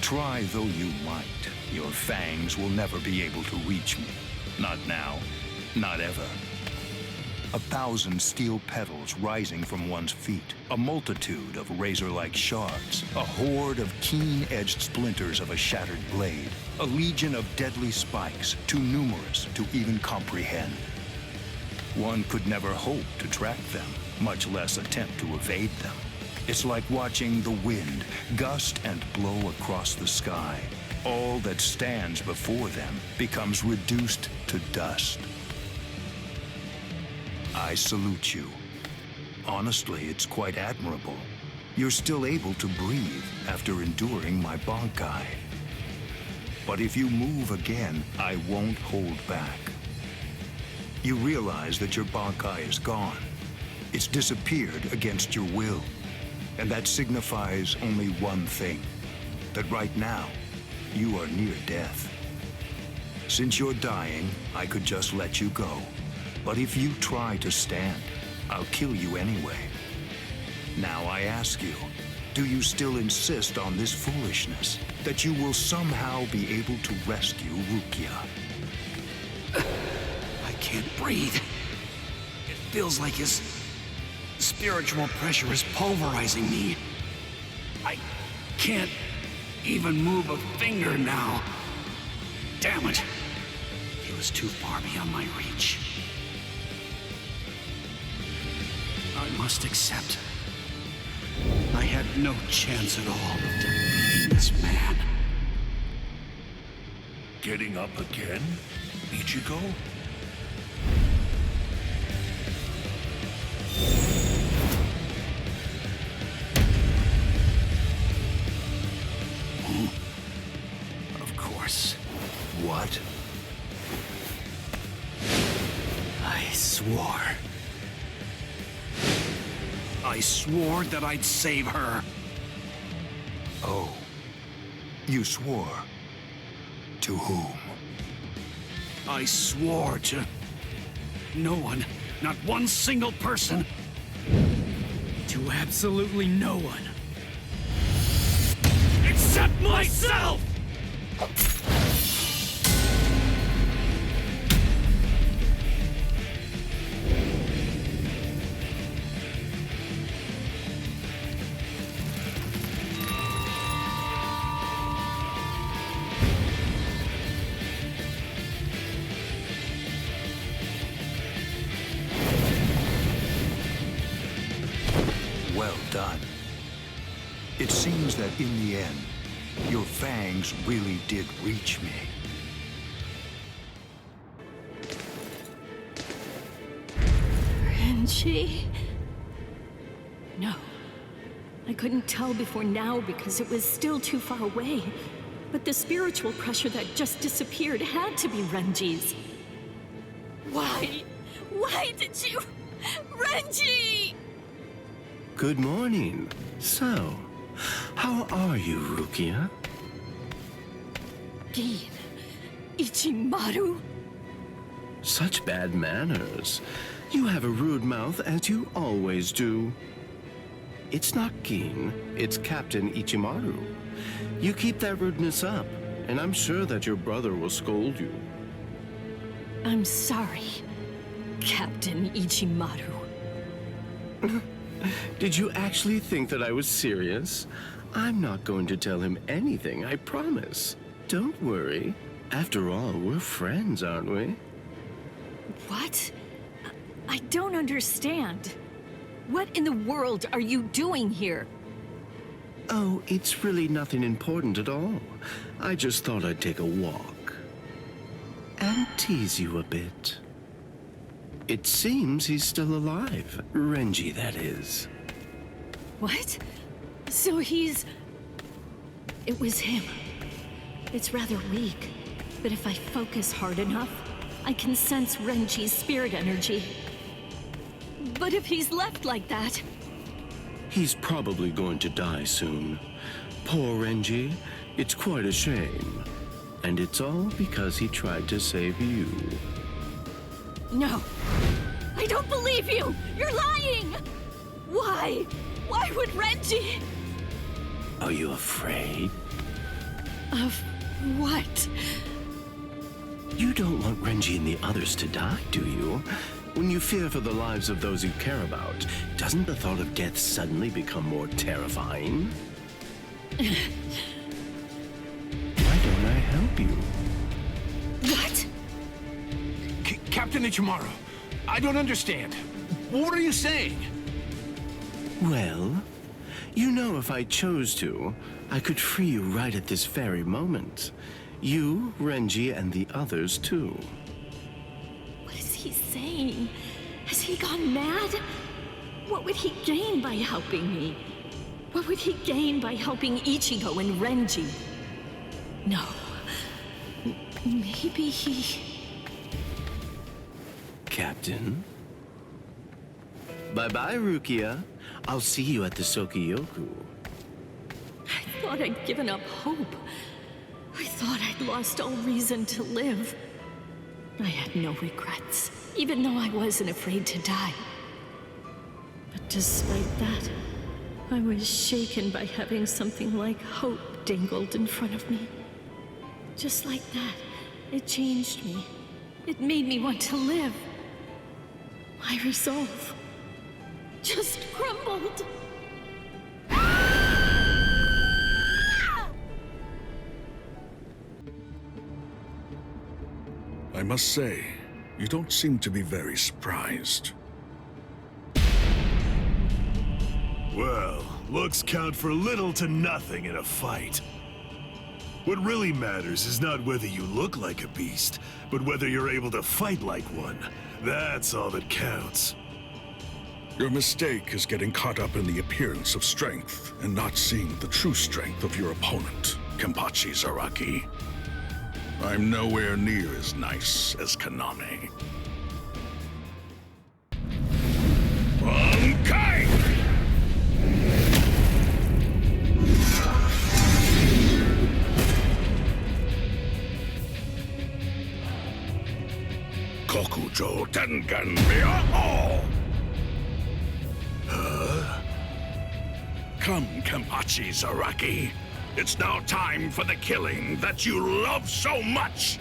Try though you might, your fangs will never be able to reach me. Not now, not ever. 1,000 steel petals rising from one's feet, a multitude of razor-like shards, a horde of keen-edged splinters of a shattered blade, a legion of deadly spikes, too numerous to even comprehend. One could never hope to track them, much less attempt to evade them. It's like watching the wind gust and blow across the sky. All that stands before them becomes reduced to dust. I salute you. Honestly, it's quite admirable. You're still able to breathe after enduring my Bankai. But if you move again, I won't hold back. You realize that your Bankai is gone. It's disappeared against your will. And that signifies only one thing, that right now, you are near death. Since you're dying, I could just let you go. But if you try to stand, I'll kill you anyway. Now I ask you, do you still insist on this foolishness? That you will somehow be able to rescue Rukia? I can't breathe. It feels like his spiritual pressure is pulverizing me. I can't even move a finger now. Damn it. He was too far beyond my reach. I must accept I had no chance at all of defeating this man. Getting up again, Ichigo? Of course. What? I swore that I'd save her. Oh. You swore? To whom? I swore to no one, not one single person. To absolutely no one. Except myself! Well done. It seems that in the end, your fangs really did reach me. Renji? No. I couldn't tell before now because it was still too far away. But the spiritual pressure that just disappeared had to be Renji's. Why? Why did you... Renji! Good morning. So, how are you, Rukia? Gin. Ichimaru? Such bad manners. You have a rude mouth, as you always do. It's not Gin, it's Captain Ichimaru. You keep that rudeness up, and I'm sure that your brother will scold you. I'm sorry, Captain Ichimaru. Did you actually think that I was serious? I'm not going to tell him anything, I promise. Don't worry. After all, we're friends, aren't we? What? I don't understand. What in the world are you doing here? Oh, it's really nothing important at all. I just thought I'd take a walk. And tease you a bit. It seems he's still alive. Renji, that is. What? So he's... It was him. It's rather weak, but if I focus hard enough, I can sense Renji's spirit energy. But if he's left like that... He's probably going to die soon. Poor Renji. It's quite a shame. And it's all because he tried to save you. No. I don't believe you! You're lying! Why? Why would Renji... Are you afraid? Of what? You don't want Renji and the others to die, do you? When you fear for the lives of those you care about, doesn't the thought of death suddenly become more terrifying? Why don't I help you? What? Captain Ichimaru, I don't understand. What are you saying? Well, you know if I chose to, I could free you right at this very moment. You, Renji, and the others too. What is he saying? Has he gone mad? What would he gain by helping me? What would he gain by helping Ichigo and Renji? No. Maybe he... Captain? Bye-bye, Rukia. I'll see you at the Sokiyoku. I thought I'd given up hope. I thought I'd lost all reason to live. I had no regrets, even though I wasn't afraid to die. But despite that, I was shaken by having something like hope dangled in front of me. Just like that, it changed me. It made me want to live. My resolve just crumbled. I must say, you don't seem to be very surprised. Well, looks count for little to nothing in a fight. What really matters is not whether you look like a beast, but whether you're able to fight like one. That's all that counts. Your mistake is getting caught up in the appearance of strength and not seeing the true strength of your opponent, Kenpachi Zaraki. I'm nowhere near as nice as Kaname. Bankai! Kokujo Tengen Myo! Come, Kenpachi Zaraki. It's now time for the killing that you love so much!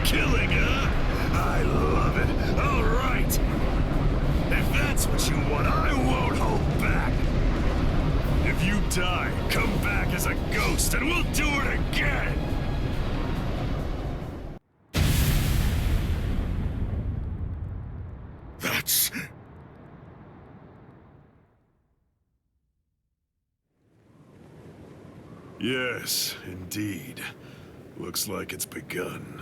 Killing, huh? I love it. All right. If that's what you want, I won't hold back. If you die, come back as a ghost and we'll do it again! That's... Yes, indeed. Looks like it's begun.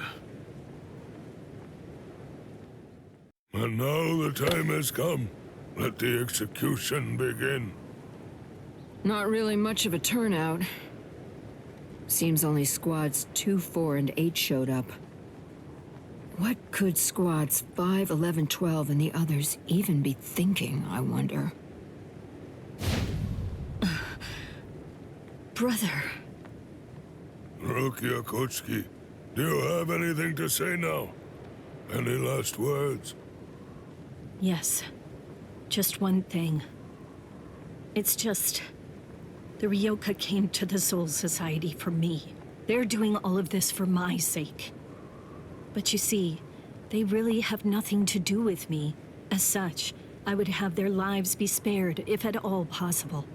And now the time has come. Let the execution begin. Not really much of a turnout. Seems only squads 2, 4, and 8 showed up. What could squads 5, 11, 12, and the others even be thinking, I wonder? Brother. Rukia Kochiki, do you have anything to say now? Any last words? Yes. Just one thing. It's just... the Ryoka came to the Soul Society for me. They're doing all of this for my sake. But you see, they really have nothing to do with me. As such, I would have their lives be spared, if at all possible.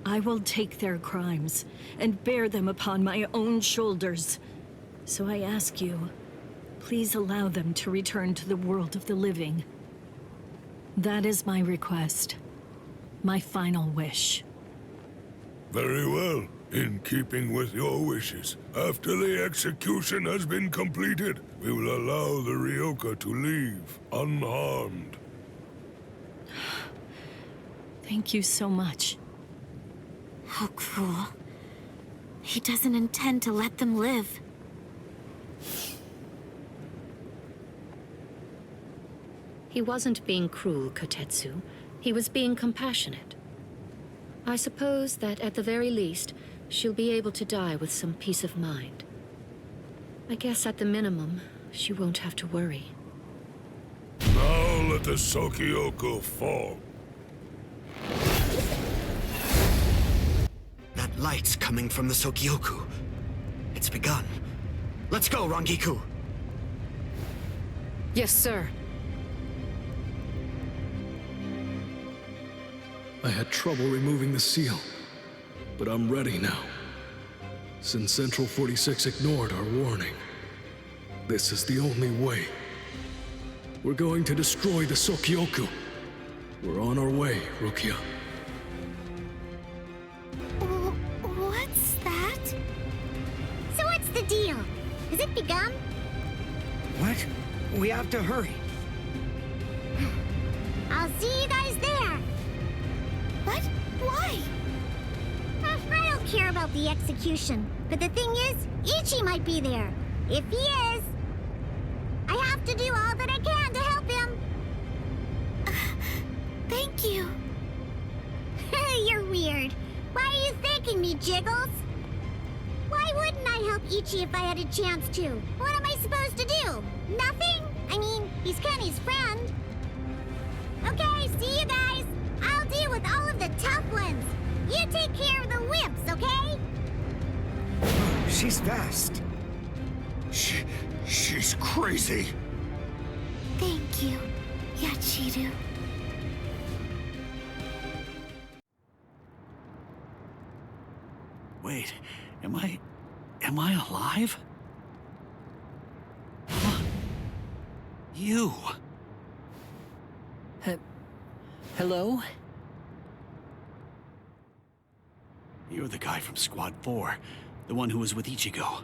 I will take their crimes and bear them upon my own shoulders. So I ask you, please allow them to return to the world of the living. That is my request. My final wish. Very well. In keeping with your wishes, after the execution has been completed, we will allow the Ryoka to leave unharmed. Thank you so much. How cruel. He doesn't intend to let them live. He wasn't being cruel, Kotetsu. He was being compassionate. I suppose that at the very least, she'll be able to die with some peace of mind. I guess at the minimum, she won't have to worry. Now let the Sokyoku fall. That light's coming from the Sokyoku. It's begun. Let's go, Rangiku! Yes, sir. I had trouble removing the seal, but I'm ready now. Since Central 46 ignored our warning, this is the only way. We're going to destroy the Sokyoku. We're on our way, Rukia. What's that? So what's the deal? Has it begun? What? We have to hurry. I'll see you guys there. What? Why? I don't care about the execution, but the thing is, Ichi might be there. If he is, I have to do all that I can to help him. Thank you. You're weird. Why are you thanking me, Jiggles? Why wouldn't I help Ichi if I had a chance to? What am I supposed to do? Nothing? I mean, he's Kenny's friend. Okay, see you guys. I'll deal with all of the tough ones. You take care of the wimps, okay? She's fast. She's crazy. Thank you, Yachiru. Wait, am I alive? Huh? You. Hello? You're the guy from Squad 4, the one who was with Ichigo.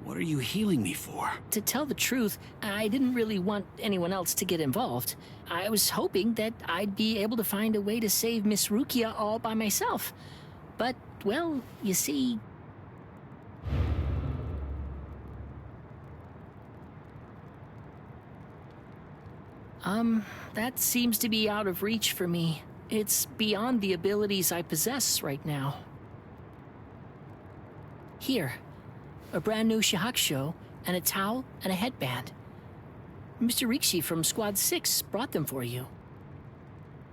What are you healing me for? To tell the truth, I didn't really want anyone else to get involved. I was hoping that I'd be able to find a way to save Miss Rukia all by myself. But, well, you see... that seems to be out of reach for me. It's beyond the abilities I possess right now. Here, a brand new shahakusho, and a towel, and a headband. Mr. Rikshi from Squad 6 brought them for you.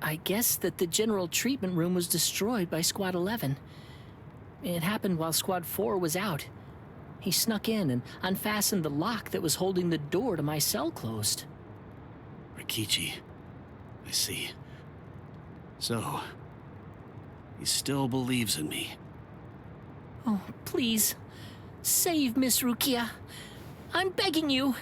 I guess that the general treatment room was destroyed by Squad 11. It happened while Squad 4 was out. He snuck in and unfastened the lock that was holding the door to my cell closed. Rikichi. I see. So, he still believes in me. Oh, please. Save Miss Rukia. I'm begging you.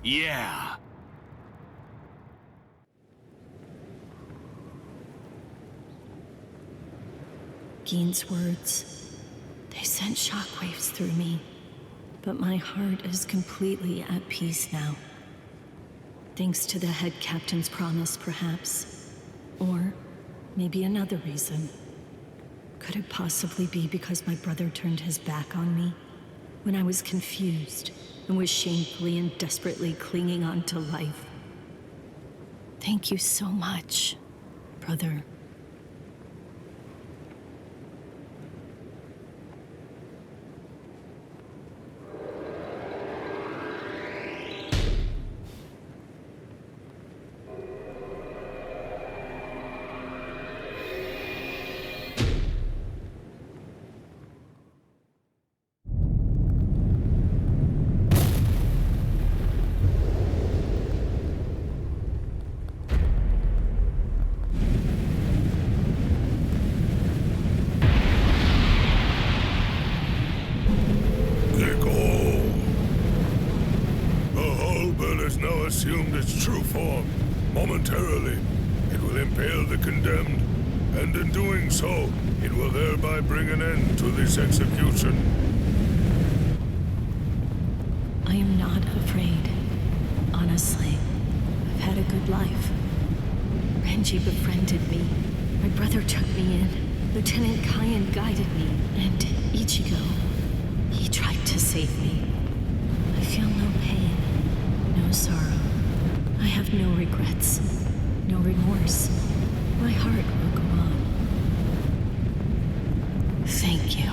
Yeah. Gein's words, they sent shockwaves through me, but my heart is completely at peace now. Thanks to the head captain's promise, perhaps. Or maybe another reason. Could it possibly be because my brother turned his back on me when I was confused and was shamefully and desperately clinging on to life? Thank you so much, brother. Assumed its true form. Momentarily, it will impale the condemned, and in doing so, it will thereby bring an end to this execution. I am not afraid. Honestly, I've had a good life. Renji befriended me. My brother took me in. Lieutenant Kyan guided me. And Ichigo, he tried to save me. I feel no pain, no sorrow. I have no regrets, no remorse. My heart will go on. Thank you.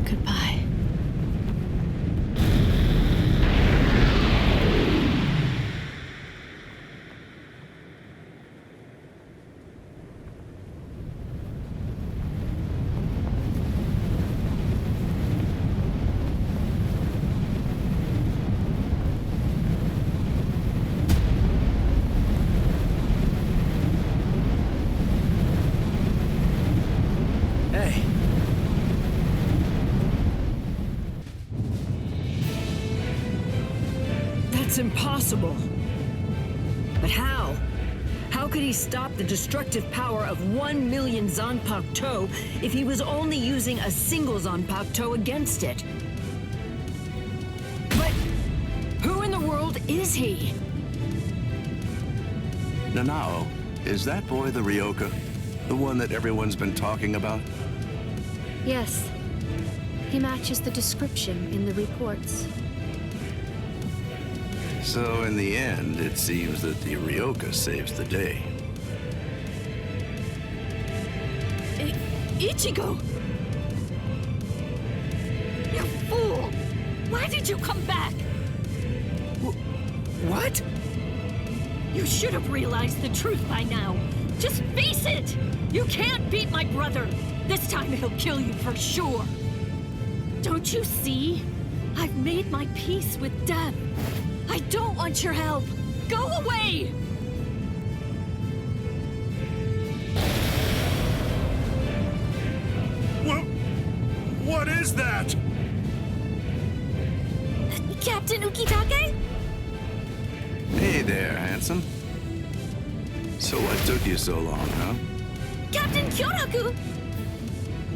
Goodbye. It's impossible. But how? How could he stop the destructive power of 1 million Zanpakuto if he was only using a single Zanpakuto against it? But who in the world is he? Nanao, is that boy the Ryoka? The one that everyone's been talking about? Yes. He matches the description in the reports. So in the end, it seems that the Ryoka saves the day. Ichigo! You fool! Why did you come back? What? You should have realized the truth by now. Just face it! You can't beat my brother! This time he'll kill you for sure! Don't you see? I've made my peace with death. I don't want your help! Go away! What is that? Captain Ukitake? Hey there, handsome. So what took you so long, huh? Captain Kyoraku!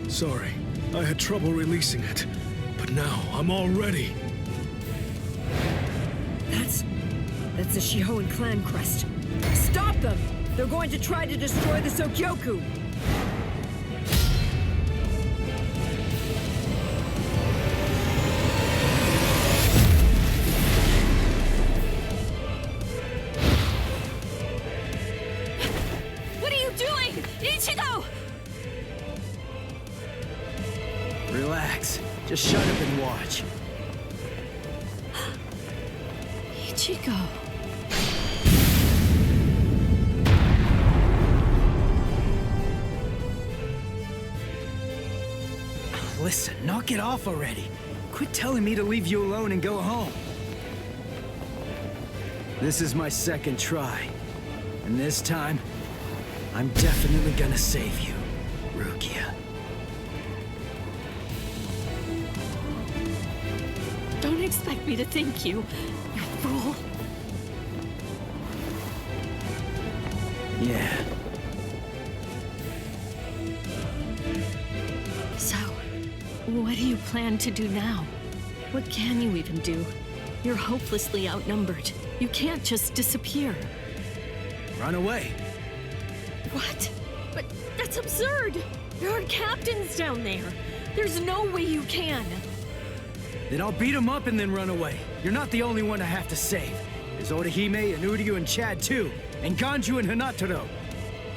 Sorry, I had trouble releasing it. But now, I'm all ready. That's the Shihoan clan crest. Stop them! They're going to try to destroy the Sokyoku! What are you doing? Ichigo! Relax. Just shut up and watch. Ichigo. Listen, knock it off already. Quit telling me to leave you alone and go home. This is my second try. And this time, I'm definitely gonna save you, Rukia. Don't expect me to thank you, you fool. Yeah. So, what do you plan to do now? What can you even do? You're hopelessly outnumbered. You can't just disappear. Run away. What? But that's absurd! There are captains down there. There's no way you can. Then I'll beat him up and then run away. You're not the only one I have to save. There's Orihime and Uryu and Chad too. And Ganju and Hanataro.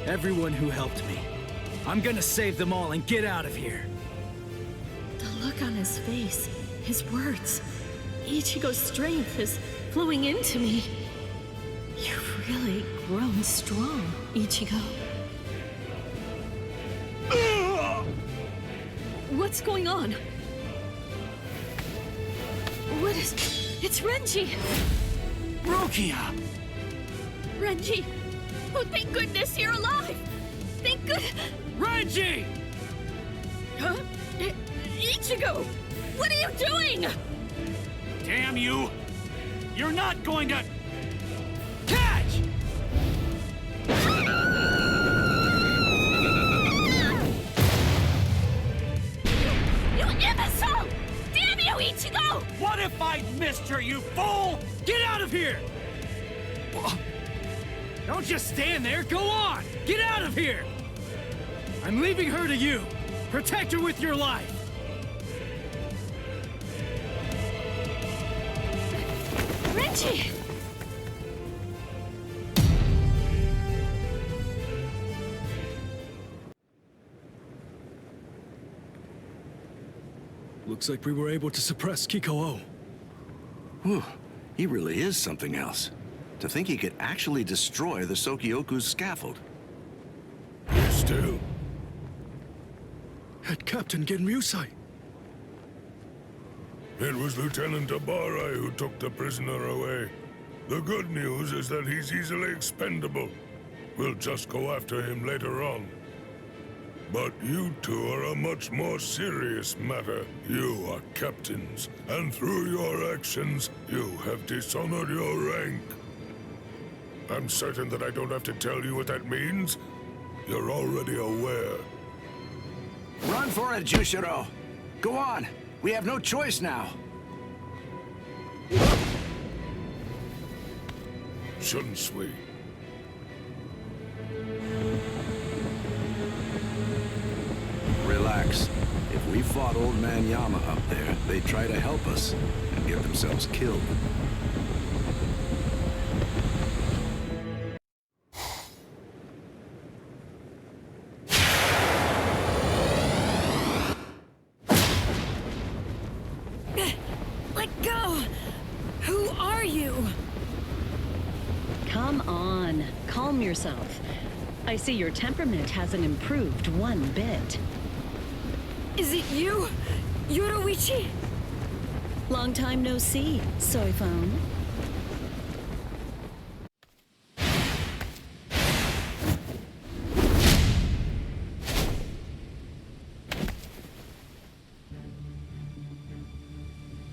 Everyone who helped me. I'm gonna save them all and get out of here. The look on his face, his words. Ichigo's strength is flowing into me. You've really grown strong, Ichigo. What's going on? What is... It's Renji! Rukia! Renji! Oh, thank goodness you're alive! Thank good... Renji! Huh? Ichigo! What are you doing? Damn you! You're not going to... Catch! You imbecile! Damn you, Ichigo! What if I missed her, you fool? Get out of here! Don't just stand there, go on! Get out of here! I'm leaving her to you. Protect her with your life. Renji! Looks like we were able to suppress Kiko-O. Whew, he really is something else. To think he could actually destroy the Sokyoku's scaffold. Still. Head Captain Genryusai. It was Lieutenant Abarai who took the prisoner away. The good news is that he's easily expendable. We'll just go after him later on. But you two are a much more serious matter. You are captains, and through your actions, you have dishonored your rank. I'm certain that I don't have to tell you what that means. You're already aware. Run for it, Jushiro! Go on! We have no choice now! Shouldn't we? Relax. If we fought Old Man Yama up there, they'd try to help us and get themselves killed. Let go! Who are you? Come on, calm yourself. I see your temperament hasn't improved one bit. Is it you, Yoruichi? Long time no see, soy phone.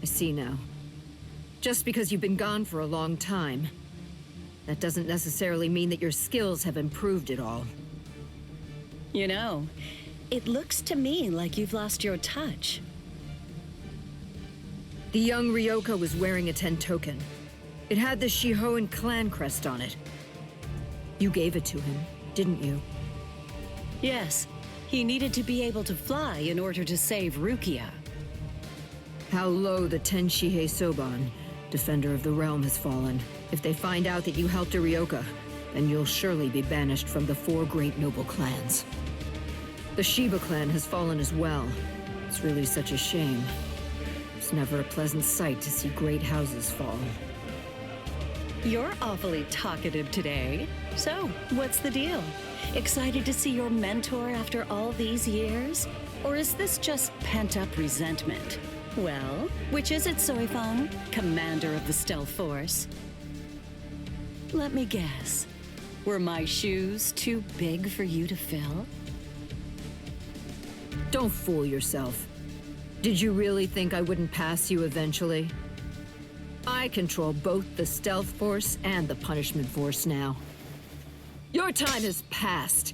see now. Just because you've been gone for a long time, that doesn't necessarily mean that your skills have improved at all. You know, it looks to me like you've lost your touch. The young Ryoka was wearing a Tentoken. It had the Shihoan clan crest on it. You gave it to him, didn't you? Yes. He needed to be able to fly in order to save Rukia. How low the Tenshihei Soban, defender of the realm, has fallen. If they find out that you helped a Ryoka, then you'll surely be banished from the 4 great noble clans. The Shiba clan has fallen as well. It's really such a shame. It's never a pleasant sight to see great houses fall. You're awfully talkative today. So, what's the deal? Excited to see your mentor after all these years? Or is this just pent-up resentment? Well, which is it, Soifang, commander of the Stealth Force? Let me guess. Were my shoes too big for you to fill? Don't fool yourself. Did you really think I wouldn't pass you eventually? I control both the Stealth Force and the Punishment Force now. Your time has passed.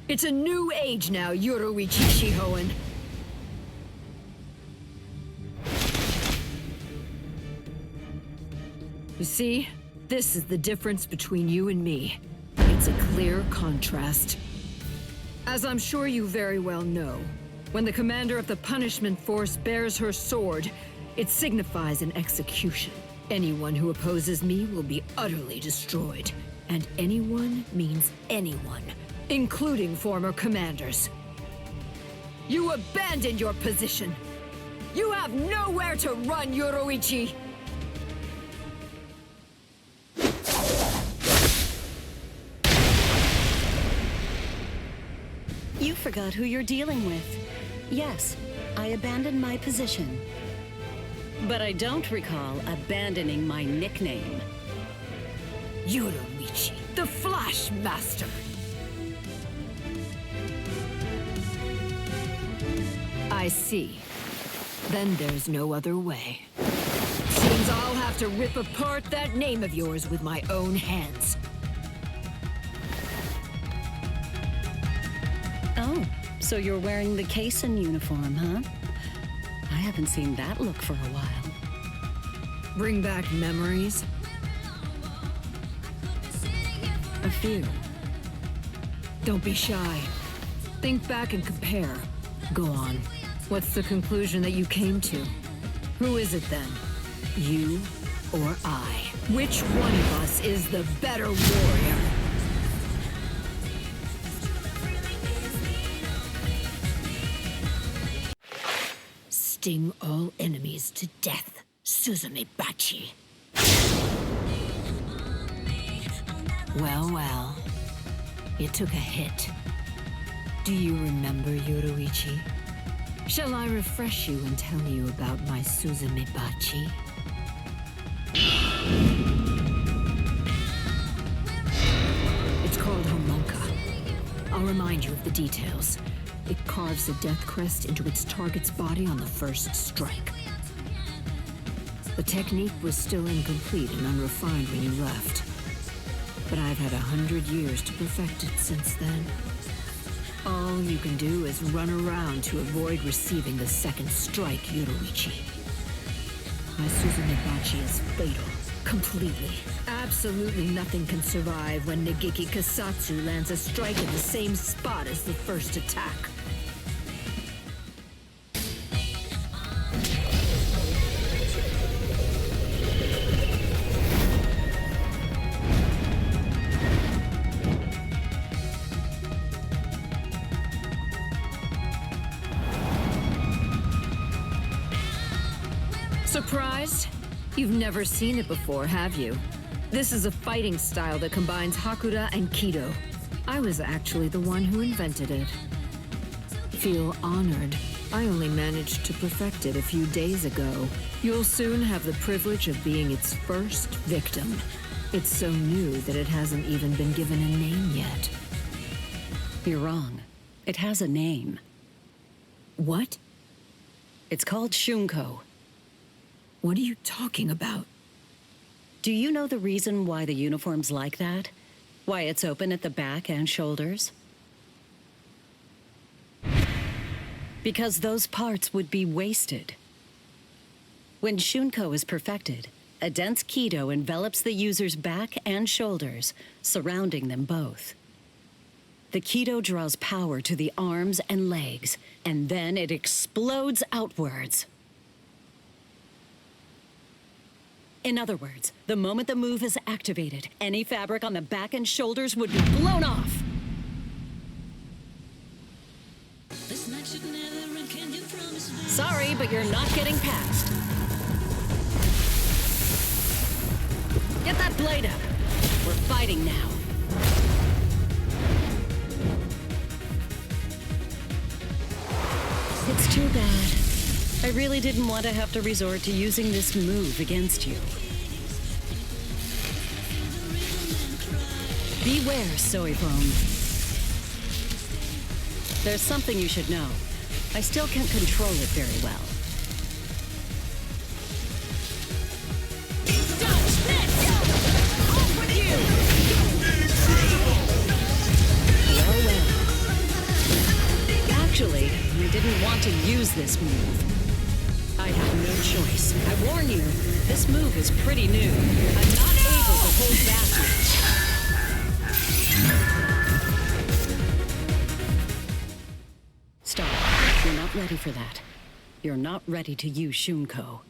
It's a new age now, Yoruichi Shihoan. You see, this is the difference between you and me. It's a clear contrast. As I'm sure you very well know, when the commander of the Punishment Force bears her sword, it signifies an execution. Anyone who opposes me will be utterly destroyed. And anyone means anyone, including former commanders. You abandoned your position. You have nowhere to run, Yoruichi! You forgot who you're dealing with. Yes, I abandoned my position. But I don't recall abandoning my nickname. Yoruichi, the Flash Master! I see. Then there's no other way. Seems I'll have to rip apart that name of yours with my own hands. Oh, so you're wearing the Kaysen uniform, huh? I haven't seen that look for a while. Bring back memories? A few. Don't be shy. Think back and compare. Go on. What's the conclusion that you came to? Who is it then? You or I? Which one of us is the better warrior? Sting all enemies to death, Suzume Bachi. Well, well. It took a hit. Do you remember, Yoruichi? Shall I refresh you and tell you about my Suzume Bachi? It's called Homonka. I'll remind you of the details. It carves a death crest into its target's body on the first strike. The technique was still incomplete and unrefined when you left. But I've had 100 years to perfect it since then. All you can do is run around to avoid receiving the second strike, Yoruichi. My Suzume Bachi is fatal. Completely. Absolutely nothing can survive when Nageki Kasatsu lands a strike in the same spot as the first attack. Surprised? You've never seen it before, have you? This is a fighting style that combines Hakuda and Kido. I was actually the one who invented it. Feel honored. I only managed to perfect it a few days ago. You'll soon have the privilege of being its first victim. It's so new that it hasn't even been given a name yet. You're wrong. It has a name. What? It's called Shunko. What are you talking about? Do you know the reason why the uniform's like that? Why it's open at the back and shoulders? Because those parts would be wasted. When Shunko is perfected, a dense Kido envelops the user's back and shoulders, surrounding them both. The Kido draws power to the arms and legs, and then it explodes outwards. In other words, the moment the move is activated, any fabric on the back and shoulders would be blown off. Sorry, but you're not getting past. Get that blade up. We're fighting now. It's too bad. I really didn't want to have to resort to using this move against you. Beware, Soibone. There's something you should know. I still can't control it very well. Actually, I didn't want to use this move. I have no choice. I warn you, this move is pretty new. I'm not able to hold back yet. Stop. You're not ready for that. You're not ready to use Shunko.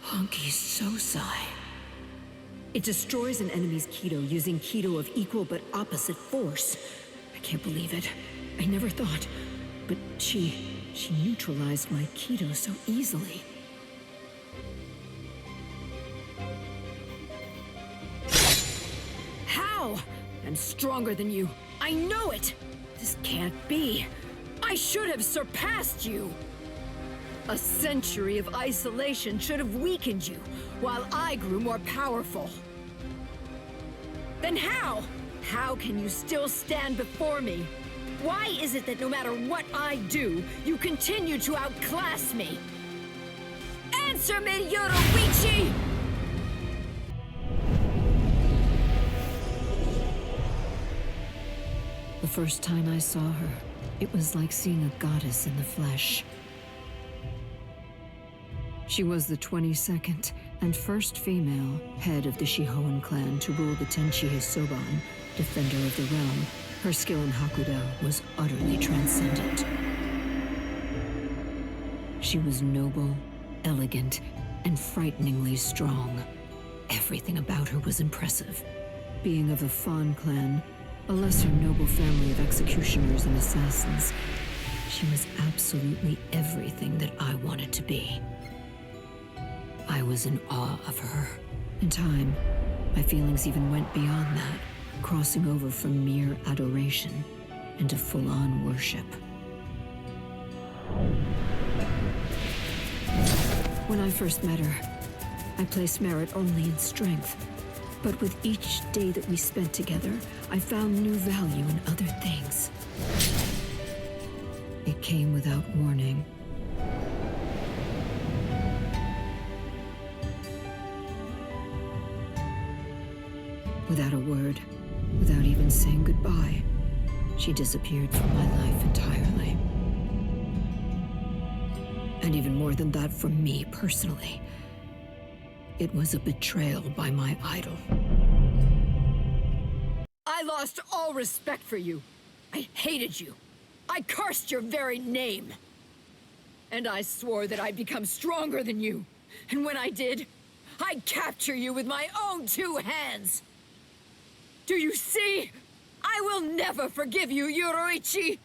Honky Sosai. It destroys an enemy's Kido using Kido of equal but opposite force. I can't believe it. I never thought. But she neutralized my Kido so easily. How? I'm stronger than you. I know it! This can't be. I should have surpassed you! A century of isolation should have weakened you, while I grew more powerful. Then how? How can you still stand before me? Why is it that no matter what I do, you continue to outclass me? Answer me, Yoruichi! The first time I saw her, it was like seeing a goddess in the flesh. She was the 22nd and first female head of the Shihoan clan to rule the Tenchi Soban, defender of the realm. Her skill in Hakuda was utterly transcendent. She was noble, elegant, and frighteningly strong. Everything about her was impressive. Being of the Fan clan, a lesser noble family of executioners and assassins, she was absolutely everything that I wanted to be. I was in awe of her. In time, my feelings even went beyond that, crossing over from mere adoration into full-on worship. When I first met her, I placed merit only in strength. But with each day that we spent together, I found new value in other things. It came without warning. Without a word, without even saying goodbye, she disappeared from my life entirely. And even more than that from me personally. It was a betrayal by my idol. I lost all respect for you. I hated you. I cursed your very name. And I swore that I'd become stronger than you. And when I did, I'd capture you with my own two hands. Do you see? I will never forgive you, Yoruichi!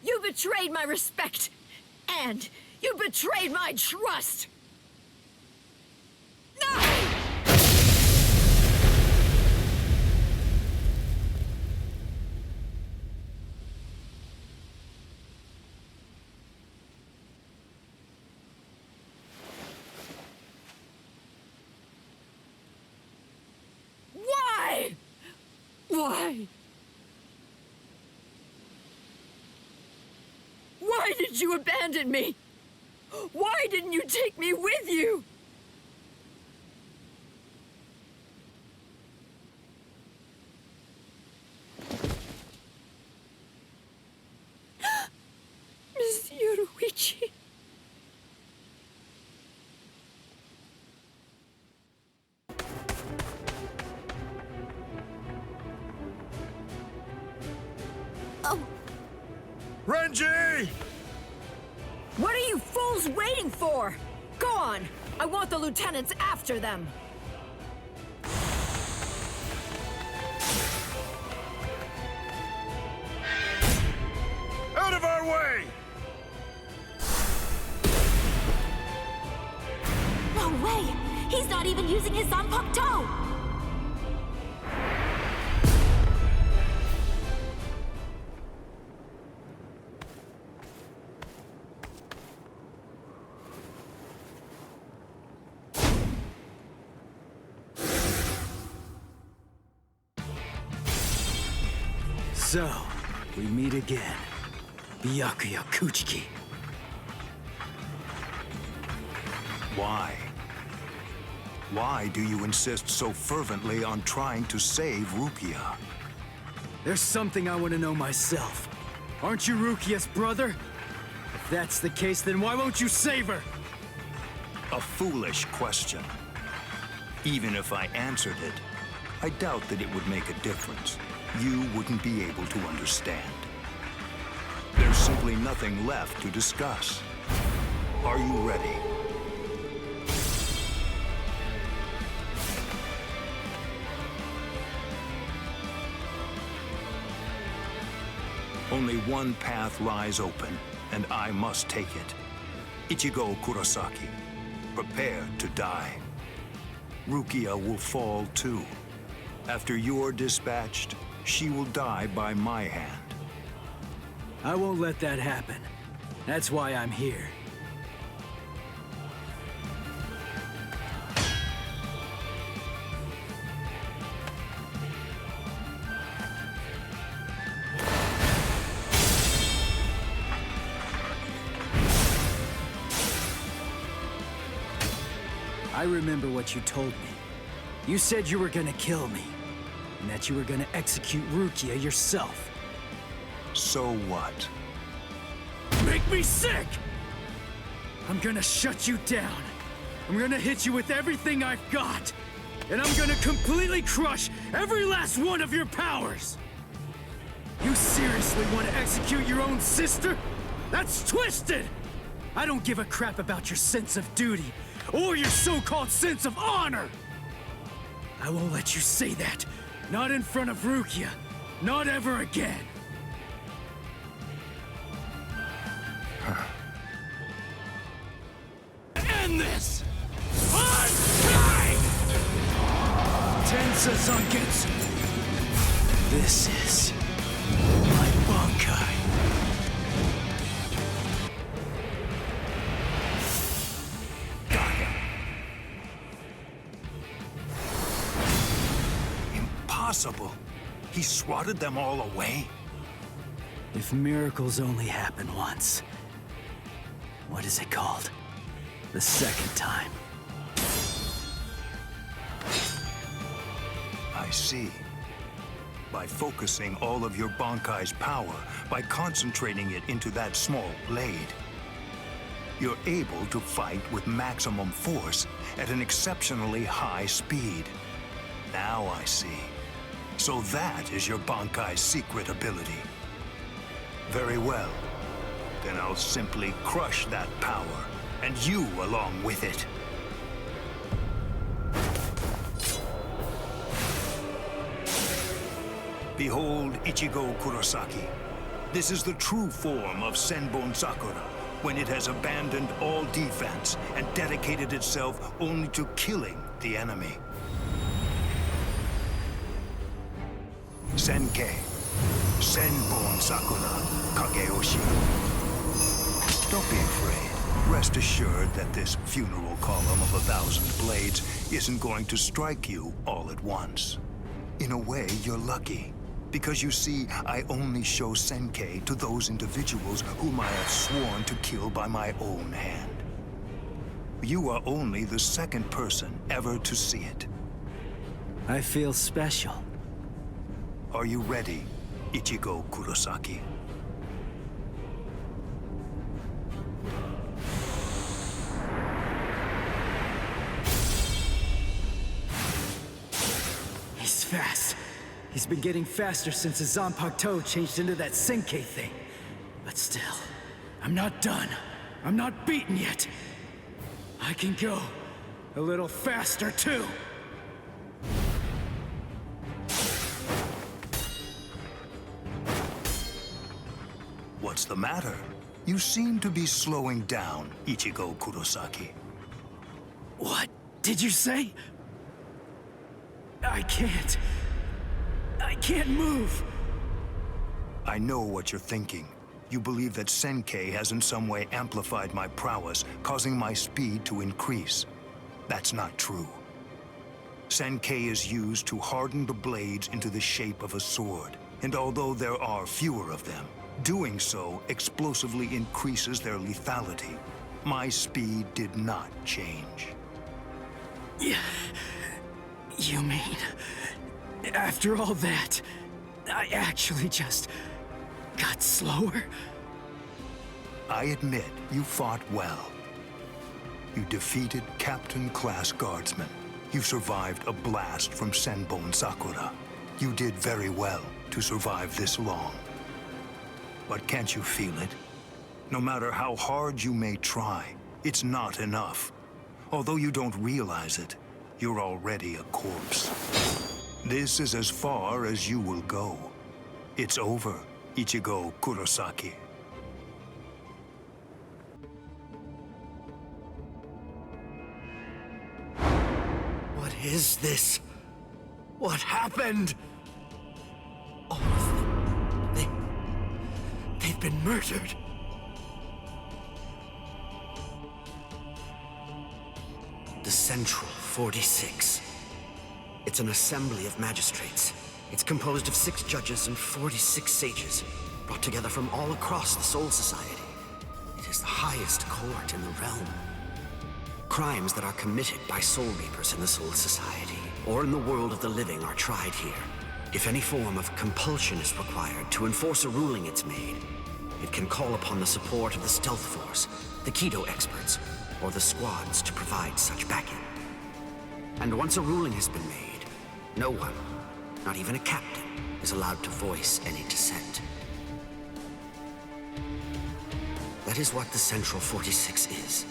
You betrayed my respect, and you betrayed my trust! No! Why? Why? Why did you abandon me? Why didn't you take me with you? Miss Yoruichi. Oh. Renji! What are you fools waiting for? Go on! I want the lieutenants after them! Out of our way! No way! He's not even using his Zanpakuto! So, we meet again. Byakuya Kuchiki. Why? Why do you insist so fervently on trying to save Rukia? There's something I want to know myself. Aren't you Rukia's brother? If that's the case, then why won't you save her? A foolish question. Even if I answered it, I doubt that it would make a difference. You wouldn't be able to understand. There's simply nothing left to discuss. Are you ready? Only one path lies open, and I must take it. Ichigo Kurosaki, prepare to die. Rukia will fall too. After you're dispatched, she will die by my hand. I won't let that happen. That's why I'm here. I remember what you told me. You said you were gonna kill me, and that you were gonna execute Rukia yourself. So what? Make me sick! I'm gonna shut you down. I'm gonna hit you with everything I've got. And I'm gonna completely crush every last one of your powers! You seriously want to execute your own sister? That's twisted! I don't give a crap about your sense of duty, or your so-called sense of honor! I won't let you say that. Not in front of Rukia. Not ever again. End this! Tensa Zangetsu. This is my Bankai. Got him. Impossible. He swatted them all away? If miracles only happen once, what is it called? The second time. I see. By focusing all of your Bankai's power, by concentrating it into that small blade, you're able to fight with maximum force at an exceptionally high speed. Now I see. So that is your Bankai's secret ability. Very well. Then I'll simply crush that power, and you along with it. Behold Ichigo Kurosaki. This is the true form of Senbon Sakura, when it has abandoned all defense and dedicated itself only to killing the enemy. Senkei, Senbon Sakura, Kageyoshi. Don't be afraid. Rest assured that this funeral column of 1,000 blades isn't going to strike you all at once. In a way, you're lucky. Because you see, I only show Senkei to those individuals whom I have sworn to kill by my own hand. You are only the second person ever to see it. I feel special. Are you ready, Ichigo Kurosaki? He's fast. He's been getting faster since the Zanpakuto changed into that Senkei thing. But still, I'm not done. I'm not beaten yet. I can go a little faster too. What's the matter? You seem to be slowing down, Ichigo Kurosaki. What did you say? I can't move. I know what you're thinking. You believe that Senkei has in some way amplified my prowess, causing my speed to increase. That's not true. Senkei is used to harden the blades into the shape of a sword, and although there are fewer of them, doing so explosively increases their lethality. My speed did not change. Yeah. You mean, after all that, I actually just got slower? I admit you fought well. You defeated Captain Class Guardsman. You survived a blast from Senbon Sakura. You did very well to survive this long. But can't you feel it? No matter how hard you may try, it's not enough. Although you don't realize it, you're already a corpse. This is as far as you will go. It's over, Ichigo Kurosaki. What is this? What happened? All of them. They've been murdered. The Central 46. It's an assembly of magistrates. It's composed of 6 judges and 46 sages, brought together from all across the Soul Society. It is the highest court in the realm. Crimes that are committed by Soul Reapers in the Soul Society, or in the world of the living, are tried here. If any form of compulsion is required to enforce a ruling it's made, it can call upon the support of the Stealth Force, the Kido experts, or the squads to provide such backing. And once a ruling has been made, no one, not even a captain, is allowed to voice any dissent. That is what the Central 46 is.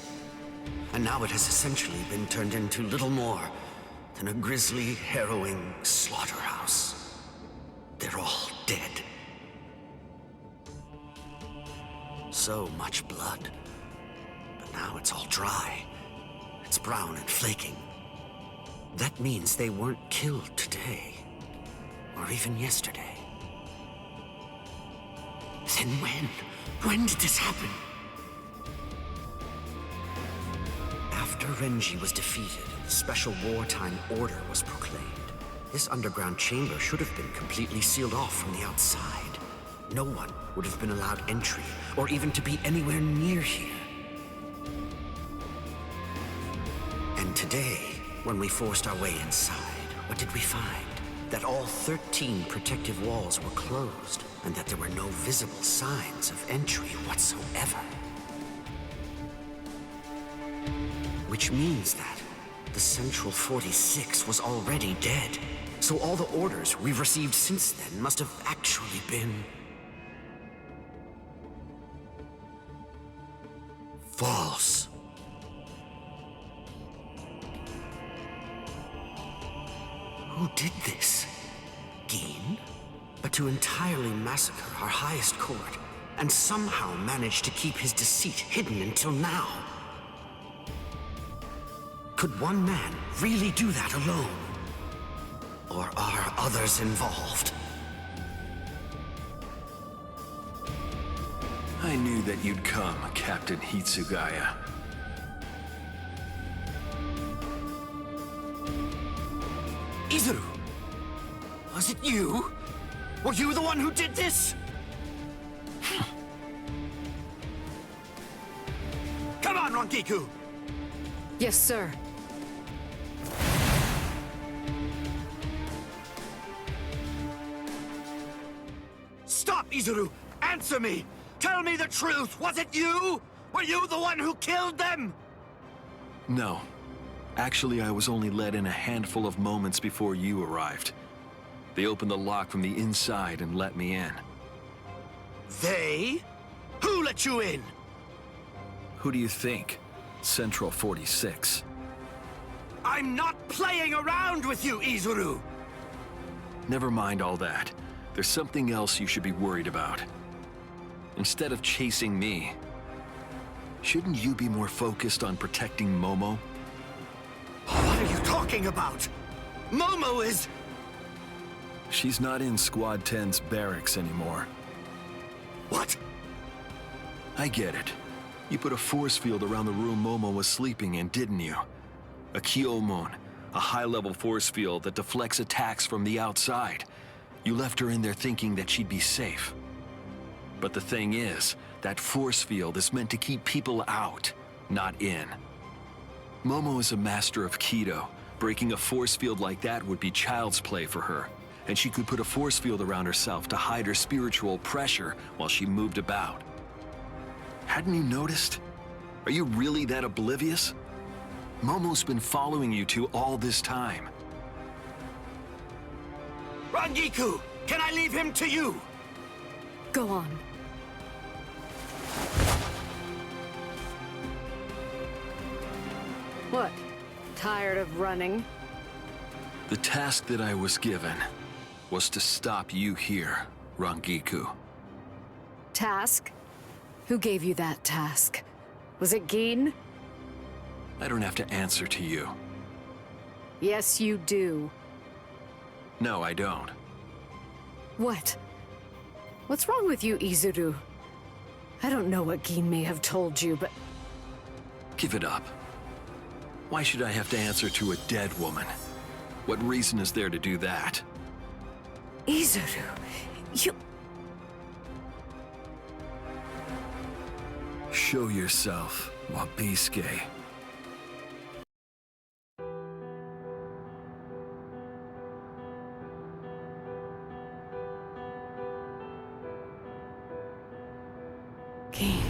And now it has essentially been turned into little more than a grisly, harrowing slaughterhouse. They're all dead. So much blood. But now it's all dry. It's brown and flaking. That means they weren't killed today. Or even yesterday. Then when? When did this happen? After Renji was defeated and the special wartime order was proclaimed, this underground chamber should have been completely sealed off from the outside. No one would have been allowed entry, or even to be anywhere near here. And today, when we forced our way inside, what did we find? That all 13 protective walls were closed, and that there were no visible signs of entry whatsoever. Which means that the Central 46 was already dead. So all the orders we've received since then must have actually been false. Who did this? Gin? But to entirely massacre our highest court, and somehow manage to keep his deceit hidden until now. Could one man really do that alone? Or are others involved? I knew that you'd come, Captain Hitsugaya. Izuru! Was it you? Were you the one who did this? Come on, Rangiku! Yes, sir. Stop, Izuru! Answer me! Tell me the truth! Was it you? Were you the one who killed them? No. Actually, I was only let in a handful of moments before you arrived. They opened the lock from the inside and let me in. They? Who let you in? Who do you think? Central 46. I'm not playing around with you, Izuru! Never mind all that. There's something else you should be worried about. Instead of chasing me, shouldn't you be more focused on protecting Momo? What are you talking about? Momo is... She's not in Squad 10's barracks anymore. What? I get it. You put a force field around the room Momo was sleeping in, didn't you? A Kyomon, a high-level force field that deflects attacks from the outside. You left her in there thinking that she'd be safe. But the thing is, that force field is meant to keep people out, not in. Momo is a master of Kido. Breaking a force field like that would be child's play for her. And she could put a force field around herself to hide her spiritual pressure while she moved about. Hadn't you noticed? Are you really that oblivious? Momo's been following you two all this time. Rangiku, can I leave him to you? Go on. What? Tired of running? The task that I was given was to stop you here, Rangiku. Task? Who gave you that task? Was it Gin? I don't have to answer to you. Yes, you do. No, I don't. What? What's wrong with you, Izuru? I don't know what Gin may have told you, but... Give it up. Why should I have to answer to a dead woman? What reason is there to do that? Izuru, you... Show yourself, Wabisuke. Gin,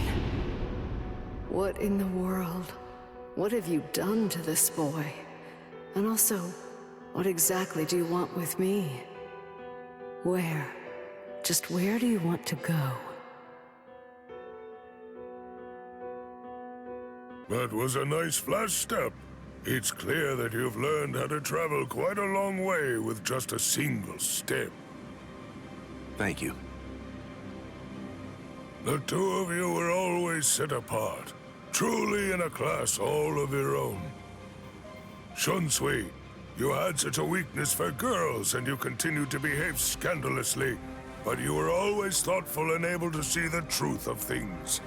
what in the world? What have you done to this boy? And also, what exactly do you want with me? Where? Just where do you want to go? That was a nice flash step. It's clear that you've learned how to travel quite a long way with just a single step. Thank you. The two of you were always set apart, truly in a class all of your own. Shunsui, you had such a weakness for girls and you continued to behave scandalously, but you were always thoughtful and able to see the truth of things.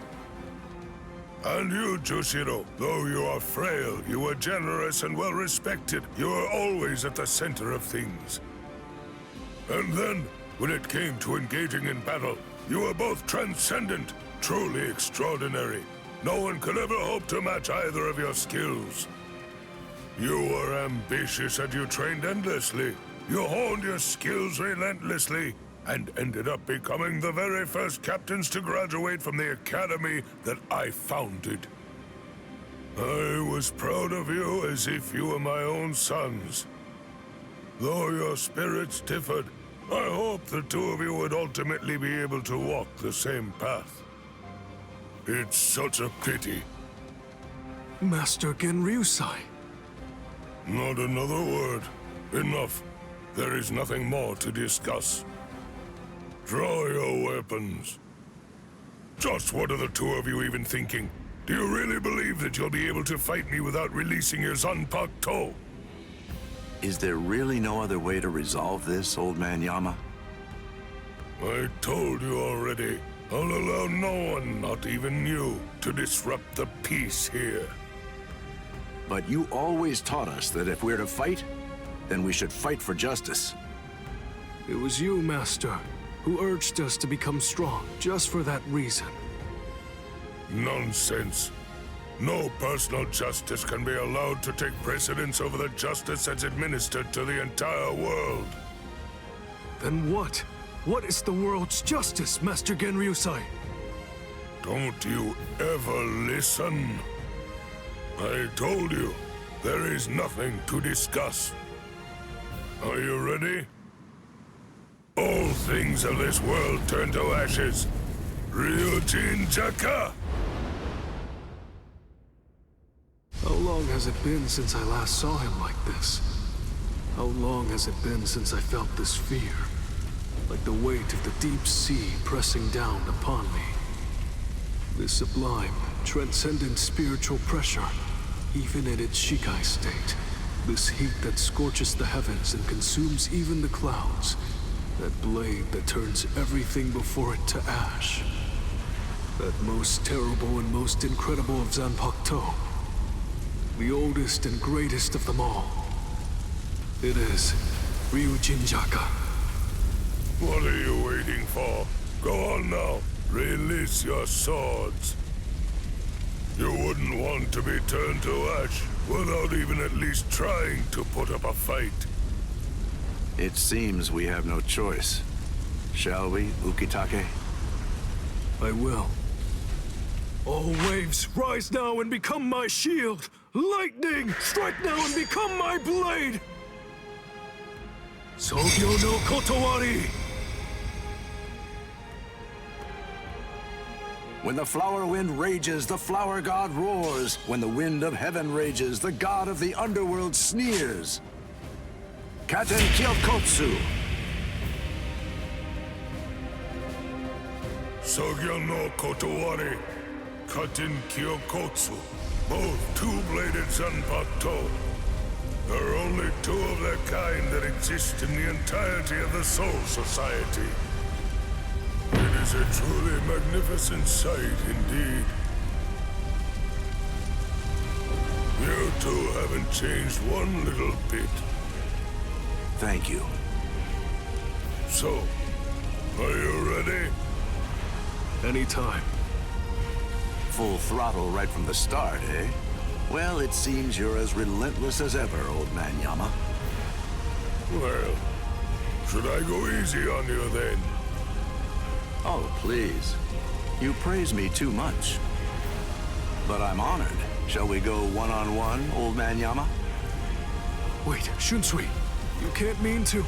And you, Jushiro, though you are frail, you were generous and well-respected. You were always at the center of things. And then, when it came to engaging in battle, you were both transcendent, truly extraordinary. No one could ever hope to match either of your skills. You were ambitious and you trained endlessly. You honed your skills relentlessly, and ended up becoming the very first captains to graduate from the academy that I founded. I was proud of you as if you were my own sons. Though your spirits differed, I hope the two of you would ultimately be able to walk the same path. It's such a pity. Master Genryusai. Not another word. Enough. There is nothing more to discuss. Draw your weapons. Just what are the two of you even thinking? Do you really believe that you'll be able to fight me without releasing your Zanpakuto? Is there really no other way to resolve this, old man Yama? I told you already. I'll allow no one, not even you, to disrupt the peace here. But you always taught us that if we're to fight, then we should fight for justice. It was you, Master. who urged us to become strong just for that reason. Nonsense. No personal justice can be allowed to take precedence over the justice that's administered to the entire world. Then what? What is the world's justice, Master Genryusai? Don't you ever listen? I told you, there is nothing to discuss. Are you ready? All things of this world turn to ashes. Ryujin Jaka! How long has it been since I last saw him like this? How long has it been since I felt this fear? Like the weight of the deep sea pressing down upon me. This sublime, transcendent spiritual pressure, even in its Shikai state. This heat that scorches the heavens and consumes even the clouds. That blade that turns everything before it to ash. That most terrible and most incredible of Zanpakuto. The oldest and greatest of them all. It is Ryujin Jaka. What are you waiting for? Go on now. Release your swords. You wouldn't want to be turned to ash without even at least trying to put up a fight. It seems we have no choice. Shall we, Ukitake? I will. All waves, rise now and become my shield! Lightning, strike now and become my blade! Sogyo no Kotowari! When the flower wind rages, the flower god roars. When the wind of heaven rages, the god of the underworld sneers. Katen Kyokotsu. Sogyo no Kotowari, Katen Kyokotsu. Both two-bladed Zanpakuto. There are only two of their kind that exist in the entirety of the Soul Society. It is a truly magnificent sight indeed. You two haven't changed one little bit. Thank you. So, are you ready? Anytime. Full throttle right from the start, eh? Well, it seems you're as relentless as ever, old man Yama. Well, should I go easy on you then? Oh, please. You praise me too much. But I'm honored. Shall we go one-on-one, old man Yama? Wait, Shunsui, you can't mean to...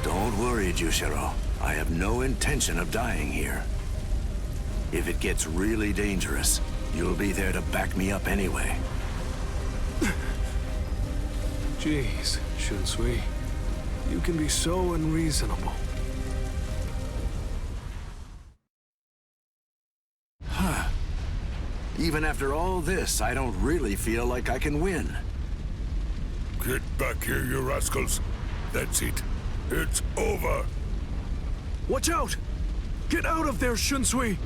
Don't worry, Jushiro. I have no intention of dying here. If it gets really dangerous, you'll be there to back me up anyway. Jeez, Shunsui. You can be so unreasonable. Huh. Even after all this, I don't really feel like I can win. Get back here, you rascals. That's it. It's over. Watch out! Get out of there, Shunsui!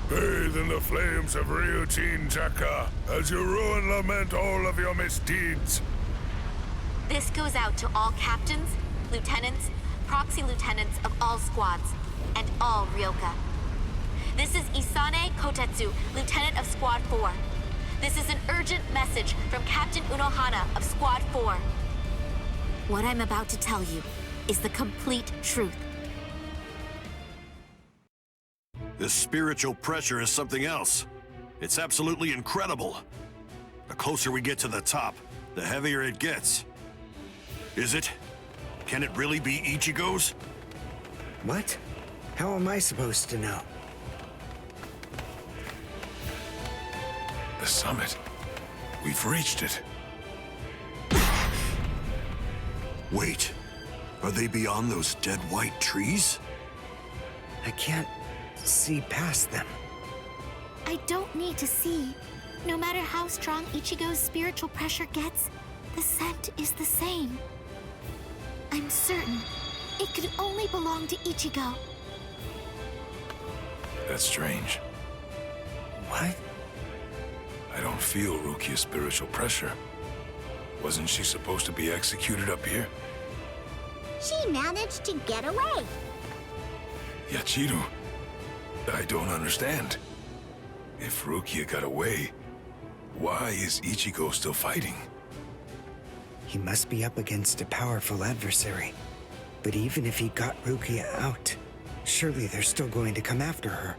Bathe in the flames of Ryujin Jaka as you rue and lament all of your misdeeds. This goes out to all captains, lieutenants, proxy lieutenants of all squads, and all Ryoka. This is Isane Kotetsu, lieutenant of Squad 4. This is an urgent message from Captain Unohana of Squad 4. What I'm about to tell you is the complete truth. This spiritual pressure is something else. It's absolutely incredible. The closer we get to the top, the heavier it gets. Is it? Can it really be Ichigo's? What? How am I supposed to know? The summit. We've reached it. Wait. Are they beyond those dead white trees? I can't see past them. I don't need to see. No matter how strong Ichigo's spiritual pressure gets, the scent is the same. I'm certain it could only belong to Ichigo. That's strange. What? I don't feel Rukia's spiritual pressure. Wasn't she supposed to be executed up here? She managed to get away. Yachiru, I don't understand. If Rukia got away, why is Ichigo still fighting? He must be up against a powerful adversary. But even if he got Rukia out, surely they're still going to come after her.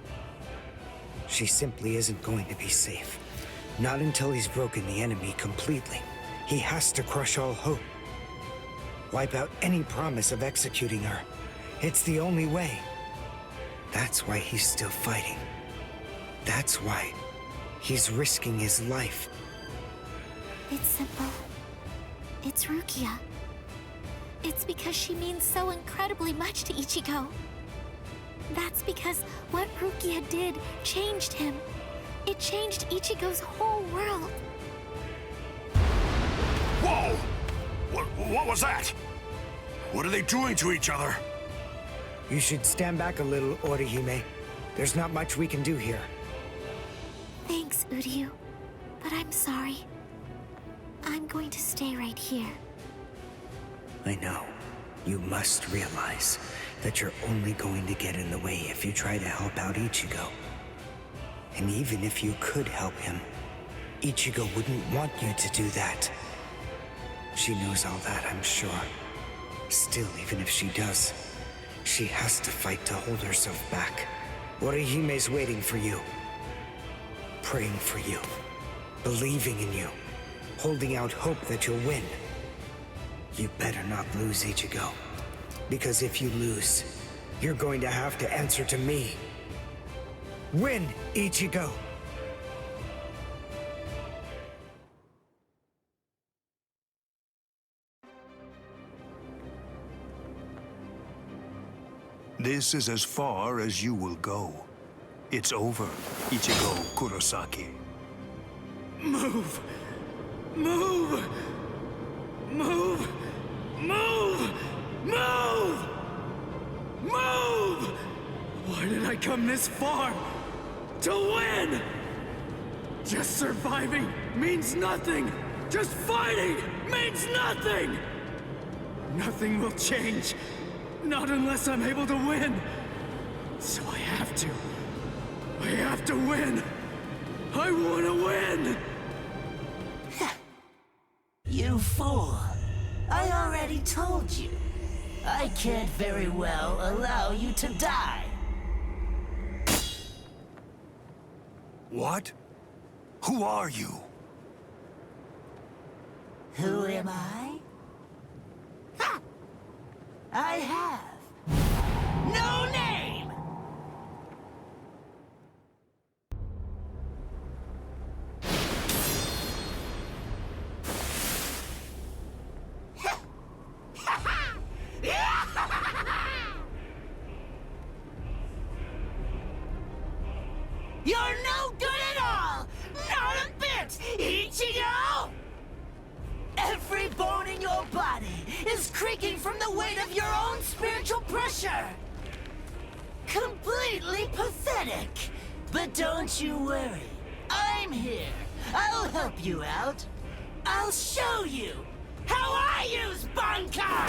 She simply isn't going to be safe. Not until he's broken the enemy completely. He has to crush all hope. Wipe out any promise of executing her. It's the only way. That's why he's still fighting. That's why he's risking his life. It's simple. It's Rukia. It's because she means so incredibly much to Ichigo. That's because what Rukia did changed him. It changed Ichigo's whole world. Whoa! What was that? What are they doing to each other? You should stand back a little, Orihime. There's not much we can do here. Thanks, Uryu. But I'm sorry. I'm going to stay right here. I know. You must realize that you're only going to get in the way if you try to help out Ichigo. And even if you could help him, Ichigo wouldn't want you to do that. She knows all that, I'm sure. Still, even if she does, she has to fight to hold herself back. Orihime's waiting for you. Praying for you. Believing in you. Holding out hope that you'll win. You better not lose, Ichigo. Because if you lose, you're going to have to answer to me. Win, Ichigo! This is as far as you will go. It's over, Ichigo Kurosaki. Move! Move! Move! Move! Move! Move! Why did I come this far? To win! Just surviving means nothing! Just fighting means nothing! Nothing will change. Not unless I'm able to win. So I have to. I have to win. I want to win! You fool. I already told you. I can't very well allow you to die. What? Who are you? Who am I? Ha! I have no name! You're no good at all! Not a bit, Ichigo! Every bone in your body is creaking from the weight of your own spiritual pressure! Completely pathetic! But don't you worry. I'm here. I'll help you out. I'll show you how I use Bankai!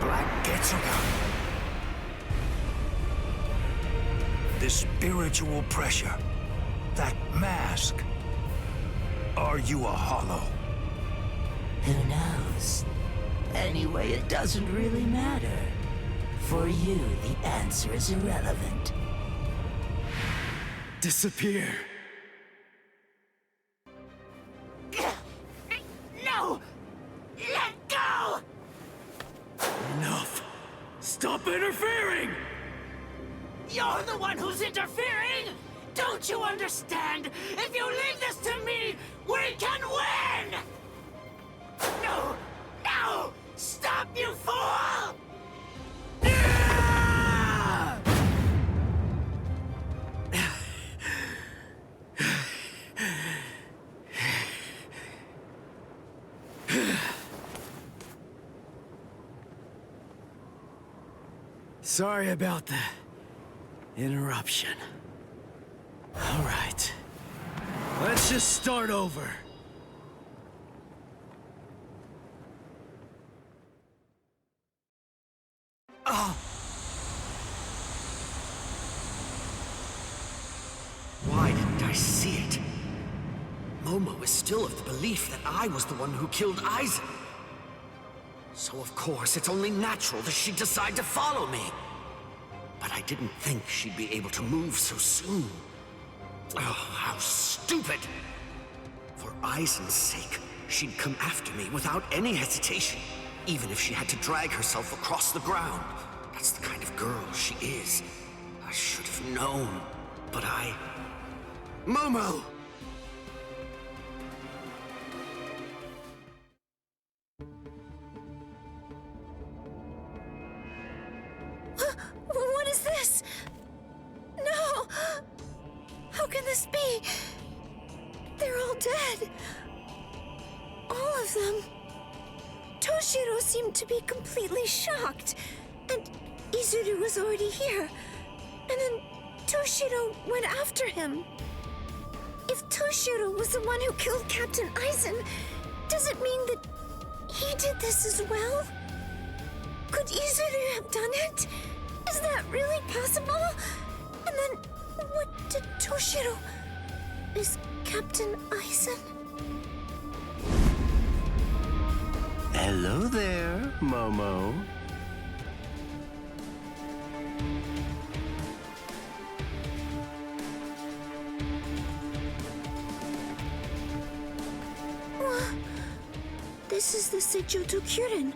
Black Getsuga. This spiritual pressure. That mask. Are you a hollow? Who knows? Anyway, it doesn't really matter. For you, the answer is irrelevant. Disappear. No! Let go! Enough! Stop interfering! You're the one who's interfering! Don't you understand? If you leave this to me, we can win! No! No! Stop, you fool! Sorry about the interruption. All right. Let's just start over. see it. Momo is still of the belief that I was the one who killed Aizen. So of course, it's only natural that she'd decide to follow me. But I didn't think she'd be able to move so soon. Oh, how stupid! For Aizen's sake, she'd come after me without any hesitation, even if she had to drag herself across the ground. That's the kind of girl she is. I should have known, but I... Momo! What is this? No! How can this be? They're all dead. All of them. Toshiro seemed to be completely shocked. And Izuru was already here. And then Toshiro went after him. If Toshiro was the one who killed Captain Aizen, does it mean that he did this as well? Could Izuru have done it? Is that really possible? And then, what did Toshiro... Is Captain Aizen... Hello there, Momo. This is the Seijoto Kyurin.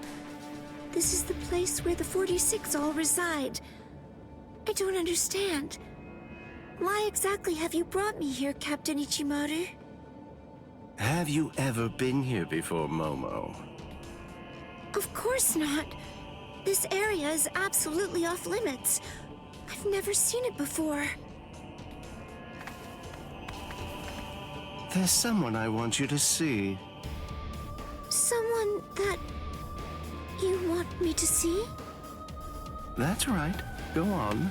This is the place where the 46 all reside. I don't understand. Why exactly have you brought me here, Captain Ichimaru? Have you ever been here before, Momo? Of course not. This area is absolutely off limits. I've never seen it before. There's someone I want you to see. Someone that you want me to see? That's right. Go on.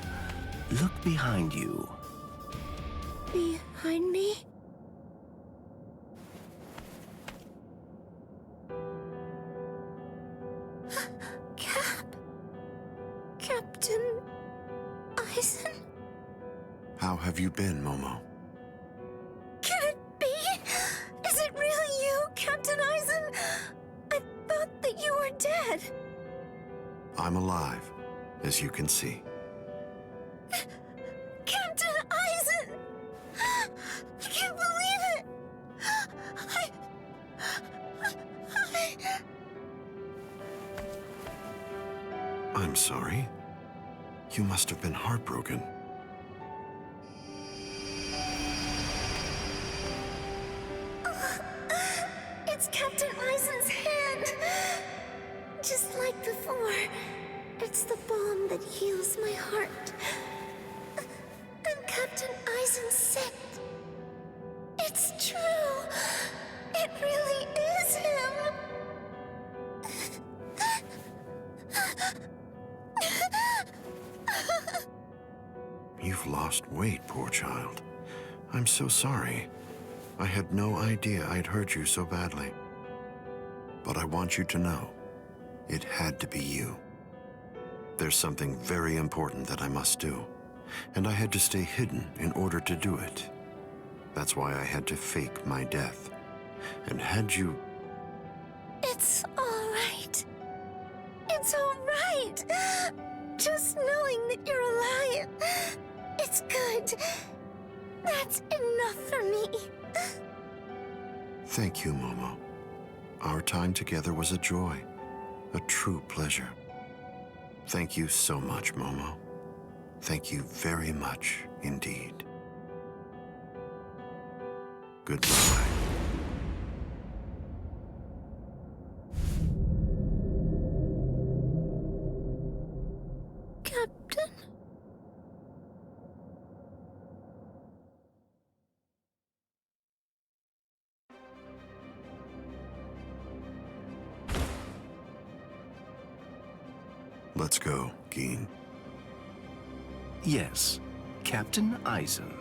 Look behind you. Behind me? Captain Aizen? How have you been, Momo? Can it be? Is it really you, Captain Aizen? I thought that you were dead. I'm alive, as you can see. Captain Aizen! I can't believe it! I'm sorry. You must have been heartbroken. It's Captain Aizen's hand! Just like before. It's the balm that heals my heart. And Captain Aizen's sick. It's true! It really is him! You've lost weight, poor child. I'm so sorry. I had no idea I'd hurt you so badly. But I want you to know, it had to be you. There's something very important that I must do, and I had to stay hidden in order to do it. That's why I had to fake my death. And had you... It's all right. It's all right. Just knowing that you're alive. It's good. That's enough for me. Thank you, Momo. Our time together was a joy, a true pleasure. Thank you so much, Momo. Thank you very much indeed. Goodbye. Captain? Let's go, Geen. Yes, Captain Aizen.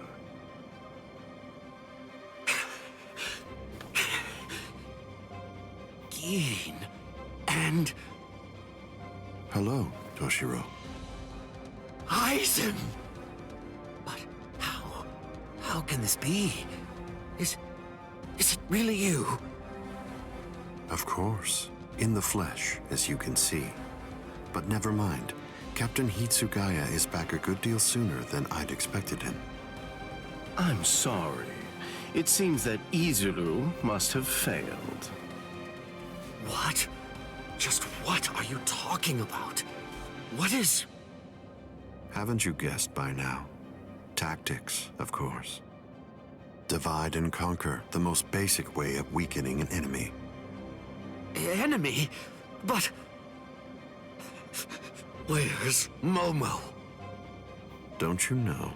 Geen. And... Hello, Toshiro. Aizen! But how can this be? Is it really you? Of course. In the flesh, as you can see. But never mind. Captain Hitsugaya is back a good deal sooner than I'd expected him. I'm sorry. It seems that Izuru must have failed. What? Just what are you talking about? What is... Haven't you guessed by now? Tactics, of course. Divide and conquer, the most basic way of weakening an enemy. Enemy? But... Where's Momo? Don't you know?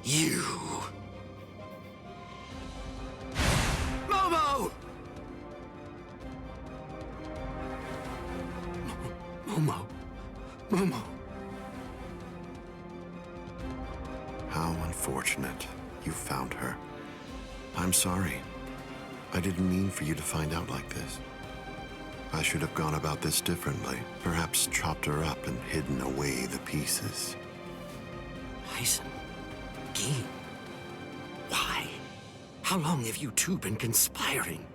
You... Momo! Momo. How unfortunate. You found her. I'm sorry. I didn't mean for you to find out like this. I should have gone about this differently. Perhaps chopped her up and hidden away the pieces. Aizen. Gin. Why? How long have you two been conspiring?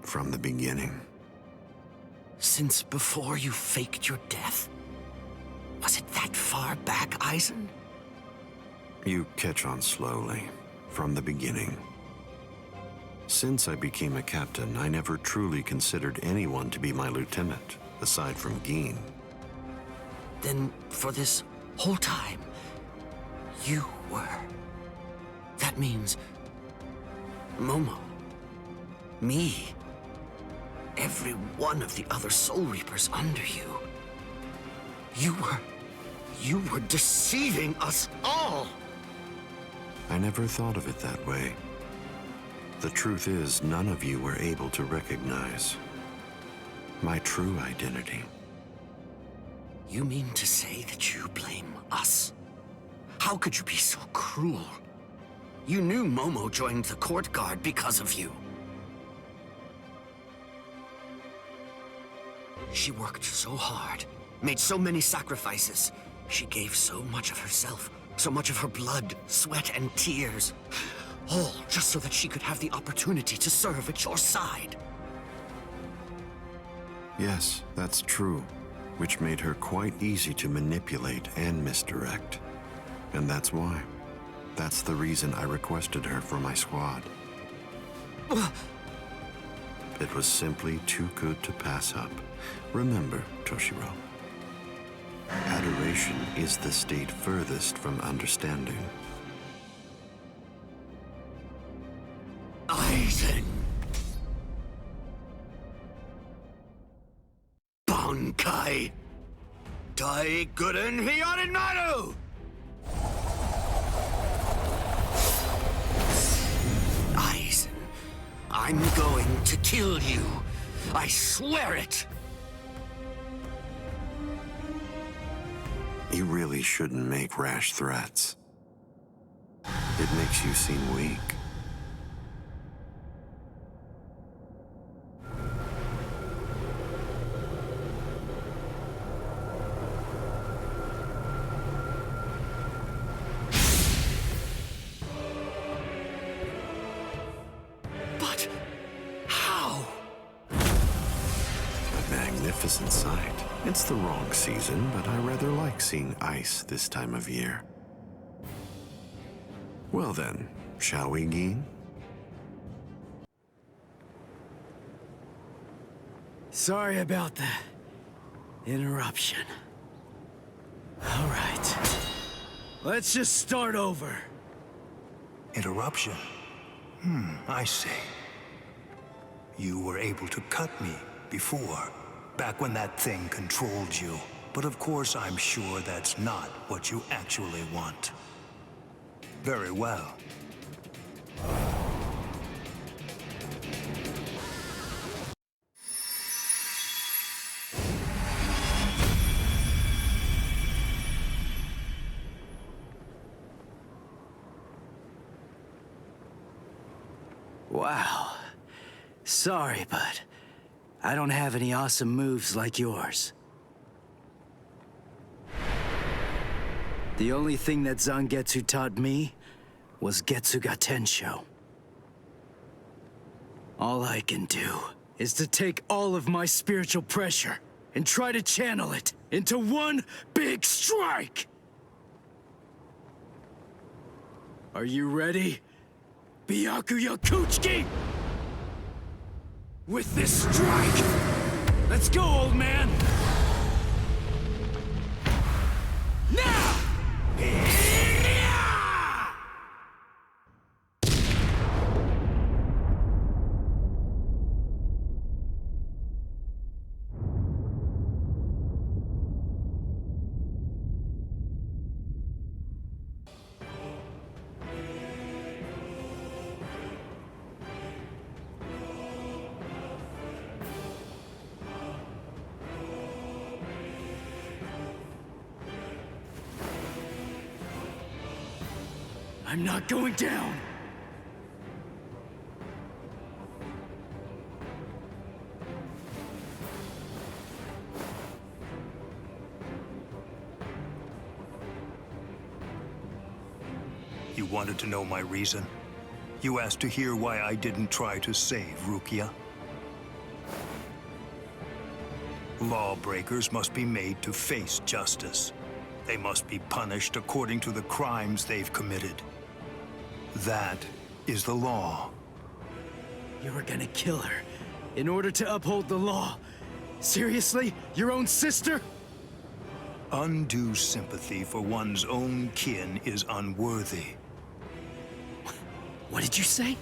From the beginning. Since before you faked your death? Was it that far back, Aizen? You catch on slowly. From the beginning. Since I became a captain, I never truly considered anyone to be my lieutenant, aside from Gin. Then, for this whole time, you were... That means... Momo. Me. Every one of the other Soul Reapers under you. You were deceiving us all! I never thought of it that way. The truth is, none of you were able to recognize my true identity. You mean to say that you blame us? How could you be so cruel? You knew Momo joined the court guard because of you. She worked so hard, made so many sacrifices. She gave so much of herself, so much of her blood, sweat, and tears. All just so that she could have the opportunity to serve at your side. Yes, that's true, which made her quite easy to manipulate and misdirect. And that's why. That's the reason I requested her for my squad. It was simply too good to pass up. Remember, Toshiro, adoration is the state furthest from understanding. Aizen! Bankai! Daiguren Hyorinmaru! Aizen, I'm going to kill you. I swear it! You really shouldn't make rash threats. It makes you seem weak. But how? A magnificent sight. It's the wrong season, but I rather like seeing ice this time of year. Well then, shall we, Gin? Sorry about the interruption. All right. Let's just start over. Interruption? I see. You were able to cut me before, back when that thing controlled you. But of course, I'm sure that's not what you actually want. Very well. Wow. Sorry, but I don't have any awesome moves like yours. The only thing that Zangetsu taught me was Getsuga Tensho. All I can do is to take all of my spiritual pressure and try to channel it into one big strike! Are you ready? Byakuya Kuchiki! With this strike! Let's go, old man! Now! I'm not going down! You wanted to know my reason? You asked to hear why I didn't try to save Rukia? Lawbreakers must be made to face justice. They must be punished according to the crimes they've committed. That is the law. You were gonna kill her in order to uphold the law. Seriously? Your own sister? Undue sympathy for one's own kin is unworthy. What did you say?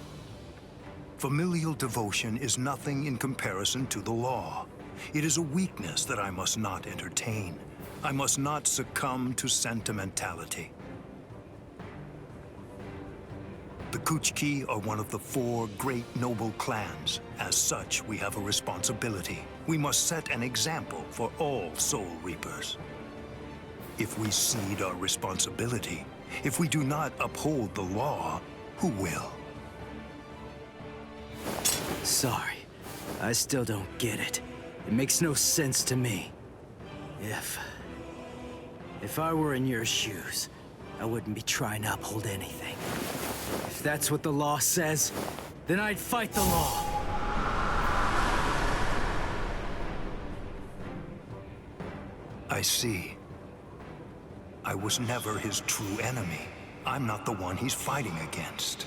Familial devotion is nothing in comparison to the law. It is a weakness that I must not entertain. I must not succumb to sentimentality. The Kuchiki are one of the 4 great noble clans. As such, we have a responsibility. We must set an example for all Soul Reapers. If we cede our responsibility, if we do not uphold the law, who will? Sorry, I still don't get it. It makes no sense to me. If I were in your shoes, I wouldn't be trying to uphold anything. If that's what the law says, then I'd fight the law. I see. I was never his true enemy. I'm not the one he's fighting against.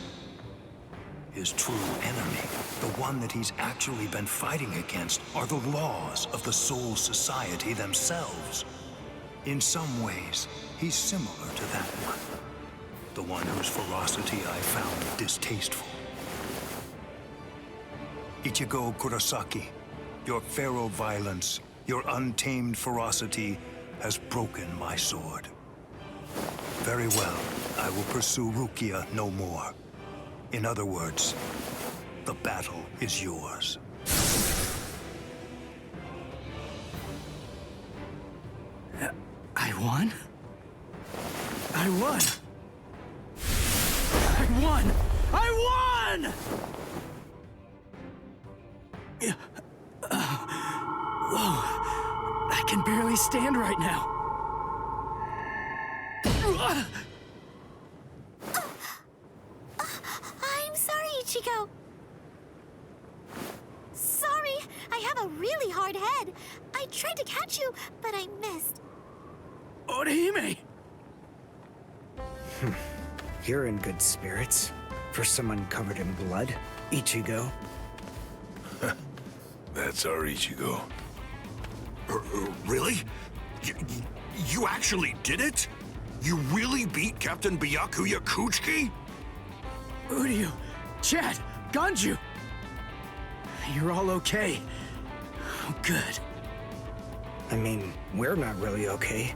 His true enemy, the one that he's actually been fighting against, are the laws of the Soul Society themselves. In some ways, he's similar to that one. The one whose ferocity I found distasteful. Ichigo Kurosaki, your feral violence, your untamed ferocity has broken my sword. Very well, I will pursue Rukia no more. In other words, the battle is yours. I won? I won! I won! I won! Whoa, I can barely stand right now. I'm sorry, Ichigo. Sorry, I have a really hard head. I tried to catch you, but I missed. Orihime! You're in good spirits. For someone covered in blood, Ichigo. That's our Ichigo. Really? You actually did it? You really beat Captain Byakuya Kuchiki? Uryu, Chad, Ganju! You're all okay. Oh, good. I mean, we're not really okay.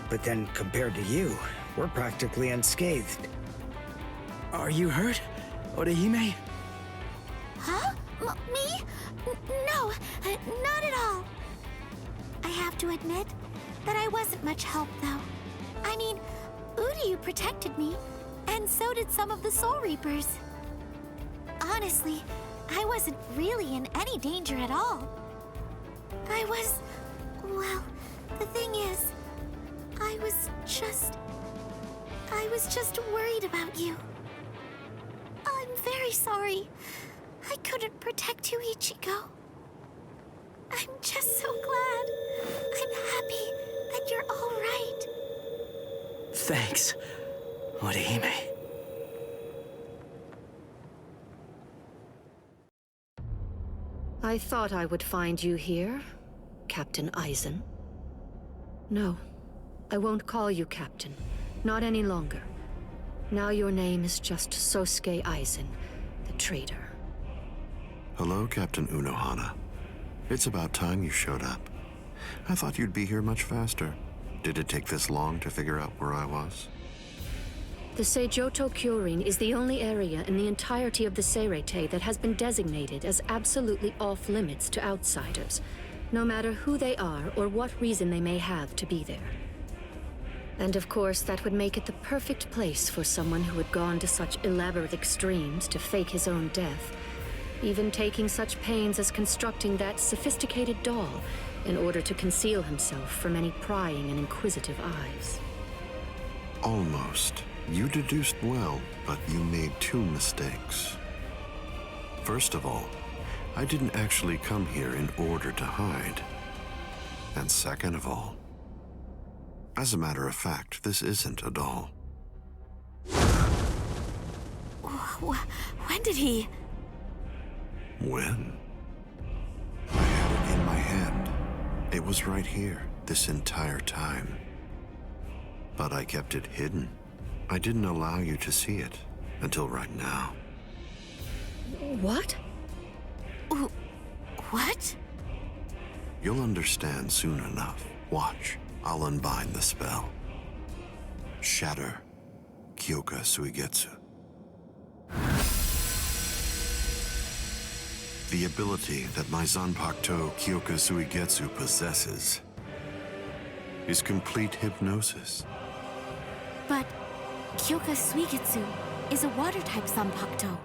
But then, compared to you, we're practically unscathed. Are you hurt, Orihime? Huh? Me? No, not at all. I have to admit that I wasn't much help, though. I mean, Uryu protected me, and so did some of the Soul Reapers. Honestly, I wasn't really in any danger at all. Well, the thing is, I was just worried about you. very sorry. I couldn't protect you, Ichigo. I'm just so glad. I'm happy that you're all right. Thanks, Orihime. I thought I would find you here, Captain Aizen. No, I won't call you Captain. Not any longer. Now your name is just Sosuke Aizen, the traitor. Hello, Captain Unohana. It's about time you showed up. I thought you'd be here much faster. Did it take this long to figure out where I was? The Seijoto Kyorin is the only area in the entirety of the Seirete that has been designated as absolutely off-limits to outsiders, no matter who they are or what reason they may have to be there. And of course, that would make it the perfect place for someone who had gone to such elaborate extremes to fake his own death, even taking such pains as constructing that sophisticated doll in order to conceal himself from any prying and inquisitive eyes. Almost. You deduced well, but you made two mistakes. First of all, I didn't actually come here in order to hide. And second of all, as a matter of fact, this isn't a doll. When did he? When? I had it in my hand. It was right here, this entire time. But I kept it hidden. I didn't allow you to see it until right now. What? What? You'll understand soon enough. Watch. I'll unbind the spell. Shatter Kyoka Suigetsu. The ability that my Zanpakuto Kyoka Suigetsu possesses is complete hypnosis. But Kyoka Suigetsu is a water-type Zanpakuto.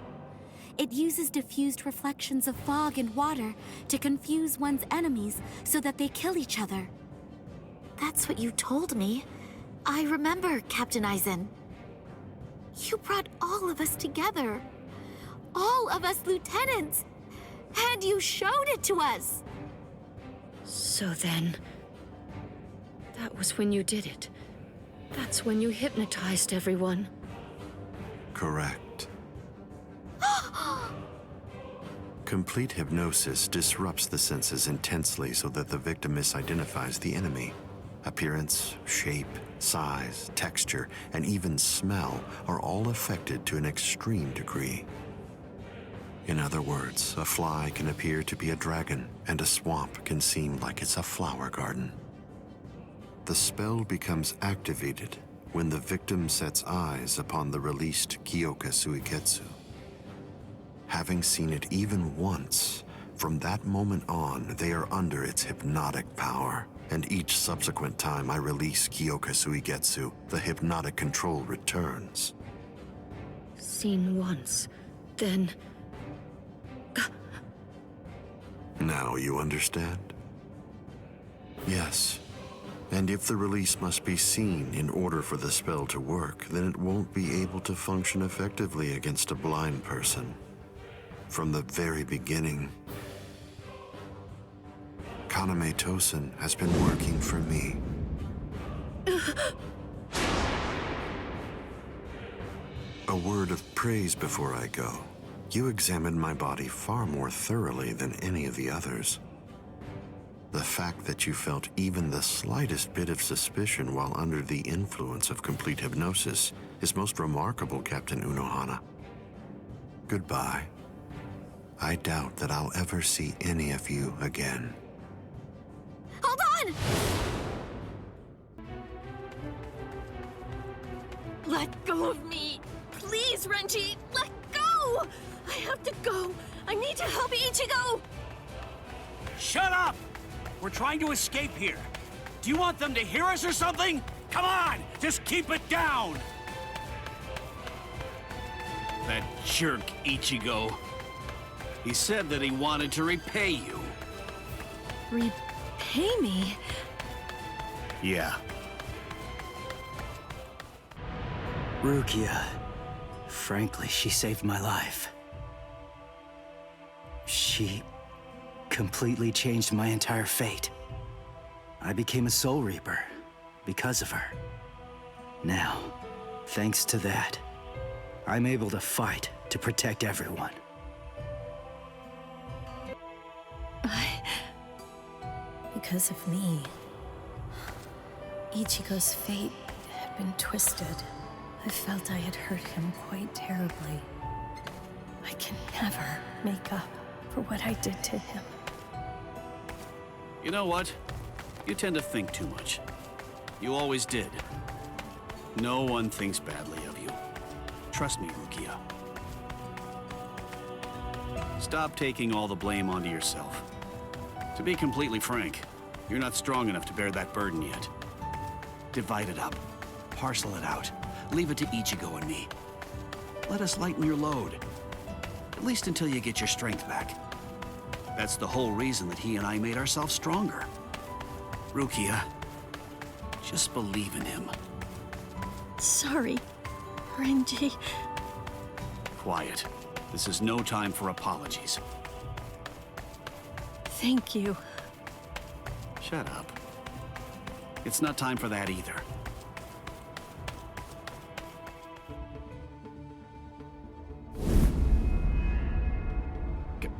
It uses diffused reflections of fog and water to confuse one's enemies so that they kill each other. That's what you told me. I remember, Captain Aizen. You brought all of us together. All of us lieutenants. And you showed it to us. So then, that was when you did it. That's when you hypnotized everyone. Correct. Complete hypnosis disrupts the senses intensely so that the victim misidentifies the enemy. Appearance, shape, size, texture, and even smell are all affected to an extreme degree. In other words, a fly can appear to be a dragon, and a swamp can seem like it's a flower garden. The spell becomes activated when the victim sets eyes upon the released Kyoka Suigetsu. Having seen it even once, from that moment on, they are under its hypnotic power. And each subsequent time I release Kyoka Suigetsu, the hypnotic control returns. Seen once, then... Now you understand? Yes. And if the release must be seen in order for the spell to work, then it won't be able to function effectively against a blind person. From the very beginning, Kaname Tosen has been working for me. A word of praise before I go. You examined my body far more thoroughly than any of the others. The fact that you felt even the slightest bit of suspicion while under the influence of complete hypnosis is most remarkable, Captain Unohana. Goodbye. I doubt that I'll ever see any of you again. Hold on! Let go of me! Please, Renji! Let go! I have to go! I need to help Ichigo! Shut up! We're trying to escape here. Do you want them to hear us or something? Come on! Just keep it down! That jerk Ichigo. He said that he wanted to repay you. Repay me? Yeah. Rukia. Frankly, she saved my life. She completely changed my entire fate. I became a Soul Reaper because of her. Now, thanks to that, I'm able to fight to protect everyone. Because of me, Ichigo's fate had been twisted. I felt I had hurt him quite terribly. I can never make up for what I did to him. You know what? You tend to think too much. You always did. No one thinks badly of you. Trust me, Rukia. Stop taking all the blame onto yourself. To be completely frank, you're not strong enough to bear that burden yet. Divide it up. Parcel it out. Leave it to Ichigo and me. Let us lighten your load. At least until you get your strength back. That's the whole reason that he and I made ourselves stronger. Rukia, just believe in him. Sorry, Renji. Quiet. This is no time for apologies. Thank you. Shut up. It's not time for that either.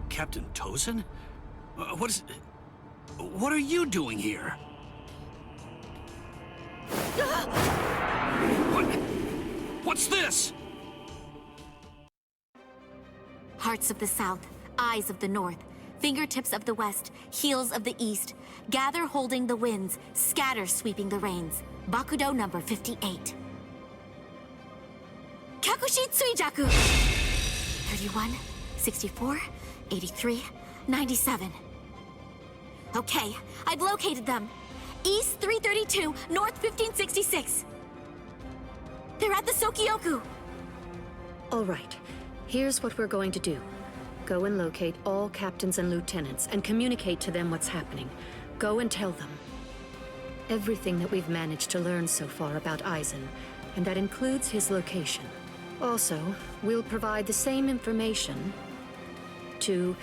Captain Tozen? What are you doing here? What's this? Hearts of the South, eyes of the North, fingertips of the West, heels of the East, gather holding the winds, scatter sweeping the rains. Bakudo number 58. Kakushi Tsuijaku! 31, 64, 83, 97. Okay, I've located them. East 332, North 1566. They're at the Sokyoku. All right. Here's what we're going to do. Go and locate all captains and lieutenants and communicate to them what's happening. Go and tell them everything that we've managed to learn so far about Aizen, and that includes his location. Also, we'll provide the same information to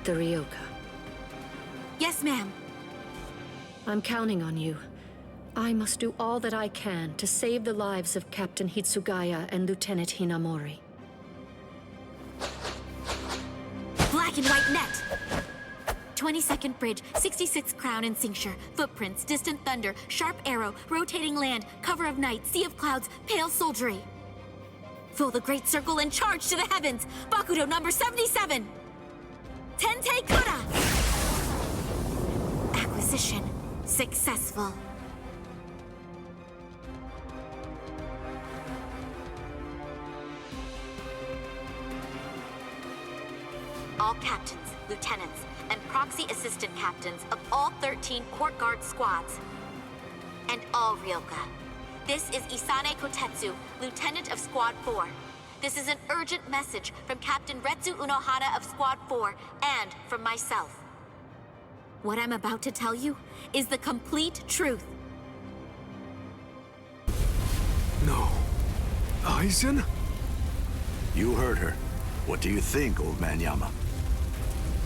the Ryoka. Yes, ma'am. I'm counting on you. I must do all that I can to save the lives of Captain Hitsugaya and Lieutenant Hinamori. Black and white net! 22nd Bridge, 66th Crown and Cincture, footprints, distant thunder, sharp arrow, rotating land, cover of night, sea of clouds, pale soldiery. Fill the great circle and charge to the heavens! Bakudo number 77! Tente Kura! Acquisition successful. All captains, lieutenants, and proxy assistant captains of all 13 court guard squads. And all Ryoka. This is Isane Kotetsu, Lieutenant of Squad 4. This is an urgent message from Captain Retsu Unohana of Squad 4 and from myself. What I'm about to tell you is the complete truth. No. Aizen? You heard her. What do you think, old man Yama?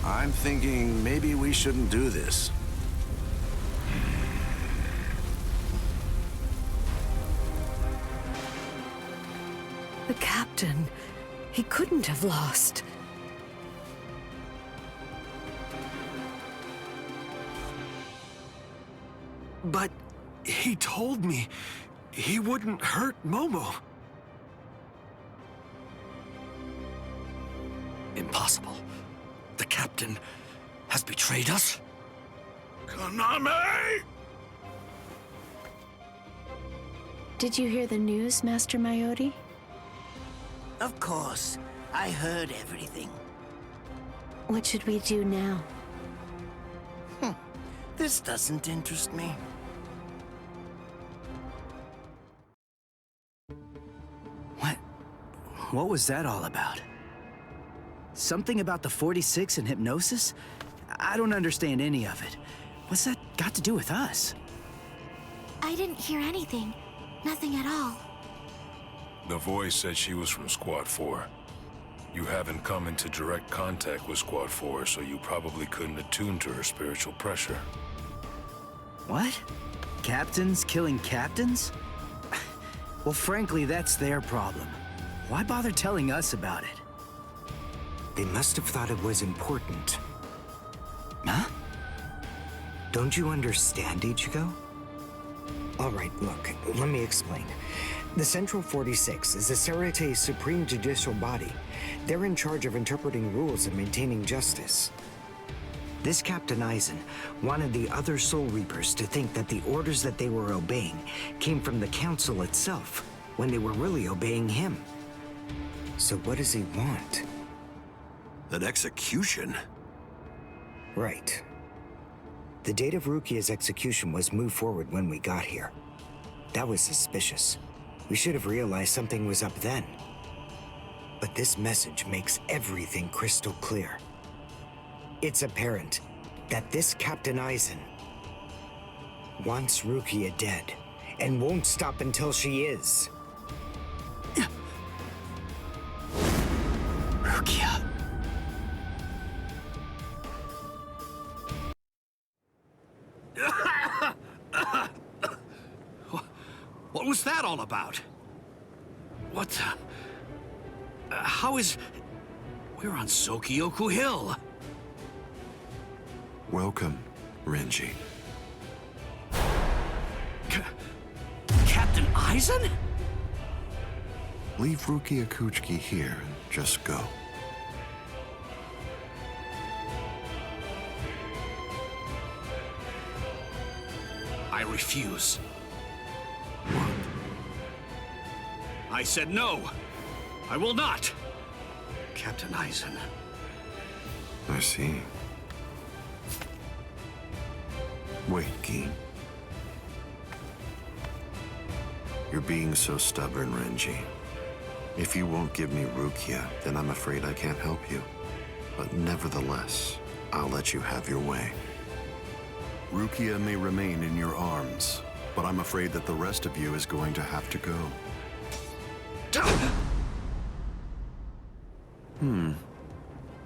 I'm thinking maybe we shouldn't do this. The captain, he couldn't have lost. But he told me he wouldn't hurt Momo. Impossible. The captain has betrayed us? Kaname! Did you hear the news, Master Mayori? Of course. I heard everything. What should we do now? This doesn't interest me. What was that all about? Something about the 46 and hypnosis? I don't understand any of it. What's that got to do with us? I didn't hear anything. Nothing at all. The voice said she was from Squad 4. You haven't come into direct contact with Squad 4, so you probably couldn't attune to her spiritual pressure. What? Captains killing captains? Well, frankly, that's their problem. Why bother telling us about it? They must have thought it was important. Huh? Don't you understand, Ichigo? All right, look, let me explain. The Central 46 is the Seireitei's supreme judicial body. They're in charge of interpreting rules and maintaining justice. This Captain Aizen wanted the other Soul Reapers to think that the orders that they were obeying came from the Council itself, when they were really obeying him. So what does he want? An execution? Right. The date of Rukia's execution was moved forward when we got here. That was suspicious. We should have realized something was up then. But this message makes everything crystal clear. It's apparent that this Captain Aizen wants Rukia dead, and won't stop until she is. Rukia. What was that all about? What the... how is... We're on Sokyoku Hill. Welcome, Renji. Captain Aizen? Leave Rukia Kuchiki here and just go. I refuse. I said no. I will not. Captain Aizen. I see. Wait, Gin. You're being so stubborn, Renji. If you won't give me Rukia, then I'm afraid I can't help you. But nevertheless, I'll let you have your way. Rukia may remain in your arms, but I'm afraid that the rest of you is going to have to go.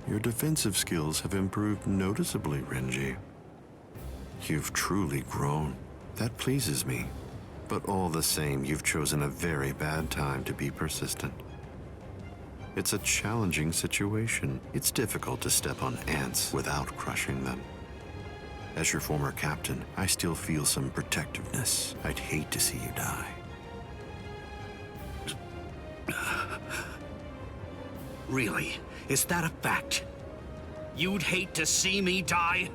Your defensive skills have improved noticeably, Renji. You've truly grown. That pleases me. But all the same, you've chosen a very bad time to be persistent. It's a challenging situation. It's difficult to step on ants without crushing them. As your former captain, I still feel some protectiveness. I'd hate to see you die. Really? Is that a fact? You'd hate to see me die?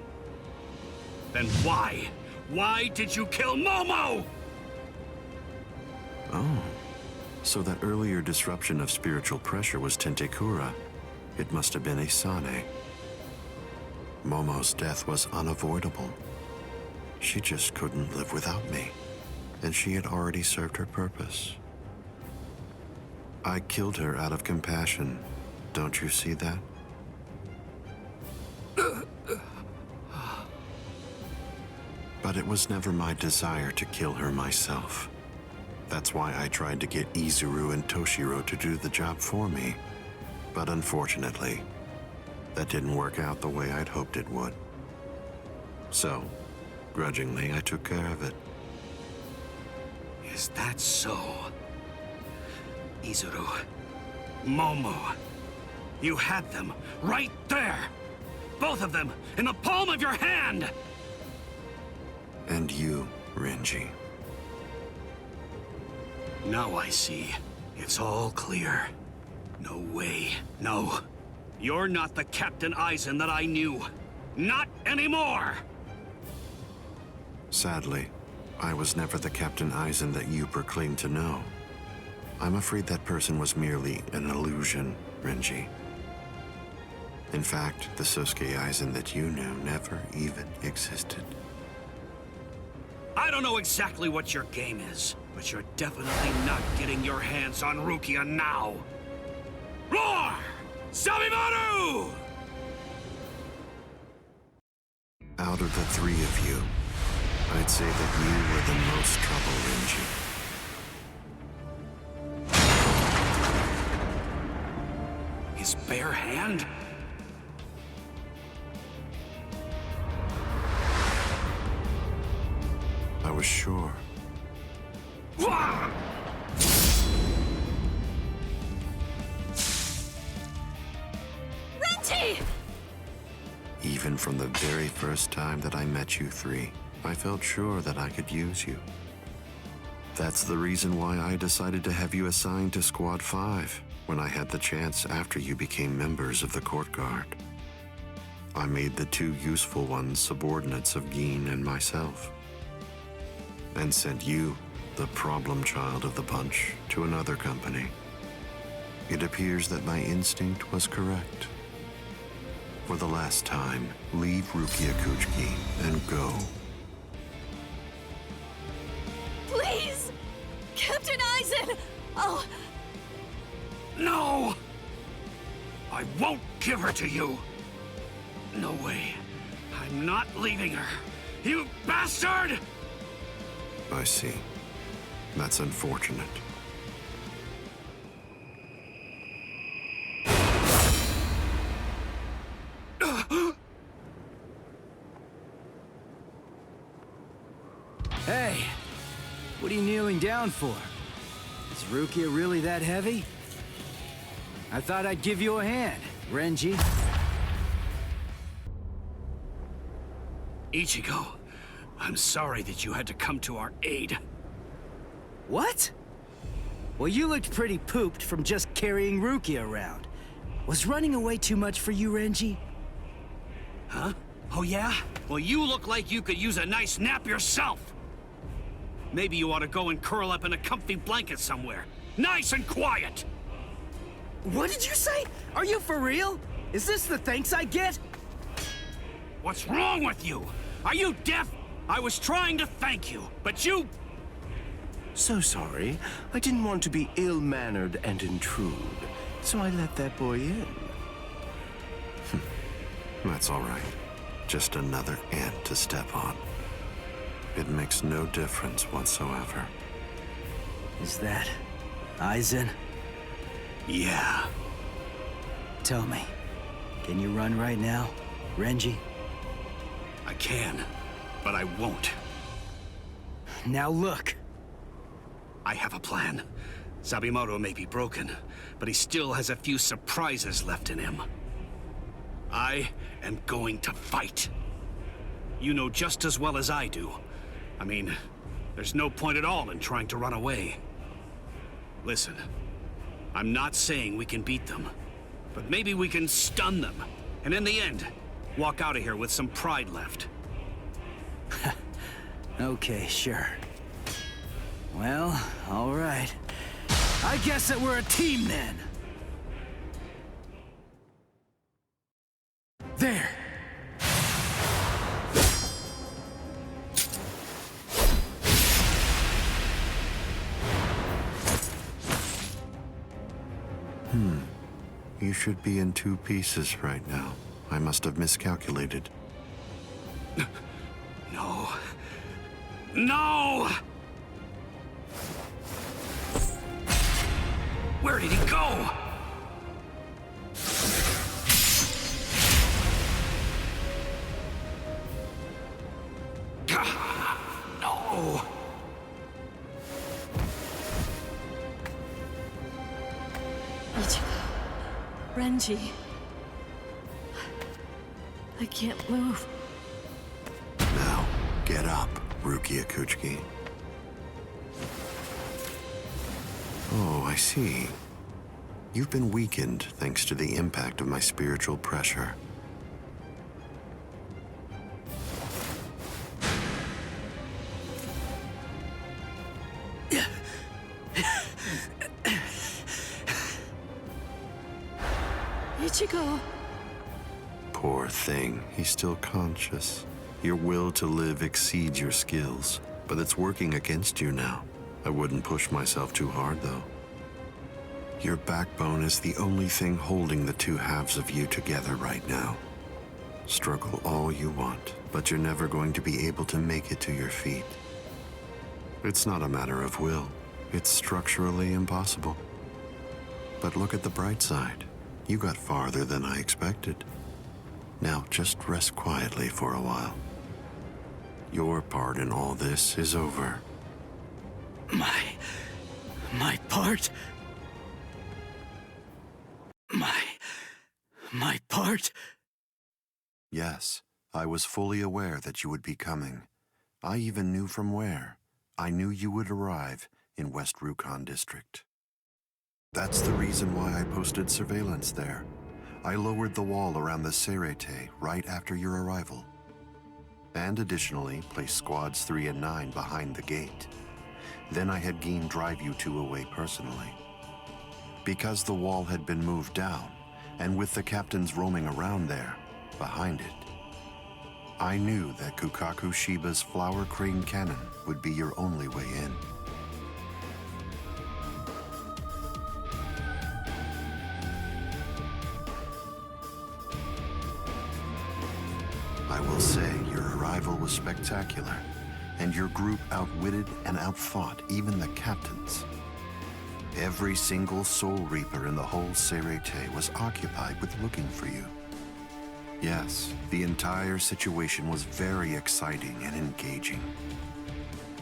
Then why? Why did you kill Momo? Oh, so that earlier disruption of spiritual pressure was Tentekura. It must have been Isane. Momo's death was unavoidable. She just couldn't live without me, and she had already served her purpose. I killed her out of compassion. Don't you see that? But it was never my desire to kill her myself. That's why I tried to get Izuru and Toshiro to do the job for me. But unfortunately, that didn't work out the way I'd hoped it would. So, grudgingly, I took care of it. Is that so? Izuru, Momo, you had them right there! Both of them in the palm of your hand! And you, Renji. Now I see. It's all clear. No way. No. You're not the Captain Aizen that I knew. Not anymore! Sadly, I was never the Captain Aizen that you proclaimed to know. I'm afraid that person was merely an illusion, Renji. In fact, the Sosuke Aizen that you knew never even existed. I don't know exactly what your game is, but you're definitely not getting your hands on Rukia now. Roar! Sabimaru! Out of the three of you, I'd say that you were the most trouble, Renji. his bare hand? I was sure. Renji! Even from the very first time that I met you three, I felt sure that I could use you. That's the reason why I decided to have you assigned to Squad 5 when I had the chance after you became members of the Court Guard. I made the two useful ones subordinates of Geen and myself, and sent you, the problem child of the bunch, to another company. It appears that my instinct was correct. For the last time, leave Rukia Kuchiki and go. Please! Captain Aizen! Oh! No! I won't give her to you! No way. I'm not leaving her. You bastard! I see. That's unfortunate. Hey! What are you kneeling down for? Is Rukia really that heavy? I thought I'd give you a hand, Renji. Ichigo, I'm sorry that you had to come to our aid. What? Well, you looked pretty pooped from just carrying Rukia around. Was running away too much for you, Renji? Huh? Oh yeah? Well, you look like you could use a nice nap yourself. Maybe you ought to go and curl up in a comfy blanket somewhere. Nice and quiet! What did you say? Are you for real? Is this the thanks I get? What's wrong with you? Are you deaf? I was trying to thank you, but you... So sorry. I didn't want to be ill-mannered and intrude, so I let that boy in. That's all right. Just another ant to step on. It makes no difference whatsoever. Is that Aizen? Yeah. Tell me, can you run right now, Renji? I can, but I won't. Now look. I have a plan. Sabimoto may be broken, but he still has a few surprises left in him. I am going to fight. You know just as well as I do. I mean, there's no point at all in trying to run away. Listen, I'm not saying we can beat them, but maybe we can stun them, and in the end, walk out of here with some pride left. Okay, sure. Well, all right. I guess that we're a team then. There. You should be in two pieces right now. I must have miscalculated. No. No! Where did he go? No. Ichigo. Renji. I can't move. Now, get up, Rukia Kuchiki. Oh, I see. You've been weakened thanks to the impact of my spiritual pressure. Ichigo. Poor thing, he's still conscious. Your will to live exceeds your skills, but it's working against you now. I wouldn't push myself too hard, though. Your backbone is the only thing holding the two halves of you together right now. Struggle all you want, but you're never going to be able to make it to your feet. It's not a matter of will. It's structurally impossible. But look at the bright side. You got farther than I expected. Now just rest quietly for a while. Your part in all this is over. My part? My part? Yes, I was fully aware that you would be coming. I even knew from where. I knew you would arrive in West Rukon District. That's the reason why I posted surveillance there. I lowered the wall around the Seirete right after your arrival. And additionally, placed squads 3 and 9 behind the gate. Then I had Geen drive you two away personally. Because the wall had been moved down, and with the captains roaming around there, behind it, I knew that Kukaku Shiba's Flower Crane Cannon would be your only way in. I will say your arrival was spectacular, and your group outwitted and outfought even the captains. Every single Soul Reaper in the whole Seirete was occupied with looking for you. Yes, the entire situation was very exciting and engaging.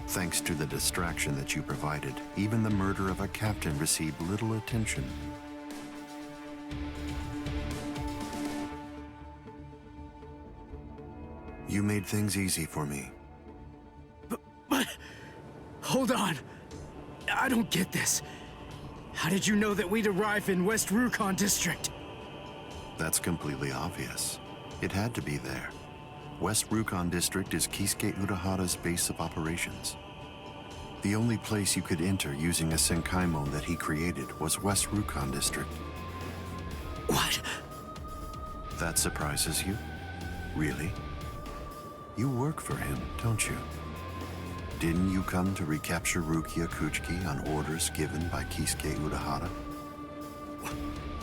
Thanks to the distraction that you provided, even the murder of a captain received little attention. You made things easy for me. But hold on. I don't get this. How did you know that we'd arrive in West Rukon District? That's completely obvious. It had to be there. West Rukon District is Kisuke Urahara's base of operations. The only place you could enter using a Senkaimon that he created was West Rukon District. What? That surprises you? Really? You work for him, don't you? Didn't you come to recapture Rukia Kuchiki on orders given by Kisuke Urahara?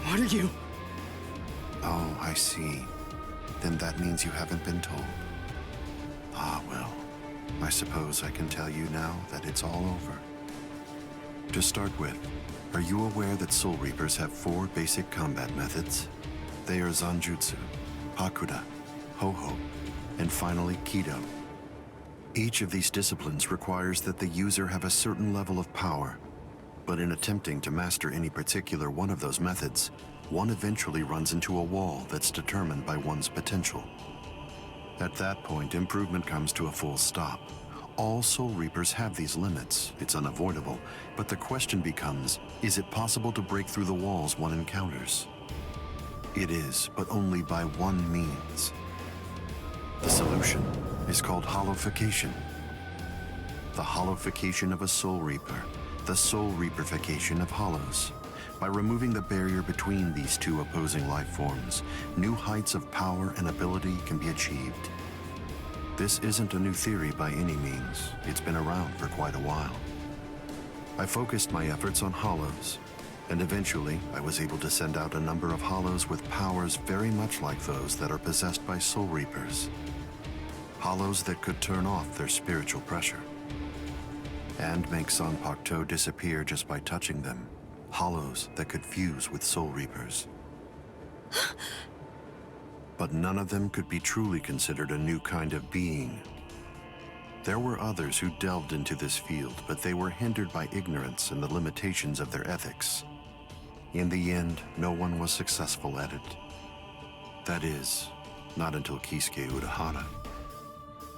What are you? Oh, I see. Then that means you haven't been told. Ah, well, I suppose I can tell you now that it's all over. To start with, are you aware that Soul Reapers have 4 basic combat methods? They are Zanjutsu, Hakuda, Ho-Ho, and finally Kido. Each of these disciplines requires that the user have a certain level of power, but in attempting to master any particular one of those methods, one eventually runs into a wall that's determined by one's potential. At that point, improvement comes to a full stop. All Soul Reapers have these limits. It's unavoidable, but the question becomes, is it possible to break through the walls one encounters? It is, but only by one means. The solution is called hollowification. The hollowification of a Soul Reaper, the Soul Reaperification of hollows. By removing the barrier between these two opposing life forms, new heights of power and ability can be achieved. This isn't a new theory by any means. It's been around for quite a while. I focused my efforts on hollows, and eventually I was able to send out a number of hollows with powers very much like those that are possessed by Soul Reapers. Hollows that could turn off their spiritual pressure and make Zanpakuto disappear just by touching them. Hollows that could fuse with Soul Reapers. But none of them could be truly considered a new kind of being. There were others who delved into this field, but they were hindered by ignorance and the limitations of their ethics. In the end, no one was successful at it. That is, not until Kisuke Urahara.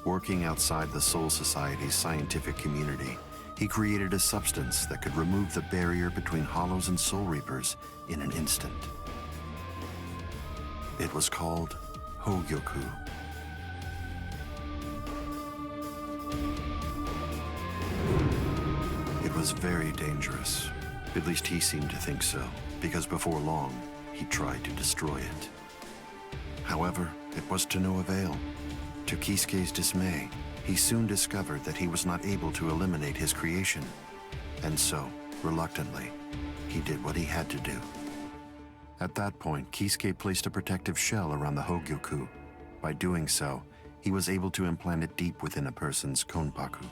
Working outside the Soul Society's scientific community, he created a substance that could remove the barrier between hollows and Soul Reapers in an instant. It was called Hogyoku. It was very dangerous. At least he seemed to think so, because before long, he tried to destroy it. However, it was to no avail. To Kisuke's dismay, he soon discovered that he was not able to eliminate his creation. And so, reluctantly, he did what he had to do. At that point, Kisuke placed a protective shell around the Hogyoku. By doing so, he was able to implant it deep within a person's konpaku.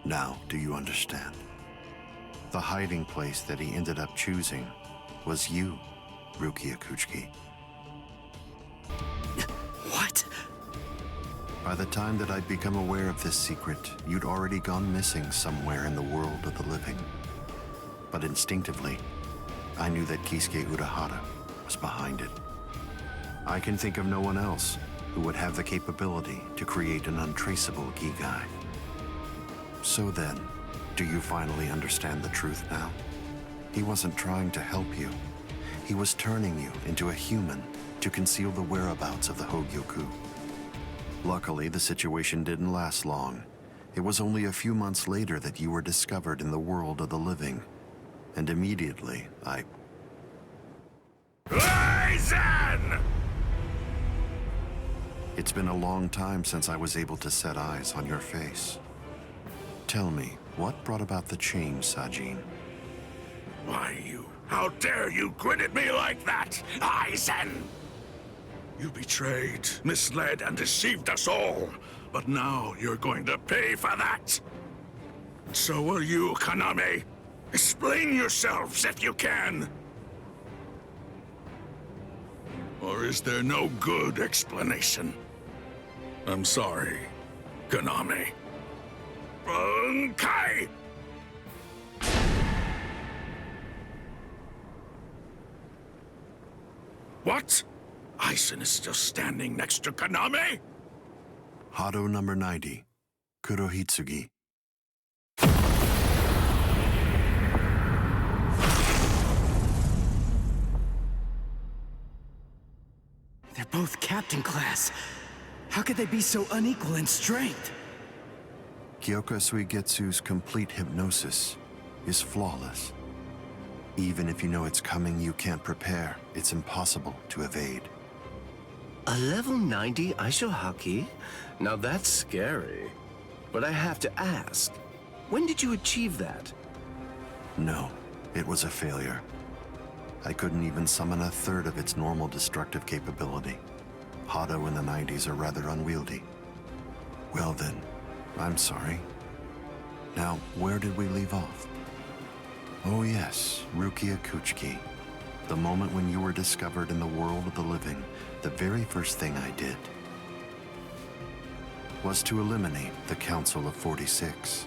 Now, do you understand? The hiding place that he ended up choosing was you. Rukia Kuchiki. What? By the time that I'd become aware of this secret, you'd already gone missing somewhere in the world of the living. But instinctively, I knew that Kisuke Urahara was behind it. I can think of no one else who would have the capability to create an untraceable Gigai. So then, do you finally understand the truth now? He wasn't trying to help you. He was turning you into a human to conceal the whereabouts of the Hogyoku. Luckily, the situation didn't last long. It was only a few months later that you were discovered in the world of the living. And immediately, Aizen! It's been a long time since I was able to set eyes on your face. Tell me, what brought about the change, Sajin? Why, you... How dare you grin at me like that, Aizen? You betrayed, misled, and deceived us all. But now you're going to pay for that. So will you, Kaname. Explain yourselves if you can. Or is there no good explanation? I'm sorry, Kaname. Bunkai! What? Aizen is still standing next to Kaname? Hado number 90, Kurohitsugi. They're both captain class. How could they be so unequal in strength? Kyoka Suigetsu's complete hypnosis is flawless. Even if you know it's coming, you can't prepare. It's impossible to evade. A level 90 Aisho Haki? Now that's scary. But I have to ask, when did you achieve that? No, it was a failure. I couldn't even summon a third of its normal destructive capability. Hado in the 90s are rather unwieldy. Well then, I'm sorry. Now, where did we leave off? Oh yes, Rukia Kuchiki. The moment when you were discovered in the world of the living, the very first thing I did was to eliminate the Council of 46.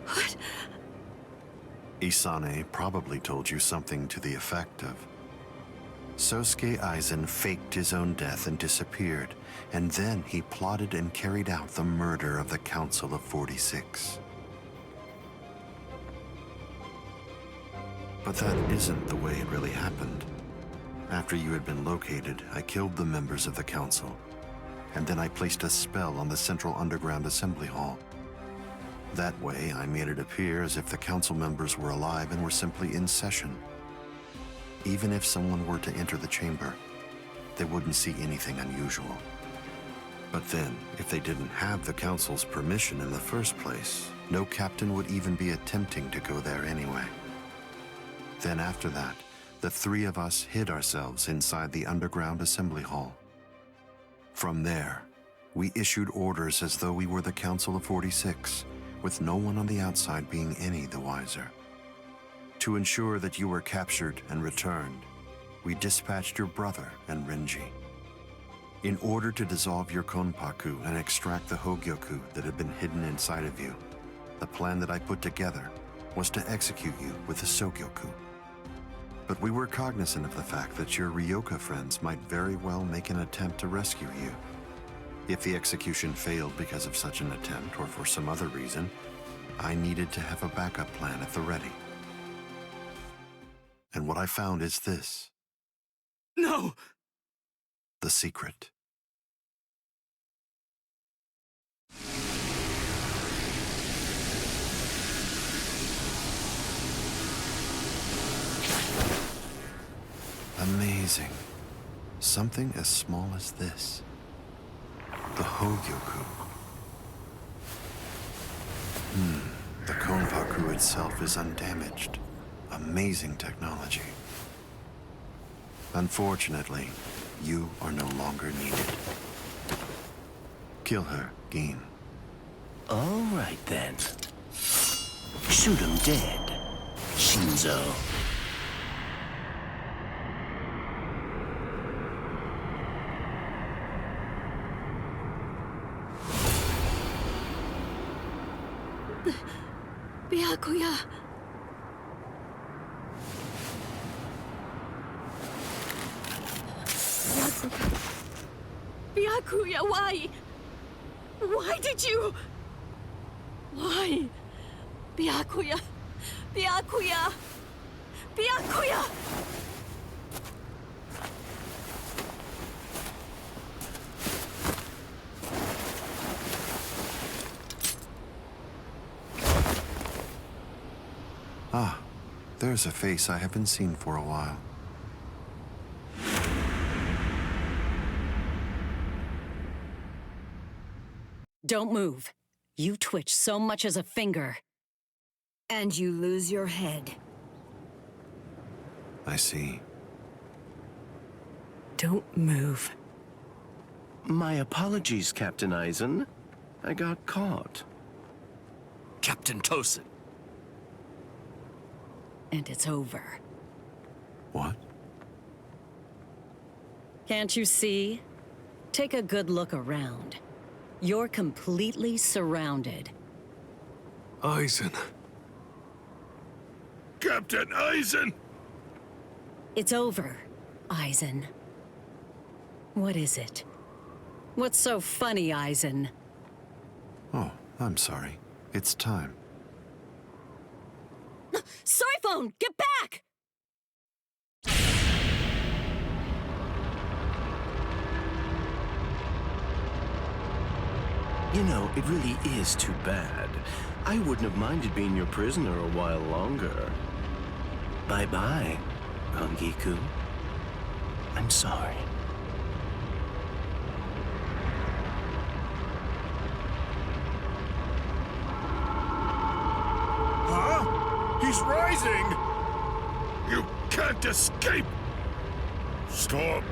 What? Isane probably told you something to the effect of, Sosuke Aizen faked his own death and disappeared, and then he plotted and carried out the murder of the Council of 46. But that isn't the way it really happened. After you had been located, I killed the members of the council, and then I placed a spell on the central underground assembly hall. That way, I made it appear as if the council members were alive and were simply in session. Even if someone were to enter the chamber, they wouldn't see anything unusual. But then, if they didn't have the council's permission in the first place, no captain would even be attempting to go there anyway. Then after that, the three of us hid ourselves inside the underground assembly hall. From there, we issued orders as though we were the Council of 46, with no one on the outside being any the wiser. To ensure that you were captured and returned, we dispatched your brother and Renji. In order to dissolve your Konpaku and extract the Hogyoku that had been hidden inside of you, the plan that I put together was to execute you with the Sogyoku. But we were cognizant of the fact that your Ryoka friends might very well make an attempt to rescue you. If the execution failed because of such an attempt or for some other reason, I needed to have a backup plan at the ready. And what I found is this. No! The secret. Amazing. Something as small as this. The Hogyoku. The Konpaku itself is undamaged. Amazing technology. Unfortunately, you are no longer needed. Kill her, Gin. All right then. Shoot him dead, Shinzo. Byakuya. Byakuya, why? Why did you? Why? Byakuya. Byakuya. Byakuya. Ah, there's a face I haven't seen for a while. Don't move. You twitch so much as a finger. And you lose your head. I see. Don't move. My apologies, Captain Eisen. I got caught. Captain Tosin. And it's over. What? Can't you see? Take a good look around. You're completely surrounded. Eisen. Captain Eisen! It's over, Eisen. What is it? What's so funny, Eisen? Oh, I'm sorry. It's time. Sorry phone, get back! You know, it really is too bad. I wouldn't have minded being your prisoner a while longer. Bye-bye, Angiku. I'm sorry. Huh? He's rising! You can't escape! Stop!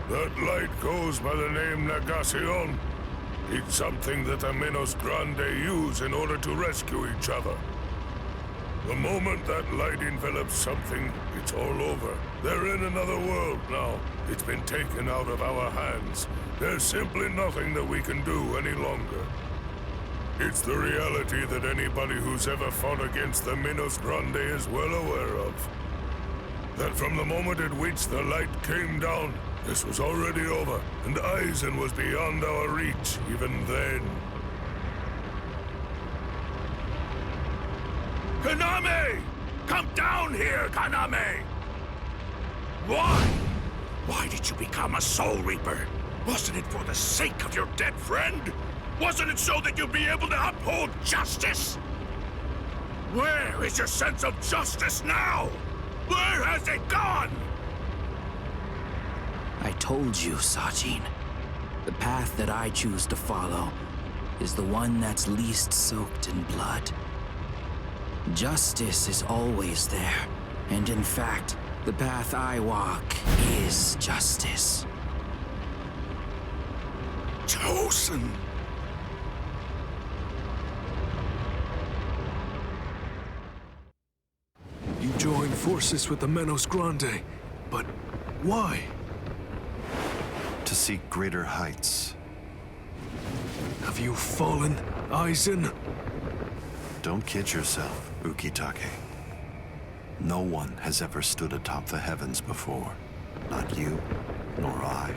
That light goes by the name Negacion. It's something that the Minos Grande use in order to rescue each other. The moment that light envelops something, it's all over. They're in another world now. It's been taken out of our hands. There's simply nothing that we can do any longer. It's the reality that anybody who's ever fought against the Minos Grande is well aware of. That from the moment at which the light came down, this was already over, and Eisen was beyond our reach even then. Kaname! Come down here, Kaname! Why? Why did you become a Soul Reaper? Wasn't it for the sake of your dead friend? Wasn't it so that you'd be able to uphold justice? Where is your sense of justice now? Where has it gone? I told you, Sajin. The path that I choose to follow is the one that's least soaked in blood. Justice is always there, and in fact, the path I walk is justice. Tosin! You joined forces with the Minos Grande, but why? To seek greater heights. Have you fallen, Eisen? Don't kid yourself, Ukitake. No one has ever stood atop the heavens before. Not you, nor I,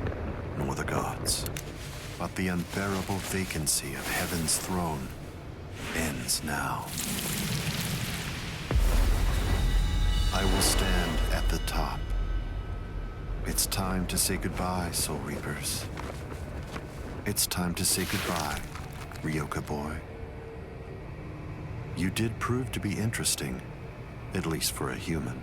nor the gods. But the unbearable vacancy of heaven's throne ends now. I will stand at the top. It's time to say goodbye, Soul Reapers. It's time to say goodbye, Ryoka boy. You did prove to be interesting, at least for a human.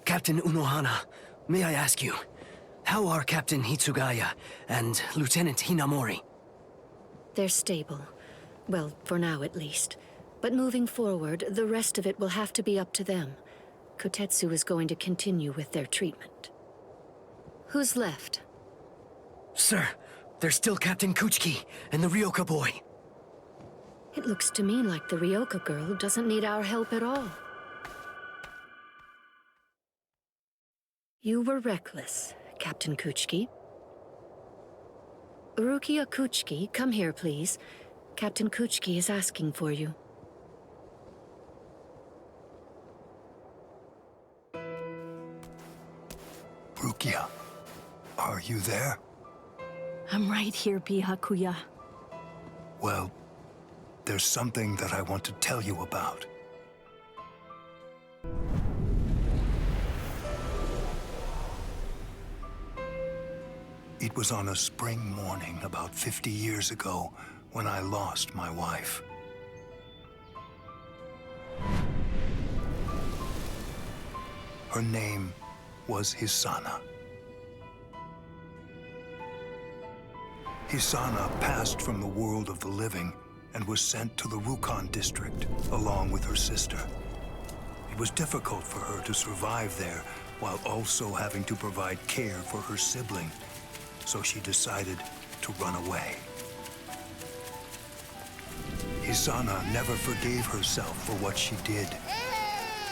Captain Unohana, may I ask you, how are Captain Hitsugaya and Lieutenant Hinamori? They're stable. Well, for now at least. But moving forward, the rest of it will have to be up to them. Kotetsu is going to continue with their treatment. Who's left? Sir, there's still Captain Kuchiki and the Ryoka boy. It looks to me like the Ryoka girl doesn't need our help at all. You were reckless, Captain Kuchiki. Rukia Kuchiki, come here, please. Captain Kuchiki is asking for you. Rukia, are you there? I'm right here, Byakuya. Well, there's something that I want to tell you about. It was on a spring morning about 50 years ago when I lost my wife. Her name was Hisana. Hisana passed from the world of the living and was sent to the Rukon district along with her sister. It was difficult for her to survive there while also having to provide care for her sibling, so she decided to run away. Hisana never forgave herself for what she did.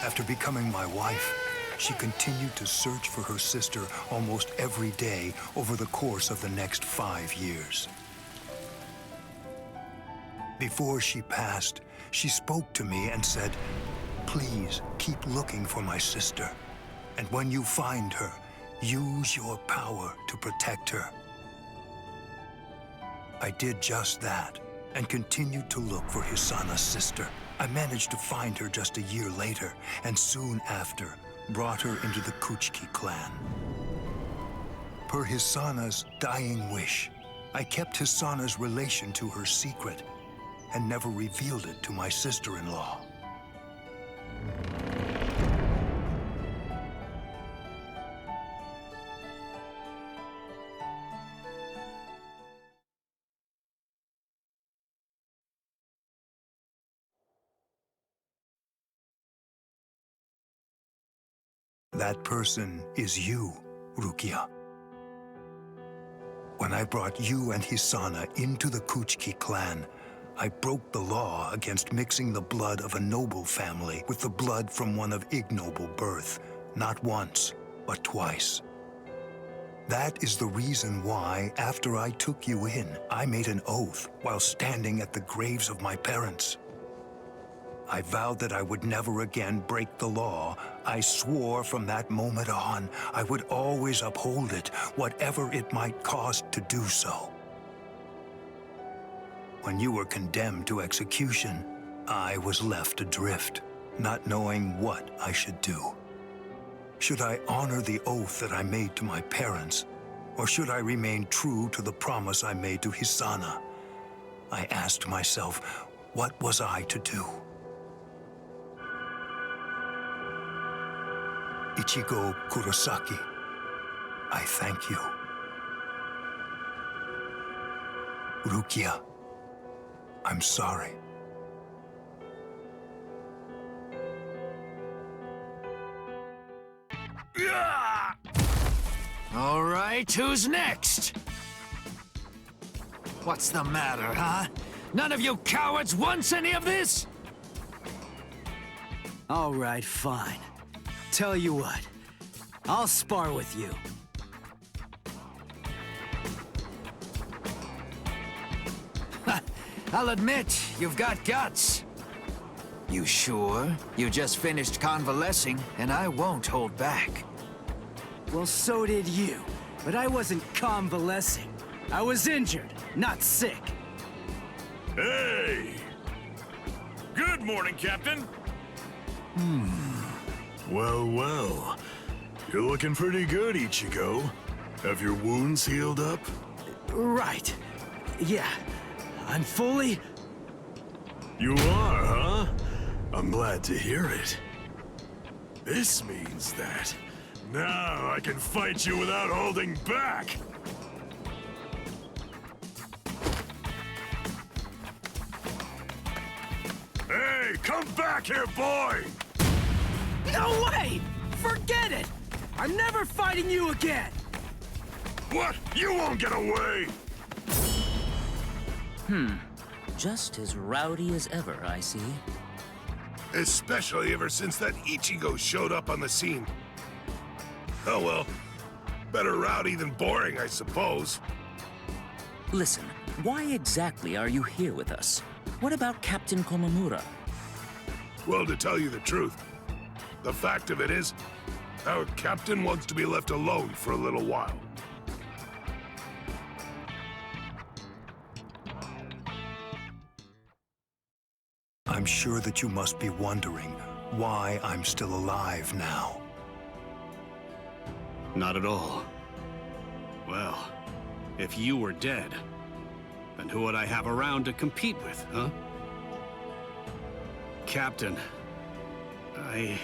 After becoming my wife, she continued to search for her sister almost every day over the course of the next 5 years. Before she passed, she spoke to me and said, "Please keep looking for my sister, and when you find her, use your power to protect her." I did just that and continued to look for Hisana's sister. I managed to find her just a year later, and soon after, brought her into the Kuchiki clan. Per Hisana's dying wish, I kept Hisana's relation to her secret and never revealed it to my sister-in-law. That person is you, Rukia. When I brought you and Hisana into the Kuchiki clan, I broke the law against mixing the blood of a noble family with the blood from one of ignoble birth, not once, but twice. That is the reason why, after I took you in, I made an oath while standing at the graves of my parents. I vowed that I would never again break the law. I swore from that moment on, I would always uphold it, whatever it might cost to do so. When you were condemned to execution, I was left adrift, not knowing what I should do. Should I honor the oath that I made to my parents, or should I remain true to the promise I made to Hisana? I asked myself, what was I to do? Ichigo Kurosaki, I thank you. Rukia, I'm sorry. All right, who's next? What's the matter, huh? None of you cowards wants any of this? All right, fine. Tell you what, I'll spar with you. I'll admit, you've got guts. You sure? You just finished convalescing, and I won't hold back. Well, so did you. But I wasn't convalescing. I was injured, not sick. Hey! Good morning, Captain. Well, well. You're looking pretty good, Ichigo. Have your wounds healed up? Right. Yeah. I'm fully... You are, huh? I'm glad to hear it. This means that now I can fight you without holding back. Hey, come back here, boy! No way! Forget it! I'm never fighting you again! What? You won't get away! Just as rowdy as ever, I see. Especially ever since that Ichigo showed up on the scene. Oh well. Better rowdy than boring, I suppose. Listen, why exactly are you here with us? What about Captain Komamura? Well, to tell you the truth, the fact of it is, our captain wants to be left alone for a little while. I'm sure that you must be wondering why I'm still alive now. Not at all. Well, if you were dead, then who would I have around to compete with, huh? Captain, Renji!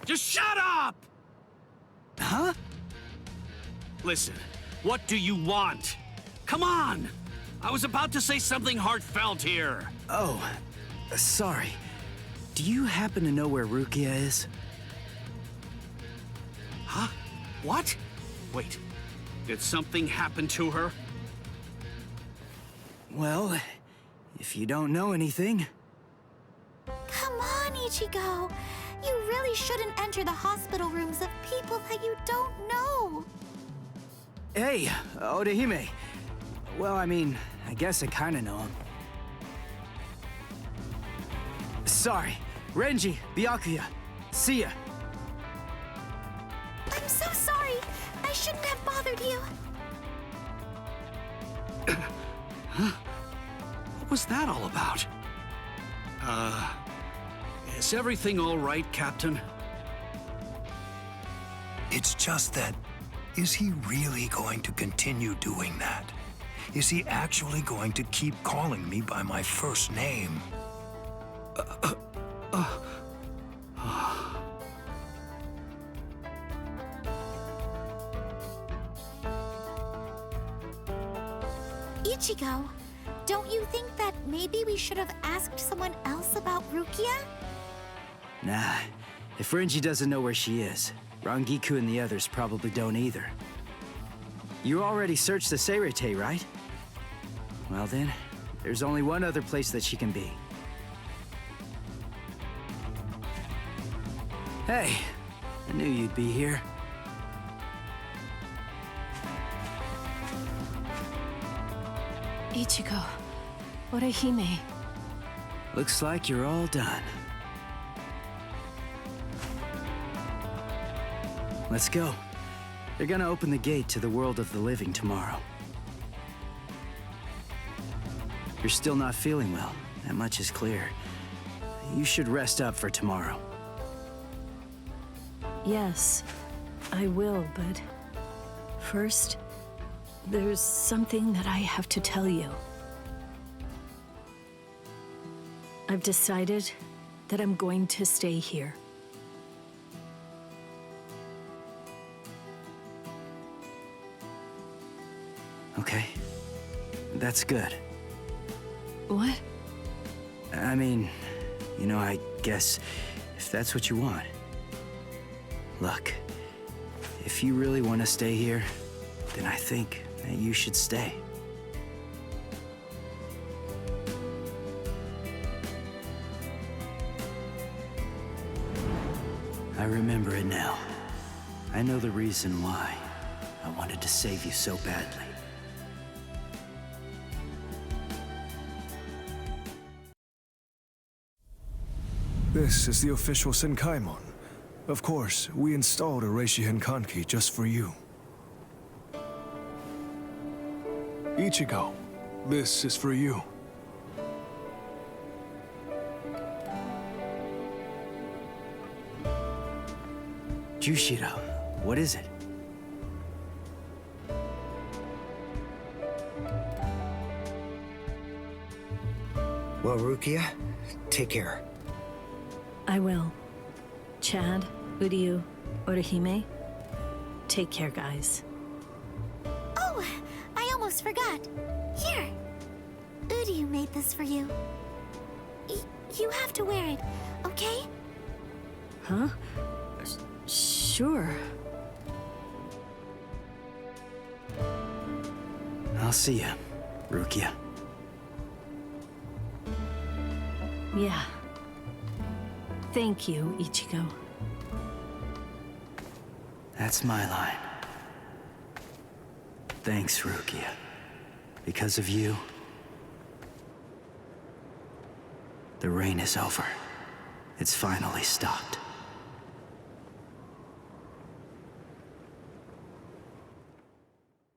Just shut up! Huh? Listen, what do you want? Come on! I was about to say something heartfelt here. Oh, sorry. Do you happen to know where Rukia is? Huh? What? Wait, did something happen to her? Well, if you don't know anything... Come on, Ichigo. You really shouldn't enter the hospital rooms of people that you don't know. Hey, Odahime. Well, I mean, I guess I kinda know him. Sorry. Renji, Byakuya. See ya. I'm so sorry. I shouldn't have bothered you. What was that all about? Is everything all right, Captain? It's just that, is he really going to continue doing that? Is he actually going to keep calling me by my first name? Ichigo, don't you think that maybe we should have asked someone else about Rukia? Nah, if Renji doesn't know where she is, Rangiku and the others probably don't either. You already searched the Seirete, right? Well then, there's only one other place that she can be. Hey, I knew you'd be here. Ichigo, Orihime. Looks like you're all done. Let's go. They're gonna open the gate to the world of the living tomorrow. You're still not feeling well. That much is clear. You should rest up for tomorrow. Yes, I will, but first, there's something that I have to tell you. I've decided that I'm going to stay here. Okay. That's good. What? I mean, you know, I guess if that's what you want. Look, if you really want to stay here, then I think that you should stay. I remember it now. I know the reason why I wanted to save you so badly. This is the official Senkaimon. Of course, we installed a Reishi Henkanki just for you. Ichigo, this is for you. Jushiro, what is it? Well, Rukia, take care. I will. Chad, Uryu, Orihime, take care, guys. Oh, I almost forgot. Here. Uryu made this for you. You have to wear it, okay? Huh? Sure. Sure. I'll see you, Rukia. Yeah. Thank you, Ichigo. That's my line. Thanks, Rukia. Because of you, the rain is over. It's finally stopped.